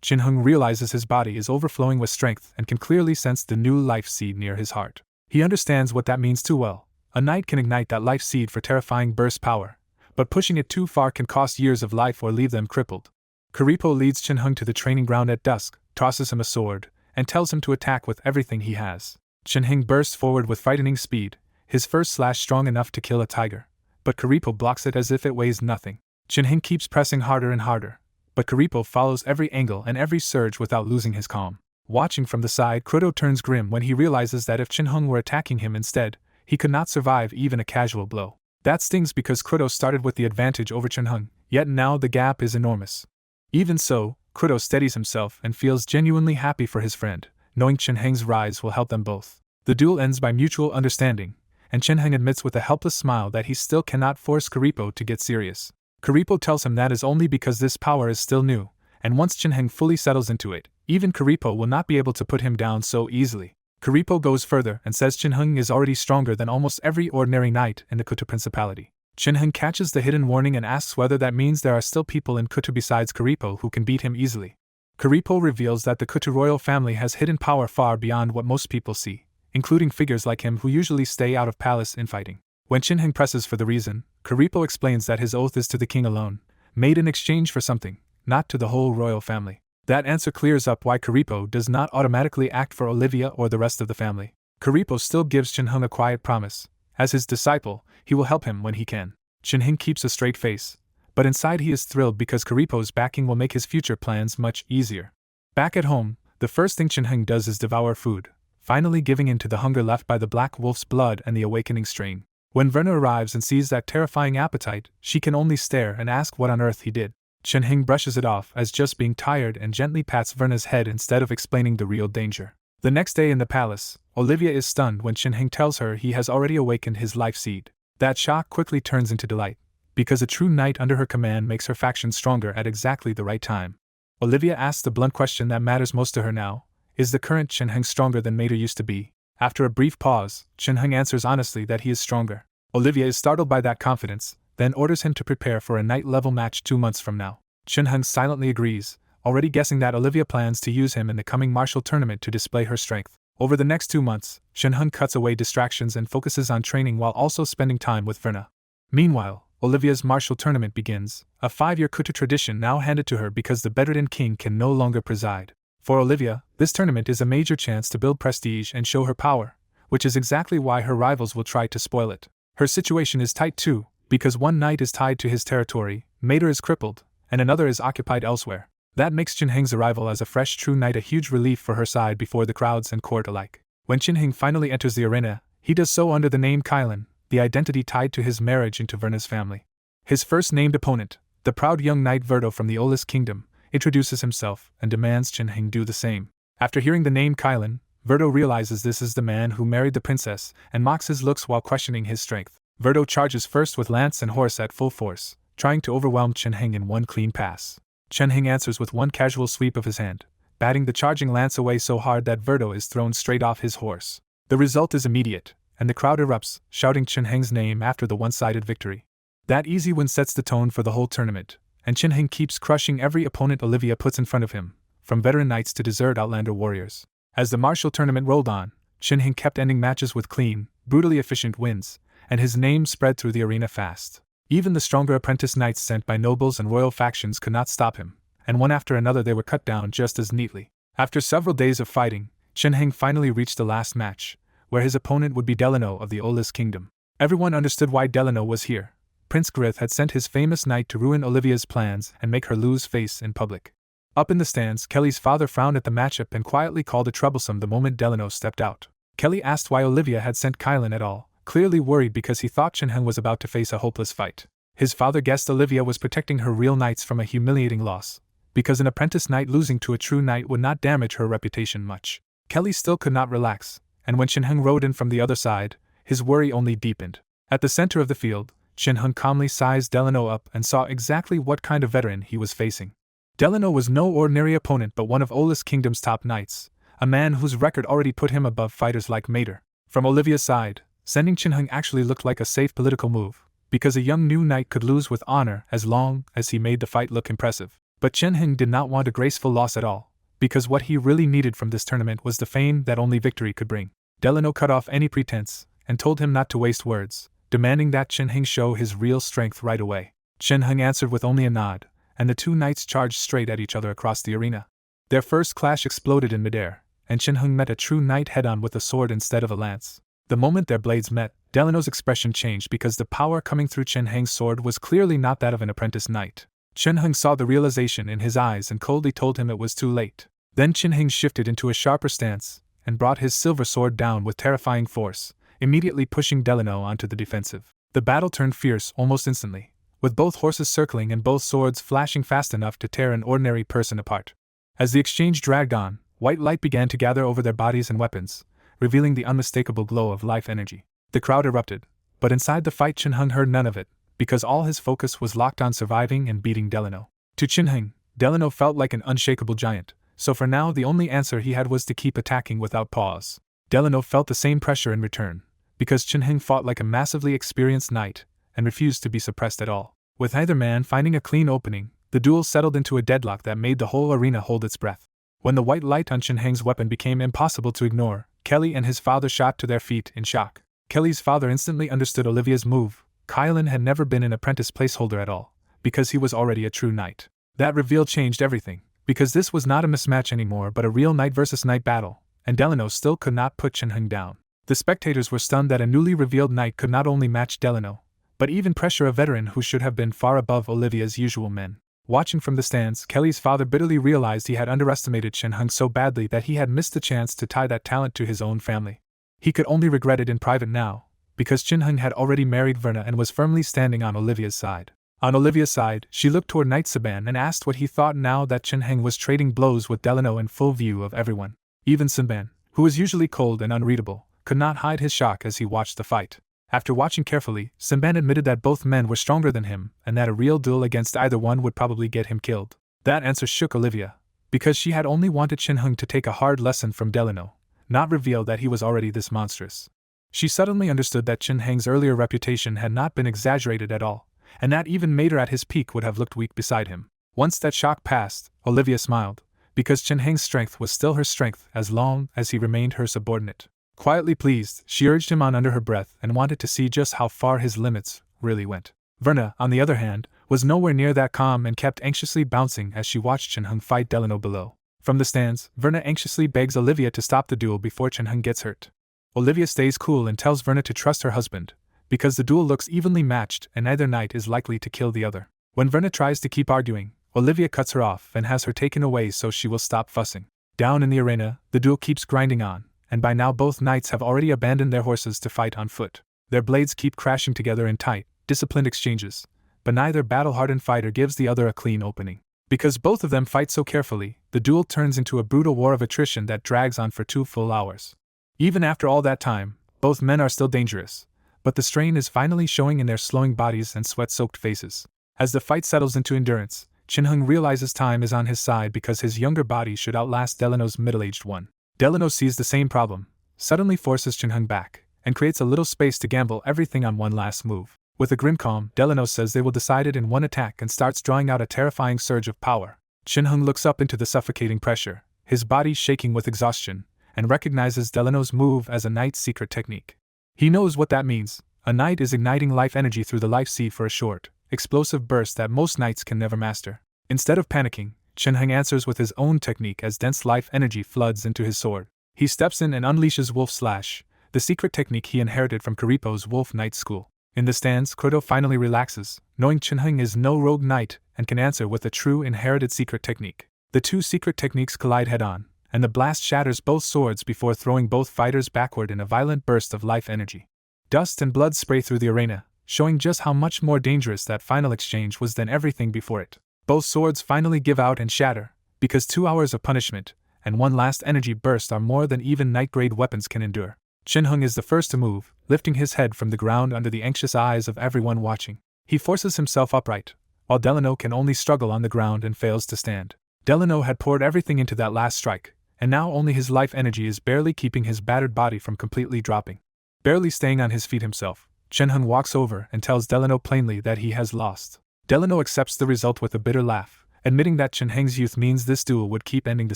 Shenhung realizes his body is overflowing with strength and can clearly sense the new life seed near his heart. He understands what that means too well. A knight can ignite that life seed for terrifying burst power, but pushing it too far can cost years of life or leave them crippled. Karipo leads Shenhung to the training ground at dusk, tosses him a sword, and tells him to attack with everything he has. Shenhung bursts forward with frightening speed, his first slash strong enough to kill a tiger, but Karipo blocks it as if it weighs nothing. Shenhung keeps pressing harder and harder, but Karipo follows every angle and every surge without losing his calm. Watching from the side, Kudo turns grim when he realizes that if Shenhung were attacking him instead, he could not survive even a casual blow. That stings because Kudo started with the advantage over Shenhung, yet now the gap is enormous. Even so, Kudo steadies himself and feels genuinely happy for his friend, knowing Shenhung's rise will help them both. The duel ends by mutual understanding, and Shenhung admits with a helpless smile that he still cannot force Karipo to get serious. Karipo tells him that is only because this power is still new, and once Shenhung fully settles into it, even Karipo will not be able to put him down so easily. Karipo goes further and says Shenhung is already stronger than almost every ordinary knight in the Kutu Principality. Shenhung catches the hidden warning and asks whether that means there are still people in Kutu besides Karipo who can beat him easily. Karipo reveals that the Kutu royal family has hidden power far beyond what most people see, including figures like him who usually stay out of palace infighting. When Shenhung presses for the reason, Karipo explains that his oath is to the king alone, made in exchange for something, not to the whole royal family. That answer clears up why Karipo does not automatically act for Olivia or the rest of the family. Karipo still gives Shenhung a quiet promise. As his disciple, he will help him when he can. Shenhung keeps a straight face, but inside he is thrilled because Karipo's backing will make his future plans much easier. Back at home, the first thing Shenhung does is devour food, finally giving in to the hunger left by the Black Wolf's blood and the awakening strain. When Verna arrives and sees that terrifying appetite, she can only stare and ask what on earth he did. Shenhung brushes it off as just being tired and gently pats Verna's head instead of explaining the real danger. The next day in the palace, Olivia is stunned when Shenhung tells her he has already awakened his life seed. That shock quickly turns into delight, because a true knight under her command makes her faction stronger at exactly the right time. Olivia asks the blunt question that matters most to her now: is the current Shenhung stronger than Mater used to be? After a brief pause, Shenhung answers honestly that he is stronger. Olivia is startled by that confidence, then orders him to prepare for a knight-level match 2 months from now. Shenhung silently agrees, already guessing that Olivia plans to use him in the coming martial tournament to display her strength. Over the next 2 months, Shenhung cuts away distractions and focuses on training while also spending time with Verna. Meanwhile, Olivia's martial tournament begins, a 5-year Kutu tradition now handed to her because the Bedouin king can no longer preside. For Olivia, this tournament is a major chance to build prestige and show her power, which is exactly why her rivals will try to spoil it. Her situation is tight too, because one knight is tied to his territory, Mater is crippled, and another is occupied elsewhere. That makes Shenhung's arrival as a fresh true knight a huge relief for her side before the crowds and court alike. When Shenhung finally enters the arena, he does so under the name Kylan, the identity tied to his marriage into Verna's family. His first named opponent, the proud young knight Verdo from the Olis kingdom, introduces himself and demands Shenhung do the same. After hearing the name Kylan, Verdo realizes this is the man who married the princess and mocks his looks while questioning his strength. Verdo charges first with lance and horse at full force, trying to overwhelm Shenhung in one clean pass. Shenhung answers with one casual sweep of his hand, batting the charging lance away so hard that Verdo is thrown straight off his horse. The result is immediate, and the crowd erupts, shouting Shenhung's name after the one-sided victory. That easy win sets the tone for the whole tournament, and Shenhung keeps crushing every opponent Olivia puts in front of him, from veteran knights to desert outlander warriors. As the martial tournament rolled on, Shenhung kept ending matches with clean, brutally efficient wins, and his name spread through the arena fast. Even the stronger apprentice knights sent by nobles and royal factions could not stop him, and one after another they were cut down just as neatly. After several days of fighting, Chen Heng finally reached the last match, where his opponent would be Delano of the Olis Kingdom. Everyone understood why Delano was here. Prince Garith had sent his famous knight to ruin Olivia's plans and make her lose face in public. Up in the stands, Kelly's father frowned at the matchup and quietly called it troublesome the moment Delano stepped out. Kelly asked why Olivia had sent Kylan at all, clearly worried because he thought Chen Heng was about to face a hopeless fight. His father guessed Olivia was protecting her real knights from a humiliating loss, because an apprentice knight losing to a true knight would not damage her reputation much. Kelly still could not relax, and when Chen Heng rode in from the other side, his worry only deepened. At the center of the field, Chen Heng calmly sized Delano up and saw exactly what kind of veteran he was facing. Delano was no ordinary opponent but one of Olis Kingdom's top knights, a man whose record already put him above fighters like Mater. From Olivia's side, sending Chen Heng actually looked like a safe political move, because a young new knight could lose with honor as long as he made the fight look impressive. But Chen Heng did not want a graceful loss at all, because what he really needed from this tournament was the fame that only victory could bring. Delano cut off any pretense and told him not to waste words, demanding that Chen Heng show his real strength right away. Chen Heng answered with only a nod, and the two knights charged straight at each other across the arena. Their first clash exploded in midair, and Chen Heng met a true knight head-on with a sword instead of a lance. The moment their blades met, Delano's expression changed because the power coming through Chen Heng's sword was clearly not that of an apprentice knight. Chen Heng saw the realization in his eyes and coldly told him it was too late. Then Chen Heng shifted into a sharper stance and brought his silver sword down with terrifying force, immediately pushing Delano onto the defensive. The battle turned fierce almost instantly, with both horses circling and both swords flashing fast enough to tear an ordinary person apart. As the exchange dragged on, white light began to gather over their bodies and weapons, revealing the unmistakable glow of life energy. The crowd erupted, but inside the fight Chen Heng heard none of it, because all his focus was locked on surviving and beating Delano. To Chen Heng, Delano felt like an unshakable giant, so for now the only answer he had was to keep attacking without pause. Delano felt the same pressure in return, because Chen Heng fought like a massively experienced knight, and refused to be suppressed at all. With either man finding a clean opening, the duel settled into a deadlock that made the whole arena hold its breath. When the white light on Chen Heng's weapon became impossible to ignore, Kelly and his father shot to their feet in shock. Kelly's father instantly understood Olivia's move. Kylan had never been an apprentice placeholder at all, because he was already a true knight. That reveal changed everything, because this was not a mismatch anymore but a real knight versus knight battle, and Delano still could not put Chen Heng down. The spectators were stunned that a newly revealed knight could not only match Delano, but even pressure a veteran who should have been far above Olivia's usual men. Watching from the stands, Kelly's father bitterly realized he had underestimated Chen Heng so badly that he had missed the chance to tie that talent to his own family. He could only regret it in private now, because Chen Heng had already married Verna and was firmly standing on Olivia's side. On Olivia's side, she looked toward Knight Saban and asked what he thought now that Chen Heng was trading blows with Delano in full view of everyone. Even Saban, who was usually cold and unreadable, could not hide his shock as he watched the fight. After watching carefully, Simban admitted that both men were stronger than him and that a real duel against either one would probably get him killed. That answer shook Olivia, because she had only wanted Chen Heng to take a hard lesson from Delano, not reveal that he was already this monstrous. She suddenly understood that Chen Heng's earlier reputation had not been exaggerated at all, and that even Mater at his peak would have looked weak beside him. Once that shock passed, Olivia smiled, because Chen Heng's strength was still her strength as long as he remained her subordinate. Quietly pleased, she urged him on under her breath and wanted to see just how far his limits really went. Verna, on the other hand, was nowhere near that calm and kept anxiously bouncing as she watched Chen Heng fight Delano below. From the stands, Verna anxiously begs Olivia to stop the duel before Chen Heng gets hurt. Olivia stays cool and tells Verna to trust her husband, because the duel looks evenly matched and neither knight is likely to kill the other. When Verna tries to keep arguing, Olivia cuts her off and has her taken away so she will stop fussing. Down in the arena, the duel keeps grinding on, and by now both knights have already abandoned their horses to fight on foot. Their blades keep crashing together in tight, disciplined exchanges, but neither battle-hardened fighter gives the other a clean opening. Because both of them fight so carefully, the duel turns into a brutal war of attrition that drags on for 2 full hours. Even after all that time, both men are still dangerous, but the strain is finally showing in their slowing bodies and sweat-soaked faces. As the fight settles into endurance, Chen Heng realizes time is on his side because his younger body should outlast Delano's middle-aged one. Delano sees the same problem, suddenly forces Chen Heng back, and creates a little space to gamble everything on one last move. With a grim calm, Delano says they will decide it in one attack and starts drawing out a terrifying surge of power. Chen Heng looks up into the suffocating pressure, his body shaking with exhaustion, and recognizes Delano's move as a knight's secret technique. He knows what that means. A knight is igniting life energy through the life seed for a short, explosive burst that most knights can never master. Instead of panicking, Chen-Heng answers with his own technique as dense life energy floods into his sword. He steps in and unleashes Wolf Slash, the secret technique he inherited from Karipo's Wolf Knight school. In the stands, Kudo finally relaxes, knowing Chen-Heng is no rogue knight and can answer with a true inherited secret technique. The two secret techniques collide head-on, and the blast shatters both swords before throwing both fighters backward in a violent burst of life energy. Dust and blood spray through the arena, showing just how much more dangerous that final exchange was than everything before it. Both swords finally give out and shatter, because 2 hours of punishment and one last energy burst are more than even knight-grade weapons can endure. Chen-Heng is the first to move, lifting his head from the ground under the anxious eyes of everyone watching. He forces himself upright, while Delano can only struggle on the ground and fails to stand. Delano had poured everything into that last strike, and now only his life energy is barely keeping his battered body from completely dropping. Barely staying on his feet himself, Chen-Heng walks over and tells Delano plainly that he has lost. Delano accepts the result with a bitter laugh, admitting that Chen-Heng's youth means this duel would keep ending the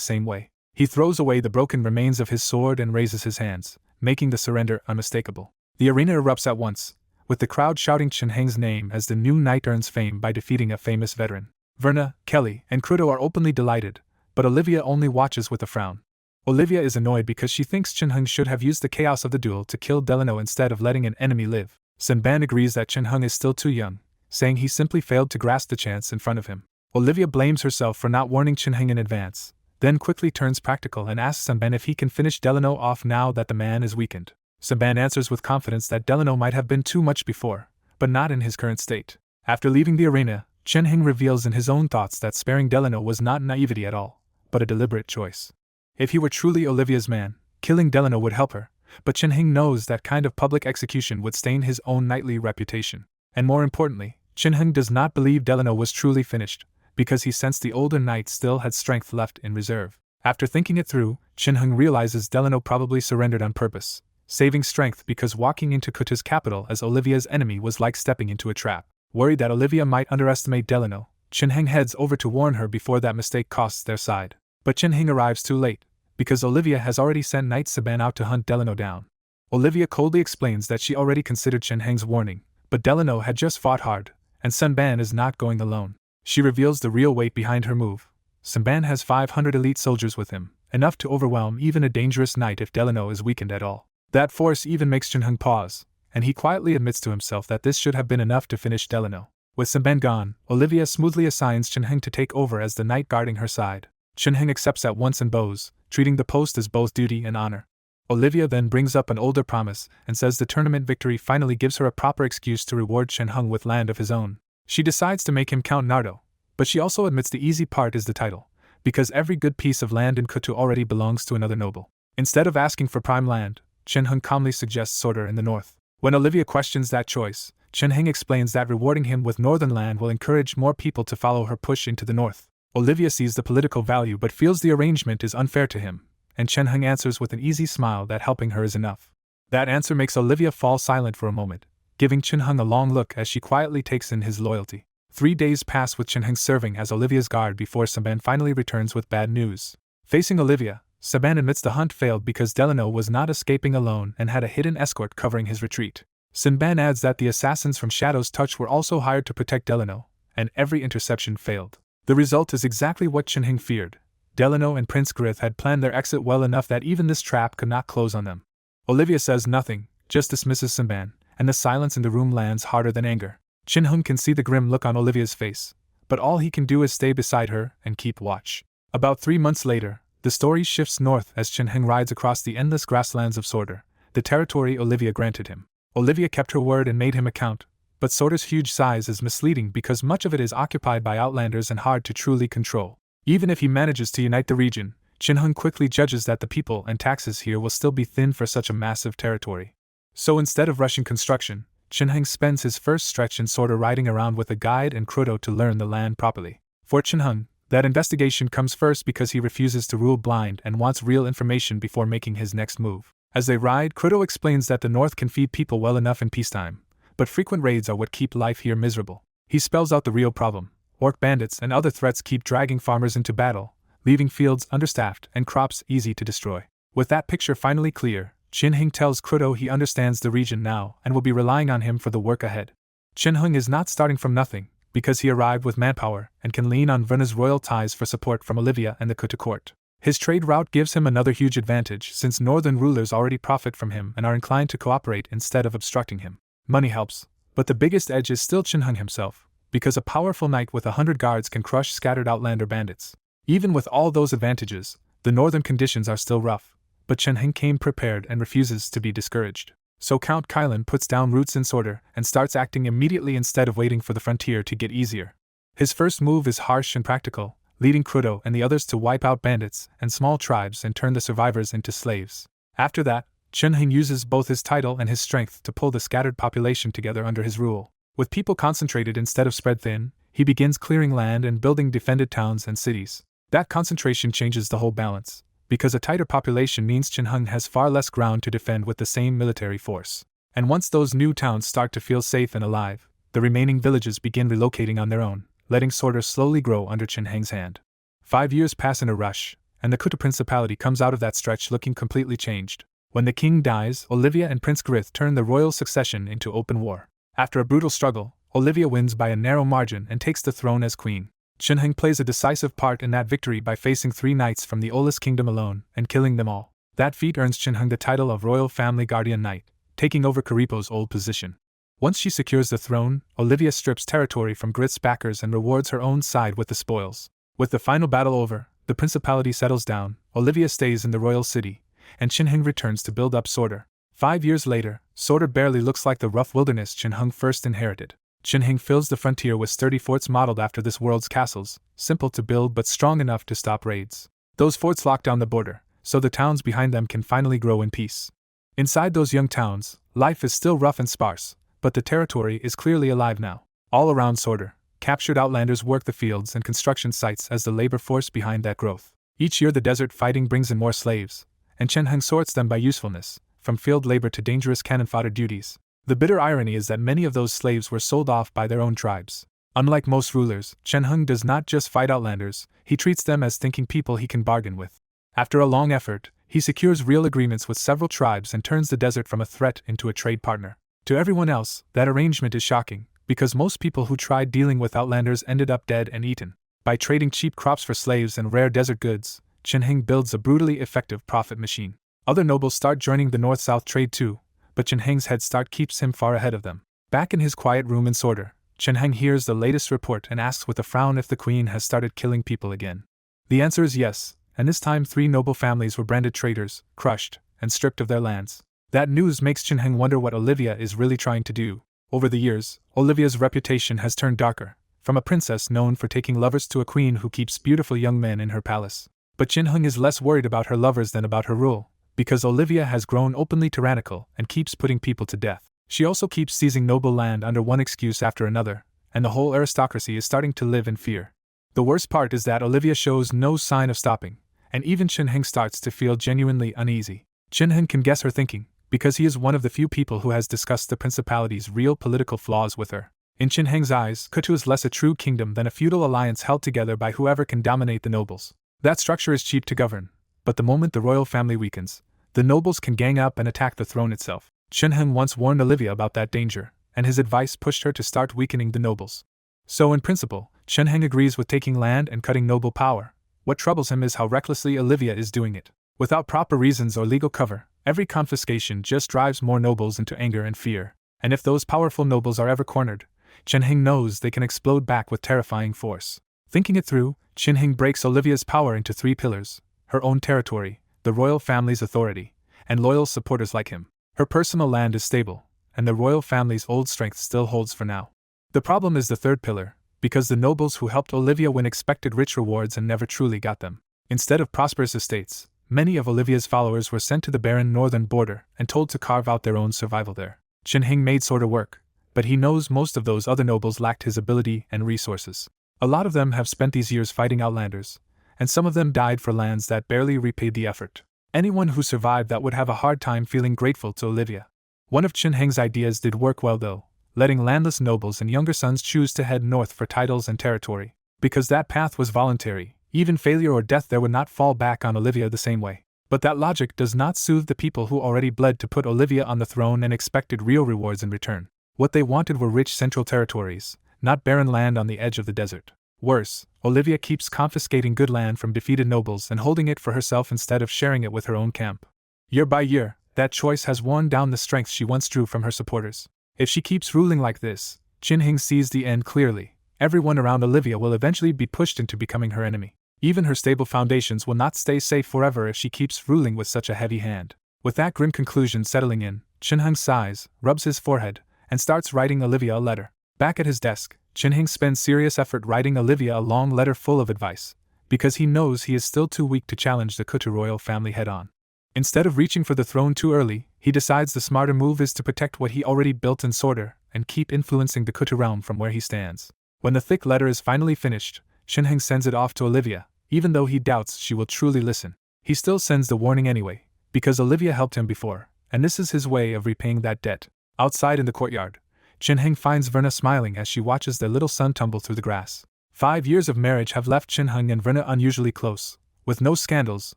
same way. He throws away the broken remains of his sword and raises his hands, making the surrender unmistakable. The arena erupts at once, with the crowd shouting Chen-Heng's name as the new knight earns fame by defeating a famous veteran. Verna, Kelly, and Krudo are openly delighted, but Olivia only watches with a frown. Olivia is annoyed because she thinks Chen-Heng should have used the chaos of the duel to kill Delano instead of letting an enemy live. Senban agrees that Chen-Heng is still too young, saying he simply failed to grasp the chance in front of him. Olivia blames herself for not warning Chen-Heng in advance, then quickly turns practical and asks Senban if he can finish Delano off now that the man is weakened. Senban answers with confidence that Delano might have been too much before, but not in his current state. After leaving the arena, Chen-Heng reveals in his own thoughts that sparing Delano was not naivety at all, but a deliberate choice. If he were truly Olivia's man, killing Delano would help her, but Chen-Heng knows that kind of public execution would stain his own knightly reputation. And more importantly, Chen-Heng does not believe Delano was truly finished, because he sensed the older knight still had strength left in reserve. After thinking it through, Chen-Heng realizes Delano probably surrendered on purpose, saving strength because walking into Kuta's capital as Olivia's enemy was like stepping into a trap. Worried that Olivia might underestimate Delano, Chen-Heng heads over to warn her before that mistake costs their side. But Chen-Heng arrives too late, because Olivia has already sent Knight Saban out to hunt Delano down. Olivia coldly explains that she already considered Chen-Heng's warning, but Delano had just fought hard, and Senban is not going alone. She reveals the real weight behind her move. Senban has 500 elite soldiers with him, enough to overwhelm even a dangerous knight if Delano is weakened at all. That force even makes Chen-Heng pause, and he quietly admits to himself that this should have been enough to finish Delano. With Senban gone, Olivia smoothly assigns Chen-Heng to take over as the knight guarding her side. Chen-Heng accepts at once and bows, treating the post as both duty and honor. Olivia then brings up an older promise and says the tournament victory finally gives her a proper excuse to reward Chen-Heng with land of his own. She decides to make him Count Nardo, but she also admits the easy part is the title, because every good piece of land in Kutu already belongs to another noble. Instead of asking for prime land, Chen-Heng calmly suggests Sorter in the north. When Olivia questions that choice, Chen-Heng explains that rewarding him with northern land will encourage more people to follow her push into the north. Olivia sees the political value but feels the arrangement is unfair to him, and Chen-Heng answers with an easy smile that helping her is enough. That answer makes Olivia fall silent for a moment, giving Chen-Heng a long look as she quietly takes in his loyalty. 3 days pass with Chen-Heng serving as Olivia's guard before Saban finally returns with bad news. Facing Olivia, Saban admits the hunt failed because Delano was not escaping alone and had a hidden escort covering his retreat. Saban adds that the assassins from Shadow's Touch were also hired to protect Delano, and every interception failed. The result is exactly what Chen-Heng feared. Delano and Prince Grith had planned their exit well enough that even this trap could not close on them. Olivia says nothing, just dismisses Saban, and the silence in the room lands harder than anger. Chen-Heng can see the grim look on Olivia's face, but all he can do is stay beside her and keep watch. About 3 months later, the story shifts north as Chen-Heng rides across the endless grasslands of Sorter, the territory Olivia granted him. Olivia kept her word and made him a count, but Sorter's huge size is misleading because much of it is occupied by outlanders and hard to truly control. Even if he manages to unite the region, Chen-Heng quickly judges that the people and taxes here will still be thin for such a massive territory. So instead of rushing construction, Chen-Heng spends his first stretch in Sorter riding around with a guide and Krudo to learn the land properly. For Chen-Heng, that investigation comes first because he refuses to rule blind and wants real information before making his next move. As they ride, Krudo explains that the north can feed people well enough in peacetime, but frequent raids are what keep life here miserable. He spells out the real problem. Orc bandits and other threats keep dragging farmers into battle, leaving fields understaffed and crops easy to destroy. With that picture finally clear, Hing tells Kruto he understands the region now and will be relying on him for the work ahead. Hing is not starting from nothing, because he arrived with manpower and can lean on Verna's royal ties for support from Olivia and the Kuta court. His trade route gives him another huge advantage since northern rulers already profit from him and are inclined to cooperate instead of obstructing him. Money helps, but the biggest edge is still Hing himself, because a powerful knight with 100 guards can crush scattered outlander bandits. Even with all those advantages, the northern conditions are still rough, but Hing came prepared and refuses to be discouraged. So Count Kylan puts down roots in Sorter and starts acting immediately instead of waiting for the frontier to get easier. His first move is harsh and practical, leading Kruto and the others to wipe out bandits and small tribes and turn the survivors into slaves. After that, Hing uses both his title and his strength to pull the scattered population together under his rule. With people concentrated instead of spread thin, he begins clearing land and building defended towns and cities. That concentration changes the whole balance, because a tighter population means Hing has far less ground to defend with the same military force. And once those new towns start to feel safe and alive, the remaining villages begin relocating on their own, letting Sorter slowly grow under Hing's hand. 5 years pass in a rush, and the Kuta Principality comes out of that stretch looking completely changed. When the king dies, Olivia and Prince Grith turn the royal succession into open war. After a brutal struggle, Olivia wins by a narrow margin and takes the throne as queen. Hing plays a decisive part in that victory by facing 3 knights from the Olus kingdom alone and killing them all. That feat earns Hing the title of Royal Family Guardian Knight, taking over Karipo's old position. Once she secures the throne, Olivia strips territory from Grith's backers and rewards her own side with the spoils. With the final battle over, the principality settles down, Olivia stays in the royal city, and Hing returns to build up Sorter. 5 years later, Sorter barely looks like the rough wilderness Hing first inherited. Hing fills the frontier with sturdy forts modeled after this world's castles, simple to build but strong enough to stop raids. Those forts lock down the border, so the towns behind them can finally grow in peace. Inside those young towns, life is still rough and sparse, but the territory is clearly alive now. All around Sorter, captured outlanders work the fields and construction sites as the labor force behind that growth. Each year the desert fighting brings in more slaves, and Hing sorts them by usefulness, from field labor to dangerous cannon fodder duties. The bitter irony is that many of those slaves were sold off by their own tribes. Unlike most rulers, Hing does not just fight outlanders, he treats them as thinking people he can bargain with. After a long effort, he secures real agreements with several tribes and turns the desert from a threat into a trade partner. To everyone else, that arrangement is shocking, because most people who tried dealing with outlanders ended up dead and eaten. By trading cheap crops for slaves and rare desert goods, Hing builds a brutally effective profit machine. Other nobles start joining the north-south trade too, but Hing's head start keeps him far ahead of them. Back in his quiet room in Sorter, Hing hears the latest report and asks with a frown if the queen has started killing people again. The answer is yes, and this time 3 noble families were branded traitors, crushed, and stripped of their lands. That news makes Hing wonder what Olivia is really trying to do. Over the years, Olivia's reputation has turned darker, from a princess known for taking lovers to a queen who keeps beautiful young men in her palace. But Hing is less worried about her lovers than about her rule, because Olivia has grown openly tyrannical and keeps putting people to death. She also keeps seizing noble land under one excuse after another, and the whole aristocracy is starting to live in fear. The worst part is that Olivia shows no sign of stopping, and even Hing starts to feel genuinely uneasy. Hing can guess her thinking, because he is one of the few people who has discussed the principality's real political flaws with her. In Hing's eyes, Kutu is less a true kingdom than a feudal alliance held together by whoever can dominate the nobles. That structure is cheap to govern, but the moment the royal family weakens, the nobles can gang up and attack the throne itself. Hing once warned Olivia about that danger, and his advice pushed her to start weakening the nobles. So in principle, Hing agrees with taking land and cutting noble power. What troubles him is how recklessly Olivia is doing it. Without proper reasons or legal cover, every confiscation just drives more nobles into anger and fear, and if those powerful nobles are ever cornered, Hing knows they can explode back with terrifying force. Thinking it through, Hing breaks Olivia's power into 3 pillars: her own territory, the royal family's authority, and loyal supporters like him. Her personal land is stable, and the royal family's old strength still holds for now. The problem is the 3rd pillar, because the nobles who helped Olivia win expected rich rewards and never truly got them. Instead of prosperous estates, many of Olivia's followers were sent to the barren northern border and told to carve out their own survival there. Hing made Sorter work, but he knows most of those other nobles lacked his ability and resources. A lot of them have spent these years fighting outlanders, and some of them died for lands that barely repaid the effort. Anyone who survived that would have a hard time feeling grateful to Olivia. One of Hing's ideas did work well though, letting landless nobles and younger sons choose to head north for titles and territory. Because that path was voluntary, even failure or death there would not fall back on Olivia the same way. But that logic does not soothe the people who already bled to put Olivia on the throne and expected real rewards in return. What they wanted were rich central territories, not barren land on the edge of the desert. Worse, Olivia keeps confiscating good land from defeated nobles and holding it for herself instead of sharing it with her own camp. Year by year, that choice has worn down the strength she once drew from her supporters. If she keeps ruling like this, Jinheng sees the end clearly. Everyone around Olivia will eventually be pushed into becoming her enemy. Even her stable foundations will not stay safe forever if she keeps ruling with such a heavy hand. With that grim conclusion settling in, Jinheng sighs, rubs his forehead, and starts writing Olivia a letter. Back at his desk, Jinheng spends serious effort writing Olivia a long letter full of advice, because he knows he is still too weak to challenge the Kutu royal family head-on. Instead of reaching for the throne too early, he decides the smarter move is to protect what he already built in Sorter and keep influencing the Kutu realm from where he stands. When the thick letter is finally finished, Jinheng sends it off to Olivia, even though he doubts she will truly listen. He still sends the warning anyway, because Olivia helped him before, and this is his way of repaying that debt. Outside in the courtyard, Jinheng finds Verna smiling as she watches their little son tumble through the grass. 5 years of marriage have left Jinheng and Verna unusually close, with no scandals,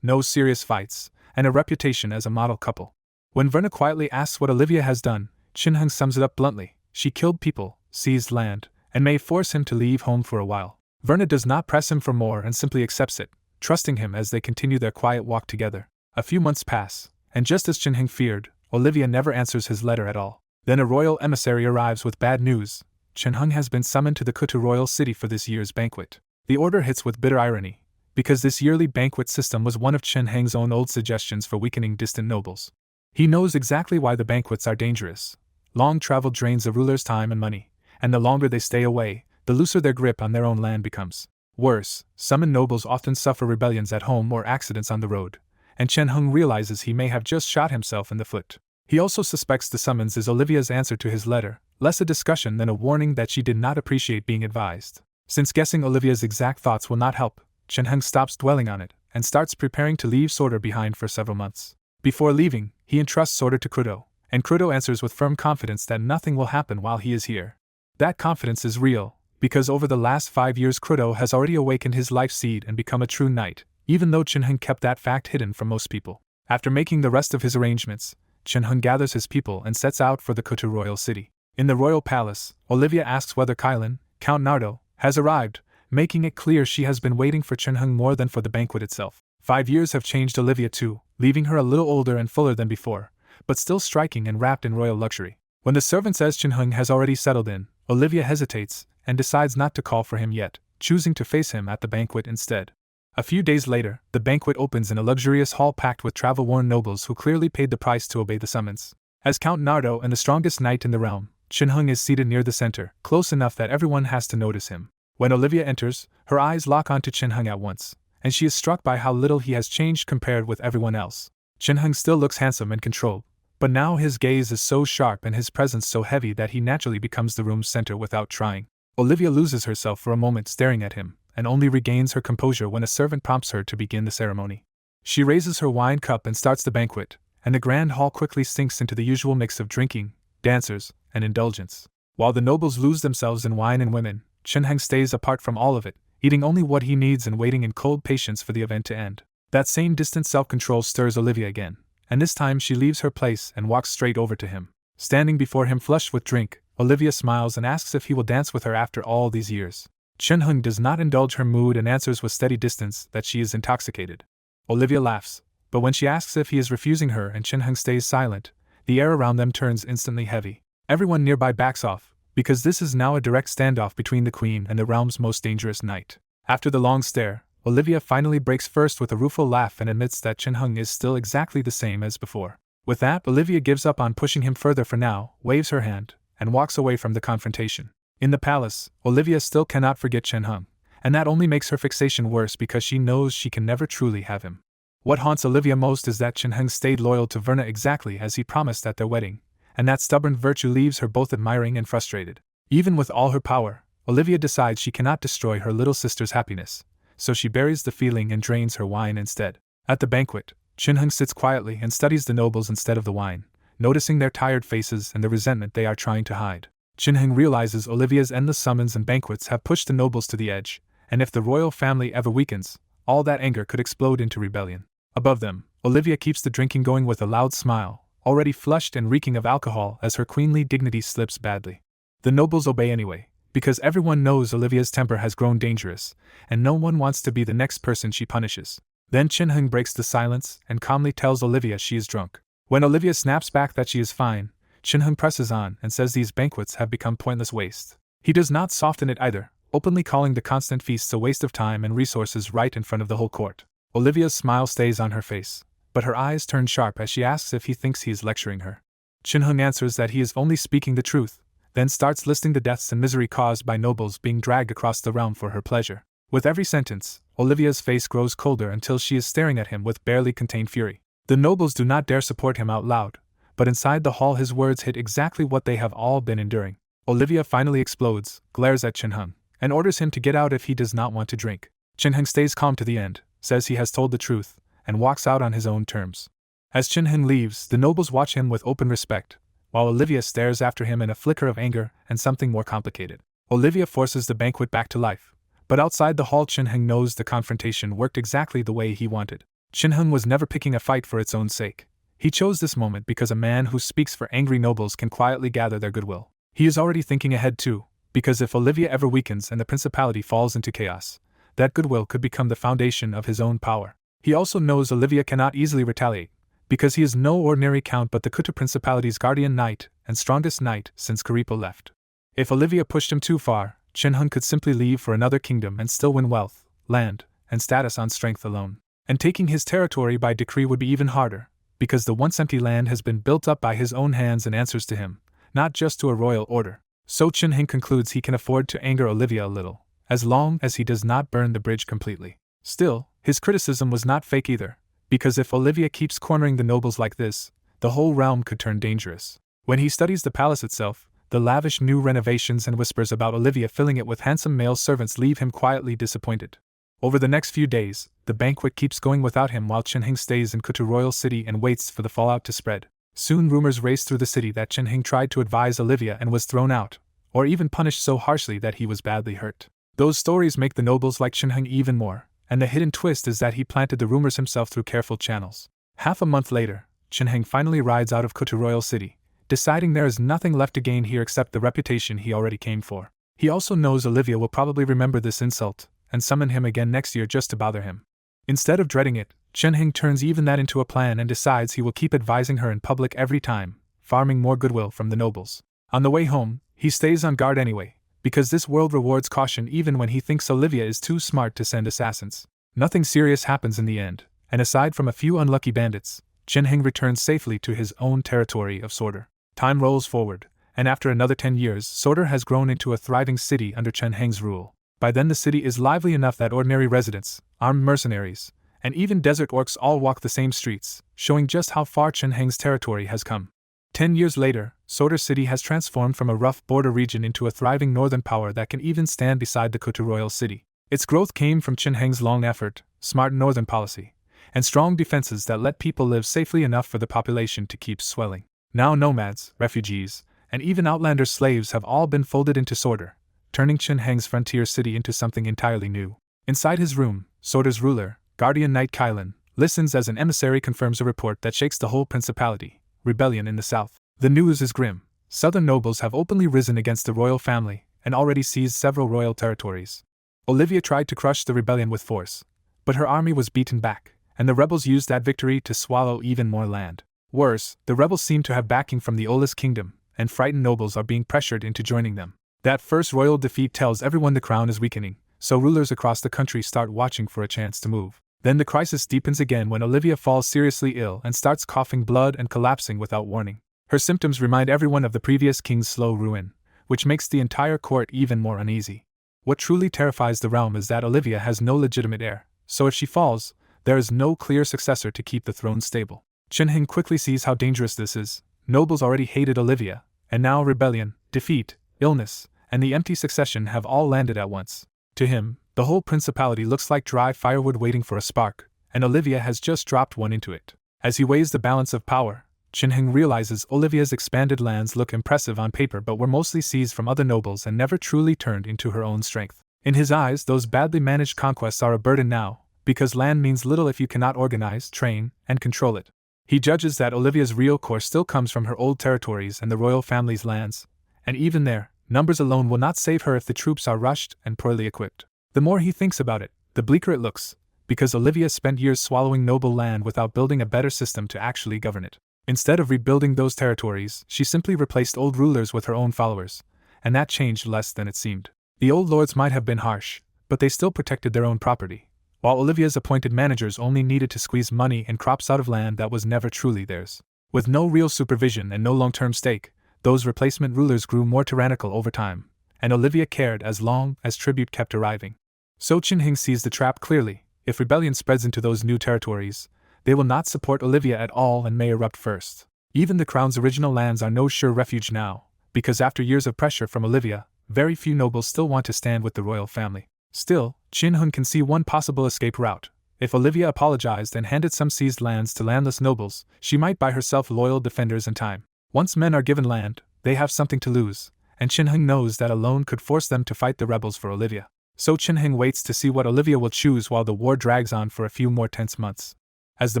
no serious fights, and a reputation as a model couple. When Verna quietly asks what Olivia has done, Jinheng sums it up bluntly: she killed people, seized land, and may force him to leave home for a while. Verna does not press him for more and simply accepts it, trusting him as they continue their quiet walk together. A few months pass, and just as Jinheng feared, Olivia never answers his letter at all. Then a royal emissary arrives with bad news. Jinheng has been summoned to the Kutu royal city for this year's banquet. The order hits with bitter irony, because this yearly banquet system was one of Jinheng's own old suggestions for weakening distant nobles. He knows exactly why the banquets are dangerous. Long travel drains the ruler's time and money, and the longer they stay away, the looser their grip on their own land becomes. Worse, summoned nobles often suffer rebellions at home or accidents on the road, and Jinheng realizes he may have just shot himself in the foot. He also suspects the summons is Olivia's answer to his letter, less a discussion than a warning that she did not appreciate being advised. Since guessing Olivia's exact thoughts will not help, Jinheng stops dwelling on it, and starts preparing to leave Sorter behind for several months. Before leaving, he entrusts Sorter to Kudo, and Kudo answers with firm confidence that nothing will happen while he is here. That confidence is real, because over the last 5 years Kudo has already awakened his life seed and become a true knight, even though Jinheng kept that fact hidden from most people. After making the rest of his arrangements, Jinheng gathers his people and sets out for the Kutu royal city. In the royal palace, Olivia asks whether Kylan, Count Nardo, has arrived, making it clear she has been waiting for Jinheng more than for the banquet itself. 5 years have changed Olivia too, leaving her a little older and fuller than before, but still striking and wrapped in royal luxury. When the servant says Jinheng has already settled in, Olivia hesitates and decides not to call for him yet, choosing to face him at the banquet instead. A few days later, the banquet opens in a luxurious hall packed with travel-worn nobles who clearly paid the price to obey the summons. As Count Nardo and the strongest knight in the realm, Jinheng is seated near the center, close enough that everyone has to notice him. When Olivia enters, her eyes lock onto Jinheng at once, and she is struck by how little he has changed compared with everyone else. Jinheng still looks handsome and controlled, but now his gaze is so sharp and his presence so heavy that he naturally becomes the room's center without trying. Olivia loses herself for a moment staring at him, and only regains her composure when a servant prompts her to begin the ceremony. She raises her wine cup and starts the banquet, and the grand hall quickly sinks into the usual mix of drinking, dancers, and indulgence. While the nobles lose themselves in wine and women, Jinheng stays apart from all of it, eating only what he needs and waiting in cold patience for the event to end. That same distant self-control stirs Olivia again, and this time she leaves her place and walks straight over to him. Standing before him flushed with drink, Olivia smiles and asks if he will dance with her after all these years. Jinheng does not indulge her mood and answers with steady distance that she is intoxicated. Olivia laughs, but when she asks if he is refusing her and Jinheng stays silent, the air around them turns instantly heavy. Everyone nearby backs off, because this is now a direct standoff between the queen and the realm's most dangerous knight. After the long stare, Olivia finally breaks first with a rueful laugh and admits that Jinheng is still exactly the same as before. With that, Olivia gives up on pushing him further for now, waves her hand, and walks away from the confrontation. In the palace, Olivia still cannot forget Jinheng, and that only makes her fixation worse because she knows she can never truly have him. What haunts Olivia most is that Jinheng stayed loyal to Verna exactly as he promised at their wedding, and that stubborn virtue leaves her both admiring and frustrated. Even with all her power, Olivia decides she cannot destroy her little sister's happiness, so she buries the feeling and drains her wine instead. At the banquet, Jinheng sits quietly and studies the nobles instead of the wine, noticing their tired faces and the resentment they are trying to hide. Jinheng realizes Olivia's endless summons and banquets have pushed the nobles to the edge, and if the royal family ever weakens, all that anger could explode into rebellion. Above them, Olivia keeps the drinking going with a loud smile, already flushed and reeking of alcohol as her queenly dignity slips badly. The nobles obey anyway, because everyone knows Olivia's temper has grown dangerous, and no one wants to be the next person she punishes. Then Chin-hung breaks the silence and calmly tells Olivia she is drunk. When Olivia snaps back that she is fine, Chin-hung presses on and says these banquets have become pointless waste. He does not soften it either, openly calling the constant feasts a waste of time and resources right in front of the whole court. Olivia's smile stays on her face, but her eyes turn sharp as she asks if he thinks he is lecturing her. Chin-hung answers that he is only speaking the truth, then starts listing the deaths and misery caused by nobles being dragged across the realm for her pleasure. With every sentence, Olivia's face grows colder until she is staring at him with barely contained fury. The nobles do not dare support him out loud, but inside the hall his words hit exactly what they have all been enduring. Olivia finally explodes, glares at Chin-hung, and orders him to get out if he does not want to drink. Chin-hung stays calm to the end, says he has told the truth, and walks out on his own terms. As Chin-hung leaves, the nobles watch him with open respect, while Olivia stares after him in a flicker of anger and something more complicated. Olivia forces the banquet back to life, but outside the hall Chin-hung knows the confrontation worked exactly the way he wanted. Chin-hung was never picking a fight for its own sake. He chose this moment because a man who speaks for angry nobles can quietly gather their goodwill. He is already thinking ahead too, because if Olivia ever weakens and the principality falls into chaos, that goodwill could become the foundation of his own power. He also knows Olivia cannot easily retaliate, because he is no ordinary count but the Kuta Principality's guardian knight and strongest knight since Karipo left. If Olivia pushed him too far, Chin-hung could simply leave for another kingdom and still win wealth, land, and status on strength alone. And taking his territory by decree would be even harder, because the once empty land has been built up by his own hands and answers to him, not just to a royal order. So Chin-hung concludes he can afford to anger Olivia a little, as long as he does not burn the bridge completely. Still, his criticism was not fake either, because if Olivia keeps cornering the nobles like this, the whole realm could turn dangerous. When he studies the palace itself, the lavish new renovations and whispers about Olivia filling it with handsome male servants leave him quietly disappointed. Over the next few days, the banquet keeps going without him while Chin-hung stays in Kutu Royal City and waits for the fallout to spread. Soon rumors race through the city that Chin-hung tried to advise Olivia and was thrown out, or even punished so harshly that he was badly hurt. Those stories make the nobles like Chin-hung even more, and the hidden twist is that he planted the rumors himself through careful channels. Half a month later, Chin-hung finally rides out of Kutu Royal City, deciding there is nothing left to gain here except the reputation he already came for. He also knows Olivia will probably remember this insult and summon him again next year just to bother him. Instead of dreading it, Chin-hung turns even that into a plan and decides he will keep advising her in public every time, farming more goodwill from the nobles. On the way home, he stays on guard anyway, because this world rewards caution even when he thinks Olivia is too smart to send assassins. Nothing serious happens in the end, and aside from a few unlucky bandits, Chin-hung returns safely to his own territory of Sorter. Time rolls forward, and after another 10 years, Sorter has grown into a thriving city under Chin-hung's rule. By then the city is lively enough that ordinary residents, armed mercenaries, and even desert orcs all walk the same streets, showing just how far Chin-hung's territory has come. 10 years later, Sorter City has transformed from a rough border region into a thriving northern power that can even stand beside the Kutu Royal City. Its growth came from Chin-hung's long effort, smart northern policy, and strong defenses that let people live safely enough for the population to keep swelling. Now nomads, refugees, and even outlander slaves have all been folded into Sorter, turning Chin-hung's frontier city into something entirely new. Inside his room, Sorter's ruler, Guardian Knight Kylan, listens as an emissary confirms a report that shakes the whole principality: rebellion in the south. The news is grim. Southern nobles have openly risen against the royal family and already seized several royal territories. Olivia tried to crush the rebellion with force, but her army was beaten back, and the rebels used that victory to swallow even more land. Worse, the rebels seem to have backing from the Olis kingdom, and frightened nobles are being pressured into joining them. That first royal defeat tells everyone the crown is weakening, so rulers across the country start watching for a chance to move. Then the crisis deepens again when Olivia falls seriously ill and starts coughing blood and collapsing without warning. Her symptoms remind everyone of the previous king's slow ruin, which makes the entire court even more uneasy. What truly terrifies the realm is that Olivia has no legitimate heir, so if she falls, there is no clear successor to keep the throne stable. Chin-hung quickly sees how dangerous this is. Nobles already hated Olivia, and now rebellion, defeat, illness, and the empty succession have all landed at once. To him, the whole principality looks like dry firewood waiting for a spark, and Olivia has just dropped one into it. As he weighs the balance of power, Chin-hung realizes Olivia's expanded lands look impressive on paper but were mostly seized from other nobles and never truly turned into her own strength. In his eyes, those badly managed conquests are a burden now, because land means little if you cannot organize, train, and control it. He judges that Olivia's real core still comes from her old territories and the royal family's lands, and even there, numbers alone will not save her if the troops are rushed and poorly equipped. The more he thinks about it, the bleaker it looks, because Olivia spent years swallowing noble land without building a better system to actually govern it. Instead of rebuilding those territories, she simply replaced old rulers with her own followers, and that changed less than it seemed. The old lords might have been harsh, but they still protected their own property, while Olivia's appointed managers only needed to squeeze money and crops out of land that was never truly theirs. With no real supervision and no long-term stake, those replacement rulers grew more tyrannical over time, and Olivia cared as long as tribute kept arriving. So Chin-hing sees the trap clearly. If rebellion spreads into those new territories, they will not support Olivia at all and may erupt first. Even the crown's original lands are no sure refuge now, because after years of pressure from Olivia, very few nobles still want to stand with the royal family. Still, Chin-hung can see one possible escape route. If Olivia apologized and handed some seized lands to landless nobles, she might buy herself loyal defenders in time. Once men are given land, they have something to lose, and Chin-hung knows that alone could force them to fight the rebels for Olivia. So Chin-hung waits to see what Olivia will choose while the war drags on for a few more tense months. As the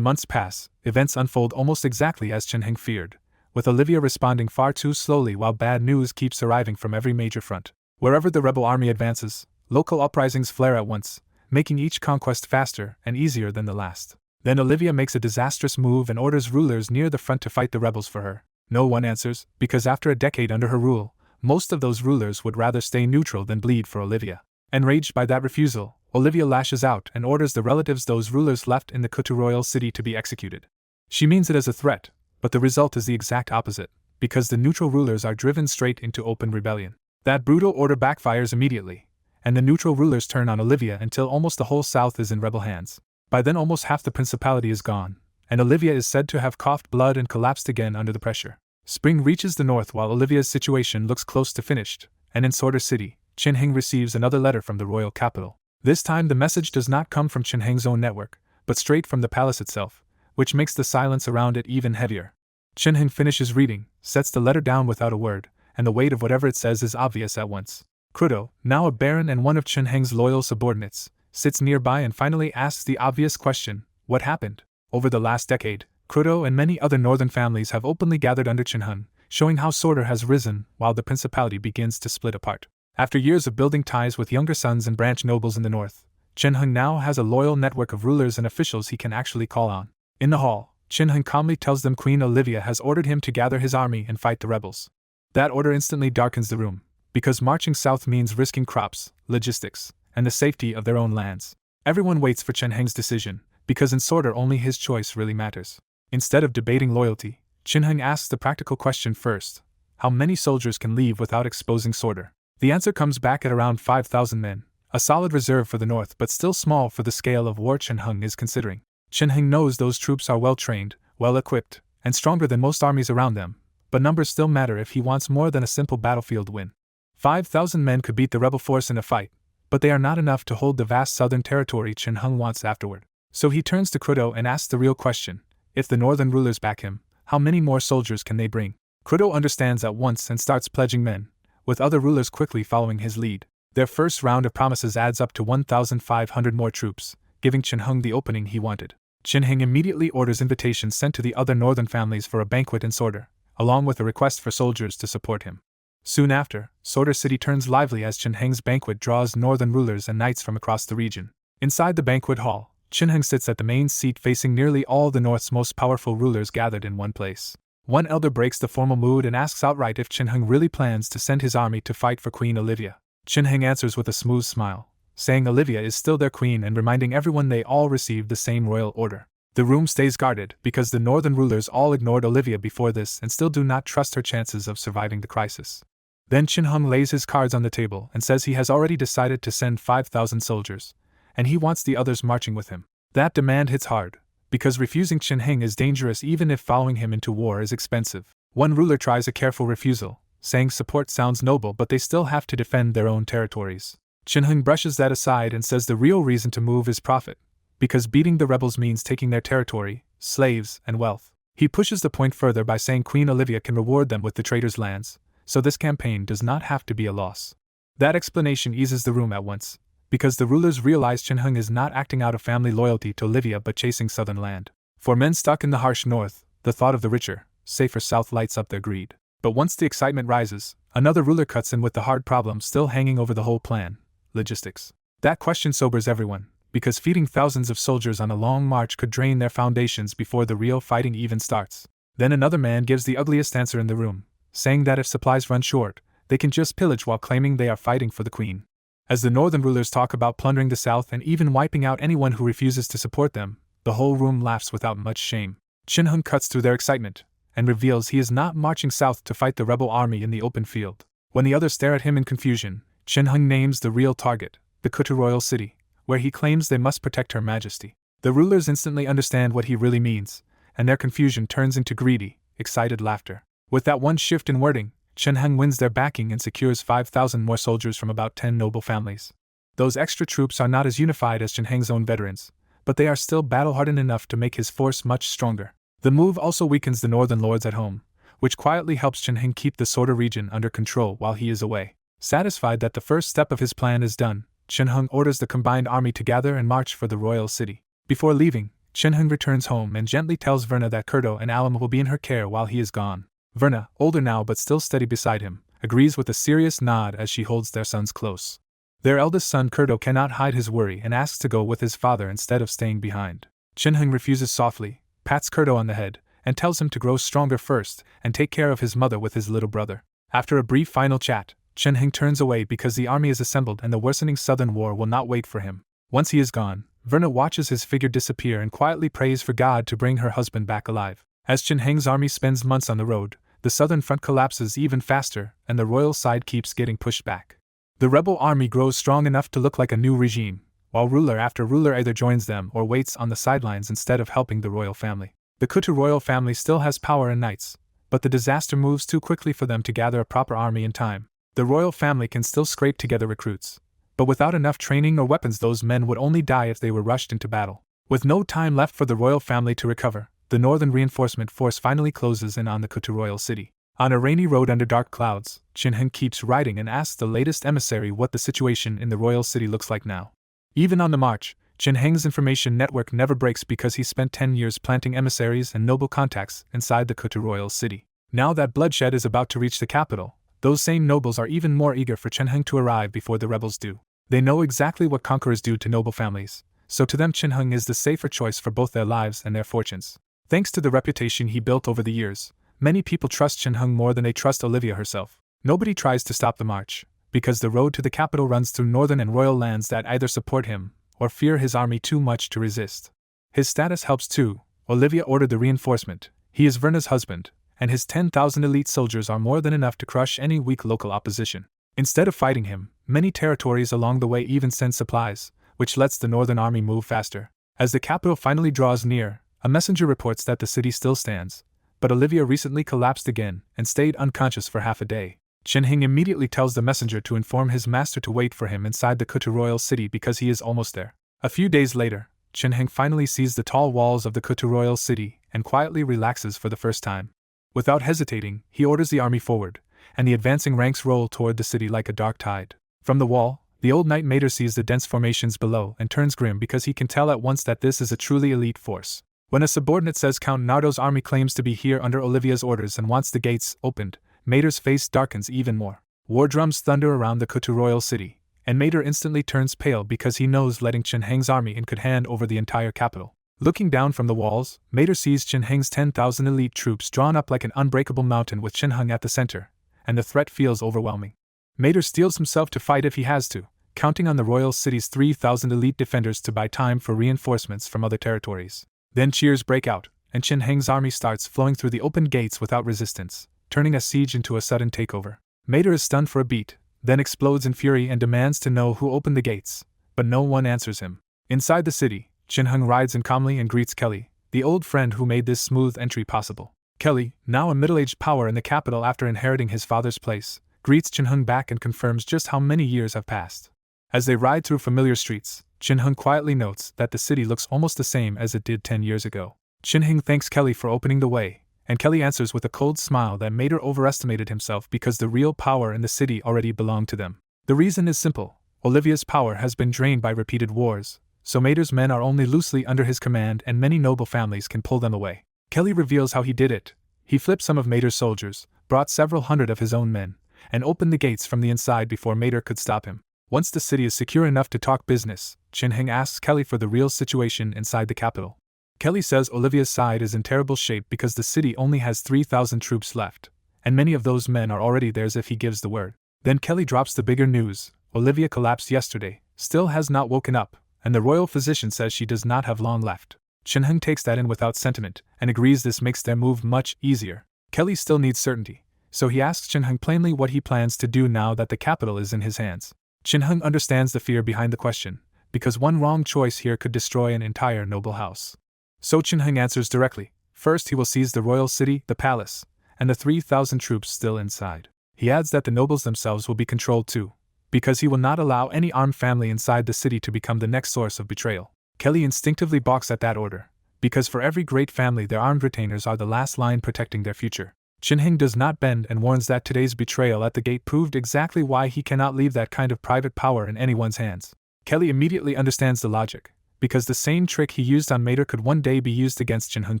months pass, events unfold almost exactly as Chin-hung feared, with Olivia responding far too slowly while bad news keeps arriving from every major front. Wherever the rebel army advances, local uprisings flare at once, making each conquest faster and easier than the last. Then Olivia makes a disastrous move and orders rulers near the front to fight the rebels for her. No one answers, because after a decade under her rule, most of those rulers would rather stay neutral than bleed for Olivia. Enraged by that refusal, Olivia lashes out and orders the relatives those rulers left in the Kutu royal city to be executed. She means it as a threat, but the result is the exact opposite, because the neutral rulers are driven straight into open rebellion. That brutal order backfires immediately, and the neutral rulers turn on Olivia until almost the whole south is in rebel hands. By then almost half the principality is gone, and Olivia is said to have coughed blood and collapsed again under the pressure. Spring reaches the north while Olivia's situation looks close to finished, and in Sorter City, Chin-hing receives another letter from the royal capital. This time the message does not come from Chin-heng's own network, but straight from the palace itself, which makes the silence around it even heavier. Chin-heng finishes reading, sets the letter down without a word, and the weight of whatever it says is obvious at once. Krudo, now a baron and one of Chin-heng's loyal subordinates, sits nearby and finally asks the obvious question, what happened? Over the last decade, Krudo and many other northern families have openly gathered under Chin-heng, showing how Sorter has risen while the principality begins to split apart. After years of building ties with younger sons and branch nobles in the north, Chin-heng now has a loyal network of rulers and officials he can actually call on. In the hall, Chin-heng calmly tells them Queen Olivia has ordered him to gather his army and fight the rebels. That order instantly darkens the room, because marching south means risking crops, logistics, and the safety of their own lands. Everyone waits for Chin-heng's decision, because in Sorter only his choice really matters. Instead of debating loyalty, Chin-heng asks the practical question first: how many soldiers can leave without exposing Sorter? The answer comes back at around 5,000 men, a solid reserve for the north but still small for the scale of war Chin-heng is considering. Chin-heng knows those troops are well-trained, well-equipped, and stronger than most armies around them, but numbers still matter if he wants more than a simple battlefield win. 5,000 men could beat the rebel force in a fight, but they are not enough to hold the vast southern territory Chin-heng wants afterward. So he turns to Krudo and asks the real question: if the northern rulers back him, how many more soldiers can they bring? Krudo understands at once and starts pledging men, with other rulers quickly following his lead. Their first round of promises adds up to 1,500 more troops, giving Chin-heng the opening he wanted. Chin-heng immediately orders invitations sent to the other northern families for a banquet in Sorter, along with a request for soldiers to support him. Soon after, Sorter City turns lively as Chin-heng's banquet draws northern rulers and knights from across the region. Inside the banquet hall, Chin-heng sits at the main seat facing nearly all the north's most powerful rulers gathered in one place. One elder breaks the formal mood and asks outright if Chin-heng really plans to send his army to fight for Queen Olivia. Chin-heng answers with a smooth smile, saying Olivia is still their queen and reminding everyone they all received the same royal order. The room stays guarded because the northern rulers all ignored Olivia before this and still do not trust her chances of surviving the crisis. Then Chin-heng lays his cards on the table and says he has already decided to send 5,000 soldiers, and he wants the others marching with him. That demand hits hard, because refusing Chin-heng is dangerous even if following him into war is expensive. One ruler tries a careful refusal, saying support sounds noble but they still have to defend their own territories. Chin-heng brushes that aside and says the real reason to move is profit, because beating the rebels means taking their territory, slaves, and wealth. He pushes the point further by saying Queen Olivia can reward them with the traitors' lands, so this campaign does not have to be a loss. That explanation eases the room at once, because the rulers realize Chen Heng is not acting out of family loyalty to Olivia but chasing southern land. For men stuck in the harsh north, the thought of the richer, safer south lights up their greed. But once the excitement rises, another ruler cuts in with the hard problem still hanging over the whole plan: logistics. That question sobers everyone, because feeding thousands of soldiers on a long march could drain their foundations before the real fighting even starts. Then another man gives the ugliest answer in the room, saying that if supplies run short, they can just pillage while claiming they are fighting for the queen. As the northern rulers talk about plundering the south and even wiping out anyone who refuses to support them, the whole room laughs without much shame. Chen Heng cuts through their excitement and reveals he is not marching south to fight the rebel army in the open field. When the others stare at him in confusion, Chen Heng names the real target, the Kutu royal city, where he claims they must protect Her Majesty. The rulers instantly understand what he really means, and their confusion turns into greedy, excited laughter. With that one shift in wording, Chen Heng wins their backing and secures 5,000 more soldiers from about 10 noble families. Those extra troops are not as unified as Chen Heng's own veterans, but they are still battle-hardened enough to make his force much stronger. The move also weakens the northern lords at home, which quietly helps Chen Heng keep the Sorta region under control while he is away. Satisfied that the first step of his plan is done, Chen Heng orders the combined army to gather and march for the royal city. Before leaving, Chen Heng returns home and gently tells Verna that Kurdo and Alam will be in her care while he is gone. Verna, older now but still steady beside him, agrees with a serious nod as she holds their sons close. Their eldest son Kurdo cannot hide his worry and asks to go with his father instead of staying behind. Chen Heng refuses softly, pats Kurdo on the head, and tells him to grow stronger first and take care of his mother with his little brother. After a brief final chat, Chen Heng turns away because the army is assembled and the worsening southern war will not wait for him. Once he is gone, Verna watches his figure disappear and quietly prays for God to bring her husband back alive. As Chen Heng's army spends months on the road, the southern front collapses even faster and the royal side keeps getting pushed back. The rebel army grows strong enough to look like a new regime, while ruler after ruler either joins them or waits on the sidelines instead of helping the royal family. The Kutu royal family still has power and knights, but the disaster moves too quickly for them to gather a proper army in time. The royal family can still scrape together recruits, but without enough training or weapons those men would only die if they were rushed into battle. With no time left for the royal family to recover, the northern reinforcement force finally closes in on the Kutu royal city. On a rainy road under dark clouds, Chen Heng keeps riding and asks the latest emissary what the situation in the royal city looks like now. Even on the march, Chen Heng's information network never breaks because he spent 10 years planting emissaries and noble contacts inside the Kutu royal city. Now that bloodshed is about to reach the capital, those same nobles are even more eager for Chen Heng to arrive before the rebels do. They know exactly what conquerors do to noble families, so to them Chen Heng is the safer choice for both their lives and their fortunes. Thanks to the reputation he built over the years, many people trust Chen Heng more than they trust Olivia herself. Nobody tries to stop the march, because the road to the capital runs through northern and royal lands that either support him or fear his army too much to resist. His status helps too. Olivia ordered the reinforcement, he is Verna's husband, and his 10,000 elite soldiers are more than enough to crush any weak local opposition. Instead of fighting him, many territories along the way even send supplies, which lets the northern army move faster. As the capital finally draws near, a messenger reports that the city still stands, but Olivia recently collapsed again and stayed unconscious for half a day. Chen Heng immediately tells the messenger to inform his master to wait for him inside the Kutu royal city because he is almost there. A few days later, Chen Heng finally sees the tall walls of the Kutu royal city and quietly relaxes for the first time. Without hesitating, he orders the army forward, and the advancing ranks roll toward the city like a dark tide. From the wall, the old knight Mater sees the dense formations below and turns grim because he can tell at once that this is a truly elite force. When a subordinate says Count Nardo's army claims to be here under Olivia's orders and wants the gates opened, Mater's face darkens even more. War drums thunder around the Kutu royal city, and Mater instantly turns pale because he knows letting Chen Heng's army in could hand over the entire capital. Looking down from the walls, Mater sees Chen Heng's 10,000 elite troops drawn up like an unbreakable mountain with Chen Heng at the center, and the threat feels overwhelming. Mater steels himself to fight if he has to, counting on the royal city's 3,000 elite defenders to buy time for reinforcements from other territories. Then cheers break out, and Chen Heng's army starts flowing through the open gates without resistance, turning a siege into a sudden takeover. Mater is stunned for a beat, then explodes in fury and demands to know who opened the gates, but no one answers him. Inside the city, Chen Heng rides in calmly and greets Kelly, the old friend who made this smooth entry possible. Kelly, now a middle-aged power in the capital after inheriting his father's place, greets Chen Heng back and confirms just how many years have passed. As they ride through familiar streets, Chen Heng quietly notes that the city looks almost the same as it did 10 years ago. Chen Heng thanks Kelly for opening the way, and Kelly answers with a cold smile that Mater overestimated himself because the real power in the city already belonged to them. The reason is simple. Olivia's power has been drained by repeated wars, so Mater's men are only loosely under his command and many noble families can pull them away. Kelly reveals how he did it. He flipped some of Mater's soldiers, brought several hundred of his own men, and opened the gates from the inside before Mater could stop him. Once the city is secure enough to talk business, Chin-heng asks Kelly for the real situation inside the capital. Kelly says Olivia's side is in terrible shape because the city only has 3,000 troops left, and many of those men are already theirs if he gives the word. Then Kelly drops the bigger news: Olivia collapsed yesterday, still has not woken up, and the royal physician says she does not have long left. Chin-heng takes that in without sentiment, and agrees this makes their move much easier. Kelly still needs certainty, so he asks Chin-heng plainly what he plans to do now that the capital is in his hands. Chin-heng understands the fear behind the question, because one wrong choice here could destroy an entire noble house. So Chin-heng answers directly. First he will seize the royal city, the palace, and the 3,000 troops still inside. He adds that the nobles themselves will be controlled too, because he will not allow any armed family inside the city to become the next source of betrayal. Kelly instinctively balks at that order, because for every great family their armed retainers are the last line protecting their future. Chin-heng does not bend and warns that today's betrayal at the gate proved exactly why he cannot leave that kind of private power in anyone's hands. Kelly immediately understands the logic, because the same trick he used on Mater could one day be used against Chin-heng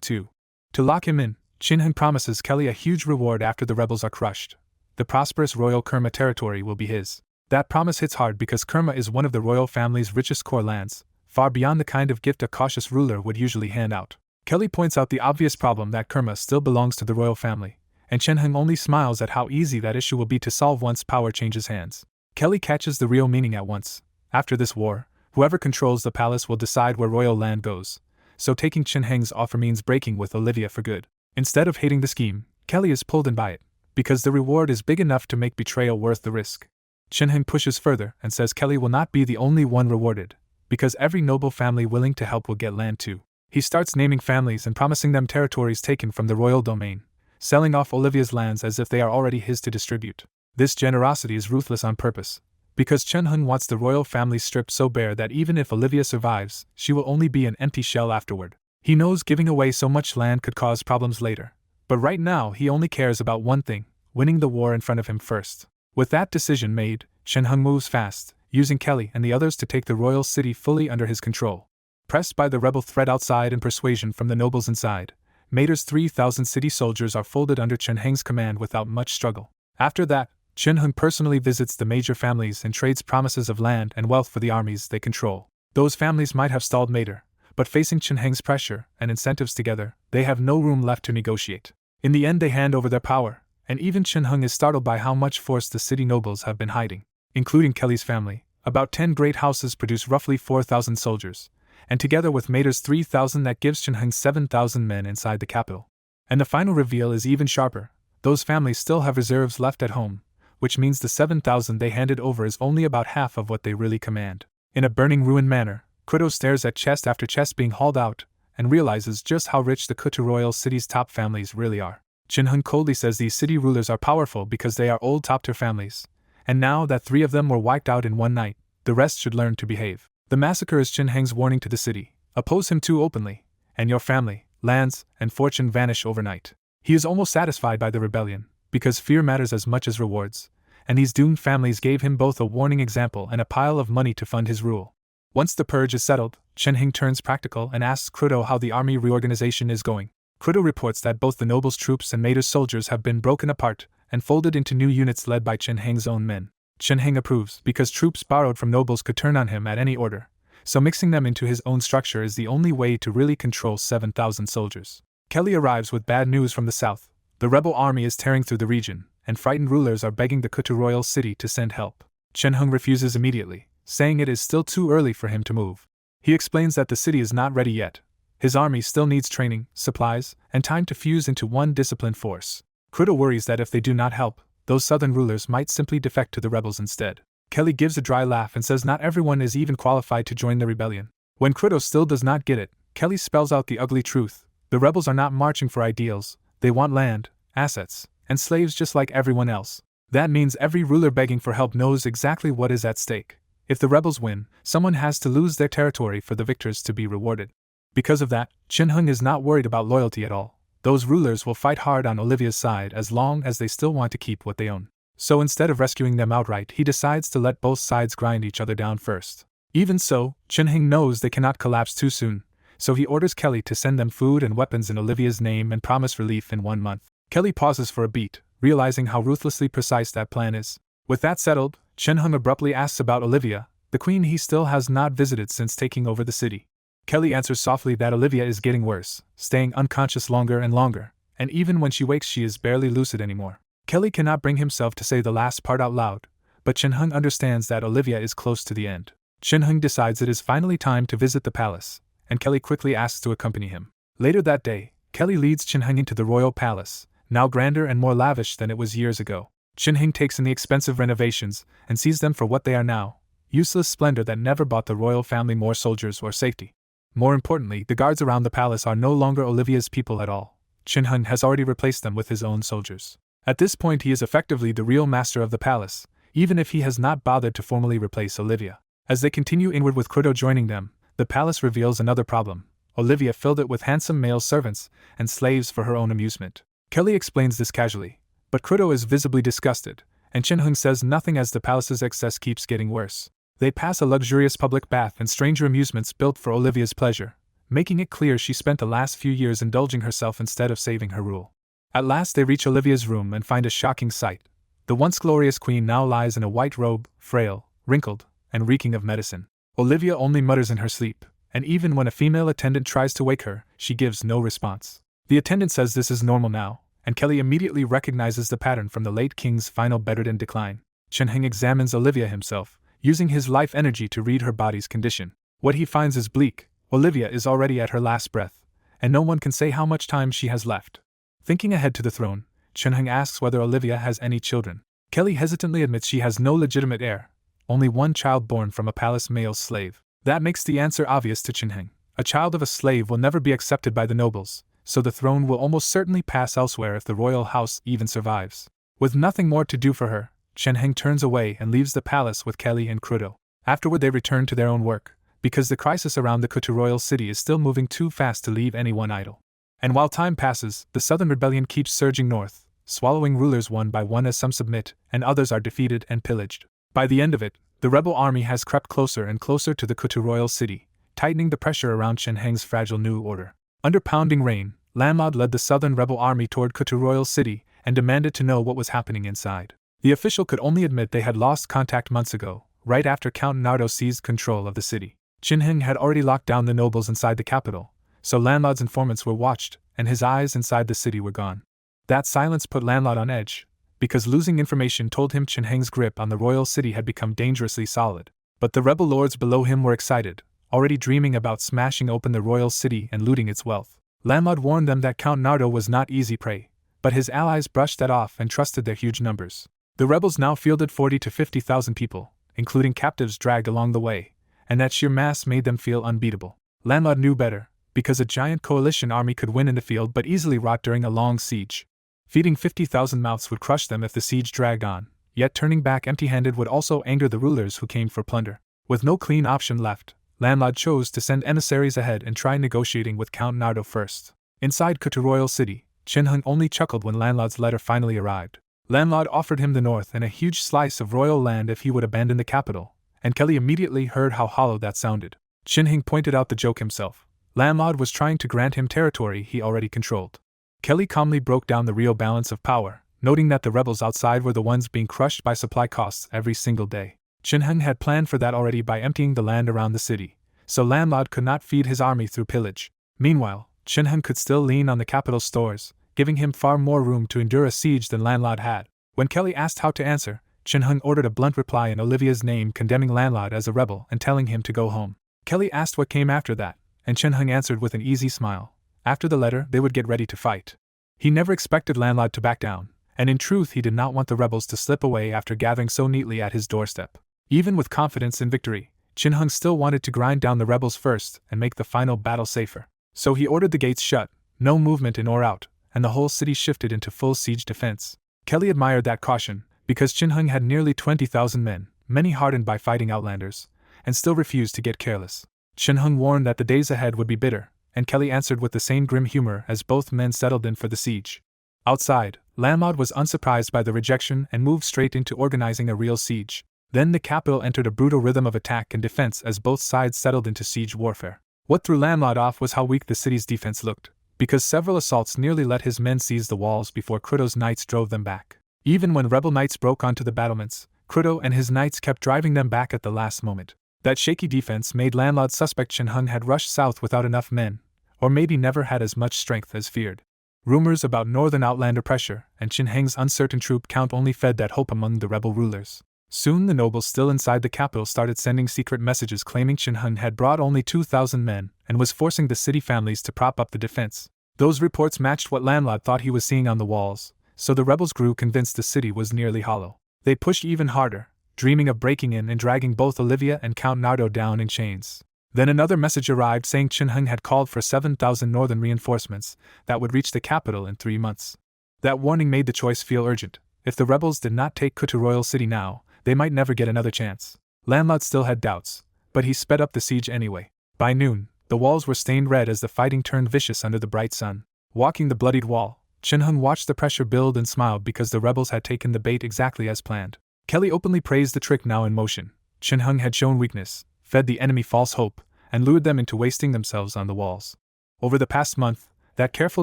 too. To lock him in, Chin-heng promises Kelly a huge reward after the rebels are crushed. The prosperous royal Kerma territory will be his. That promise hits hard because Kerma is one of the royal family's richest core lands, far beyond the kind of gift a cautious ruler would usually hand out. Kelly points out the obvious problem that Kerma still belongs to the royal family, and Chin-heng only smiles at how easy that issue will be to solve once power changes hands. Kelly catches the real meaning at once. After this war, whoever controls the palace will decide where royal land goes, so taking Chin-heng's offer means breaking with Olivia for good. Instead of hating the scheme, Kelly is pulled in by it, because the reward is big enough to make betrayal worth the risk. Chin-heng pushes further and says Kelly will not be the only one rewarded, because every noble family willing to help will get land too. He starts naming families and promising them territories taken from the royal domain, selling off Olivia's lands as if they are already his to distribute. This generosity is ruthless on purpose, because Chin-heng wants the royal family stripped so bare that even if Olivia survives, she will only be an empty shell afterward. He knows giving away so much land could cause problems later, but right now he only cares about one thing: winning the war in front of him first. With that decision made, Chin-heng moves fast, using Kelly and the others to take the royal city fully under his control. Pressed by the rebel threat outside and persuasion from the nobles inside, Mater's 3,000 city soldiers are folded under Chin-heng's command without much struggle. After that, Chin-heng personally visits the major families and trades promises of land and wealth for the armies they control. Those families might have stalled Mater, but facing Chin-heng's pressure and incentives together, they have no room left to negotiate. In the end they hand over their power, and even Chin-heng is startled by how much force the city nobles have been hiding. Including Kelly's family, about 10 great houses produce roughly 4,000 soldiers, and together with Mater's 3,000 that gives Chin-heng 7,000 men inside the capital. And the final reveal is even sharper: those families still have reserves left at home, which means the 7,000 they handed over is only about half of what they really command. In a burning ruin manner, Kudo stares at chest after chest being hauled out, and realizes just how rich the Kutu royal city's top families really are. Chin-heng coldly says these city rulers are powerful because they are old top-tier families, and now that 3 of them were wiped out in one night, the rest should learn to behave. The massacre is Chin-heng's warning to the city: oppose him too openly, and your family, lands, and fortune vanish overnight. He is almost satisfied by the rebellion, because fear matters as much as rewards, and these doomed families gave him both a warning example and a pile of money to fund his rule. Once the purge is settled, Chin-heng turns practical and asks Kudo how the army reorganization is going. Kudo reports that both the nobles' troops and Mater's soldiers have been broken apart and folded into new units led by Chin-heng's own men. Chin-heng approves because troops borrowed from nobles could turn on him at any order, so mixing them into his own structure is the only way to really control 7,000 soldiers. Kelly arrives with bad news from the south. The rebel army is tearing through the region, and frightened rulers are begging the Kutu royal city to send help. Chin-heng refuses immediately, saying it is still too early for him to move. He explains that the city is not ready yet. His army still needs training, supplies, and time to fuse into one disciplined force. Kudo worries that if they do not help, those southern rulers might simply defect to the rebels instead. Kelly gives a dry laugh and says not everyone is even qualified to join the rebellion. When Kudo still does not get it, Kelly spells out the ugly truth: the rebels are not marching for ideals, they want land, assets, and slaves just like everyone else. That means every ruler begging for help knows exactly what is at stake. If the rebels win, someone has to lose their territory for the victors to be rewarded. Because of that, Chin-heng is not worried about loyalty at all. Those rulers will fight hard on Olivia's side as long as they still want to keep what they own. So instead of rescuing them outright, he decides to let both sides grind each other down first. Even so, Chunheng knows they cannot collapse too soon, so he orders Kelly to send them food and weapons in Olivia's name and promise relief in 1 month. Kelly pauses for a beat, realizing how ruthlessly precise that plan is. With that settled, Chunheng abruptly asks about Olivia, the queen he still has not visited since taking over the city. Kelly answers softly that Olivia is getting worse, staying unconscious longer and longer, and even when she wakes she is barely lucid anymore. Kelly cannot bring himself to say the last part out loud, but Chunheng understands that Olivia is close to the end. Chunheng decides it is finally time to visit the palace, and Kelly quickly asks to accompany him. Later that day, Kelly leads Chunheng into the royal palace, now grander and more lavish than it was years ago. Chunheng takes in the expensive renovations and sees them for what they are now, useless splendor that never bought the royal family more soldiers or safety. More importantly, the guards around the palace are no longer Olivia's people at all. Chunheng has already replaced them with his own soldiers. At this point he is effectively the real master of the palace, even if he has not bothered to formally replace Olivia. As they continue inward with Kruto joining them, the palace reveals another problem. Olivia filled it with handsome male servants and slaves for her own amusement. Kelly explains this casually, but Kruto is visibly disgusted, and Chunheng says nothing as the palace's excess keeps getting worse. They pass a luxurious public bath and stranger amusements built for Olivia's pleasure, making it clear she spent the last few years indulging herself instead of saving her rule. At last they reach Olivia's room and find a shocking sight. The once glorious queen now lies in a white robe, frail, wrinkled, and reeking of medicine. Olivia only mutters in her sleep, and even when a female attendant tries to wake her, she gives no response. The attendant says this is normal now, and Kelly immediately recognizes the pattern from the late king's final bedridden decline. Chunheng examines Olivia himself, using his life energy to read her body's condition. What he finds is bleak. Olivia is already at her last breath, and no one can say how much time she has left. Thinking ahead to the throne, Chunheng asks whether Olivia has any children. Kelly hesitantly admits she has no legitimate heir, only one child born from a palace male slave. That makes the answer obvious to Chunheng. A child of a slave will never be accepted by the nobles, so the throne will almost certainly pass elsewhere if the royal house even survives. With nothing more to do for her, Chunheng turns away and leaves the palace with Kelly and Kruto. Afterward they return to their own work, because the crisis around the Kutu royal city is still moving too fast to leave anyone idle. And while time passes, the southern rebellion keeps surging north, swallowing rulers one by one as some submit and others are defeated and pillaged. By the end of it, the rebel army has crept closer and closer to the Kutu royal city, tightening the pressure around Chunheng's fragile new order. Under pounding rain, Lanlod led the southern rebel army toward Kutu royal city and demanded to know what was happening inside. The official could only admit they had lost contact months ago, right after Count Nardo seized control of the city. Chunheng had already locked down the nobles inside the capital, so Lanlod's informants were watched, and his eyes inside the city were gone. That silence put Lanlod on edge, because losing information told him Chunheng's grip on the royal city had become dangerously solid. But the rebel lords below him were excited, already dreaming about smashing open the royal city and looting its wealth. Lanlod warned them that Count Nardo was not easy prey, but his allies brushed that off and trusted their huge numbers. The rebels now fielded 40 to 50,000 people, including captives dragged along the way, and that sheer mass made them feel unbeatable. Lanlod knew better, because a giant coalition army could win in the field but easily rot during a long siege. Feeding 50,000 mouths would crush them if the siege dragged on, yet turning back empty-handed would also anger the rulers who came for plunder. With no clean option left, Lanlod chose to send emissaries ahead and try negotiating with Count Nardo first. Inside Kutu royal city, Chunheng only chuckled when Lanlod's letter finally arrived. Lanlod offered him the north and a huge slice of royal land if he would abandon the capital, and Kelly immediately heard how hollow that sounded. Chunheng pointed out the joke himself. Lanlod was trying to grant him territory he already controlled. Kelly calmly broke down the real balance of power, noting that the rebels outside were the ones being crushed by supply costs every single day. Chunheng had planned for that already by emptying the land around the city, so Lanlod could not feed his army through pillage. Meanwhile, Chunheng could still lean on the capital's stores, giving him far more room to endure a siege than Lanlod had. When Kelly asked how to answer, Chunheng ordered a blunt reply in Olivia's name condemning Lanlod as a rebel and telling him to go home. Kelly asked what came after that, and Chunheng answered with an easy smile. After the letter, they would get ready to fight. He never expected Lanlod to back down, and in truth he did not want the rebels to slip away after gathering so neatly at his doorstep. Even with confidence in victory, Chunheng still wanted to grind down the rebels first and make the final battle safer. So he ordered the gates shut, no movement in or out, and the whole city shifted into full siege defense. Kelly admired that caution, because Chunheng had nearly 20,000 men, many hardened by fighting outlanders, and still refused to get careless. Chunheng warned that the days ahead would be bitter, and Kelly answered with the same grim humor as both men settled in for the siege. Outside, Landlord was unsurprised by the rejection and moved straight into organizing a real siege. Then the capital entered a brutal rhythm of attack and defense as both sides settled into siege warfare. What threw Landlord off was how weak the city's defense looked, because several assaults nearly let his men seize the walls before Kruto's knights drove them back. Even when rebel knights broke onto the battlements, Kruto and his knights kept driving them back at the last moment. That shaky defense made Landlord suspect Shinhung had rushed south without enough men, or maybe never had as much strength as feared. Rumors about northern outlander pressure and Shinheng's uncertain troop count only fed that hope among the rebel rulers. Soon the nobles still inside the capital started sending secret messages claiming Shinhung had brought only 2,000 men and was forcing the city families to prop up the defense. Those reports matched what Landlord thought he was seeing on the walls, so the rebels grew convinced the city was nearly hollow. They pushed even harder, dreaming of breaking in and dragging both Olivia and Count Nardo down in chains. Then another message arrived saying Shinhung had called for 7,000 northern reinforcements that would reach the capital in 3 months. That warning made the choice feel urgent. If the rebels did not take Kutu Royal City now, they might never get another chance. Landlord still had doubts, but he sped up the siege anyway. By noon, the walls were stained red as the fighting turned vicious under the bright sun. Walking the bloodied wall, Shinhung watched the pressure build and smiled because the rebels had taken the bait exactly as planned. Kelly openly praised the trick now in motion. Shinhung had shown weakness, fed the enemy false hope, and lured them into wasting themselves on the walls. Over the past month, that careful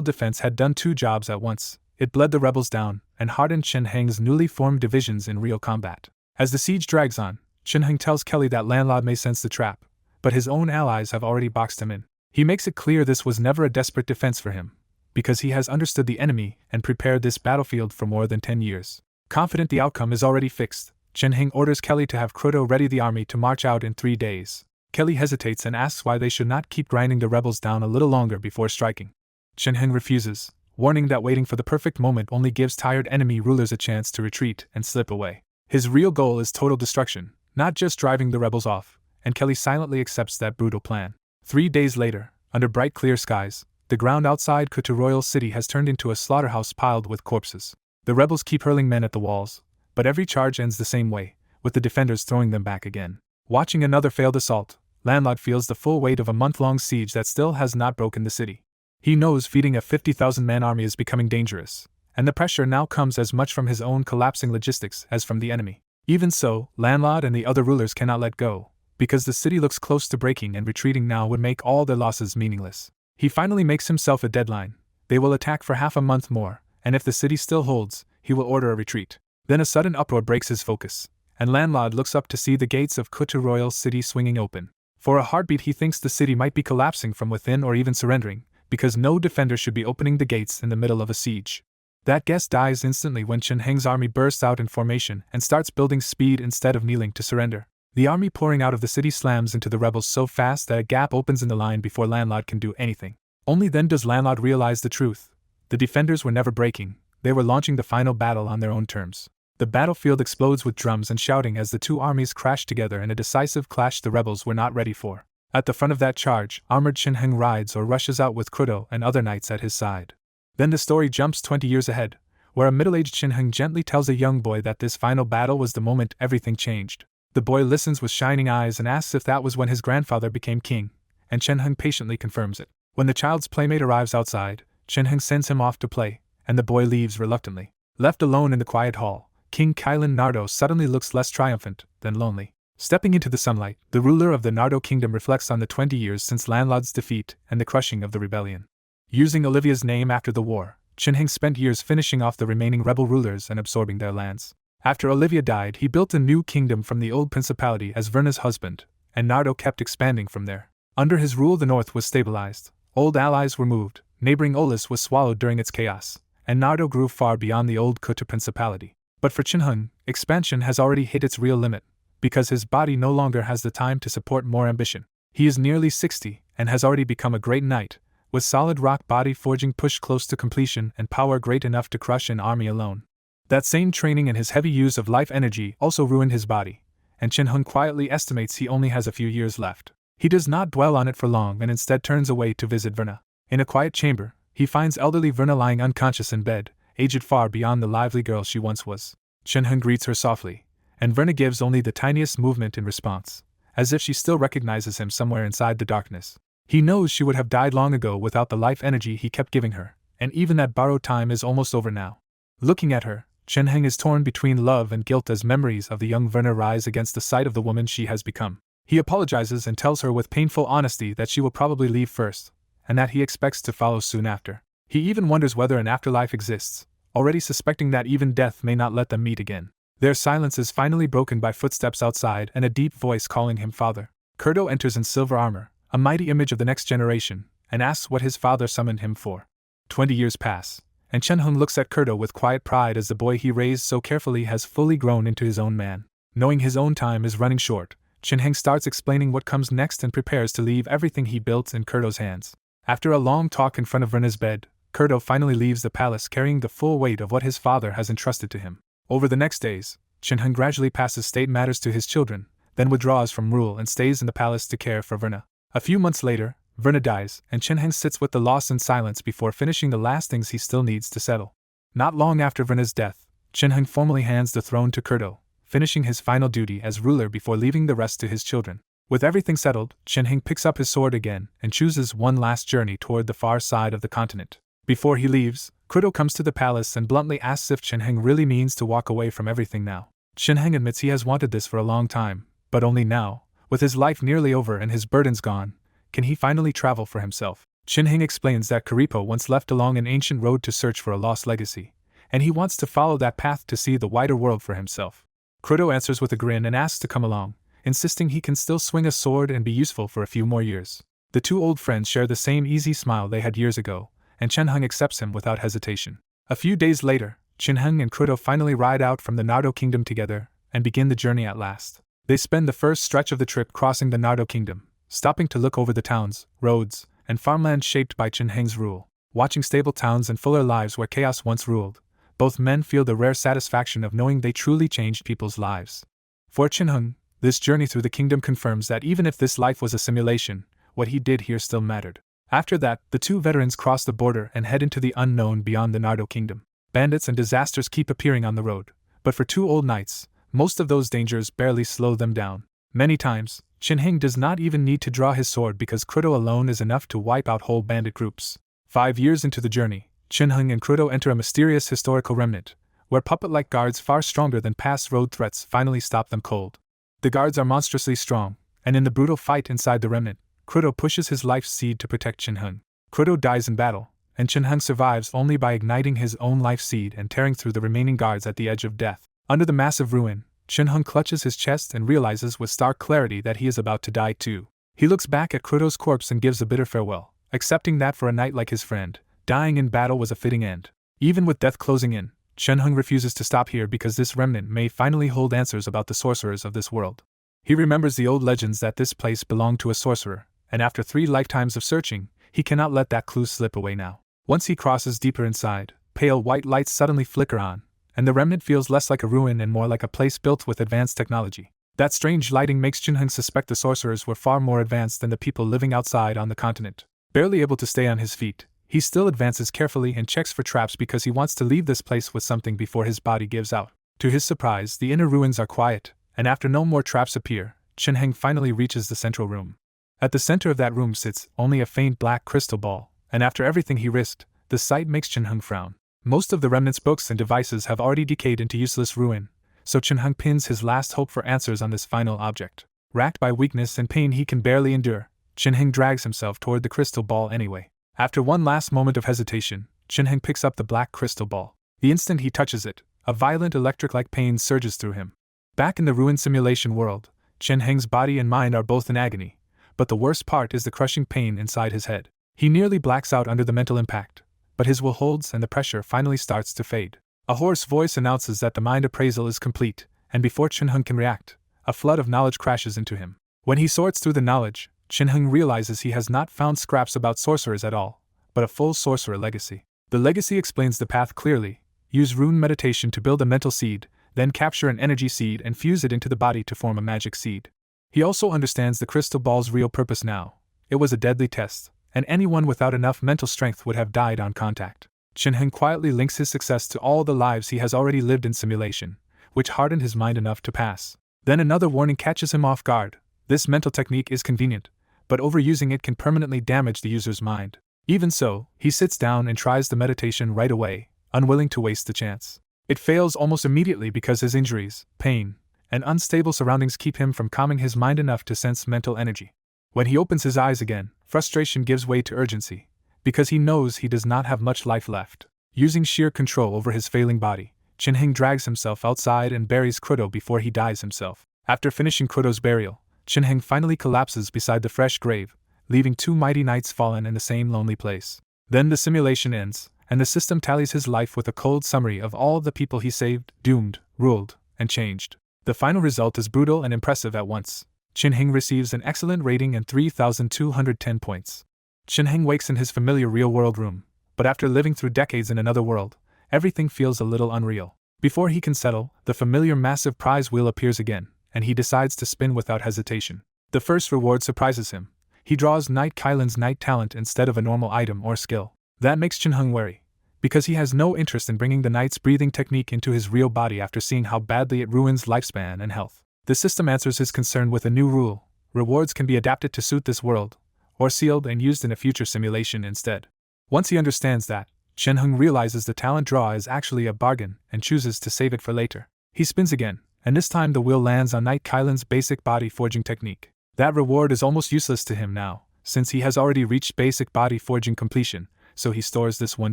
defense had done 2 jobs at once. It bled the rebels down and hardened Shinhung's newly formed divisions in real combat. As the siege drags on, Shinhung tells Kelly that Landlord may sense the trap, but his own allies have already boxed him in. He makes it clear this was never a desperate defense for him, because he has understood the enemy and prepared this battlefield for more than 10 years. Confident the outcome is already fixed, Shinhung orders Kelly to have Kruto ready the army to march out in 3 days. Kelly hesitates and asks why they should not keep grinding the rebels down a little longer before striking. Shinhung refuses, warning that waiting for the perfect moment only gives tired enemy rulers a chance to retreat and slip away. His real goal is total destruction, not just driving the rebels off, and Kelly silently accepts that brutal plan. 3 days later, under bright clear skies, the ground outside Kutu Royal City has turned into a slaughterhouse piled with corpses. The rebels keep hurling men at the walls, but every charge ends the same way, with the defenders throwing them back again. Watching another failed assault, Landlord feels the full weight of a month-long siege that still has not broken the city. He knows feeding a 50,000-man army is becoming dangerous, and the pressure now comes as much from his own collapsing logistics as from the enemy. Even so, Landlord and the other rulers cannot let go, because the city looks close to breaking and retreating now would make all their losses meaningless. He finally makes himself a deadline. They will attack for half a month more, and if the city still holds, he will order a retreat. Then a sudden uproar breaks his focus, and Landlord looks up to see the gates of Kutu Royal City swinging open. For a heartbeat he thinks the city might be collapsing from within or even surrendering, because no defender should be opening the gates in the middle of a siege. That guess dies instantly when Shinheng's army bursts out in formation and starts building speed instead of kneeling to surrender. The army pouring out of the city slams into the rebels so fast that a gap opens in the line before Landlord can do anything. Only then does Landlord realize the truth. The defenders were never breaking, they were launching the final battle on their own terms. The battlefield explodes with drums and shouting as the 2 armies crash together in a decisive clash the rebels were not ready for. At the front of that charge, armored Shinheng rides or rushes out with Kruto and other knights at his side. Then the story jumps 20 years ahead, where a middle-aged Shinheng gently tells a young boy that this final battle was the moment everything changed. The boy listens with shining eyes and asks if that was when his grandfather became king, and Shinheng patiently confirms it. When the child's playmate arrives outside, Shinheng sends him off to play, and the boy leaves reluctantly. Left alone in the quiet hall, King Kailan Nardo suddenly looks less triumphant than lonely. Stepping into the sunlight, the ruler of the Nardo kingdom reflects on the 20 years since Landlord's defeat and the crushing of the rebellion. Using Olivia's name after the war, Shinheng spent years finishing off the remaining rebel rulers and absorbing their lands. After Olivia died, he built a new kingdom from the old principality as Verna's husband, and Nardo kept expanding from there. Under his rule the north was stabilized, old allies were moved, neighboring Olis was swallowed during its chaos, and Nardo grew far beyond the old Kuta principality. But for Shinheng, expansion has already hit its real limit, because his body no longer has the time to support more ambition. He is nearly 60 and has already become a great knight, with solid rock body forging pushed close to completion and power great enough to crush an army alone. That same training and his heavy use of life energy also ruined his body, and Shinheng quietly estimates he only has a few years left. He does not dwell on it for long and instead turns away to visit Verna. In a quiet chamber, he finds elderly Verna lying unconscious in bed, aged far beyond the lively girl she once was. Shinheng greets her softly, and Verna gives only the tiniest movement in response, as if she still recognizes him somewhere inside the darkness. He knows she would have died long ago without the life energy he kept giving her, and even that borrowed time is almost over now. Looking at her, Chen Heng is torn between love and guilt as memories of the young Werner rise against the sight of the woman she has become. He apologizes and tells her with painful honesty that she will probably leave first, and that he expects to follow soon after. He even wonders whether an afterlife exists, already suspecting that even death may not let them meet again. Their silence is finally broken by footsteps outside and a deep voice calling him father. Kurdo enters in silver armor, a mighty image of the next generation, and asks what his father summoned him for. 20 years pass, and Chen Heng looks at Kurdo with quiet pride as the boy he raised so carefully has fully grown into his own man. Knowing his own time is running short, Chen Heng starts explaining what comes next and prepares to leave everything he built in Kurdo's hands. After a long talk in front of Verna's bed, Kurdo finally leaves the palace carrying the full weight of what his father has entrusted to him. Over the next days, Chen Heng gradually passes state matters to his children, then withdraws from rule and stays in the palace to care for Verna. A few months later, Verna dies, and Chen Heng sits with the loss in silence before finishing the last things he still needs to settle. Not long after Verna's death, Chen Heng formally hands the throne to Kurdo, finishing his final duty as ruler before leaving the rest to his children. With everything settled, Chen Heng picks up his sword again and chooses one last journey toward the far side of the continent. Before he leaves, Kurdo comes to the palace and bluntly asks if Chen Heng really means to walk away from everything now. Chen Heng admits he has wanted this for a long time, but only now, with his life nearly over and his burdens gone, can he finally travel for himself. Chen Heng explains that Karipo once left along an ancient road to search for a lost legacy, and he wants to follow that path to see the wider world for himself. Kurdo answers with a grin and asks to come along, insisting he can still swing a sword and be useful for a few more years. The two old friends share the same easy smile they had years ago, and Chen Heng accepts him without hesitation. A few days later, Chen Heng and Kurdo finally ride out from the Nardo Kingdom together and begin the journey at last. They spend the first stretch of the trip crossing the Nardo Kingdom, stopping to look over the towns, roads, and farmland shaped by Chen Heng's rule. Watching stable towns and fuller lives where chaos once ruled, both men feel the rare satisfaction of knowing they truly changed people's lives. For Chen Heng, this journey through the kingdom confirms that even if this life was a simulation, what he did here still mattered. After that, the two veterans cross the border and head into the unknown beyond the Nardo Kingdom. Bandits and disasters keep appearing on the road, but for two old knights, most of those dangers barely slow them down. Many times, Chen Heng does not even need to draw his sword because Kurdo alone is enough to wipe out whole bandit groups. 5 years into the journey, Chen Heng and Kurdo enter a mysterious historical remnant, where puppet-like guards far stronger than past road threats finally stop them cold. The guards are monstrously strong, and in the brutal fight inside the remnant, Kurdo pushes his life's seed to protect Chen Heng. Kurdo dies in battle, and Chen Heng survives only by igniting his own life seed and tearing through the remaining guards at the edge of death. Under the massive ruin, Chen Heng clutches his chest and realizes with stark clarity that he is about to die too. He looks back at Kurdo's corpse and gives a bitter farewell, accepting that for a knight like his friend, dying in battle was a fitting end. Even with death closing in, Chen Heng refuses to stop here because this remnant may finally hold answers about the sorcerers of this world. He remembers the old legends that this place belonged to a sorcerer, and after 3 lifetimes of searching, he cannot let that clue slip away now. Once he crosses deeper inside, pale white lights suddenly flicker on, and the remnant feels less like a ruin and more like a place built with advanced technology. That strange lighting makes Chen Heng suspect the sorcerers were far more advanced than the people living outside on the continent. Barely able to stay on his feet, he still advances carefully and checks for traps because he wants to leave this place with something before his body gives out. To his surprise, the inner ruins are quiet, and after no more traps appear, Chen Heng finally reaches the central room. At the center of that room sits only a faint black crystal ball, and after everything he risked, the sight makes Chen Heng frown. Most of the remnant's books and devices have already decayed into useless ruin, so Chen Heng pins his last hope for answers on this final object. Racked by weakness and pain he can barely endure, Chen Heng drags himself toward the crystal ball anyway. After one last moment of hesitation, Chen Heng picks up the black crystal ball. The instant he touches it, a violent electric-like pain surges through him. Back in the ruined simulation world, Chen Heng's body and mind are both in agony, but the worst part is the crushing pain inside his head. He nearly blacks out under the mental impact, but his will holds and the pressure finally starts to fade. A hoarse voice announces that the mind appraisal is complete, and before Chen Heng can react, a flood of knowledge crashes into him. When he sorts through the knowledge, Chen Heng realizes he has not found scraps about sorcerers at all, but a full sorcerer legacy. The legacy explains the path clearly: use rune meditation to build a mental seed, then capture an energy seed and fuse it into the body to form a magic seed. He also understands the crystal ball's real purpose now. It was a deadly test, and anyone without enough mental strength would have died on contact. Chen Heng quietly links his success to all the lives he has already lived in simulation, which hardened his mind enough to pass. Then another warning catches him off guard. This mental technique is convenient, but overusing it can permanently damage the user's mind. Even so, he sits down and tries the meditation right away, unwilling to waste the chance. It fails almost immediately because his injuries, pain, and unstable surroundings keep him from calming his mind enough to sense mental energy. When he opens his eyes again, frustration gives way to urgency, because he knows he does not have much life left. Using sheer control over his failing body, Chin-hing drags himself outside and buries Kudo before he dies himself. After finishing Kudo's burial, Chin-hing finally collapses beside the fresh grave, leaving 2 mighty knights fallen in the same lonely place. Then the simulation ends, and the system tallies his life with a cold summary of all the people he saved, doomed, ruled, and changed. The final result is brutal and impressive at once. Chin-hing receives an excellent rating and 3,210 points. Chin-hing wakes in his familiar real-world room, but after living through decades in another world, everything feels a little unreal. Before he can settle, the familiar massive prize wheel appears again, and he decides to spin without hesitation. The first reward surprises him. He draws Knight Kylan's Knight talent instead of a normal item or skill. That makes Chin-hing wary, because he has no interest in bringing the Knight's breathing technique into his real body after seeing how badly it ruins lifespan and health. The system answers his concern with a new rule: rewards can be adapted to suit this world, or sealed and used in a future simulation instead. Once he understands that, Chin-hing realizes the talent draw is actually a bargain and chooses to save it for later. He spins again, and this time the wheel lands on Knight Kylan's basic body forging technique. That reward is almost useless to him now, since he has already reached basic body forging completion, so he stores this one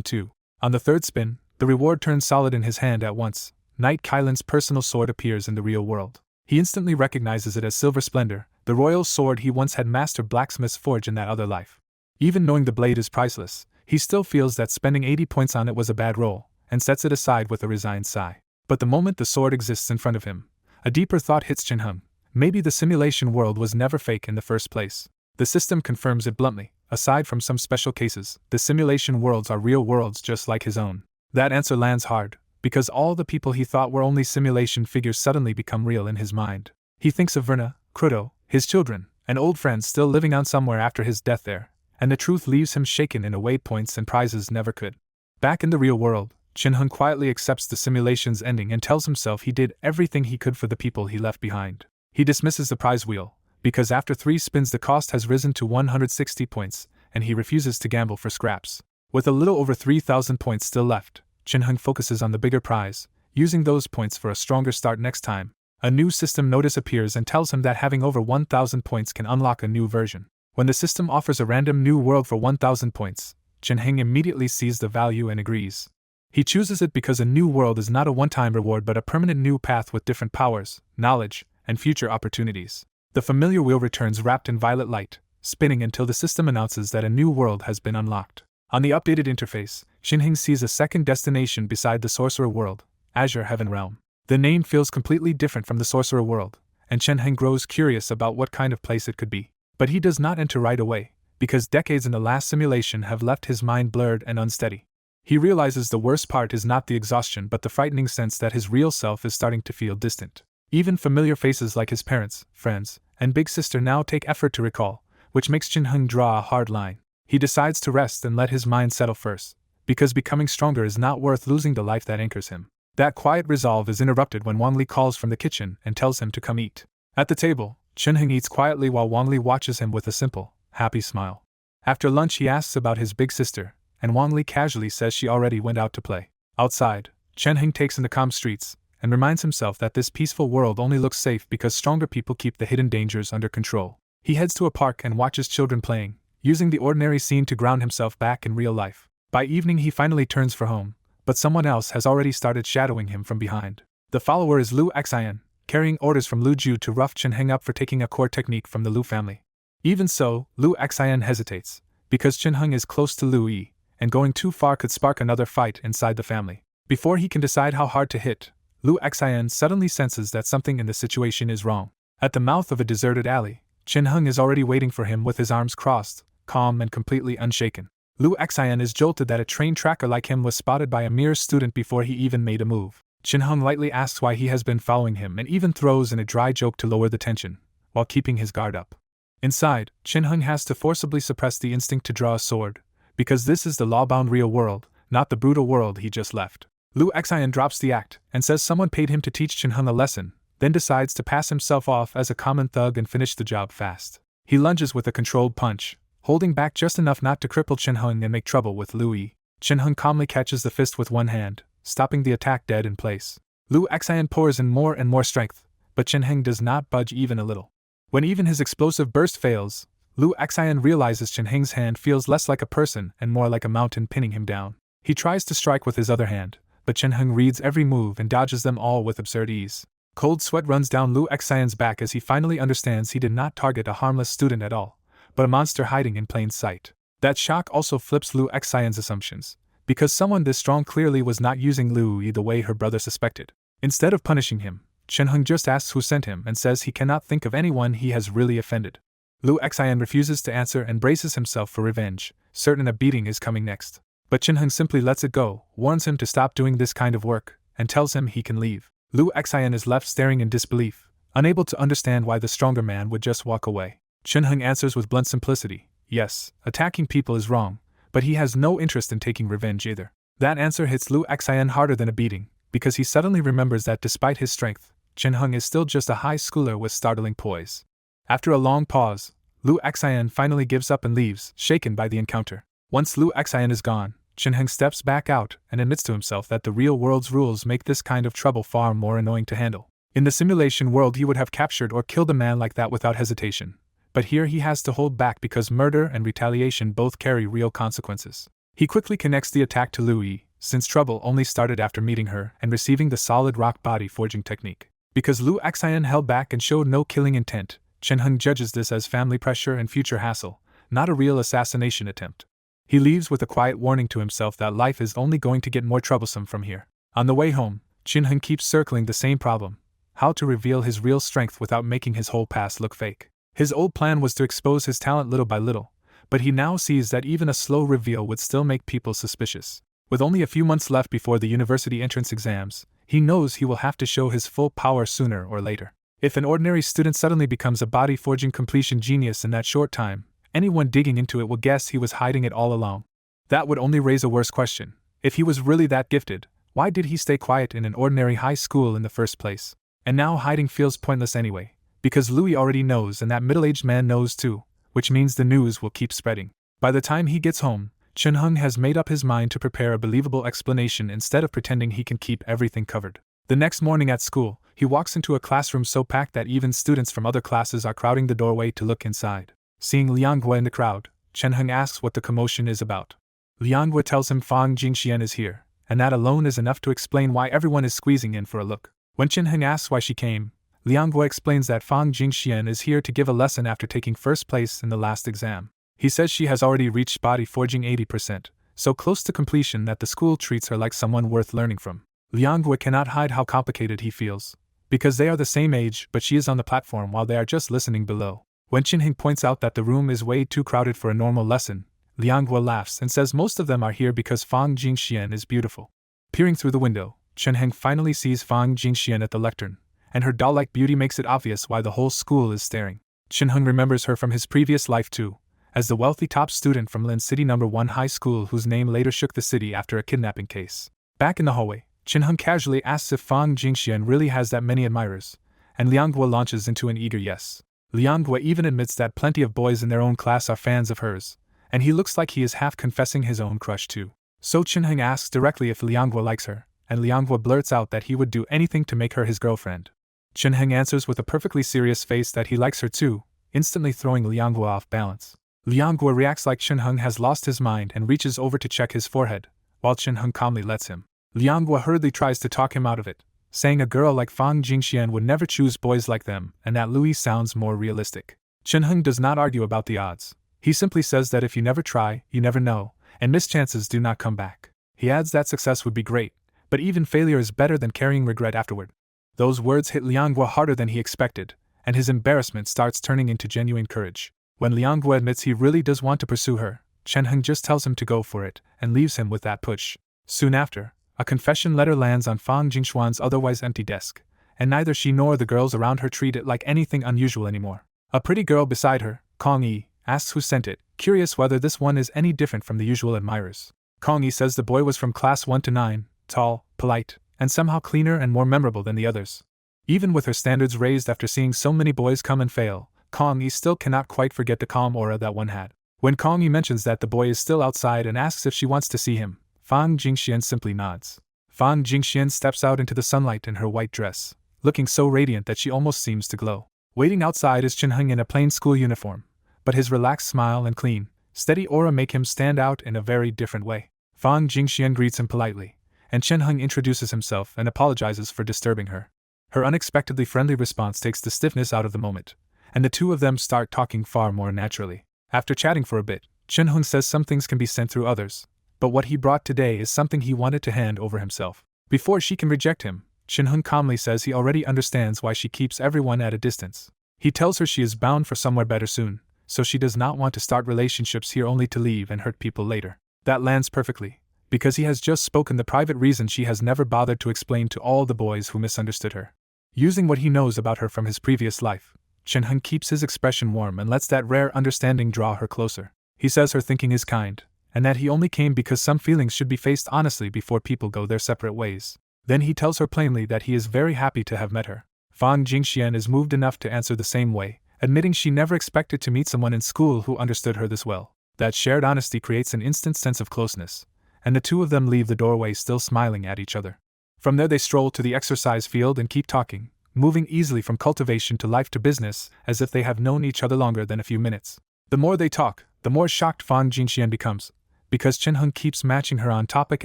too. On the third spin, the reward turns solid in his hand at once. Knight Kylan's personal sword appears in the real world. He instantly recognizes it as Silver Splendor, the royal sword he once had mastered blacksmith's forge in that other life. Even knowing the blade is priceless, he still feels that spending 80 points on it was a bad roll, and sets it aside with a resigned sigh. But the moment the sword exists in front of him, a deeper thought hits Chin-hing. Maybe the simulation world was never fake in the first place. The system confirms it bluntly. Aside from some special cases, the simulation worlds are real worlds just like his own. That answer lands hard, because all the people he thought were only simulation figures suddenly become real in his mind. He thinks of Verna, Kudo, his children, and old friends still living on somewhere after his death there, and the truth leaves him shaken in a way points and prizes never could. Back in the real world, Chin-hing quietly accepts the simulation's ending and tells himself he did everything he could for the people he left behind. He dismisses the prize wheel, because after 3 spins the cost has risen to 160 points, and he refuses to gamble for scraps. With a little over 3,000 points still left, Chin-hing focuses on the bigger prize, using those points for a stronger start next time. A new system notice appears and tells him that having over 1,000 points can unlock a new version. When the system offers a random new world for 1,000 points, Chin-hing immediately sees the value and agrees. He chooses it because a new world is not a one-time reward but a permanent new path with different powers, knowledge, and future opportunities. The familiar wheel returns wrapped in violet light, spinning until the system announces that a new world has been unlocked. On the updated interface, Chin-hing sees a second destination beside the Sorcerer World, Azure Heaven Realm. The name feels completely different from the Sorcerer World, and Chin-hing grows curious about what kind of place it could be. But he does not enter right away, because decades in the last simulation have left his mind blurred and unsteady. He realizes the worst part is not the exhaustion but the frightening sense that his real self is starting to feel distant. Even familiar faces like his parents, friends, and big sister now take effort to recall, which makes Chin-hing draw a hard line. He decides to rest and let his mind settle first, because becoming stronger is not worth losing the life that anchors him. That quiet resolve is interrupted when Wang Li calls from the kitchen and tells him to come eat. At the table, Chin-hing eats quietly while Wang Li watches him with a simple, happy smile. After lunch he asks about his big sister, and Wang Li casually says she already went out to play. Outside, Chin-hing takes in the calm streets, and reminds himself that this peaceful world only looks safe because stronger people keep the hidden dangers under control. He heads to a park and watches children playing, using the ordinary scene to ground himself back in real life. By evening he finally turns for home, but someone else has already started shadowing him from behind. The follower is Lu Xian, carrying orders from Lu Ju to rough Chin-hing up for taking a core technique from the Lu family. Even so, Lu Xian hesitates, because Chin-hing is close to Lu Yi, and going too far could spark another fight inside the family. Before he can decide how hard to hit, Lu Xian suddenly senses that something in the situation is wrong. At the mouth of a deserted alley, Chin-hing is already waiting for him with his arms crossed, calm and completely unshaken. Lu Xian is jolted that a trained tracker like him was spotted by a mere student before he even made a move. Chin-hing lightly asks why he has been following him and even throws in a dry joke to lower the tension, while keeping his guard up. Inside, Chin-hing has to forcibly suppress the instinct to draw a sword, because this is the law-bound real world, not the brutal world he just left. Lu Xian drops the act and says someone paid him to teach Chin-hing a lesson, then decides to pass himself off as a common thug and finish the job fast. He lunges with a controlled punch, holding back just enough not to cripple Chen-hung and make trouble with Lu Yi. Chen-hung calmly catches the fist with one hand, stopping the attack dead in place. Lu Xian pours in more and more strength, but Chen-hung does not budge even a little. When even his explosive burst fails, Lu Xian realizes Chen-hung's hand feels less like a person and more like a mountain pinning him down. He tries to strike with his other hand, but Chen-hung reads every move and dodges them all with absurd ease. Cold sweat runs down Lu Xian's back as he finally understands he did not target a harmless student at all, but a monster hiding in plain sight. That shock also flips Lu Xian's assumptions, because someone this strong clearly was not using Lu Yi the way her brother suspected. Instead of punishing him, Chen-hung just asks who sent him and says he cannot think of anyone he has really offended. Lu Xian refuses to answer and braces himself for revenge, certain a beating is coming next. But Chen-hung simply lets it go, warns him to stop doing this kind of work, and tells him he can leave. Lu Xian is left staring in disbelief, unable to understand why the stronger man would just walk away. Chen-hung answers with blunt simplicity, yes, attacking people is wrong, but he has no interest in taking revenge either. That answer hits Lu Xian harder than a beating, because he suddenly remembers that despite his strength, Chen-hung is still just a high schooler with startling poise. After a long pause, Lu Xian finally gives up and leaves, shaken by the encounter. Once Lu Xian is gone, Chen-hung steps back out and admits to himself that the real world's rules make this kind of trouble far more annoying to handle. In the simulation world he would have captured or killed a man like that without hesitation, but here he has to hold back because murder and retaliation both carry real consequences. He quickly connects the attack to Lu Yi, since trouble only started after meeting her and receiving the solid rock body forging technique. Because Lu Xian held back and showed no killing intent, Chen-hung judges this as family pressure and future hassle, not a real assassination attempt. He leaves with a quiet warning to himself that life is only going to get more troublesome from here. On the way home, Chen-hung keeps circling the same problem: how to reveal his real strength without making his whole past look fake. His old plan was to expose his talent little by little, but he now sees that even a slow reveal would still make people suspicious. With only a few months left before the university entrance exams, he knows he will have to show his full power sooner or later. If an ordinary student suddenly becomes a body-forging completion genius in that short time, anyone digging into it will guess he was hiding it all along. That would only raise a worse question. If he was really that gifted, why did he stay quiet in an ordinary high school in the first place? And now hiding feels pointless anyway, because Louis already knows and that middle-aged man knows too, which means the news will keep spreading. By the time he gets home, Chen-hung has made up his mind to prepare a believable explanation instead of pretending he can keep everything covered. The next morning at school, he walks into a classroom so packed that even students from other classes are crowding the doorway to look inside. Seeing Lianghua in the crowd, Chen-hung asks what the commotion is about. Lianghua tells him Fang Jingxian is here, and that alone is enough to explain why everyone is squeezing in for a look. When Chen-hung asks why she came, Lianghua explains that Fang Jingxian is here to give a lesson after taking first place in the last exam. He says she has already reached body forging 80%, so close to completion that the school treats her like someone worth learning from. Lianghua cannot hide how complicated he feels, because they are the same age but she is on the platform while they are just listening below. When Chen-hung points out that the room is way too crowded for a normal lesson, Lianghua laughs and says most of them are here because Fang Jingxian is beautiful. Peering through the window, Chen-hung finally sees Fang Jingxian at the lectern, and her doll-like beauty makes it obvious why the whole school is staring. Chen-hung remembers her from his previous life too, as the wealthy top student from Lin City No. 1 High School whose name later shook the city after a kidnapping case. Back in the hallway, Chen-hung casually asks if Fang Jingxian really has that many admirers, and Lianghua launches into an eager yes. Lianghua even admits that plenty of boys in their own class are fans of hers, and he looks like he is half confessing his own crush too. So Chen-hung asks directly if Lianghua likes her, and Lianghua blurts out that he would do anything to make her his girlfriend. Chen-hung answers with a perfectly serious face that he likes her too, instantly throwing Lianghua off balance. Lianghua reacts like Chen-hung has lost his mind and reaches over to check his forehead, while Chen-hung calmly lets him. Lianghua hurriedly tries to talk him out of it, saying a girl like Fang Jingxian would never choose boys like them and that Louis sounds more realistic. Chen-hung does not argue about the odds. He simply says that if you never try, you never know, and missed chances do not come back. He adds that success would be great, but even failure is better than carrying regret afterward. Those words hit Lianghua harder than he expected, and his embarrassment starts turning into genuine courage. When Lianghua admits he really does want to pursue her, Chen-hung just tells him to go for it and leaves him with that push. Soon after, a confession letter lands on Fang Jingxuan's otherwise empty desk, and neither she nor the girls around her treat it like anything unusual anymore. A pretty girl beside her, Kong Yi, asks who sent it, curious whether this one is any different from the usual admirers. Kong Yi says the boy was from class 1 to 9, tall, polite, and somehow cleaner and more memorable than the others. Even with her standards raised after seeing so many boys come and fail, Kong Yi still cannot quite forget the calm aura that one had. When Kong Yi mentions that the boy is still outside and asks if she wants to see him, Fang Jingxian simply nods. Fang Jingxian steps out into the sunlight in her white dress, looking so radiant that she almost seems to glow. Waiting outside is Chen-hung in a plain school uniform, but his relaxed smile and clean, steady aura make him stand out in a very different way. Fang Jingxian greets him politely, and Chen-hung introduces himself and apologizes for disturbing her. Her unexpectedly friendly response takes the stiffness out of the moment, and the two of them start talking far more naturally. After chatting for a bit, Chen-hung says some things can be sent through others, but what he brought today is something he wanted to hand over himself. Before she can reject him, Chen-hung calmly says he already understands why she keeps everyone at a distance. He tells her she is bound for somewhere better soon, so she does not want to start relationships here only to leave and hurt people later. That lands perfectly, because he has just spoken the private reason she has never bothered to explain to all the boys who misunderstood her. Using what he knows about her from his previous life, Chen-hung keeps his expression warm and lets that rare understanding draw her closer. He says her thinking is kind, and that he only came because some feelings should be faced honestly before people go their separate ways. Then he tells her plainly that he is very happy to have met her. Fang Jingxian is moved enough to answer the same way, admitting she never expected to meet someone in school who understood her this well. That shared honesty creates an instant sense of closeness, and the two of them leave the doorway still smiling at each other. From there they stroll to the exercise field and keep talking, moving easily from cultivation to life to business, as if they have known each other longer than a few minutes. The more they talk, the more shocked Fang Jingxian becomes, because Chen-hung keeps matching her on topic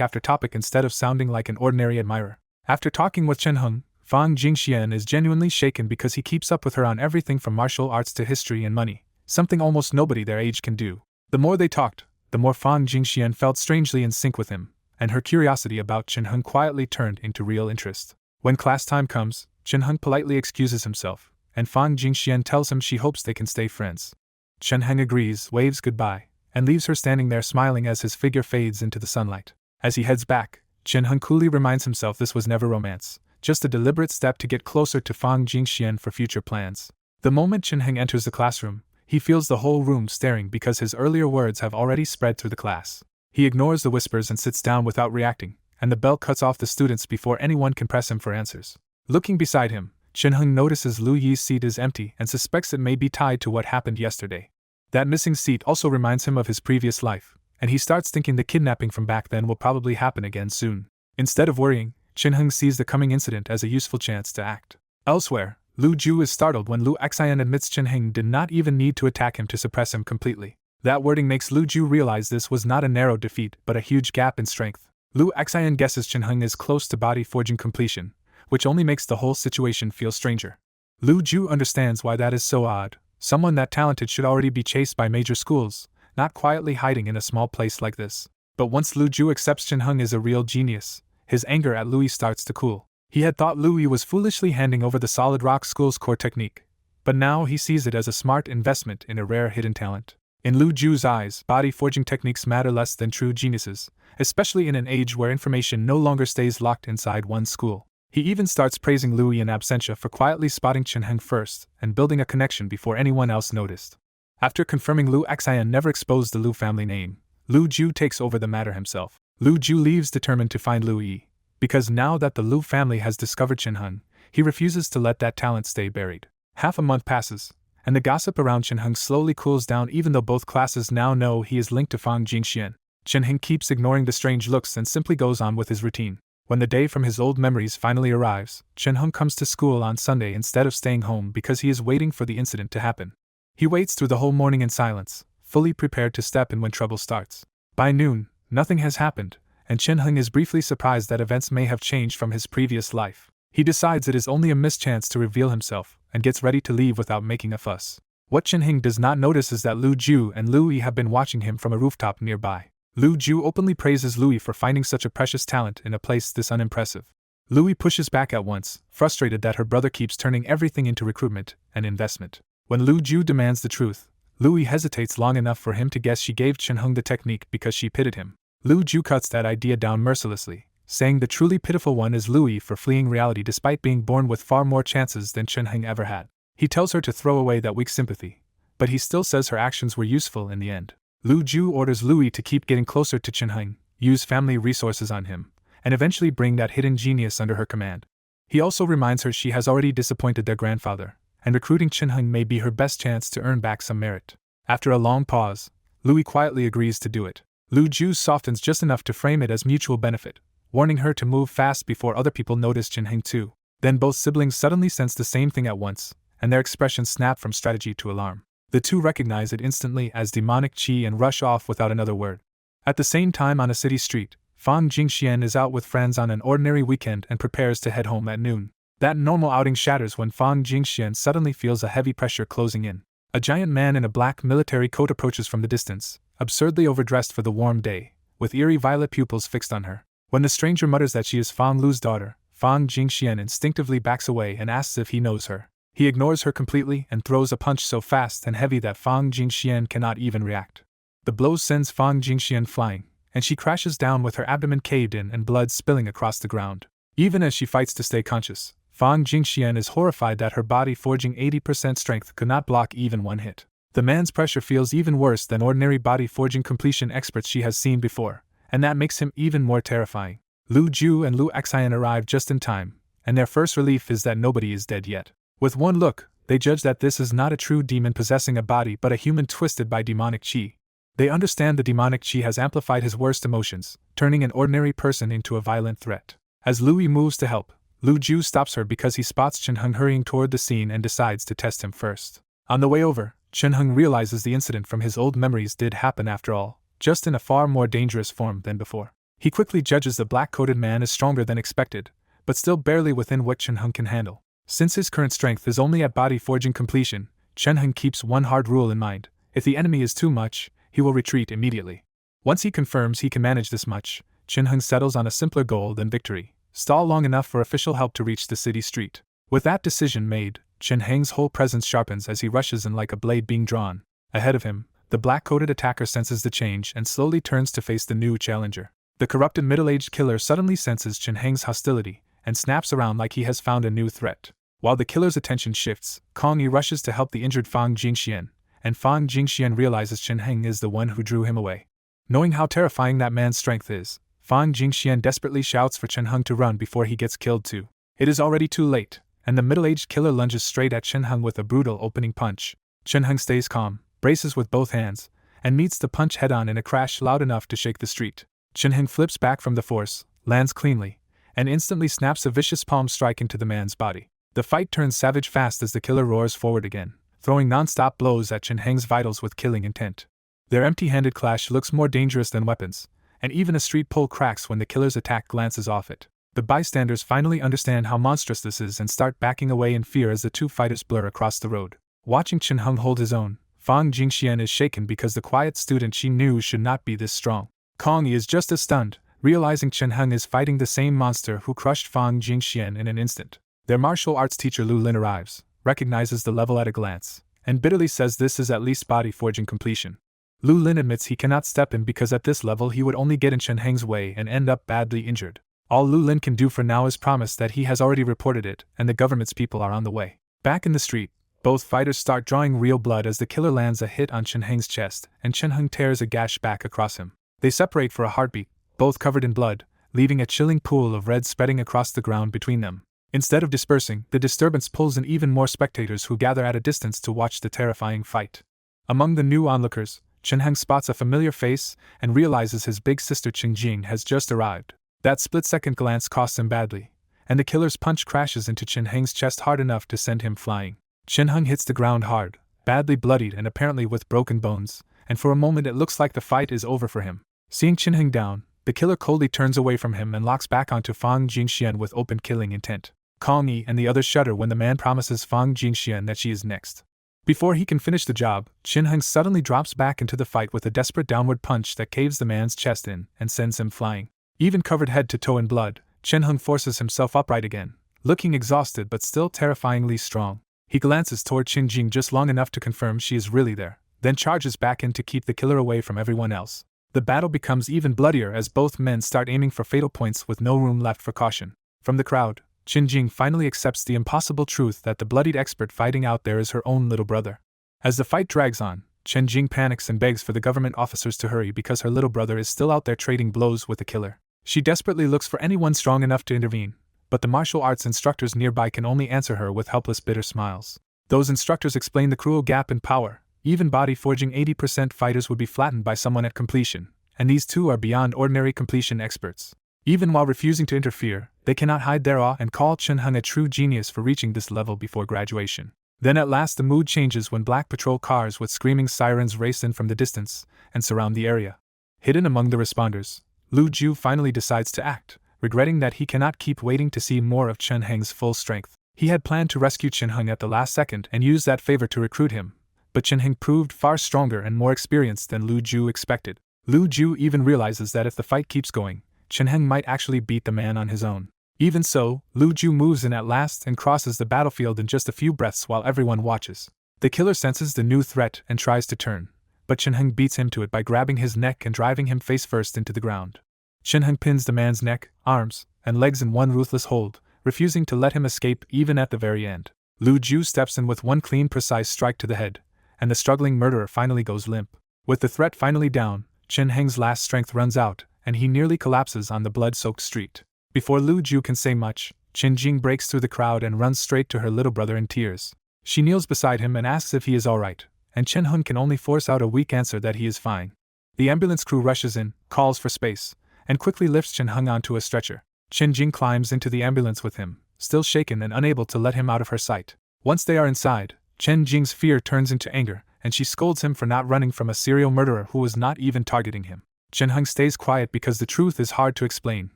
after topic instead of sounding like an ordinary admirer. After talking with Chen-hung, Fang Jingxian is genuinely shaken because he keeps up with her on everything from martial arts to history and money, something almost nobody their age can do. The more they talked, the more Fang Jingxian felt strangely in sync with him, and her curiosity about Chen-hung quietly turned into real interest. When class time comes, Chen-hung politely excuses himself, and Fang Jingxian tells him she hopes they can stay friends. Chen-hung agrees, waves goodbye, and leaves her standing there smiling as his figure fades into the sunlight. As he heads back, Chen-hung coolly reminds himself this was never romance, just a deliberate step to get closer to Fang Jingxian for future plans. The moment Chen-hung enters the classroom, he feels the whole room staring because his earlier words have already spread through the class. He ignores the whispers and sits down without reacting, and the bell cuts off the students before anyone can press him for answers. Looking beside him, Chen-hung notices Lu Yi's seat is empty and suspects it may be tied to what happened yesterday. That missing seat also reminds him of his previous life, and he starts thinking the kidnapping from back then will probably happen again soon. Instead of worrying, Chen-hung sees the coming incident as a useful chance to act. Elsewhere, Lu Ju is startled when Lu Xian admits Chen-hung did not even need to attack him to suppress him completely. That wording makes Lu Ju realize this was not a narrow defeat but a huge gap in strength. Lu Xian guesses Chen-hung is close to body forging completion, which only makes the whole situation feel stranger. Lu Ju understands why that is so odd. Someone that talented should already be chased by major schools, not quietly hiding in a small place like this. But once Lu Ju accepts Chen-hung is a real genius, his anger at Louis starts to cool. He had thought Louis was foolishly handing over the Solid Rock School's core technique, but now he sees it as a smart investment in a rare hidden talent. In Lu Ju's eyes, body forging techniques matter less than true geniuses, especially in an age where information no longer stays locked inside one school. He even starts praising Louis in absentia for quietly spotting Chen-hung first and building a connection before anyone else noticed. After confirming Lu Xian never exposed the Lu family name, Lu Ju takes over the matter himself. Lu Ju leaves determined to find Lu Yi, because now that the Lu family has discovered Chen-hung, he refuses to let that talent stay buried. Half a month passes, and the gossip around Chen-hung slowly cools down even though both classes now know he is linked to Fang Jingxian. Chen-hung keeps ignoring the strange looks and simply goes on with his routine. When the day from his old memories finally arrives, Chen-hung comes to school on Sunday instead of staying home because he is waiting for the incident to happen. He waits through the whole morning in silence, fully prepared to step in when trouble starts. By noon, nothing has happened, and Chen-hung is briefly surprised that events may have changed from his previous life. He decides it is only a mischance to reveal himself, and gets ready to leave without making a fuss. What Chen-hung does not notice is that Lu Ju and Louis have been watching him from a rooftop nearby. Lu Ju openly praises Louis for finding such a precious talent in a place this unimpressive. Louis pushes back at once, frustrated that her brother keeps turning everything into recruitment and investment. When Lu Ju demands the truth, Louis hesitates long enough for him to guess she gave Chen-hung the technique because she pitied him. Lu Ju cuts that idea down mercilessly, saying the truly pitiful one is Louis for fleeing reality despite being born with far more chances than Chen-hung ever had. He tells her to throw away that weak sympathy, but he still says her actions were useful in the end. Lu Ju orders Louis to keep getting closer to Chen-hung, use family resources on him, and eventually bring that hidden genius under her command. He also reminds her she has already disappointed their grandfather, and recruiting Chen-hung may be her best chance to earn back some merit. After a long pause, Louis quietly agrees to do it. Lu Ju softens just enough to frame it as mutual benefit, warning her to move fast before other people notice Jinheng too. Then both siblings suddenly sense the same thing at once, and their expressions snap from strategy to alarm. The two recognize it instantly as demonic qi and rush off without another word. At the same time on a city street, Fang Jingxian is out with friends on an ordinary weekend and prepares to head home at noon. That normal outing shatters when Fang Jingxian suddenly feels a heavy pressure closing in. A giant man in a black military coat approaches from the distance, absurdly overdressed for the warm day, with eerie violet pupils fixed on her. When the stranger mutters that she is Fang Lu's daughter, Fang Jingxian instinctively backs away and asks if he knows her. He ignores her completely and throws a punch so fast and heavy that Fang Jingxian cannot even react. The blow sends Fang Jingxian flying, and she crashes down with her abdomen caved in and blood spilling across the ground. Even as she fights to stay conscious, Fang Jingxian is horrified that her body forging 80% strength could not block even one hit. The man's pressure feels even worse than ordinary body forging completion experts she has seen before, and that makes him even more terrifying. Lu Ju and Lu Xian arrive just in time, and their first relief is that nobody is dead yet. With one look, they judge that this is not a true demon possessing a body but a human twisted by demonic qi. They understand the demonic qi has amplified his worst emotions, turning an ordinary person into a violent threat. As Louis moves to help, Lu Ju stops her because he spots Chenheng hurrying toward the scene and decides to test him first. On the way over, Chenheng realizes the incident from his old memories did happen after all, just in a far more dangerous form than before. He quickly judges the black-coated man as stronger than expected, but still barely within what Chenheng can handle. Since his current strength is only at body forging completion, Chenheng keeps one hard rule in mind: if the enemy is too much, he will retreat immediately. Once he confirms he can manage this much, Chenheng settles on a simpler goal than victory: stall long enough for official help to reach the city street. With that decision made, Chenheng's whole presence sharpens as he rushes in like a blade being drawn. Ahead of him, the black-coated attacker senses the change and slowly turns to face the new challenger. The corrupted middle-aged killer suddenly senses Chenheng's hostility and snaps around like he has found a new threat. While the killer's attention shifts, Kong Yi rushes to help the injured Fang Jingxian, and Fang Jingxian realizes Chenheng is the one who drew him away. Knowing how terrifying that man's strength is, Fang Jingxian desperately shouts for Chenheng to run before he gets killed too. It is already too late, and the middle-aged killer lunges straight at Chenheng with a brutal opening punch. Chenheng stays calm, braces with both hands, and meets the punch head-on in a crash loud enough to shake the street. Chenheng flips back from the force, lands cleanly, and instantly snaps a vicious palm strike into the man's body. The fight turns savage fast as the killer roars forward again, throwing non-stop blows at Chenheng's vitals with killing intent. Their empty-handed clash looks more dangerous than weapons, and even a street pole cracks when the killer's attack glances off it. The bystanders finally understand how monstrous this is and start backing away in fear as the two fighters blur across the road. Watching Chenheng hold his own, Fang Jingxian is shaken because the quiet student she knew should not be this strong. Kong Yi is just as stunned, realizing Chenheng is fighting the same monster who crushed Fang Jingxian in an instant. Their martial arts teacher Lu Lin arrives, recognizes the level at a glance, and bitterly says this is at least body forging completion. Lu Lin admits he cannot step in because at this level he would only get in Chenheng's way and end up badly injured. All Lu Lin can do for now is promise that he has already reported it and the government's people are on the way. Back in the street, both fighters start drawing real blood as the killer lands a hit on Chenheng's chest and Chenheng tears a gash back across him. They separate for a heartbeat, both covered in blood, leaving a chilling pool of red spreading across the ground between them. Instead of dispersing, the disturbance pulls in even more spectators who gather at a distance to watch the terrifying fight. Among the new onlookers, Chenheng spots a familiar face and realizes his big sister Qingjing has just arrived. That split-second glance costs him badly, and the killer's punch crashes into Chenheng's chest hard enough to send him flying. Chenheng hits the ground hard, badly bloodied and apparently with broken bones, and for a moment it looks like the fight is over for him. Seeing Chenheng down, the killer coldly turns away from him and locks back onto Fang Jingxian with open killing intent. Kong Yi and the others shudder when the man promises Fang Jingxian that she is next. Before he can finish the job, Chenheng suddenly drops back into the fight with a desperate downward punch that caves the man's chest in and sends him flying. Even covered head to toe in blood, Chenheng forces himself upright again, looking exhausted but still terrifyingly strong. He glances toward Qingjing just long enough to confirm she is really there, then charges back in to keep the killer away from everyone else. The battle becomes even bloodier as both men start aiming for fatal points with no room left for caution. From the crowd, Qingjing finally accepts the impossible truth that the bloodied expert fighting out there is her own little brother. As the fight drags on, Qingjing panics and begs for the government officers to hurry because her little brother is still out there trading blows with the killer. She desperately looks for anyone strong enough to intervene, but the martial arts instructors nearby can only answer her with helpless bitter smiles. Those instructors explain the cruel gap in power, Even body forging 80% fighters would be flattened by someone at completion, and these two are beyond ordinary completion experts. Even while refusing to interfere, they cannot hide their awe and call Chen-hung a true genius for reaching this level before graduation. Then at last the mood changes when black patrol cars with screaming sirens race in from the distance and surround the area. Hidden among the responders, Lu Ju finally decides to act, regretting that he cannot keep waiting to see more of Chen-hung's full strength. He had planned to rescue Chen-hung at the last second and use that favor to recruit him, but Chen-hung proved far stronger and more experienced than Lu Ju expected. Lu Ju even realizes that if the fight keeps going, Chen-hung might actually beat the man on his own. Even so, Lu Ju moves in at last and crosses the battlefield in just a few breaths while everyone watches. The killer senses the new threat and tries to turn, but Chen-hung beats him to it by grabbing his neck and driving him face first into the ground. Chen-hung pins the man's neck, arms, and legs in one ruthless hold, refusing to let him escape even at the very end. Lu Ju steps in with one clean, precise strike to the head, and the struggling murderer finally goes limp. With the threat finally down, Chen-hung's last strength runs out, and he nearly collapses on the blood-soaked street. Before Lu Ju can say much, Chen-jing breaks through the crowd and runs straight to her little brother in tears. She kneels beside him and asks if he is alright, and Chen-hung can only force out a weak answer that he is fine. The ambulance crew rushes in, calls for space, and quickly lifts Chen-hung onto a stretcher. Chen-jing climbs into the ambulance with him, still shaken and unable to let him out of her sight. Once they are inside, Chen-jing's fear turns into anger, and she scolds him for not running from a serial murderer who was not even targeting him. Chen-hung stays quiet because the truth is hard to explain.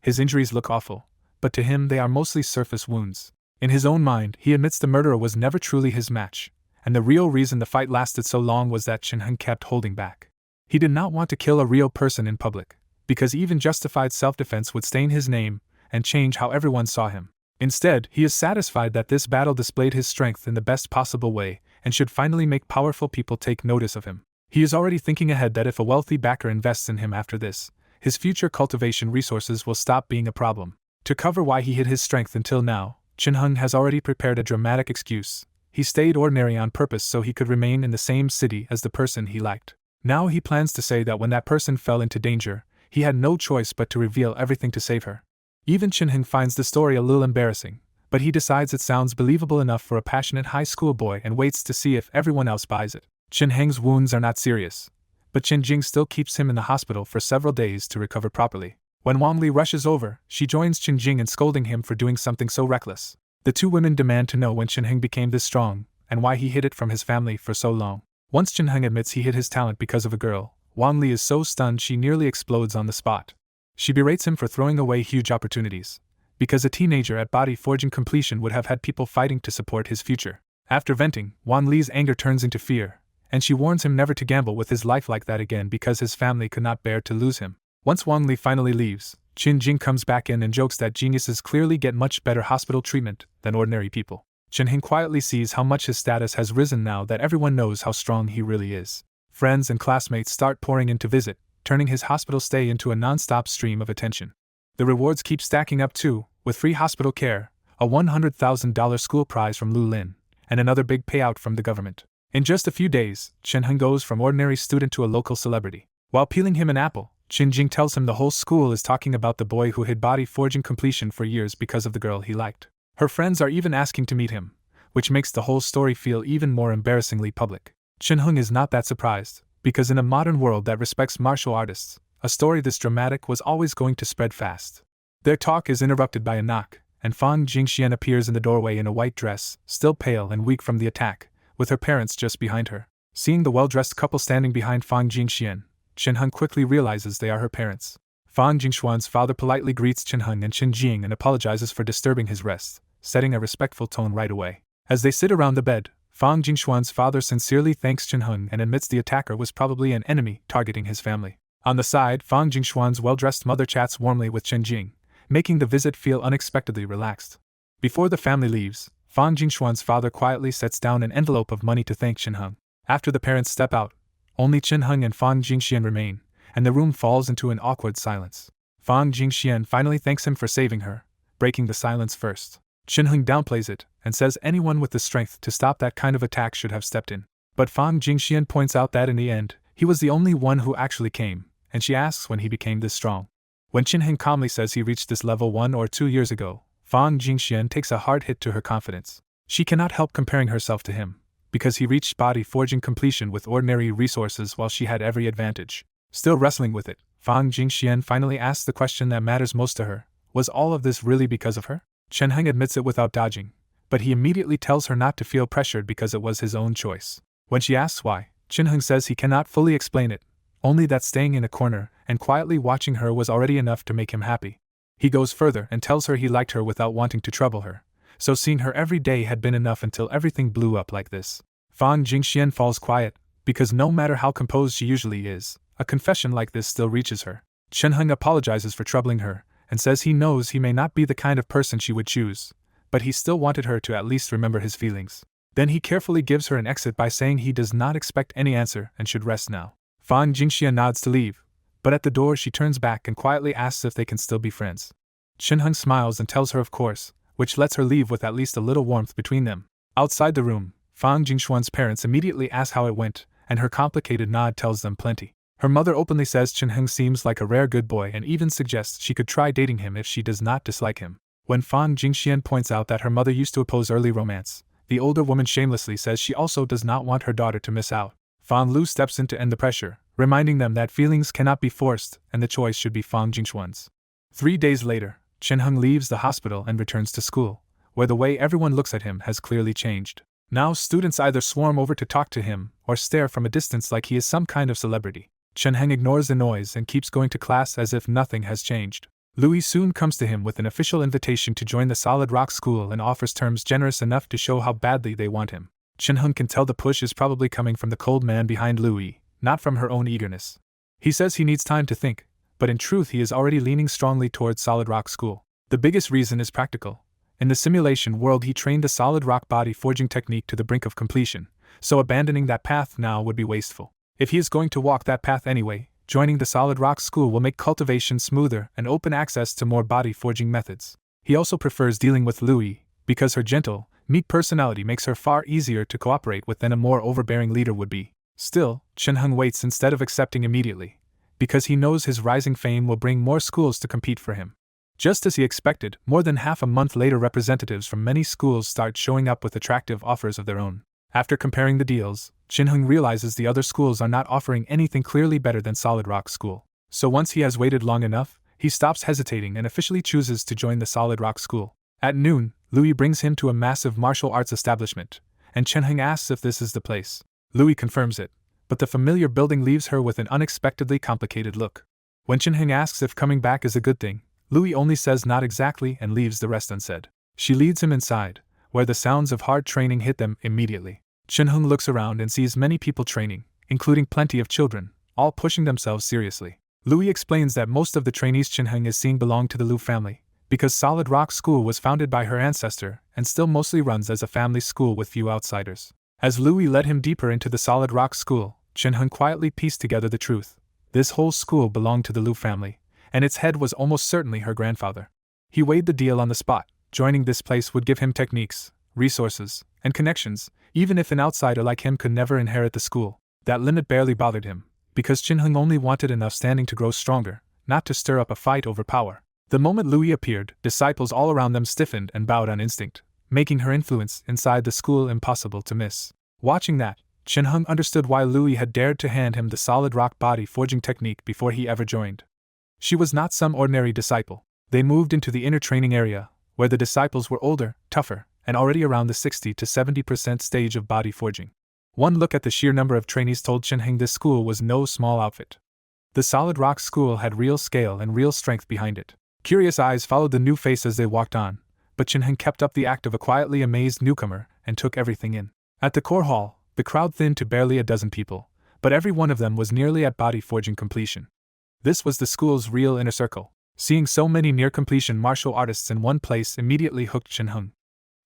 His injuries look awful, but to him they are mostly surface wounds. In his own mind, he admits the murderer was never truly his match, and the real reason the fight lasted so long was that Chen-hung kept holding back. He did not want to kill a real person in public, because even justified self-defense would stain his name and change how everyone saw him. Instead, he is satisfied that this battle displayed his strength in the best possible way and should finally make powerful people take notice of him. He is already thinking ahead that if a wealthy backer invests in him after this, his future cultivation resources will stop being a problem. To cover why he hid his strength until now, Chen-hung has already prepared a dramatic excuse. He stayed ordinary on purpose so he could remain in the same city as the person he liked. Now he plans to say that when that person fell into danger, he had no choice but to reveal everything to save her. Even Chen-hung finds the story a little embarrassing, but he decides it sounds believable enough for a passionate high school boy and waits to see if everyone else buys it. Chen-hung's wounds are not serious, but Chen-jing still keeps him in the hospital for several days to recover properly. When Wang Li rushes over, she joins Chen-jing in scolding him for doing something so reckless. The two women demand to know when Chen-hung became this strong, and why he hid it from his family for so long. Once Chen-hung admits he hid his talent because of a girl, Wang Li is so stunned she nearly explodes on the spot. She berates him for throwing away huge opportunities, because a teenager at body forging completion would have had people fighting to support his future. After venting, Wang Li's anger turns into fear, and she warns him never to gamble with his life like that again because his family could not bear to lose him. Once Wang Li finally leaves, Chen-jing comes back in and jokes that geniuses clearly get much better hospital treatment than ordinary people. Chen-hing quietly sees how much his status has risen now that everyone knows how strong he really is. Friends and classmates start pouring in to visit, turning his hospital stay into a non-stop stream of attention. The rewards keep stacking up too, with free hospital care, a $100,000 school prize from Lu Lin, and another big payout from the government. In just a few days, Chen-hung goes from ordinary student to a local celebrity. While peeling him an apple, Chen-jing tells him the whole school is talking about the boy who hid body forging completion for years because of the girl he liked. Her friends are even asking to meet him, which makes the whole story feel even more embarrassingly public. Chen-hung is not that surprised, because in a modern world that respects martial artists, a story this dramatic was always going to spread fast. Their talk is interrupted by a knock, and Fang Jingxian appears in the doorway in a white dress, still pale and weak from the attack, with her parents just behind her. Seeing the well-dressed couple standing behind Fang Jingxian, Chen-hung quickly realizes they are her parents. Fang Jingshuan's father politely greets Chen-hung and Chen-jing and apologizes for disturbing his rest, setting a respectful tone right away. As they sit around the bed, Fang Jingshuan's father sincerely thanks Chen-hung and admits the attacker was probably an enemy targeting his family. On the side, Fang Jingshuan's well-dressed mother chats warmly with Chen-jing, making the visit feel unexpectedly relaxed. Before the family leaves, Fang Jingshuan's father quietly sets down an envelope of money to thank Chen-hung. After the parents step out, only Chen-hung and Fang Jingxian remain, and the room falls into an awkward silence. Fang Jingxian finally thanks him for saving her, breaking the silence first. Chen-hung downplays it, and says anyone with the strength to stop that kind of attack should have stepped in. But Fang Jingxian points out that in the end, he was the only one who actually came, and she asks when he became this strong. When Chen-hung calmly says he reached this level 1 or 2 years ago, Fang Jingxian takes a hard hit to her confidence. She cannot help comparing herself to him, because he reached body forging completion with ordinary resources while she had every advantage. Still wrestling with it, Fang Jingxian finally asked the question that matters most to her. Was all of this really because of her? Chen Heng admits it without dodging, but he immediately tells her not to feel pressured because it was his own choice. When she asks why, Chen Heng says he cannot fully explain it, only that staying in a corner and quietly watching her was already enough to make him happy. He goes further and tells her he liked her without wanting to trouble her, so seeing her every day had been enough until everything blew up like this. Fang Jingxian falls quiet, because no matter how composed she usually is, a confession like this still reaches her. Chen Heng apologizes for troubling her, and says he knows he may not be the kind of person she would choose, but he still wanted her to at least remember his feelings. Then he carefully gives her an exit by saying he does not expect any answer and should rest now. Fang Jingxian nods to leave, but at the door she turns back and quietly asks if they can still be friends. Chen Heng smiles and tells her of course, which lets her leave with at least a little warmth between them. Outside the room, Fang Jingxuan's parents immediately ask how it went, and her complicated nod tells them plenty. Her mother openly says Chen Heng seems like a rare good boy and even suggests she could try dating him if she does not dislike him. When Fang Jingxian points out that her mother used to oppose early romance, the older woman shamelessly says she also does not want her daughter to miss out. Fan Lu steps in to end the pressure, reminding them that feelings cannot be forced and the choice should be Fang Jingxuan's. 3 days later, Chen Heng leaves the hospital and returns to school, where the way everyone looks at him has clearly changed. Now students either swarm over to talk to him or stare from a distance like he is some kind of celebrity. Chen Heng ignores the noise and keeps going to class as if nothing has changed. Louis soon comes to him with an official invitation to join the Solid Rock School and offers terms generous enough to show how badly they want him. Chen Heng can tell the push is probably coming from the cold man behind Louis, not from her own eagerness. He says he needs time to think, but in truth he is already leaning strongly towards Solid Rock School. The biggest reason is practical. In the simulation world he trained the solid rock body forging technique to the brink of completion, so abandoning that path now would be wasteful. If he is going to walk that path anyway, joining the Solid Rock School will make cultivation smoother and open access to more body forging methods. He also prefers dealing with Louis, because her gentle, meek personality makes her far easier to cooperate with than a more overbearing leader would be. Still, Chen Heng waits instead of accepting immediately, because he knows his rising fame will bring more schools to compete for him. Just as he expected, more than half a month later representatives from many schools start showing up with attractive offers of their own. After comparing the deals, Chen Heng realizes the other schools are not offering anything clearly better than Solid Rock School. So once he has waited long enough, he stops hesitating and officially chooses to join the Solid Rock School. At noon, Louis brings him to a massive martial arts establishment, and Chen Heng asks if this is the place. Louis confirms it, but the familiar building leaves her with an unexpectedly complicated look. When Chen Heng asks if coming back is a good thing, Louis only says not exactly and leaves the rest unsaid. She leads him inside, where the sounds of hard training hit them immediately. Chen Heng looks around and sees many people training, including plenty of children, all pushing themselves seriously. Louis explains that most of the trainees Chen Heng is seeing belong to the Liu family, because Solid Rock School was founded by her ancestor and still mostly runs as a family school with few outsiders. As Louis led him deeper into the Solid Rock School, Chen Heng quietly pieced together the truth. This whole school belonged to the Liu family, and its head was almost certainly her grandfather. He weighed the deal on the spot. Joining this place would give him techniques, resources, and connections, even if an outsider like him could never inherit the school. That limit barely bothered him, because Chen Heng only wanted enough standing to grow stronger, not to stir up a fight over power. The moment Louis appeared, disciples all around them stiffened and bowed on instinct, making her influence inside the school impossible to miss. Watching that, Chen Heng understood why Louis had dared to hand him the solid rock body forging technique before he ever joined. She was not some ordinary disciple. They moved into the inner training area, where the disciples were older, tougher, and already around the 60 to 70% stage of body forging. One look at the sheer number of trainees told Chen Heng this school was no small outfit. The Solid Rock School had real scale and real strength behind it. Curious eyes followed the new face as they walked on, but Chen Heng kept up the act of a quietly amazed newcomer and took everything in. At the core hall, the crowd thinned to barely a dozen people, but every one of them was nearly at body forging completion. This was the school's real inner circle. Seeing so many near-completion martial artists in one place immediately hooked Chen Heng.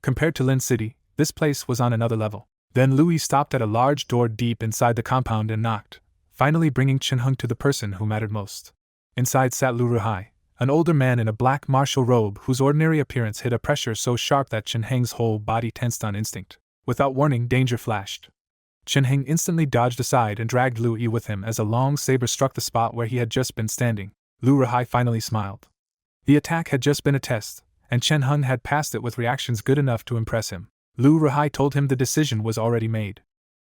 Compared to Lin City, this place was on another level. Then Louis stopped at a large door deep inside the compound and knocked, finally bringing Chen Heng to the person who mattered most. Inside sat Lu Ruhai, an older man in a black martial robe whose ordinary appearance hid a pressure so sharp that Chen Heng's whole body tensed on instinct. Without warning, danger flashed. Chen Heng instantly dodged aside and dragged Louis with him as a long saber struck the spot where he had just been standing. Lu Ruhai finally smiled. The attack had just been a test, and Chen Heng had passed it with reactions good enough to impress him. Lu Ruhai told him the decision was already made.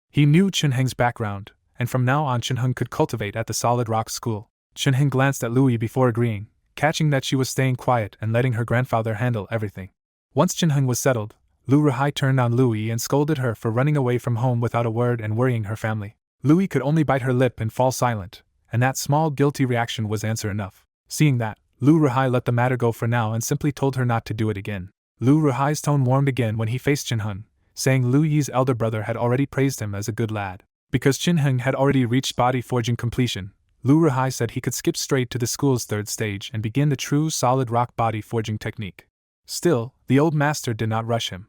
He knew Chunheng's background, and from now on Chunheng could cultivate at the Solid Rock School. Chunheng glanced at Lui before agreeing, catching that she was staying quiet and letting her grandfather handle everything. Once Chunheng was settled, Lu Ruhai turned on Lui and scolded her for running away from home without a word and worrying her family. Lui could only bite her lip and fall silent, and that small guilty reaction was answer enough. Seeing that, Lu Ruhai let the matter go for now and simply told her not to do it again. Lu Ruhai's tone warmed again when he faced Chunheng, saying Lu Yi's elder brother had already praised him as a good lad. Because Chunheng had already reached body forging completion, Lu Ruhai said he could skip straight to the school's third stage and begin the true solid rock body forging technique. Still, the old master did not rush him.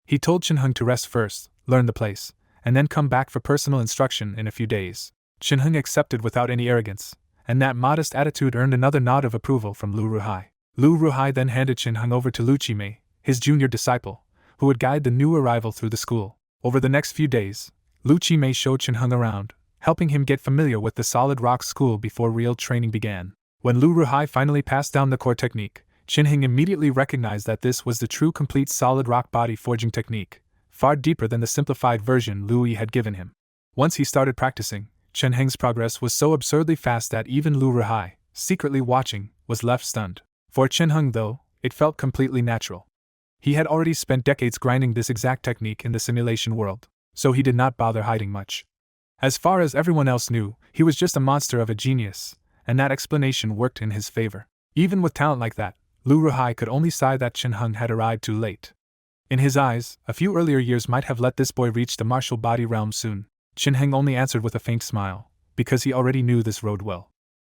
He told Chunheng to rest first, learn the place, and then come back for personal instruction in a few days. Chunheng accepted without any arrogance, and that modest attitude earned another nod of approval from Lu Ruhai. Lu Ruhai then handed Chunheng over to Lu Qimei, his junior disciple, who would guide the new arrival through the school. Over the next few days, Lu Qimei showed Chunheng around, helping him get familiar with the Solid Rock School before real training began. When Lu Ruhai finally passed down the core technique, Chunheng immediately recognized that this was the true complete solid rock body forging technique, far deeper than the simplified version Lu Yi had given him. Once he started practicing, Chunheng's progress was so absurdly fast that even Lu Ruhai, secretly watching, was left stunned. For Chunheng, though, it felt completely natural. He had already spent decades grinding this exact technique in the simulation world, so he did not bother hiding much. As far as everyone else knew, he was just a monster of a genius, and that explanation worked in his favor. Even with talent like that, Lu Ruhai could only sigh that Chunheng had arrived too late. In his eyes, a few earlier years might have let this boy reach the martial body realm soon. Chunheng only answered with a faint smile, because he already knew this road well.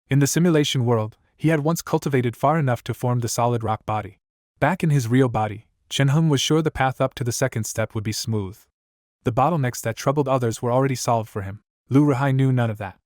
In the simulation world, he had once cultivated far enough to form the solid rock body. Back in his real body, Chunheng was sure the path up to the second step would be smooth. The bottlenecks that troubled others were already solved for him. Lu Ruhai knew none of that.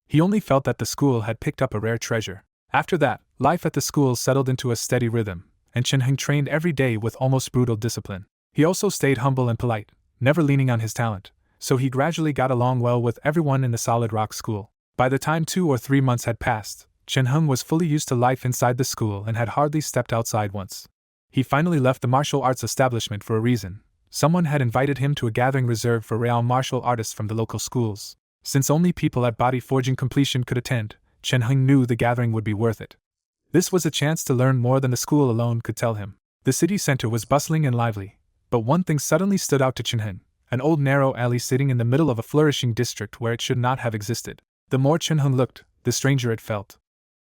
He only felt that the school had picked up a rare treasure. After that, life at the school settled into a steady rhythm, and Chunheng trained every day with almost brutal discipline. He also stayed humble and polite, never leaning on his talent, so he gradually got along well with everyone in the Solid Rock School. By the time 2 or 3 months had passed, Chunheng was fully used to life inside the school and had hardly stepped outside once. He finally left the martial arts establishment for a reason. Someone had invited him to a gathering reserved for real martial artists from the local schools. Since only people at body forging completion could attend, Chunheng knew the gathering would be worth it. This was a chance to learn more than the school alone could tell him. The city center was bustling and lively, but one thing suddenly stood out to Chunheng: an old narrow alley sitting in the middle of a flourishing district where it should not have existed. The more Chunheng looked, the stranger it felt.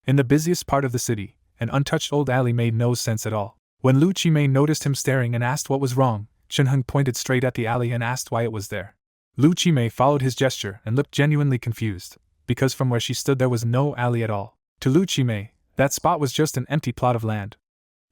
In the busiest part of the city, an untouched old alley made no sense at all. When Lu Qimei noticed him staring and asked what was wrong, Chunheng pointed straight at the alley and asked why it was there. Lu Qimei followed his gesture and looked genuinely confused, because from where she stood there was no alley at all. To Lu Qimei, that spot was just an empty plot of land.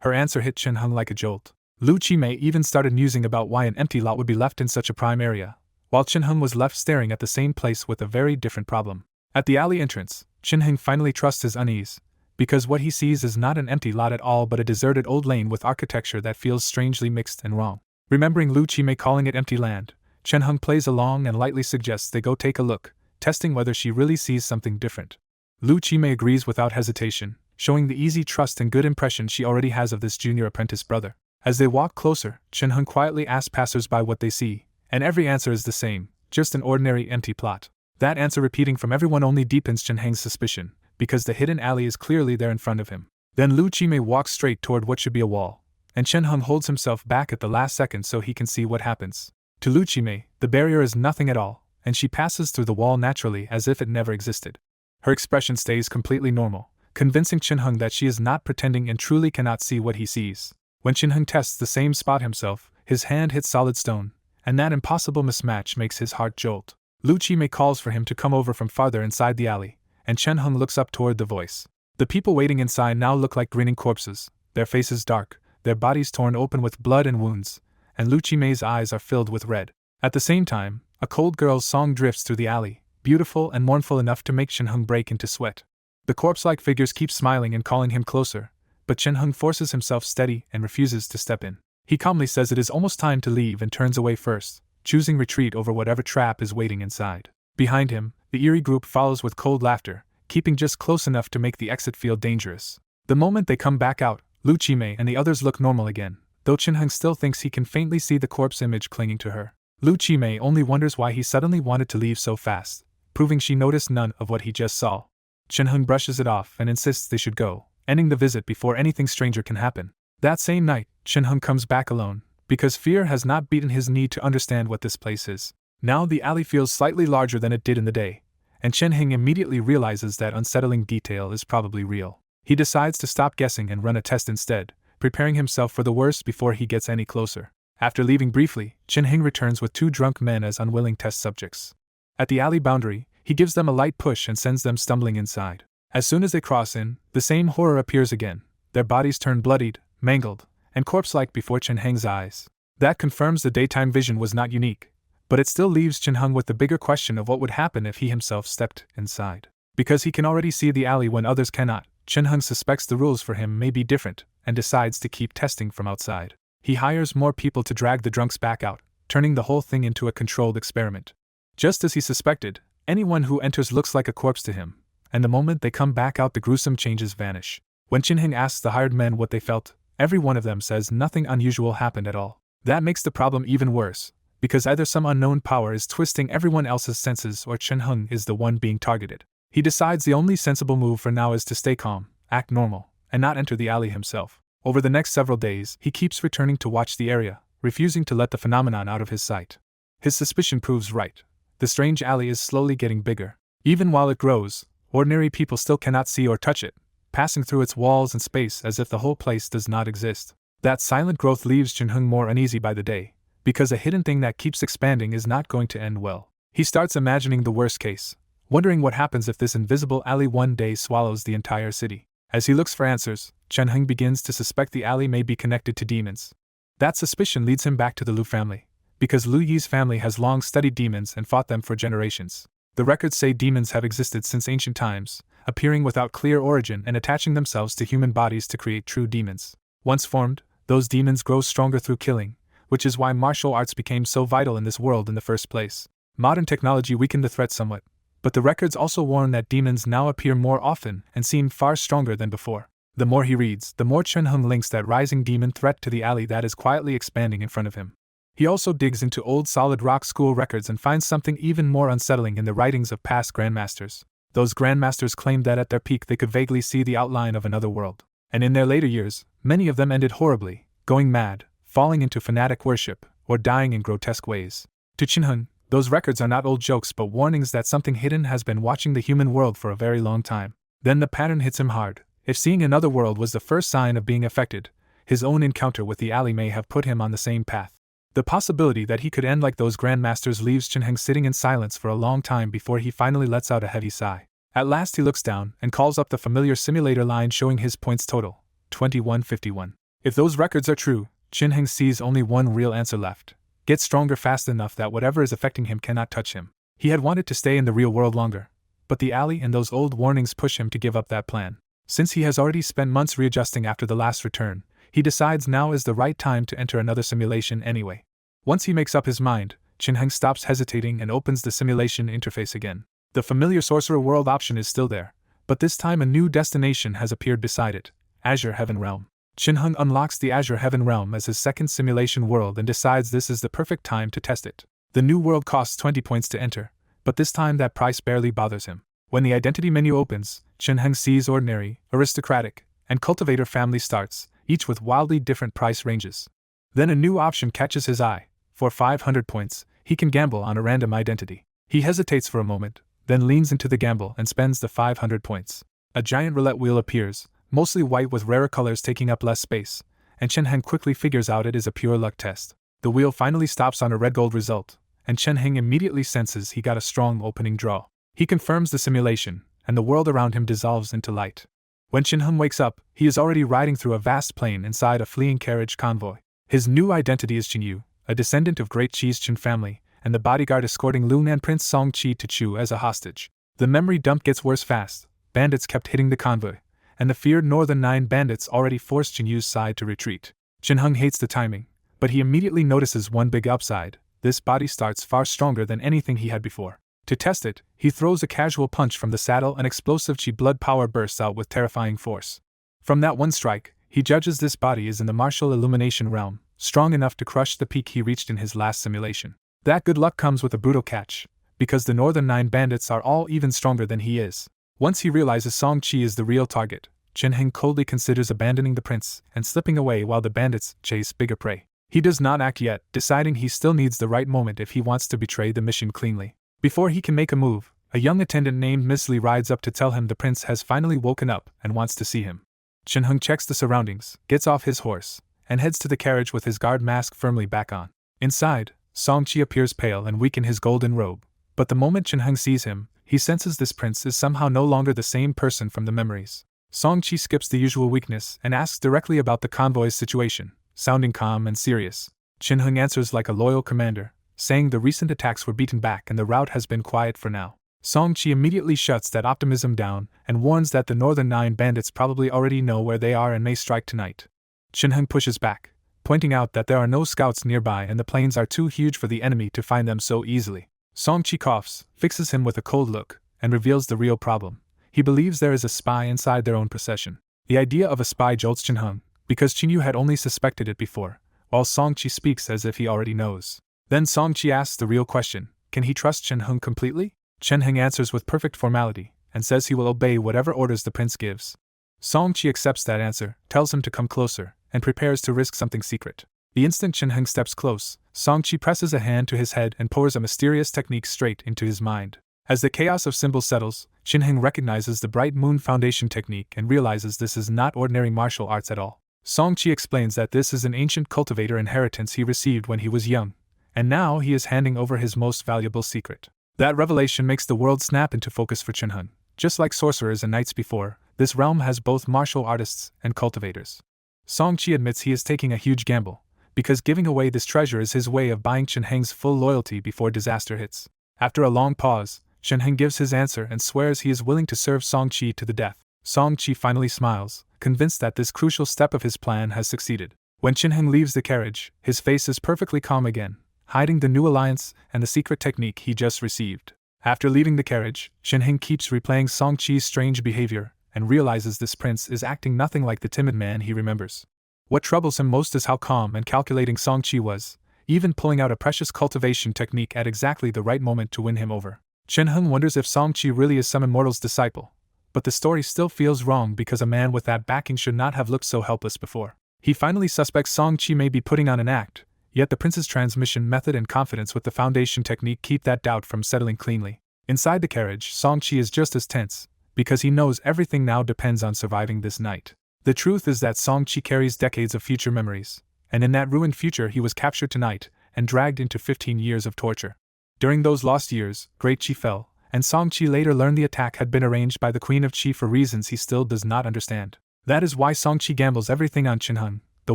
Her answer hit Chunheng like a jolt. Lu Qimei even started musing about why an empty lot would be left in such a prime area, while Chunheng was left staring at the same place with a very different problem. At the alley entrance, Chunheng finally trusts his unease, because what he sees is not an empty lot at all but a deserted old lane with architecture that feels strangely mixed and wrong. Remembering Lu Qimei calling it empty land, Chunheng plays along and lightly suggests they go take a look, testing whether she really sees something different. Lu Qimei agrees without hesitation, showing the easy trust and good impression she already has of this junior apprentice brother. As they walk closer, Chunheng quietly asks passers-by what they see, and every answer is the same, just an ordinary empty plot. That answer repeating from everyone only deepens Chunheng's suspicion, because the hidden alley is clearly there in front of him. Then Lu Qimei walks straight toward what should be a wall, and Chunheng holds himself back at the last second so he can see what happens. To Lu Qimei, the barrier is nothing at all, and she passes through the wall naturally as if it never existed. Her expression stays completely normal, convincing Chunheng that she is not pretending and truly cannot see what he sees. When Chunheng tests the same spot himself, his hand hits solid stone, and that impossible mismatch makes his heart jolt. Lu Qimei calls for him to come over from farther inside the alley, and Chunheng looks up toward the voice. The people waiting inside now look like grinning corpses, their faces dark, their bodies torn open with blood and wounds, and Lu Qimei's eyes are filled with red. At the same time, a cold girl's song drifts through the alley, beautiful and mournful enough to make Chunheng break into sweat. The corpse-like figures keep smiling and calling him closer, but Chunheng forces himself steady and refuses to step in. He calmly says it is almost time to leave and turns away first, choosing retreat over whatever trap is waiting inside. Behind him, the eerie group follows with cold laughter, keeping just close enough to make the exit feel dangerous. The moment they come back out, Lu Qimei and the others look normal again, though Chin-hung still thinks he can faintly see the corpse image clinging to her. Lu Chi-mei only wonders why he suddenly wanted to leave so fast, proving she noticed none of what he just saw. Chin-hung brushes it off and insists they should go, ending the visit before anything stranger can happen. That same night, Chin-hung comes back alone, because fear has not beaten his need to understand what this place is. Now the alley feels slightly larger than it did in the day, and Chin-hung immediately realizes that unsettling detail is probably real. He decides to stop guessing and run a test instead, preparing himself for the worst before he gets any closer. After leaving briefly, Chin-hung returns with 2 drunk men as unwilling test subjects. At the alley boundary, he gives them a light push and sends them stumbling inside. As soon as they cross in, the same horror appears again. Their bodies turn bloodied, mangled, and corpse-like before Chin-hung's eyes. That confirms the daytime vision was not unique, but it still leaves Chin-hung with the bigger question of what would happen if he himself stepped inside. Because he can already see the alley when others cannot, Chin-hung suspects the rules for him may be different and decides to keep testing from outside. He hires more people to drag the drunks back out, turning the whole thing into a controlled experiment. Just as he suspected, anyone who enters looks like a corpse to him, and the moment they come back out the gruesome changes vanish. When Chin-hung asks the hired men what they felt, every one of them says nothing unusual happened at all. That makes the problem even worse, because either some unknown power is twisting everyone else's senses or Chin-hung is the one being targeted. He decides the only sensible move for now is to stay calm, act normal, and not enter the alley himself. Over the next several days, he keeps returning to watch the area, refusing to let the phenomenon out of his sight. His suspicion proves right. The strange alley is slowly getting bigger. Even while it grows, ordinary people still cannot see or touch it, passing through its walls and space as if the whole place does not exist. That silent growth leaves Chin-hung more uneasy by the day, because a hidden thing that keeps expanding is not going to end well. He starts imagining the worst case, wondering what happens if this invisible alley one day swallows the entire city. As he looks for answers, Chin-hung begins to suspect the alley may be connected to demons. That suspicion leads him back to the Lu family, because Lu Yi's family has long studied demons and fought them for generations. The records say demons have existed since ancient times, appearing without clear origin and attaching themselves to human bodies to create true demons. Once formed, those demons grow stronger through killing, which is why martial arts became so vital in this world in the first place. Modern technology weakened the threat somewhat, but the records also warn that demons now appear more often and seem far stronger than before. The more he reads, the more Chin-hung links that rising demon threat to the alley that is quietly expanding in front of him. He also digs into old solid rock school records and finds something even more unsettling in the writings of past grandmasters. Those grandmasters claimed that at their peak they could vaguely see the outline of another world. And in their later years, many of them ended horribly, going mad, falling into fanatic worship, or dying in grotesque ways. To Chin-hung, those records are not old jokes but warnings that something hidden has been watching the human world for a very long time. Then the pattern hits him hard. If seeing another world was the first sign of being affected, his own encounter with the alley may have put him on the same path. The possibility that he could end like those grandmasters leaves Chin-hung sitting in silence for a long time before he finally lets out a heavy sigh. At last he looks down and calls up the familiar simulator line showing his points total, 2151. If those records are true, Chin-hung sees only one real answer left. Get stronger fast enough that whatever is affecting him cannot touch him. He had wanted to stay in the real world longer, but the alley and those old warnings push him to give up that plan. Since he has already spent months readjusting after the last return, he decides now is the right time to enter another simulation anyway. Once he makes up his mind, Chin-hung stops hesitating and opens the simulation interface again. The familiar Sorcerer World option is still there, but this time a new destination has appeared beside it, Azure Heaven Realm. Chin-hung unlocks the Azure Heaven Realm as his second simulation world and decides this is the perfect time to test it. The new world costs 20 points to enter, but this time that price barely bothers him. When the identity menu opens, Chin-hung sees ordinary, aristocratic, and cultivator family starts, each with wildly different price ranges. Then a new option catches his eye. For 500 points, he can gamble on a random identity. He hesitates for a moment, then leans into the gamble and spends the 500 points. A giant roulette wheel appears, mostly white with rarer colors taking up less space, and Chin-hung quickly figures out it is a pure luck test. The wheel finally stops on a red gold result, and Chin-hung immediately senses he got a strong opening draw. He confirms the simulation, and the world around him dissolves into light. When Chin-hung wakes up, he is already riding through a vast plain inside a fleeing carriage convoy. His new identity is Chin-yu, a descendant of Great Chi's Chin family, and the bodyguard escorting Lunan Prince Song Chi to Chu as a hostage. The memory dump gets worse fast. Bandits kept hitting the convoy, and the feared Northern 9 bandits already forced Chin-yu's side to retreat. Chin-hung hates the timing, but he immediately notices one big upside. This body starts far stronger than anything he had before. To test it, he throws a casual punch from the saddle and explosive Chi blood power bursts out with terrifying force. From that one strike, He judges this body is in the martial illumination realm, strong enough to crush the peak he reached in his last simulation. That good luck comes with a brutal catch, because the Northern 9 bandits are all even stronger than he is. Once he realizes Song Chi is the real target, Chin-heng coldly considers abandoning the prince and slipping away while the bandits chase bigger prey. He does not act yet, deciding he still needs the right moment if he wants to betray the mission cleanly. Before he can make a move, a young attendant named Miss Lee rides up to tell him the prince has finally woken up and wants to see him. Chin-heng checks the surroundings, gets off his horse, and heads to the carriage with his guard mask firmly back on. Inside, Song Chi appears pale and weak in his golden robe, but the moment Chin-heng sees him, he senses this prince is somehow no longer the same person from the memories. Song Chi skips the usual weakness and asks directly about the convoy's situation, sounding calm and serious. Chin-heng answers like a loyal commander, saying the recent attacks were beaten back and the rout has been quiet for now. Song Chi immediately shuts that optimism down and warns that the Northern 9 bandits probably already know where they are and may strike tonight. Chin-heng pushes back, pointing out that there are no scouts nearby and the plains are too huge for the enemy to find them so easily. Song Chi coughs, fixes him with a cold look, and reveals the real problem. He believes there is a spy inside their own procession. The idea of a spy jolts Chin-heng, because Chin-yu had only suspected it before, while Song Chi speaks as if he already knows. Then Song Chi asks the real question, can he trust Chin-heng completely? Chin-heng answers with perfect formality, and says he will obey whatever orders the prince gives. Song Chi accepts that answer, tells him to come closer, and prepares to risk something secret. The instant Chin-heng steps close, Song Chi presses a hand to his head and pours a mysterious technique straight into his mind. As the chaos of symbols settles, Chin-heng recognizes the Bright Moon Foundation technique and realizes this is not ordinary martial arts at all. Song Chi explains that this is an ancient cultivator inheritance he received when he was young, and now he is handing over his most valuable secret. That revelation makes the world snap into focus for Chin-heng. Just like sorcerers and knights before, this realm has both martial artists and cultivators. Song Chi admits he is taking a huge gamble, because giving away this treasure is his way of buying Chin-heng's full loyalty before disaster hits. After a long pause, Chin-heng gives his answer and swears he is willing to serve Song Chi to the death. Song Chi finally smiles, convinced that this crucial step of his plan has succeeded. When Chin-heng leaves the carriage, his face is perfectly calm again, hiding the new alliance and the secret technique he just received. After leaving the carriage, Chin-heng keeps replaying Song Chi's strange behavior and realizes this prince is acting nothing like the timid man he remembers. What troubles him most is how calm and calculating Song Chi was, even pulling out a precious cultivation technique at exactly the right moment to win him over. Chin-heng wonders if Song Chi really is some immortal's disciple, but the story still feels wrong because a man with that backing should not have looked so helpless before. He finally suspects Song Chi may be putting on an act, yet the prince's transmission method and confidence with the foundation technique keep that doubt from settling cleanly. Inside the carriage, Song Chi is just as tense, because he knows everything now depends on surviving this night. The truth is that Song Chi carries decades of future memories, and in that ruined future he was captured tonight and dragged into 15 years of torture. During those lost years, Great Chi fell, and Song Chi later learned the attack had been arranged by the Queen of Chi for reasons he still does not understand. That is why Song Chi gambles everything on Chin-heng, the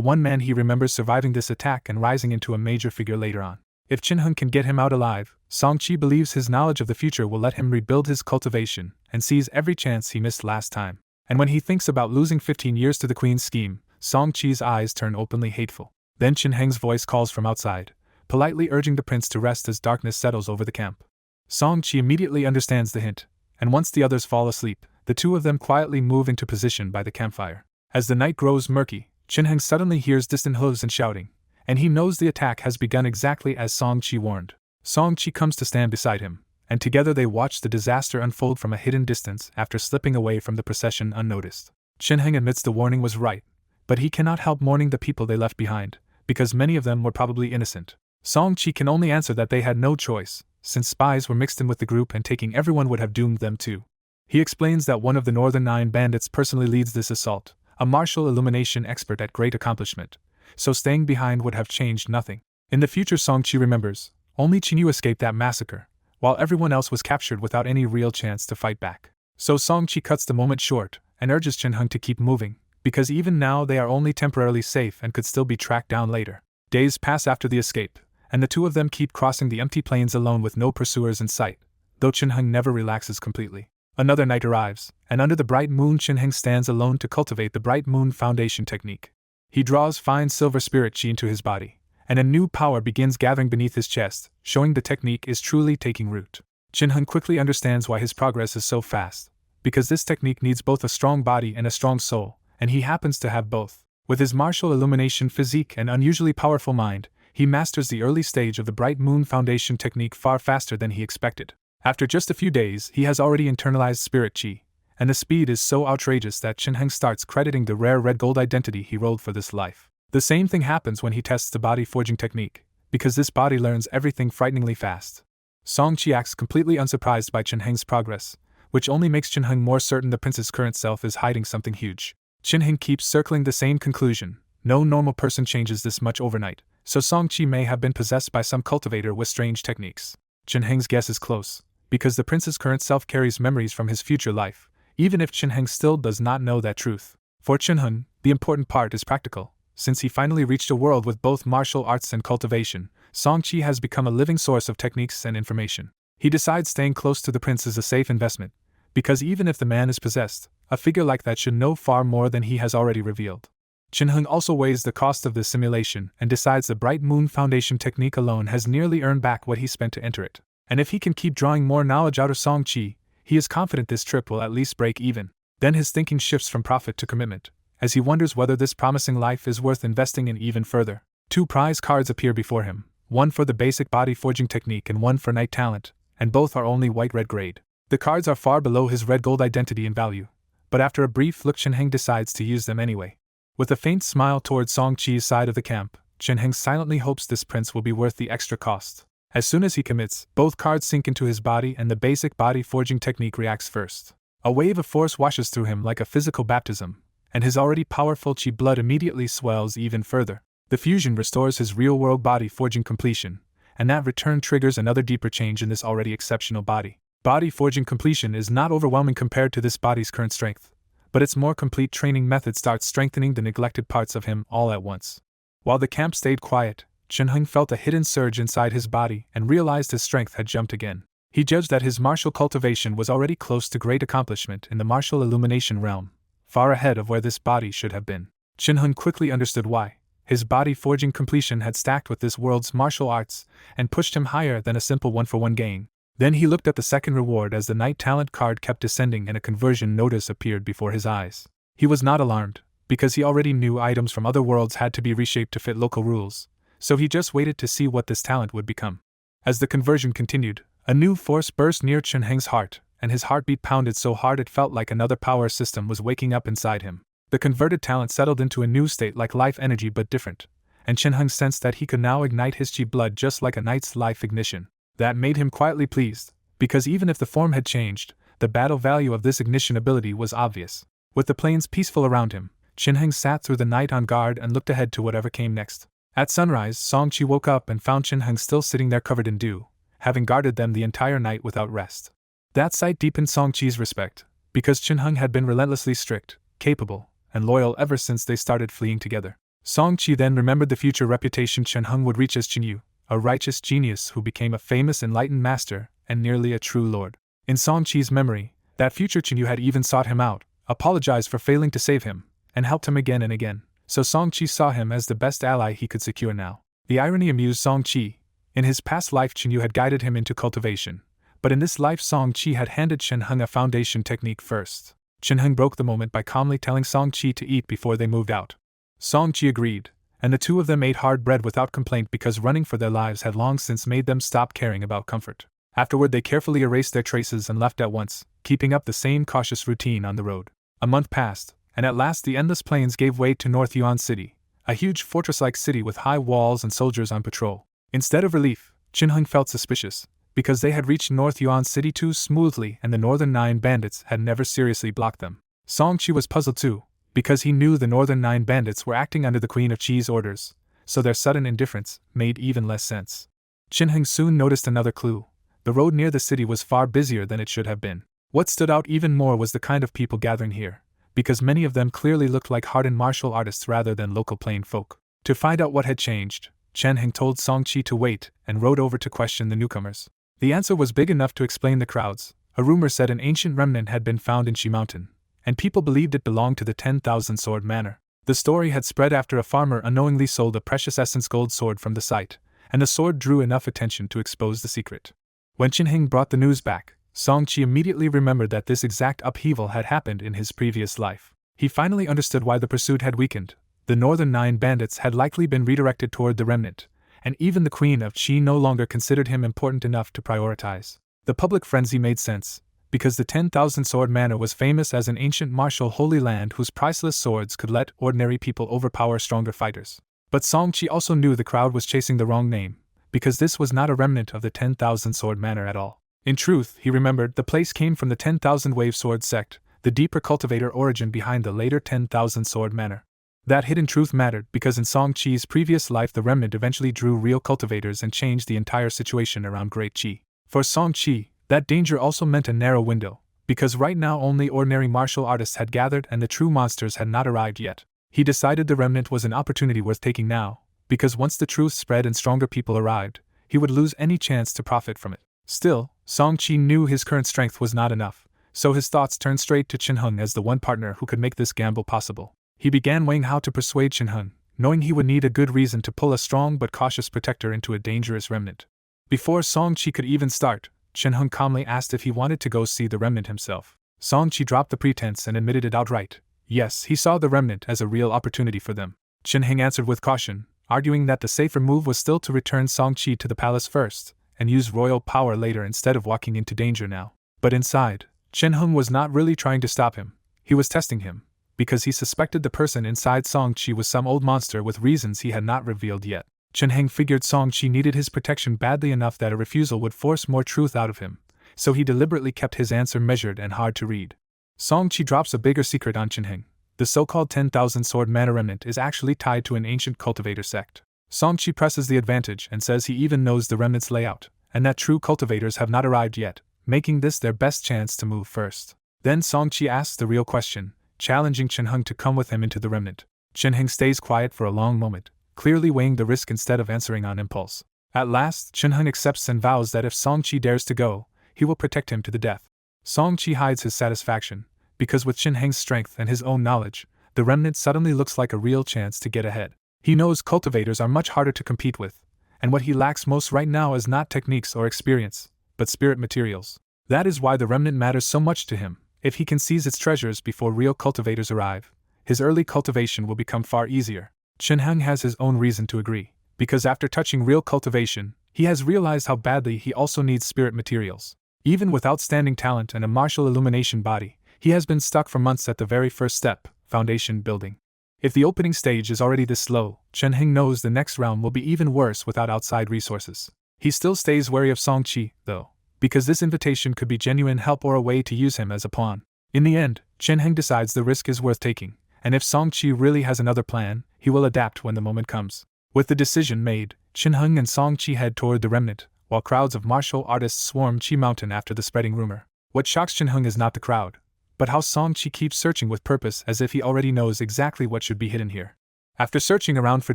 one man he remembers surviving this attack and rising into a major figure later on. If Chin-heng can get him out alive, Song Chi believes his knowledge of the future will let him rebuild his cultivation and seize every chance he missed last time. And when he thinks about losing 15 years to the Queen's scheme, Song Chi's eyes turn openly hateful. Then Chin-heng's voice calls from outside, politely urging the prince to rest as darkness settles over the camp. Song Chi immediately understands the hint, and once the others fall asleep, the two of them quietly move into position by the campfire. As the night grows murky, Chin-heng suddenly hears distant hooves and shouting, and he knows the attack has begun exactly as Song Chi warned. Song Chi comes to stand beside him, and together they watch the disaster unfold from a hidden distance after slipping away from the procession unnoticed. Chin-heng admits the warning was right, but he cannot help mourning the people they left behind, because many of them were probably innocent. Song Chi can only answer that they had no choice, since spies were mixed in with the group and taking everyone would have doomed them too. He explains that one of the Northern 9 bandits personally leads this assault, a martial illumination expert at great accomplishment, so staying behind would have changed nothing. In the future, Song Chi remembers, only Chin-yu escaped that massacre, while everyone else was captured without any real chance to fight back. So Song Chi cuts the moment short and urges Chin-heng to keep moving, because even now they are only temporarily safe and could still be tracked down later. Days pass after the escape, and the two of them keep crossing the empty plains alone with no pursuers in sight, though Chin-heng never relaxes completely. Another night arrives, and under the bright moon Chin-heng stands alone to cultivate the Bright Moon Foundation technique. He draws fine silver spirit chi into his body, and a new power begins gathering beneath his chest, showing the technique is truly taking root. Chin-heng quickly understands why his progress is so fast, because this technique needs both a strong body and a strong soul, and he happens to have both. With his martial illumination physique and unusually powerful mind, he masters the early stage of the Bright Moon Foundation technique far faster than he expected. After just a few days, he has already internalized spirit chi, and the speed is so outrageous that Chin-heng starts crediting the rare red gold identity he rolled for this life. The same thing happens when he tests the body forging technique, because this body learns everything frighteningly fast. Song-chi acts completely unsurprised by Chin-heng's progress, which only makes Chin-heng more certain the prince's current self is hiding something huge. Chin-heng keeps circling the same conclusion: no normal person changes this much overnight, so Song-chi may have been possessed by some cultivator with strange techniques. Chin-heng's guess is close, because the prince's current self carries memories from his future life, even if Chin-heng still does not know that truth. For Chin-heng, the important part is practical. Since he finally reached a world with both martial arts and cultivation, Song-chi has become a living source of techniques and information. He decides staying close to the prince is a safe investment, because even if the man is possessed, a figure like that should know far more than he has already revealed. Chin-heng also weighs the cost of this simulation and decides the Bright Moon Foundation technique alone has nearly earned back what he spent to enter it. And if he can keep drawing more knowledge out of Song-chi, he is confident this trip will at least break even. Then his thinking shifts from profit to commitment, as he wonders whether this promising life is worth investing in even further. 2 prize cards appear before him, one for the basic body forging technique and one for night talent, and both are only white-red grade. The cards are far below his red gold identity in value, but after a brief look Chin-heng decides to use them anyway. With a faint smile towards Song-chi's side of the camp, Chin-heng silently hopes this prince will be worth the extra cost. As soon as he commits, both cards sink into his body and the basic body forging technique reacts first. A wave of force washes through him like a physical baptism, and his already powerful chi blood immediately swells even further. The fusion restores his real-world body forging completion, and that return triggers another deeper change in this already exceptional body. Body forging completion is not overwhelming compared to this body's current strength, but its more complete training method starts strengthening the neglected parts of him all at once. While the camp stayed quiet, Chin-heng felt a hidden surge inside his body and realized his strength had jumped again. He judged that his martial cultivation was already close to great accomplishment in the martial illumination realm, far ahead of where this body should have been. Chin-heng quickly understood why. His body forging completion had stacked with this world's martial arts and pushed him higher than a simple one-for-one gain. Then he looked at the second reward as the night talent card kept descending and a conversion notice appeared before his eyes. He was not alarmed, because he already knew items from other worlds had to be reshaped to fit local rules, so he just waited to see what this talent would become. As the conversion continued, a new force burst near Chin-heng's heart, and his heartbeat pounded so hard it felt like another power system was waking up inside him. The converted talent settled into a new state like life energy but different, and Chin-heng sensed that he could now ignite his chi blood just like a knight's life ignition. That made him quietly pleased, because even if the form had changed, the battle value of this ignition ability was obvious. With the plains peaceful around him, Chin-heng sat through the night on guard and looked ahead to whatever came next. At sunrise, Song-chi woke up and found Chin-heng still sitting there covered in dew, having guarded them the entire night without rest. That sight deepened Song-chi's respect, because Chin-heng had been relentlessly strict, capable, and loyal ever since they started fleeing together. Song-chi then remembered the future reputation Chin-heng would reach as Chin-yu, a righteous genius who became a famous enlightened master and nearly a true lord. In Song-chi's memory, that future Chin-yu had even sought him out, apologized for failing to save him, and helped him again and again, so Song-chi saw him as the best ally he could secure now. The irony amused Song-chi. In his past life Chin-yu had guided him into cultivation, but in this life Song-chi had handed Chin-heng a foundation technique first. Chin-heng broke the moment by calmly telling Song-chi to eat before they moved out. Song-chi agreed, and the two of them ate hard bread without complaint because running for their lives had long since made them stop caring about comfort. Afterward they carefully erased their traces and left at once, keeping up the same cautious routine on the road. A month passed, and at last the endless plains gave way to North Yuan City, a huge fortress-like city with high walls and soldiers on patrol. Instead of relief, Chin-heng felt suspicious, because they had reached North Yuan City too smoothly and the Northern Nine bandits had never seriously blocked them. Song-chi was puzzled too, because he knew the Northern Nine bandits were acting under the Queen of Chi's orders, so their sudden indifference made even less sense. Chin-heng soon noticed another clue. The road near the city was far busier than it should have been. What stood out even more was the kind of people gathering here, because many of them clearly looked like hardened martial artists rather than local plain folk. To find out what had changed, Chin-heng told Song-chi to wait and rode over to question the newcomers. The answer was big enough to explain the crowds. A rumor said an ancient remnant had been found in Chi Mountain, and people believed it belonged to the 10,000 Sword Manor. The story had spread after a farmer unknowingly sold a precious essence gold sword from the site, and the sword drew enough attention to expose the secret. When Chin-heng brought the news back, Song-chi immediately remembered that this exact upheaval had happened in his previous life. He finally understood why the pursuit had weakened. The northern 9 bandits had likely been redirected toward the remnant, and even the Queen of Qi no longer considered him important enough to prioritize. The public frenzy made sense, because the 10,000 Sword Manor was famous as an ancient martial holy land whose priceless swords could let ordinary people overpower stronger fighters. But Song Qi also knew the crowd was chasing the wrong name, because this was not a remnant of the 10,000 Sword Manor at all. In truth, he remembered, the place came from the 10,000 Wave Sword sect, the deeper cultivator origin behind the later 10,000 Sword Manor. That hidden truth mattered because in Song Qi's previous life the remnant eventually drew real cultivators and changed the entire situation around Great Qi. For Song Qi, that danger also meant a narrow window, because right now only ordinary martial artists had gathered and the true monsters had not arrived yet. He decided the remnant was an opportunity worth taking now, because once the truth spread and stronger people arrived, he would lose any chance to profit from it. Still, Song Qi knew his current strength was not enough, so his thoughts turned straight to Qin Heng as the one partner who could make this gamble possible. He began weighing how to persuade Qin Heng, knowing he would need a good reason to pull a strong but cautious protector into a dangerous remnant. Before Song Qi could even start, Qin Heng calmly asked if he wanted to go see the remnant himself. Song Qi dropped the pretense and admitted it outright. Yes, he saw the remnant as a real opportunity for them. Qin Heng answered with caution, arguing that the safer move was still to return Song Qi to the palace first, and use royal power later instead of walking into danger now. But inside, Qin Heng was not really trying to stop him. He was testing him, because he suspected the person inside Song Qi was some old monster with reasons he had not revealed yet. Qin Heng figured Song Qi needed his protection badly enough that a refusal would force more truth out of him, so he deliberately kept his answer measured and hard to read. Song Qi drops a bigger secret on Qin Heng. The so-called 10,000 Sword Manor remnant is actually tied to an ancient cultivator sect. Song Qi presses the advantage and says he even knows the remnant's layout, and that true cultivators have not arrived yet, making this their best chance to move first. Then Song Qi asks the real question, challenging Qin Heng to come with him into the remnant. Qin Heng stays quiet for a long moment, clearly weighing the risk instead of answering on impulse. At last, Qin Heng accepts and vows that if Song Qi dares to go, he will protect him to the death. Song Qi hides his satisfaction, because with Qin Heng's strength and his own knowledge, the remnant suddenly looks like a real chance to get ahead. He knows cultivators are much harder to compete with, and what he lacks most right now is not techniques or experience, but spirit materials. That is why the remnant matters so much to him. If he can seize its treasures before real cultivators arrive, his early cultivation will become far easier. Qin Heng has his own reason to agree, because after touching real cultivation, he has realized how badly he also needs spirit materials. Even with outstanding talent and a martial illumination body, he has been stuck for months at the very first step, foundation building. If the opening stage is already this slow, Qin Heng knows the next round will be even worse without outside resources. He still stays wary of Song Qi, though, because this invitation could be genuine help or a way to use him as a pawn. In the end, Qin Heng decides the risk is worth taking, and if Song Qi really has another plan, he will adapt when the moment comes. With the decision made, Qin Heng and Song Qi head toward the remnant, while crowds of martial artists swarm Qi Mountain after the spreading rumor. What shocks Qin Heng is not the crowd, but how Song Qi keeps searching with purpose as if he already knows exactly what should be hidden here. After searching around for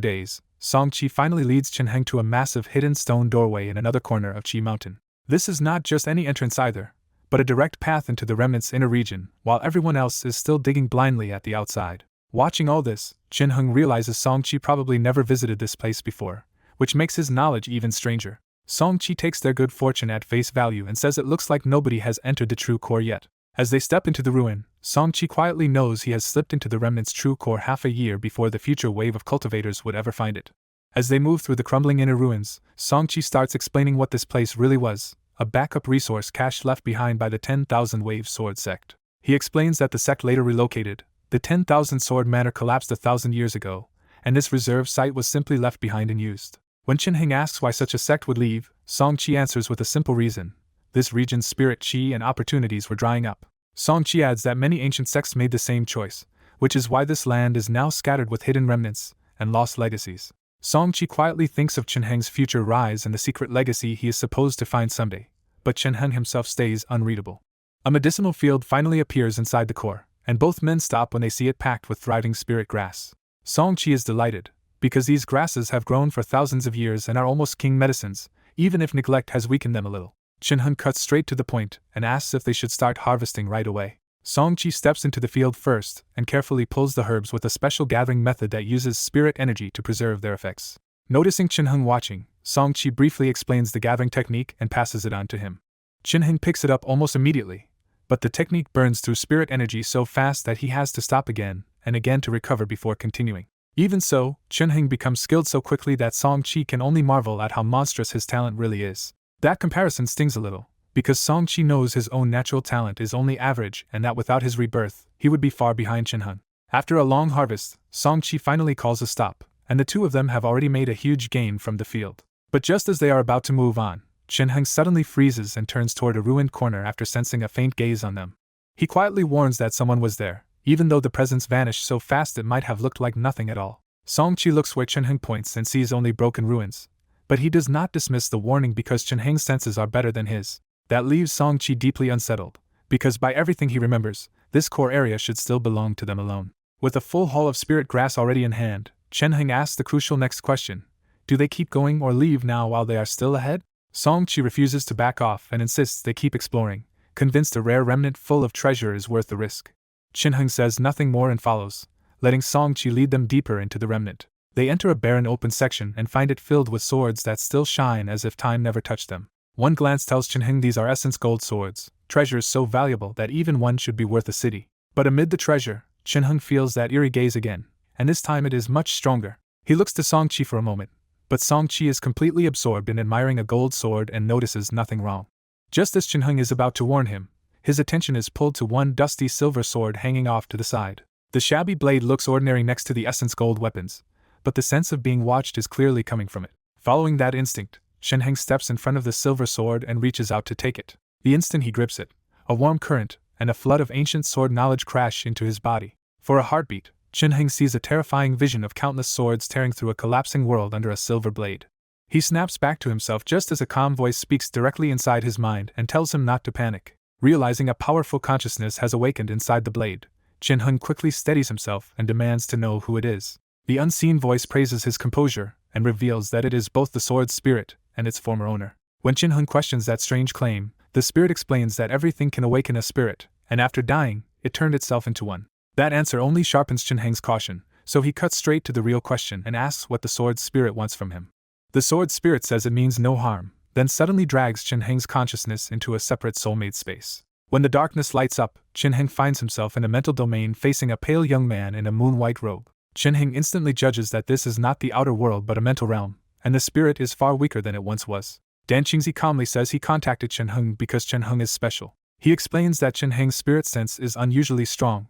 days, Song Qi finally leads Qin Heng to a massive hidden stone doorway in another corner of Qi Mountain. This is not just any entrance either, but a direct path into the remnant's inner region, while everyone else is still digging blindly at the outside. Watching all this, Qin Heng realizes Song Qi probably never visited this place before, which makes his knowledge even stranger. Song Qi takes their good fortune at face value and says it looks like nobody has entered the true core yet. As they step into the ruin, Song Qi quietly knows he has slipped into the remnant's true core half a year before the future wave of cultivators would ever find it. As they move through the crumbling inner ruins, Song Qi starts explaining what this place really was, a backup resource cache left behind by the 10,000 Wave Sword sect. He explains that the sect later relocated, the 10,000 Sword Manor collapsed 1,000 years ago, and this reserve site was simply left behind unused. When Qin Heng asks why such a sect would leave, Song Qi answers with a simple reason: this region's spirit chi and opportunities were drying up. Song Qi adds that many ancient sects made the same choice, which is why this land is now scattered with hidden remnants and lost legacies. Song Qi quietly thinks of Qin Heng's future rise and the secret legacy he is supposed to find someday, but Qin Heng himself stays unreadable. A medicinal field finally appears inside the core, and both men stop when they see it packed with thriving spirit grass. Song Qi is delighted, because these grasses have grown for thousands of years and are almost king medicines, even if neglect has weakened them a little. Qin Heng cuts straight to the point and asks if they should start harvesting right away. Song Qi steps into the field first and carefully pulls the herbs with a special gathering method that uses spirit energy to preserve their effects. Noticing Qin Heng watching, Song Qi briefly explains the gathering technique and passes it on to him. Qin Heng picks it up almost immediately, but the technique burns through spirit energy so fast that he has to stop again and again to recover before continuing. Even so, Chunheng becomes skilled so quickly that Song-chi can only marvel at how monstrous his talent really is. That comparison stings a little, because Song-chi knows his own natural talent is only average and that without his rebirth, he would be far behind Chunheng. After a long harvest, Song-chi finally calls a stop, and the two of them have already made a huge gain from the field. But just as they are about to move on, Chunheng suddenly freezes and turns toward a ruined corner after sensing a faint gaze on them. He quietly warns that someone was there, even though the presence vanished so fast it might have looked like nothing at all. Song-chi looks where Chunheng points and sees only broken ruins, but he does not dismiss the warning because Chunheng's senses are better than his. That leaves Song-chi deeply unsettled, because by everything he remembers, this core area should still belong to them alone. With a full haul of spirit grass already in hand, Chunheng asks the crucial next question: do they keep going or leave now while they are still ahead? Song-chi refuses to back off and insists they keep exploring, convinced a rare remnant full of treasure is worth the risk. Chunheng says nothing more and follows, letting Song-chi lead them deeper into the remnant. They enter a barren open section and find it filled with swords that still shine as if time never touched them. One glance tells Chunheng these are essence gold swords, treasures so valuable that even one should be worth a city. But amid the treasure, Chunheng feels that eerie gaze again, and this time it is much stronger. He looks to Song-chi for a moment, but Song-chi is completely absorbed in admiring a gold sword and notices nothing wrong. Just as Chunheng is about to warn him, his attention is pulled to one dusty silver sword hanging off to the side. The shabby blade looks ordinary next to the essence gold weapons, but the sense of being watched is clearly coming from it. Following that instinct, Chunheng steps in front of the silver sword and reaches out to take it. The instant he grips it, a warm current and a flood of ancient sword knowledge crash into his body. For a heartbeat, Chunheng sees a terrifying vision of countless swords tearing through a collapsing world under a silver blade. He snaps back to himself just as a calm voice speaks directly inside his mind and tells him not to panic. Realizing a powerful consciousness has awakened inside the blade, Chunheng quickly steadies himself and demands to know who it is. The unseen voice praises his composure and reveals that it is both the sword's spirit and its former owner. When Chunheng questions that strange claim, the spirit explains that everything can awaken a spirit, and after dying, it turned itself into one. That answer only sharpens Chunheng's caution, so he cuts straight to the real question and asks what the sword's spirit wants from him. The sword's spirit says it means no harm, then suddenly drags Chunheng's consciousness into a separate soulmate space. When the darkness lights up, Chunheng finds himself in a mental domain facing a pale young man in a moon-white robe. Chunheng instantly judges that this is not the outer world but a mental realm, and the spirit is far weaker than it once was. Dan Qingzi calmly says he contacted Chunheng because Chunheng is special. He explains that Chunheng's spirit sense is unusually strong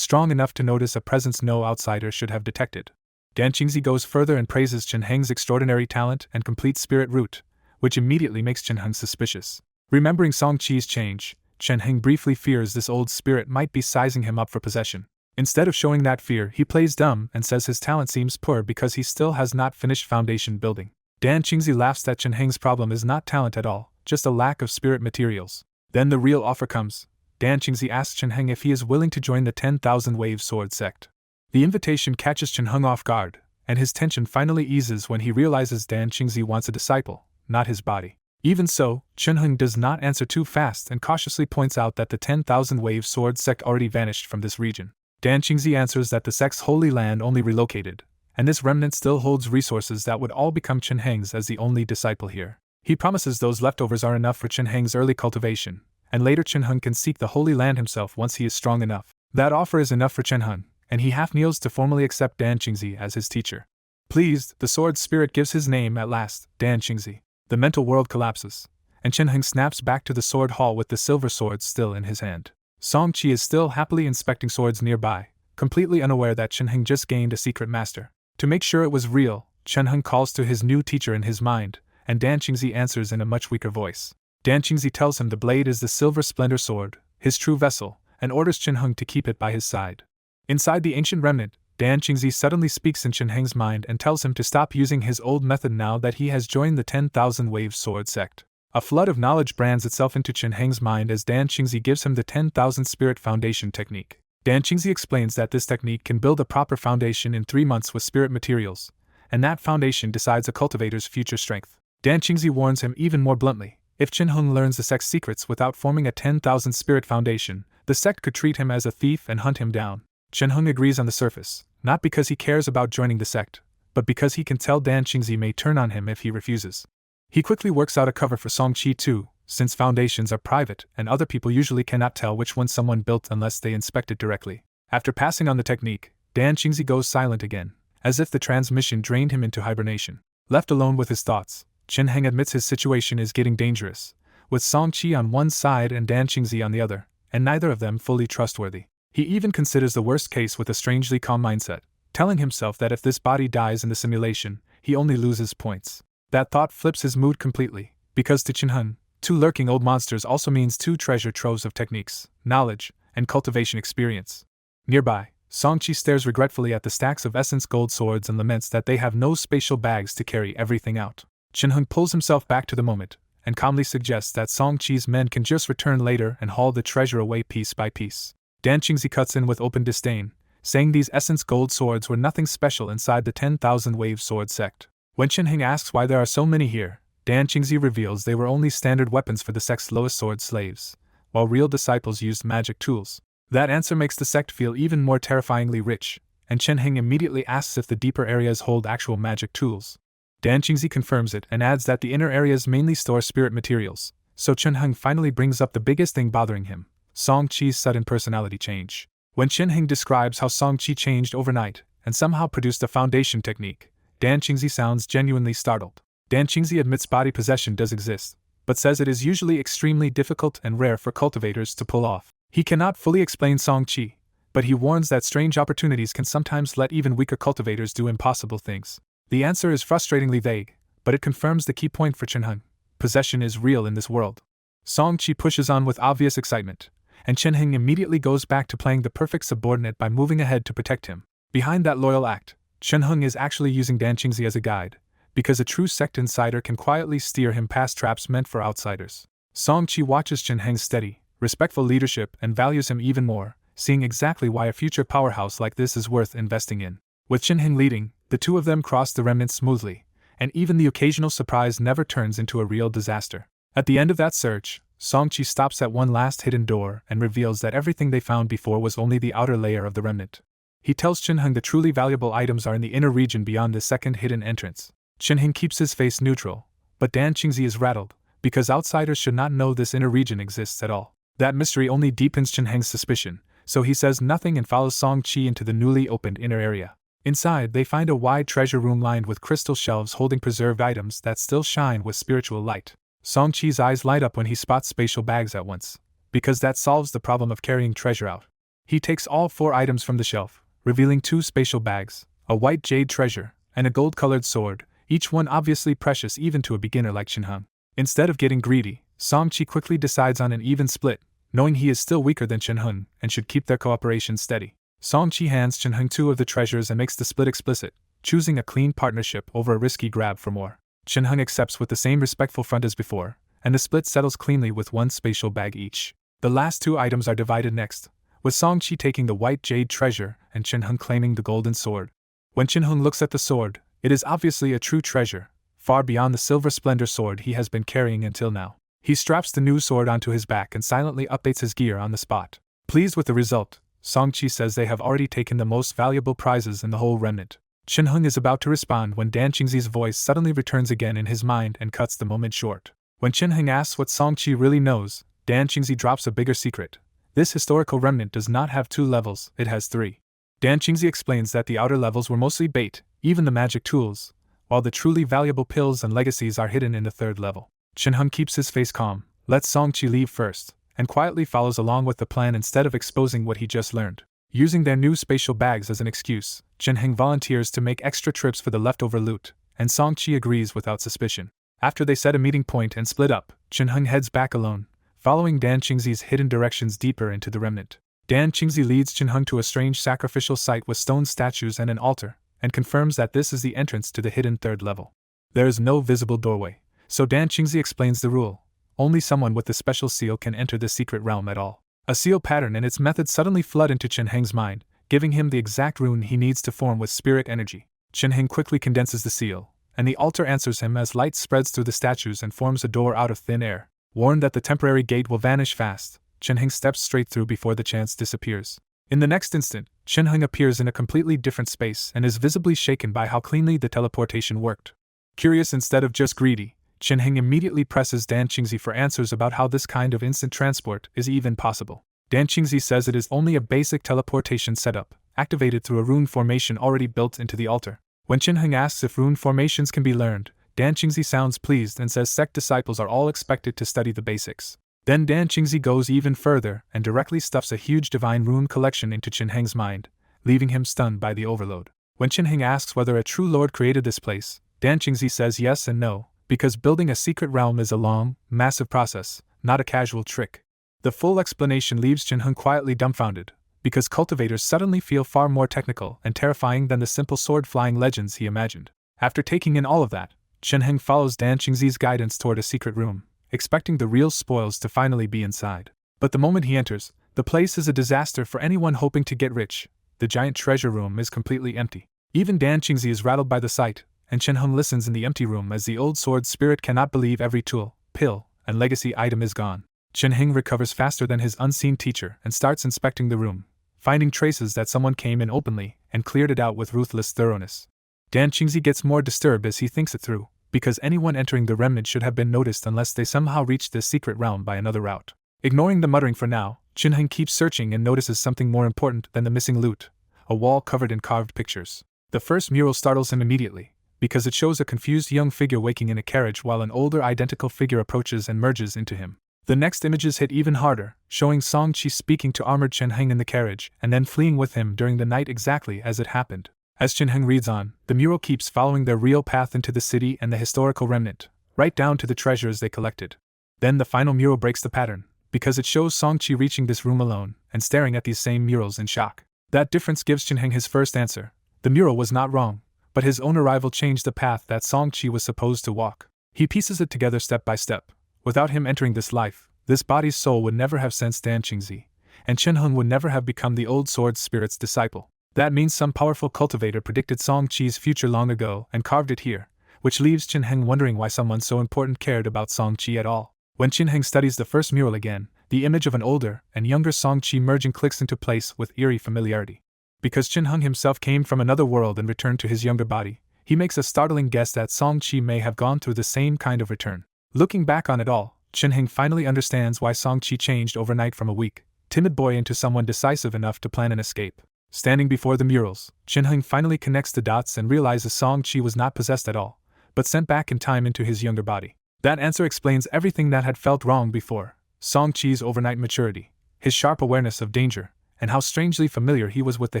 enough to notice a presence no outsider should have detected. Dan Qingzi goes further and praises Chunheng's extraordinary talent and complete spirit root, which immediately makes Chunheng suspicious. Remembering Song-chi's change, Chunheng briefly fears this old spirit might be sizing him up for possession. Instead of showing that fear, he plays dumb and says his talent seems poor because he still has not finished foundation building. Dan Qingzi laughs that Chunheng's problem is not talent at all, just a lack of spirit materials. Then the real offer comes. Dan Qingzi asks Chunheng if he is willing to join the 10,000 Wave Sword sect. The invitation catches Chunheng off guard, and his tension finally eases when he realizes Dan Qingzi wants a disciple, not his body. Even so, Chunheng does not answer too fast and cautiously points out that the 10,000 Wave Sword sect already vanished from this region. Dan Qingzi answers that the sect's holy land only relocated, and this remnant still holds resources that would all become Chunheng's as the only disciple here. He promises those leftovers are enough for Chunheng's early cultivation, and later Chunheng can seek the holy land himself once he is strong enough. That offer is enough for Chunheng, and he half kneels to formally accept Dan Qingzi as his teacher. Pleased, the sword spirit gives his name at last, Dan Qingzi. The mental world collapses, and Chunheng snaps back to the sword hall with the silver sword still in his hand. Song-chi is still happily inspecting swords nearby, completely unaware that Chunheng just gained a secret master. To make sure it was real, Chunheng calls to his new teacher in his mind, and Dan Qingzi answers in a much weaker voice. Dan Qingzi tells him the blade is the Silver Splendor sword, his true vessel, and orders Chunheng to keep it by his side. Inside the ancient remnant, Dan Qingzi suddenly speaks in Chunheng's mind and tells him to stop using his old method now that he has joined the 10,000 Wave Sword sect. A flood of knowledge brands itself into Chunheng's mind as Dan Qingzi gives him the 10,000 Spirit Foundation technique. Dan Qingzi explains that this technique can build a proper foundation in 3 months with spirit materials, and that foundation decides a cultivator's future strength. Dan Qingzi warns him even more bluntly, if Chunheng learns the sect's secrets without forming a 10,000 spirit foundation, the sect could treat him as a thief and hunt him down. Chunheng agrees on the surface, not because he cares about joining the sect, but because he can tell Dan Qingzi may turn on him if he refuses. He quickly works out a cover for Song-chi too, since foundations are private and other people usually cannot tell which one someone built unless they inspect it directly. After passing on the technique, Dan Qingzi goes silent again, as if the transmission drained him into hibernation. Left alone with his thoughts, Chen Heng admits his situation is getting dangerous, with Song Qi on one side and Dan Qingzi on the other, and neither of them fully trustworthy. He even considers the worst case with a strangely calm mindset, telling himself that if this body dies in the simulation, he only loses points. That thought flips his mood completely, because to Chen Heng, 2 lurking old monsters also means 2 treasure troves of techniques, knowledge, and cultivation experience. Nearby, Song Qi stares regretfully at the stacks of essence gold swords and laments that they have no spatial bags to carry everything out. Chen Heng pulls himself back to the moment, and calmly suggests that Song Qi's men can just return later and haul the treasure away piece by piece. Dan Qingzi cuts in with open disdain, saying these essence gold swords were nothing special inside the 10,000 wave sword sect. When Chen Heng asks why there are so many here, Dan Qingzi reveals they were only standard weapons for the sect's lowest sword slaves, while real disciples used magic tools. That answer makes the sect feel even more terrifyingly rich, and Chen Heng immediately asks if the deeper areas hold actual magic tools. Dan Qingzi confirms it and adds that the inner areas mainly store spirit materials, so Chen Heng finally brings up the biggest thing bothering him, Song Qi's sudden personality change. When Chen Heng describes how Song Qi changed overnight and somehow produced a foundation technique, Dan Qingzi sounds genuinely startled. Dan Qingzi admits body possession does exist, but says it is usually extremely difficult and rare for cultivators to pull off. He cannot fully explain Song Qi, but he warns that strange opportunities can sometimes let even weaker cultivators do impossible things. The answer is frustratingly vague, but it confirms the key point for Chen Heng: possession is real in this world. Song Qi pushes on with obvious excitement, and Chen Heng immediately goes back to playing the perfect subordinate by moving ahead to protect him. Behind that loyal act, Chen Heng is actually using Dan Qingzi as a guide, because a true sect insider can quietly steer him past traps meant for outsiders. Song Qi watches Chen Heng's steady, respectful leadership and values him even more, seeing exactly why a future powerhouse like this is worth investing in. With Chen Heng leading, the two of them cross the remnants smoothly, and even the occasional surprise never turns into a real disaster. At the end of that search, Song Qi stops at one last hidden door and reveals that everything they found before was only the outer layer of the remnant. He tells Chen Heng the truly valuable items are in the inner region beyond the second hidden entrance. Chen Heng keeps his face neutral, but Dan Qingzi is rattled, because outsiders should not know this inner region exists at all. That mystery only deepens Chen Heng's suspicion, so he says nothing and follows Song Qi into the newly opened inner area. Inside, they find a wide treasure room lined with crystal shelves holding preserved items that still shine with spiritual light. Song Qi's eyes light up when he spots spatial bags at once, because that solves the problem of carrying treasure out. He takes all 4 items from the shelf, revealing 2 spatial bags, a white jade treasure, and a gold-colored sword, each one obviously precious even to a beginner like Chen Heng. Instead of getting greedy, Song Qi quickly decides on an even split, knowing he is still weaker than Chen Heng and should keep their cooperation steady. Song Qi hands Chen Heng 2 of the treasures and makes the split explicit, choosing a clean partnership over a risky grab for more. Chen Heng accepts with the same respectful front as before, and the split settles cleanly with 1 spatial bag each. The last 2 items are divided next, with Song Qi taking the white jade treasure and Chen Heng claiming the golden sword. When Chen Heng looks at the sword, it is obviously a true treasure, far beyond the silver splendor sword he has been carrying until now. He straps the new sword onto his back and silently updates his gear on the spot. Pleased with the result, Song Qi says they have already taken the most valuable prizes in the whole remnant. Chen Heng is about to respond when Dan Qingzi's voice suddenly returns again in his mind and cuts the moment short. When Chen Heng asks what Song Qi really knows, Dan Qingzi drops a bigger secret. This historical remnant does not have 2 levels, it has 3. Dan Qingzi explains that the outer levels were mostly bait, even the magic tools, while the truly valuable pills and legacies are hidden in the 3rd level. Chen Heng keeps his face calm, lets Song Qi leave first, and quietly follows along with the plan instead of exposing what he just learned. Using their new spatial bags as an excuse, Chen Heng volunteers to make extra trips for the leftover loot, and Song Qi agrees without suspicion. After they set a meeting point and split up, Chen Heng heads back alone, following Dan Qingzi's hidden directions deeper into the remnant. Dan Qingzi leads Chen Heng to a strange sacrificial site with stone statues and an altar, and confirms that this is the entrance to the hidden 3rd level. There is no visible doorway, so Dan Qingzi explains the rule: only someone with the special seal can enter the secret realm at all. A seal pattern and its method suddenly flood into Chen Heng's mind, giving him the exact rune he needs to form with spirit energy. Chen Heng quickly condenses the seal, and the altar answers him as light spreads through the statues and forms a door out of thin air. Warned that the temporary gate will vanish fast, Chen Heng steps straight through before the chance disappears. In the next instant, Chen Heng appears in a completely different space and is visibly shaken by how cleanly the teleportation worked. Curious instead of just greedy, Chin-heng immediately presses Dan Qingzi for answers about how this kind of instant transport is even possible. Dan Qingzi says it is only a basic teleportation setup, activated through a rune formation already built into the altar. When Chin-heng asks if rune formations can be learned, Dan Qingzi sounds pleased and says sect disciples are all expected to study the basics. Then Dan Qingzi goes even further and directly stuffs a huge divine rune collection into Chin-heng's mind, leaving him stunned by the overload. When Chin-heng asks whether a true lord created this place, Dan Qingzi says yes and no, because building a secret realm is a long, massive process, not a casual trick. The full explanation leaves Chin-heng quietly dumbfounded, because cultivators suddenly feel far more technical and terrifying than the simple sword-flying legends he imagined. After taking in all of that, Chin-heng follows Dan Qingzi's guidance toward a secret room, expecting the real spoils to finally be inside. But the moment he enters, the place is a disaster for anyone hoping to get rich. The giant treasure room is completely empty. Even Dan Qingzi is rattled by the sight, and Chin-heng listens in the empty room as the old sword spirit cannot believe every tool, pill, and legacy item is gone. Chin-heng recovers faster than his unseen teacher and starts inspecting the room, finding traces that someone came in openly and cleared it out with ruthless thoroughness. Dan Qingzi gets more disturbed as he thinks it through, because anyone entering the remnant should have been noticed unless they somehow reached this secret realm by another route. Ignoring the muttering for now, Chin-heng keeps searching and notices something more important than the missing loot: a wall covered in carved pictures. The first mural startles him immediately, because it shows a confused young figure waking in a carriage while an older identical figure approaches and merges into him. The next images hit even harder, showing Song-chi speaking to armored Chin-heng in the carriage and then fleeing with him during the night exactly as it happened. As Chin-heng reads on, the mural keeps following their real path into the city and the historical remnant, right down to the treasures they collected. Then the final mural breaks the pattern, because it shows Song-chi reaching this room alone and staring at these same murals in shock. That difference gives Chin-heng his first answer. The mural was not wrong, but his own arrival changed the path that Song-chi was supposed to walk. He pieces it together step by step. Without him entering this life, this body's soul would never have sensed Dan Qingzi, and Chin-heng would never have become the old sword spirit's disciple. That means some powerful cultivator predicted Song-chi's future long ago and carved it here, which leaves Chin-heng wondering why someone so important cared about Song-chi at all. When Chin-heng studies the first mural again, the image of an older and younger Song-chi merging clicks into place with eerie familiarity. Because Chin-heng himself came from another world and returned to his younger body, he makes a startling guess that Song-chi may have gone through the same kind of return. Looking back on it all, Chin-heng finally understands why Song-chi changed overnight from a weak, timid boy into someone decisive enough to plan an escape. Standing before the murals, Chin-heng finally connects the dots and realizes Song-chi was not possessed at all, but sent back in time into his younger body. That answer explains everything that had felt wrong before: Song-chi's overnight maturity, his sharp awareness of danger, and how strangely familiar he was with the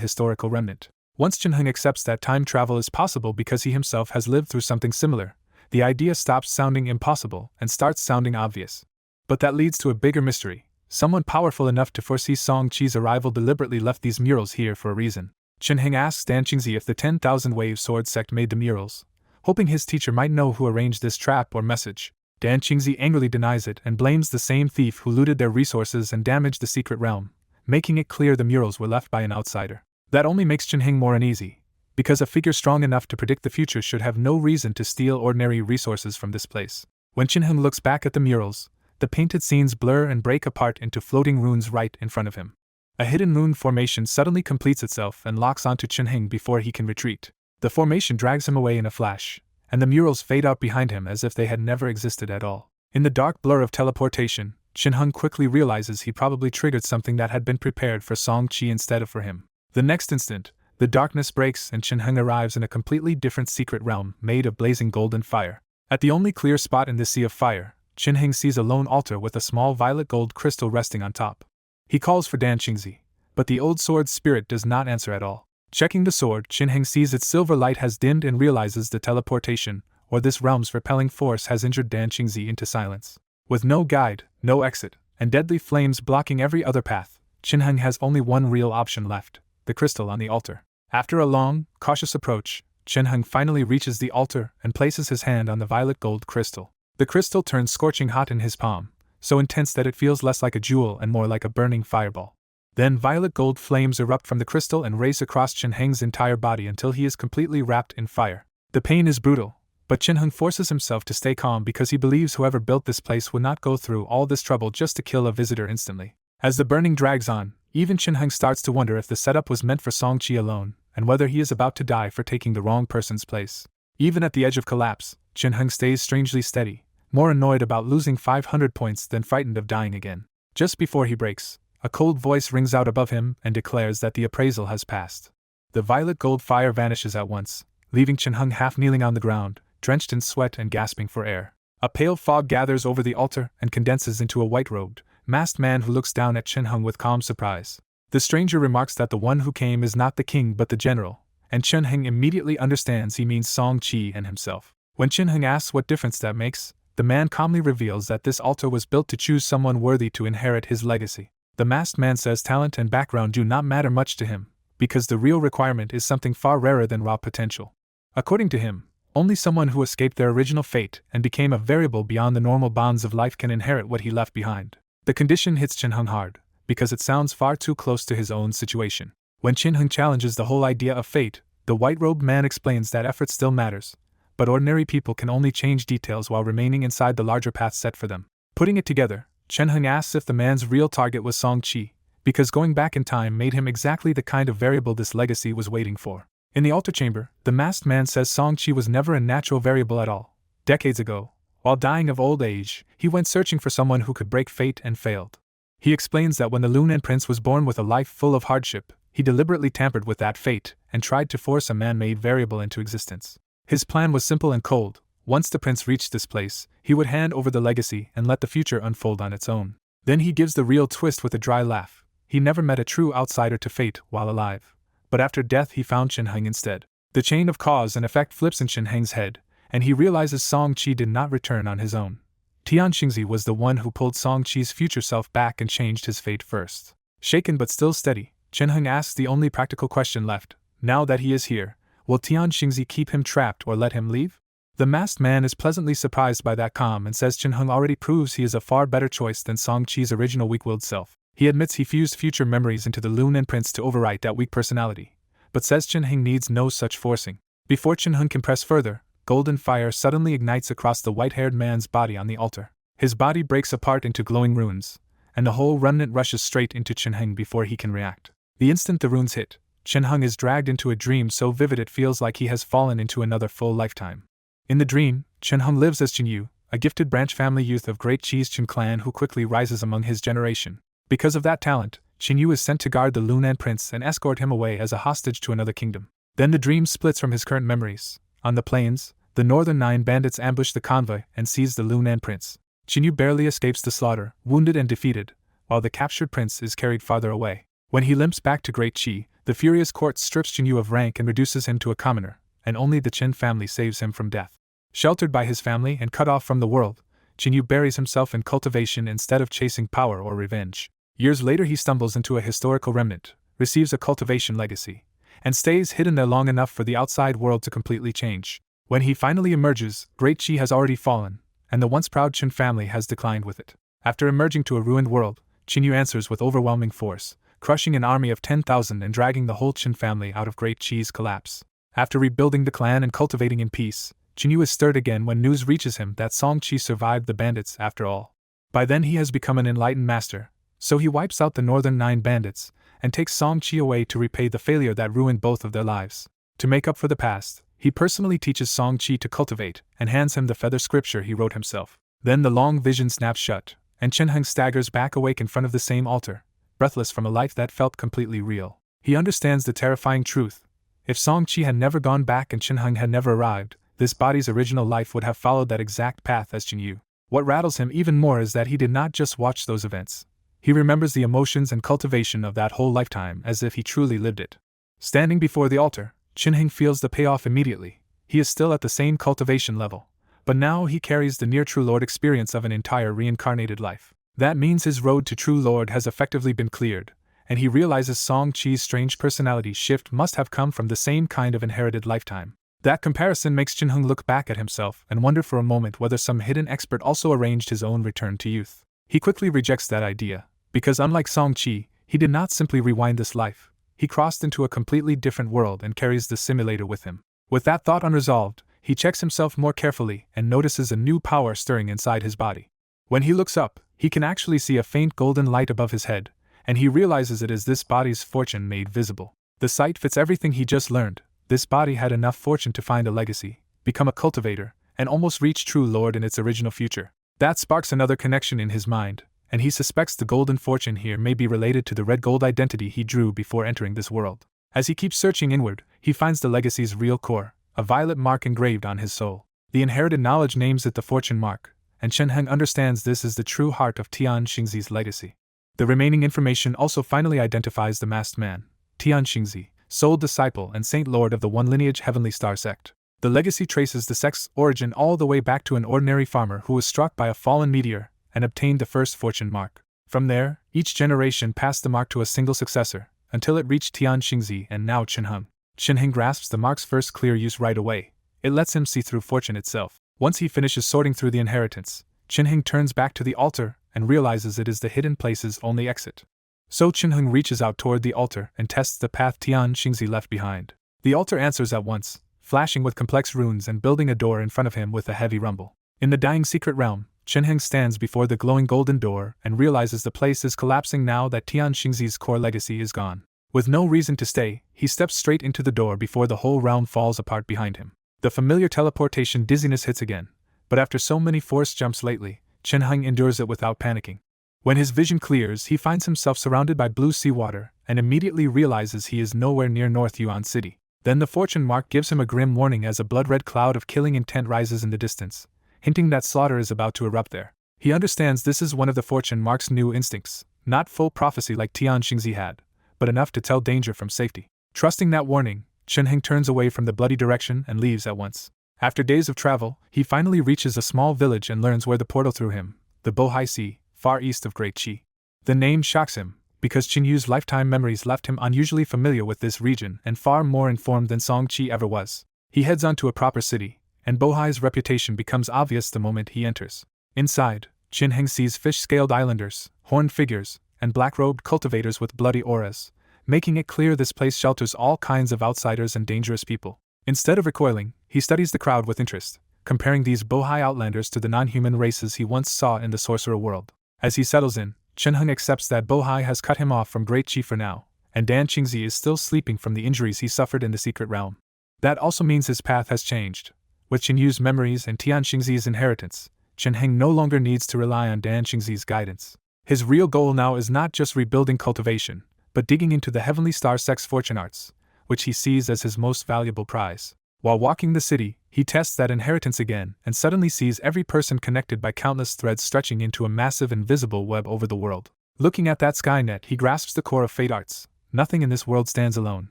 historical remnant. Once Chin-heng accepts that time travel is possible because he himself has lived through something similar, the idea stops sounding impossible and starts sounding obvious. But that leads to a bigger mystery. Someone powerful enough to foresee Song-chi's arrival deliberately left these murals here for a reason. Chin-heng asks Dan Qingzi if the 10,000 Wave Sword sect made the murals, hoping his teacher might know who arranged this trap or message. Dan Qingzi angrily denies it and blames the same thief who looted their resources and damaged the secret realm, making it clear the murals were left by an outsider. That only makes Chin-heng more uneasy, because a figure strong enough to predict the future should have no reason to steal ordinary resources from this place. When Chin-heng looks back at the murals, the painted scenes blur and break apart into floating runes right in front of him. A hidden rune formation suddenly completes itself and locks onto Chin-heng before he can retreat. The formation drags him away in a flash, and the murals fade out behind him as if they had never existed at all. In the dark blur of teleportation, Chin-heng quickly realizes he probably triggered something that had been prepared for Song-chi instead of for him. The next instant, the darkness breaks and Chin-heng arrives in a completely different secret realm made of blazing golden fire. At the only clear spot in this sea of fire, Chin-heng sees a lone altar with a small violet gold crystal resting on top. He calls for Dan Qingzi, but the old sword spirit does not answer at all. Checking the sword, Chin-heng sees its silver light has dimmed and realizes the teleportation, or this realm's repelling force, has injured Dan Qingzi into silence. With no guide, no exit, and deadly flames blocking every other path, Chin-heng has only one real option left: the crystal on the altar. After a long, cautious approach, Chin-heng finally reaches the altar and places his hand on the violet gold crystal. The crystal turns scorching hot in his palm, so intense that it feels less like a jewel and more like a burning fireball. Then violet gold flames erupt from the crystal and race across Chin-heng's entire body until he is completely wrapped in fire. The pain is brutal, but Chin-heng forces himself to stay calm because he believes whoever built this place would not go through all this trouble just to kill a visitor instantly. As the burning drags on, even Chin-heng starts to wonder if the setup was meant for Song-chi alone, and whether he is about to die for taking the wrong person's place. Even at the edge of collapse, Chin-heng stays strangely steady, more annoyed about losing 500 points than frightened of dying again. Just before he breaks, a cold voice rings out above him and declares that the appraisal has passed. The violet gold fire vanishes at once, leaving Chen-hung half kneeling on the ground, drenched in sweat and gasping for air. A pale fog gathers over the altar and condenses into a white-robed, masked man who looks down at Chen-hung with calm surprise. The stranger remarks that the one who came is not the king but the general, and Chen-hung immediately understands he means Song-chi and himself. When Chen-hung asks what difference that makes, the man calmly reveals that this altar was built to choose someone worthy to inherit his legacy. The masked man says talent and background do not matter much to him, because the real requirement is something far rarer than raw potential. According to him, only someone who escaped their original fate and became a variable beyond the normal bonds of life can inherit what he left behind. The condition hits Chen-hung hard, because it sounds far too close to his own situation. When Chen-hung challenges the whole idea of fate, the white-robed man explains that effort still matters, but ordinary people can only change details while remaining inside the larger path set for them. Putting it together, Chen-hung asks if the man's real target was Song-chi, because going back in time made him exactly the kind of variable this legacy was waiting for. In the altar chamber, the masked man says Song-chi was never a natural variable at all. Decades ago, while dying of old age, he went searching for someone who could break fate and failed. He explains that when the Lunan Prince was born with a life full of hardship, he deliberately tampered with that fate and tried to force a man-made variable into existence. His plan was simple and cold. Once the prince reached this place, he would hand over the legacy and let the future unfold on its own. Then he gives the real twist with a dry laugh. He never met a true outsider to fate while alive, but after death he found Chen-hung instead. The chain of cause and effect flips in Chen-hung's head, and he realizes Song-chi did not return on his own. Tian Xingzi was the one who pulled Song-chi's future self back and changed his fate first. Shaken but still steady, Chen-hung asks the only practical question left. Now that he is here, will Tian Xingzi keep him trapped or let him leave? The masked man is pleasantly surprised by that calm and says Chen-hung already proves he is a far better choice than Song-chi's original weak-willed self. He admits he fused future memories into the Lunan Prince to overwrite that weak personality, but says Chen-hung needs no such forcing. Before Chen-hung can press further, golden fire suddenly ignites across the white-haired man's body on the altar. His body breaks apart into glowing runes, and the whole remnant rushes straight into Chen-hung before he can react. The instant the runes hit, Chen-hung is dragged into a dream so vivid it feels like he has fallen into another full lifetime. In the dream, Chen-hung lives as Chen-yu, a gifted branch family youth of great Cheese Chen clan who quickly rises among his generation. Because of that talent, Chen-yu is sent to guard the Lunan Prince and escort him away as a hostage to another kingdom. Then the dream splits from his current memories. On the plains, the Northern Nine bandits ambush the convoy and seize the Lunan Prince. Chen-yu barely escapes the slaughter, wounded and defeated, while the captured prince is carried farther away. When he limps back to Great Qi, the furious court strips Chen-yu of rank and reduces him to a commoner, and only the Chen family saves him from death. Sheltered by his family and cut off from the world, Chen-yu buries himself in cultivation instead of chasing power or revenge. Years later he stumbles into a historical remnant, receives a cultivation legacy, and stays hidden there long enough for the outside world to completely change. When he finally emerges, Great Qi has already fallen, and the once proud Chen family has declined with it. After emerging to a ruined world, Chen-yu answers with overwhelming force, crushing an army of 10,000 and dragging the whole Chen family out of Great Qi's collapse. After rebuilding the clan and cultivating in peace, Chen-yu is stirred again when news reaches him that Song-chi survived the bandits after all. By then he has become an enlightened master, so he wipes out the Northern Nine bandits and takes Song-chi away to repay the failure that ruined both of their lives. To make up for the past, he personally teaches Song-chi to cultivate and hands him the feather scripture he wrote himself. Then the long vision snaps shut, and Chen-hung staggers back awake in front of the same altar, breathless from a life that felt completely real. He understands the terrifying truth. If Song-chi had never gone back and Chen-hung had never arrived, this body's original life would have followed that exact path as Chen-yu. What rattles him even more is that he did not just watch those events. He remembers the emotions and cultivation of that whole lifetime as if he truly lived it. Standing before the altar, Chen-hung feels the payoff immediately. He is still at the same cultivation level, but now he carries the near True Lord experience of an entire reincarnated life. That means his road to True Lord has effectively been cleared, and he realizes Song-chi's strange personality shift must have come from the same kind of inherited lifetime. That comparison makes Chen-hung look back at himself and wonder for a moment whether some hidden expert also arranged his own return to youth. He quickly rejects that idea, because unlike Song-chi, he did not simply rewind this life. He crossed into a completely different world and carries the simulator with him. With that thought unresolved, he checks himself more carefully and notices a new power stirring inside his body. When he looks up, he can actually see a faint golden light above his head, and he realizes it is this body's fortune made visible. The sight fits everything he just learned. This body had enough fortune to find a legacy, become a cultivator, and almost reach true lord in its original future. That sparks another connection in his mind, and he suspects the golden fortune here may be related to the red gold identity he drew before entering this world. As he keeps searching inward, he finds the legacy's real core, a violet mark engraved on his soul. The inherited knowledge names it the fortune mark, and Chen Heng understands this is the true heart of Tian Xingzi's legacy. The remaining information also finally identifies the masked man, Tian Xingzi, sole disciple and saint lord of the One Lineage Heavenly Star sect. The legacy traces the sect's origin all the way back to an ordinary farmer who was struck by a fallen meteor and obtained the first fortune mark. From there, each generation passed the mark to a single successor, until it reached Tian Xingzi and now Chen Heng. Chen Heng grasps the mark's first clear use right away. It lets him see through fortune itself. Once he finishes sorting through the inheritance, Chen Heng turns back to the altar and realizes it is the hidden place's only exit. So Chen Heng reaches out toward the altar and tests the path Tian Xingzi left behind. The altar answers at once, flashing with complex runes and building a door in front of him with a heavy rumble. In the dying secret realm, Chen Heng stands before the glowing golden door and realizes the place is collapsing now that Tian Xingzi's core legacy is gone. With no reason to stay, he steps straight into the door before the whole realm falls apart behind him. The familiar teleportation dizziness hits again, but after so many forced jumps lately, Chen Heng endures it without panicking. When his vision clears, he finds himself surrounded by blue seawater and immediately realizes he is nowhere near North Yuan City. Then the fortune mark gives him a grim warning as a blood-red cloud of killing intent rises in the distance, hinting that slaughter is about to erupt there. He understands this is one of the fortune mark's new instincts, not full prophecy like Tian Xingzi had, but enough to tell danger from safety. Trusting that warning, Chen Heng turns away from the bloody direction and leaves at once. After days of travel, he finally reaches a small village and learns where the portal threw him, the Bohai Sea, far east of Great Qi. The name shocks him, because Qin Yu's lifetime memories left him unusually familiar with this region and far more informed than Song Qi ever was. He heads on to a proper city, and Bohai's reputation becomes obvious the moment he enters. Inside, Chen Heng sees fish-scaled islanders, horned figures, and black-robed cultivators with bloody auras, making it clear this place shelters all kinds of outsiders and dangerous people. Instead of recoiling, he studies the crowd with interest, comparing these Bohai outlanders to the non-human races he once saw in the sorcerer world. As he settles in, Chen Heng accepts that Bohai has cut him off from Great Qi for now, and Dan Qingzi is still sleeping from the injuries he suffered in the secret realm. That also means his path has changed. With Qin Yu's memories and Tian Xingzi's inheritance, Chen Heng no longer needs to rely on Dan Qingzi's guidance. His real goal now is not just rebuilding cultivation, but digging into the Heavenly Star Sect's fortune arts, which he sees as his most valuable prize. While walking the city, he tests that inheritance again and suddenly sees every person connected by countless threads stretching into a massive invisible web over the world. Looking at that Skynet, he grasps the core of fate arts. Nothing in this world stands alone,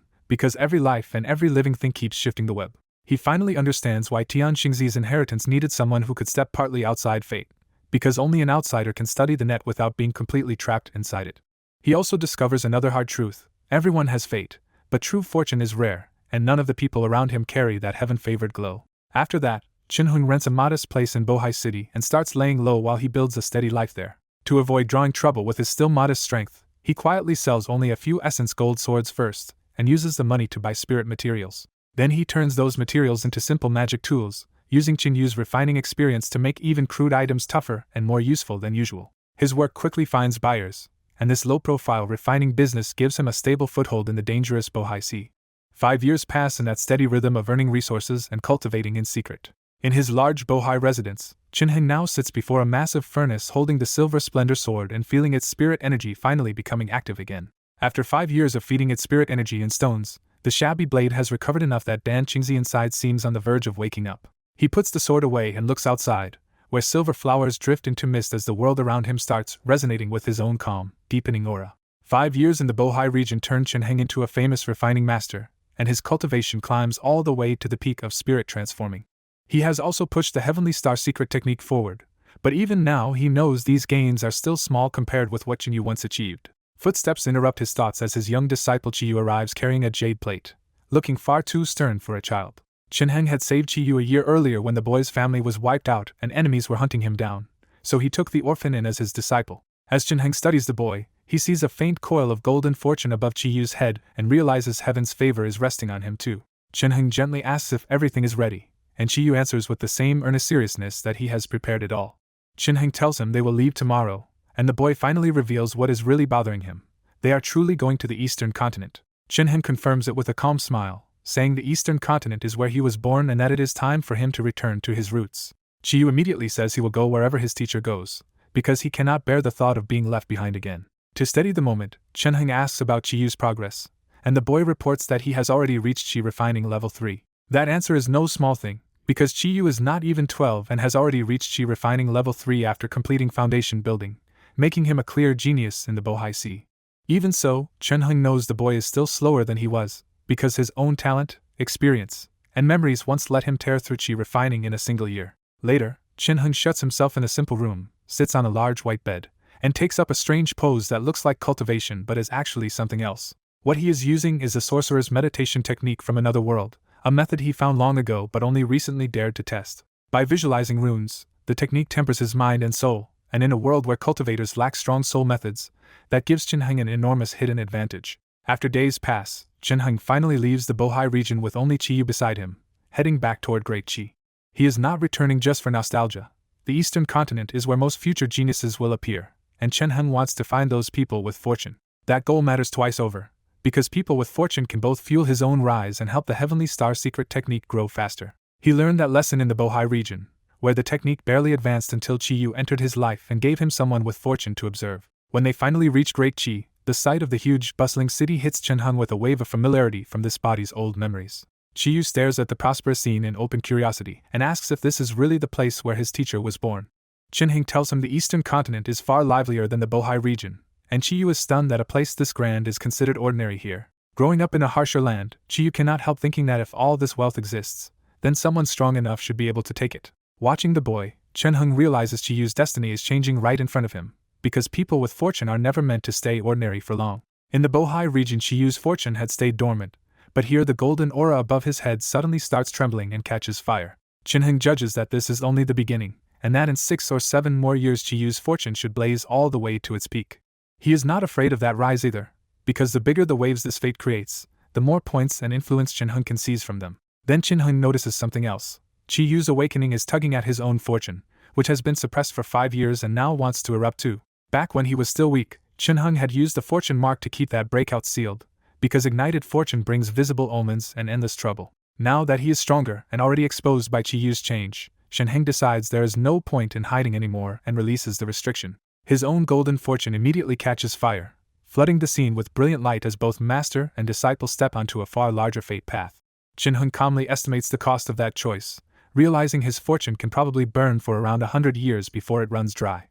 because every life and every living thing keeps shifting the web. He finally understands why Tian Xingzi's inheritance needed someone who could step partly outside fate, because only an outsider can study the net without being completely trapped inside it. He also discovers another hard truth: everyone has fate, but true fortune is rare, and none of the people around him carry that heaven-favored glow. After that, Chen Heng rents a modest place in Bohai City and starts laying low while he builds a steady life there. To avoid drawing trouble with his still modest strength, he quietly sells only a few essence gold swords first, and uses the money to buy spirit materials. Then he turns those materials into simple magic tools, using Qin Yu's refining experience to make even crude items tougher and more useful than usual. His work quickly finds buyers, and this low-profile refining business gives him a stable foothold in the dangerous Bohai Sea. 5 years pass in that steady rhythm of earning resources and cultivating in secret. In his large Bohai residence, Chen Heng now sits before a massive furnace holding the silver splendor sword and feeling its spirit energy finally becoming active again. After 5 years of feeding its spirit energy in stones, the shabby blade has recovered enough that Dan Qingzi inside seems on the verge of waking up. He puts the sword away and looks outside, where silver flowers drift into mist as the world around him starts resonating with his own calm, deepening aura. 5 years in the Bohai region turned Chen Heng into a famous refining master, and his cultivation climbs all the way to the peak of spirit transforming. He has also pushed the Heavenly Star secret technique forward, but even now he knows these gains are still small compared with what Qin Yu once achieved. Footsteps interrupt his thoughts as his young disciple Qi Yu arrives carrying a jade plate, looking far too stern for a child. Chen Heng had saved Qi Yu a year earlier when the boy's family was wiped out and enemies were hunting him down, so he took the orphan in as his disciple. As Chen Heng studies the boy, he sees a faint coil of golden fortune above Qi Yu's head and realizes heaven's favor is resting on him too. Chen Heng gently asks if everything is ready, and Qi Yu answers with the same earnest seriousness that he has prepared it all. Chen Heng tells him they will leave tomorrow, and the boy finally reveals what is really bothering him. They are truly going to the eastern continent. Chen Heng confirms it with a calm smile, saying the eastern continent is where he was born and that it is time for him to return to his roots. Chiyu immediately says he will go wherever his teacher goes, because he cannot bear the thought of being left behind again. To steady the moment, Chenheng asks about Chiyu's progress, and the boy reports that he has already reached Chi refining level 3. That answer is no small thing, because Chiyu is not even 12 and has already reached Chi refining level 3 after completing foundation building, making him a clear genius in the Bohai Sea. Even so, Chenheng knows the boy is still slower than he was, because his own talent, experience, and memories once let him tear through Chi refining in a single year. Later, Chenheng shuts himself in a simple room, sits on a large white bed, and takes up a strange pose that looks like cultivation but is actually something else. What he is using is a sorcerer's meditation technique from another world, a method he found long ago but only recently dared to test. By visualizing runes, the technique tempers his mind and soul, and in a world where cultivators lack strong soul methods, that gives Chenheng an enormous hidden advantage. After days pass, Chenheng finally leaves the Bohai region with only Chiyu beside him, heading back toward Great Chi. He is not returning just for nostalgia. The eastern continent is where most future geniuses will appear, and Chenheng wants to find those people with fortune. That goal matters twice over, because people with fortune can both fuel his own rise and help the Heavenly Star secret technique grow faster. He learned that lesson in the Bohai region, where the technique barely advanced until Chiyu entered his life and gave him someone with fortune to observe. When they finally reach Great Chi, the sight of the huge, bustling city hits Chenheng with a wave of familiarity from this body's old memories. Chiyu stares at the prosperous scene in open curiosity and asks if this is really the place where his teacher was born. Chenheng tells him the eastern continent is far livelier than the Bohai region, and Chiyu is stunned that a place this grand is considered ordinary here. Growing up in a harsher land, Chiyu cannot help thinking that if all this wealth exists, then someone strong enough should be able to take it. Watching the boy, Chenheng realizes Chiyu's destiny is changing right in front of him, because people with fortune are never meant to stay ordinary for long. In the Bohai region, Chiyu's fortune had stayed dormant, but here the golden aura above his head suddenly starts trembling and catches fire. Chenheng judges that this is only the beginning, and that in 6 or 7 more years Chiyu's fortune should blaze all the way to its peak. He is not afraid of that rise either, because the bigger the waves this fate creates, the more points and influence Chenheng can seize from them. Then Chenheng notices something else. Chiyu's awakening is tugging at his own fortune, which has been suppressed for 5 years and now wants to erupt too. Back when he was still weak, Chenheng had used the fortune mark to keep that breakout sealed, because ignited fortune brings visible omens and endless trouble. Now that he is stronger and already exposed by Chiyu's change, Chenheng decides there is no point in hiding anymore and releases the restriction. His own golden fortune immediately catches fire, flooding the scene with brilliant light as both master and disciple step onto a far larger fate path. Chenheng calmly estimates the cost of that choice, realizing his fortune can probably burn for around 100 years before it runs dry.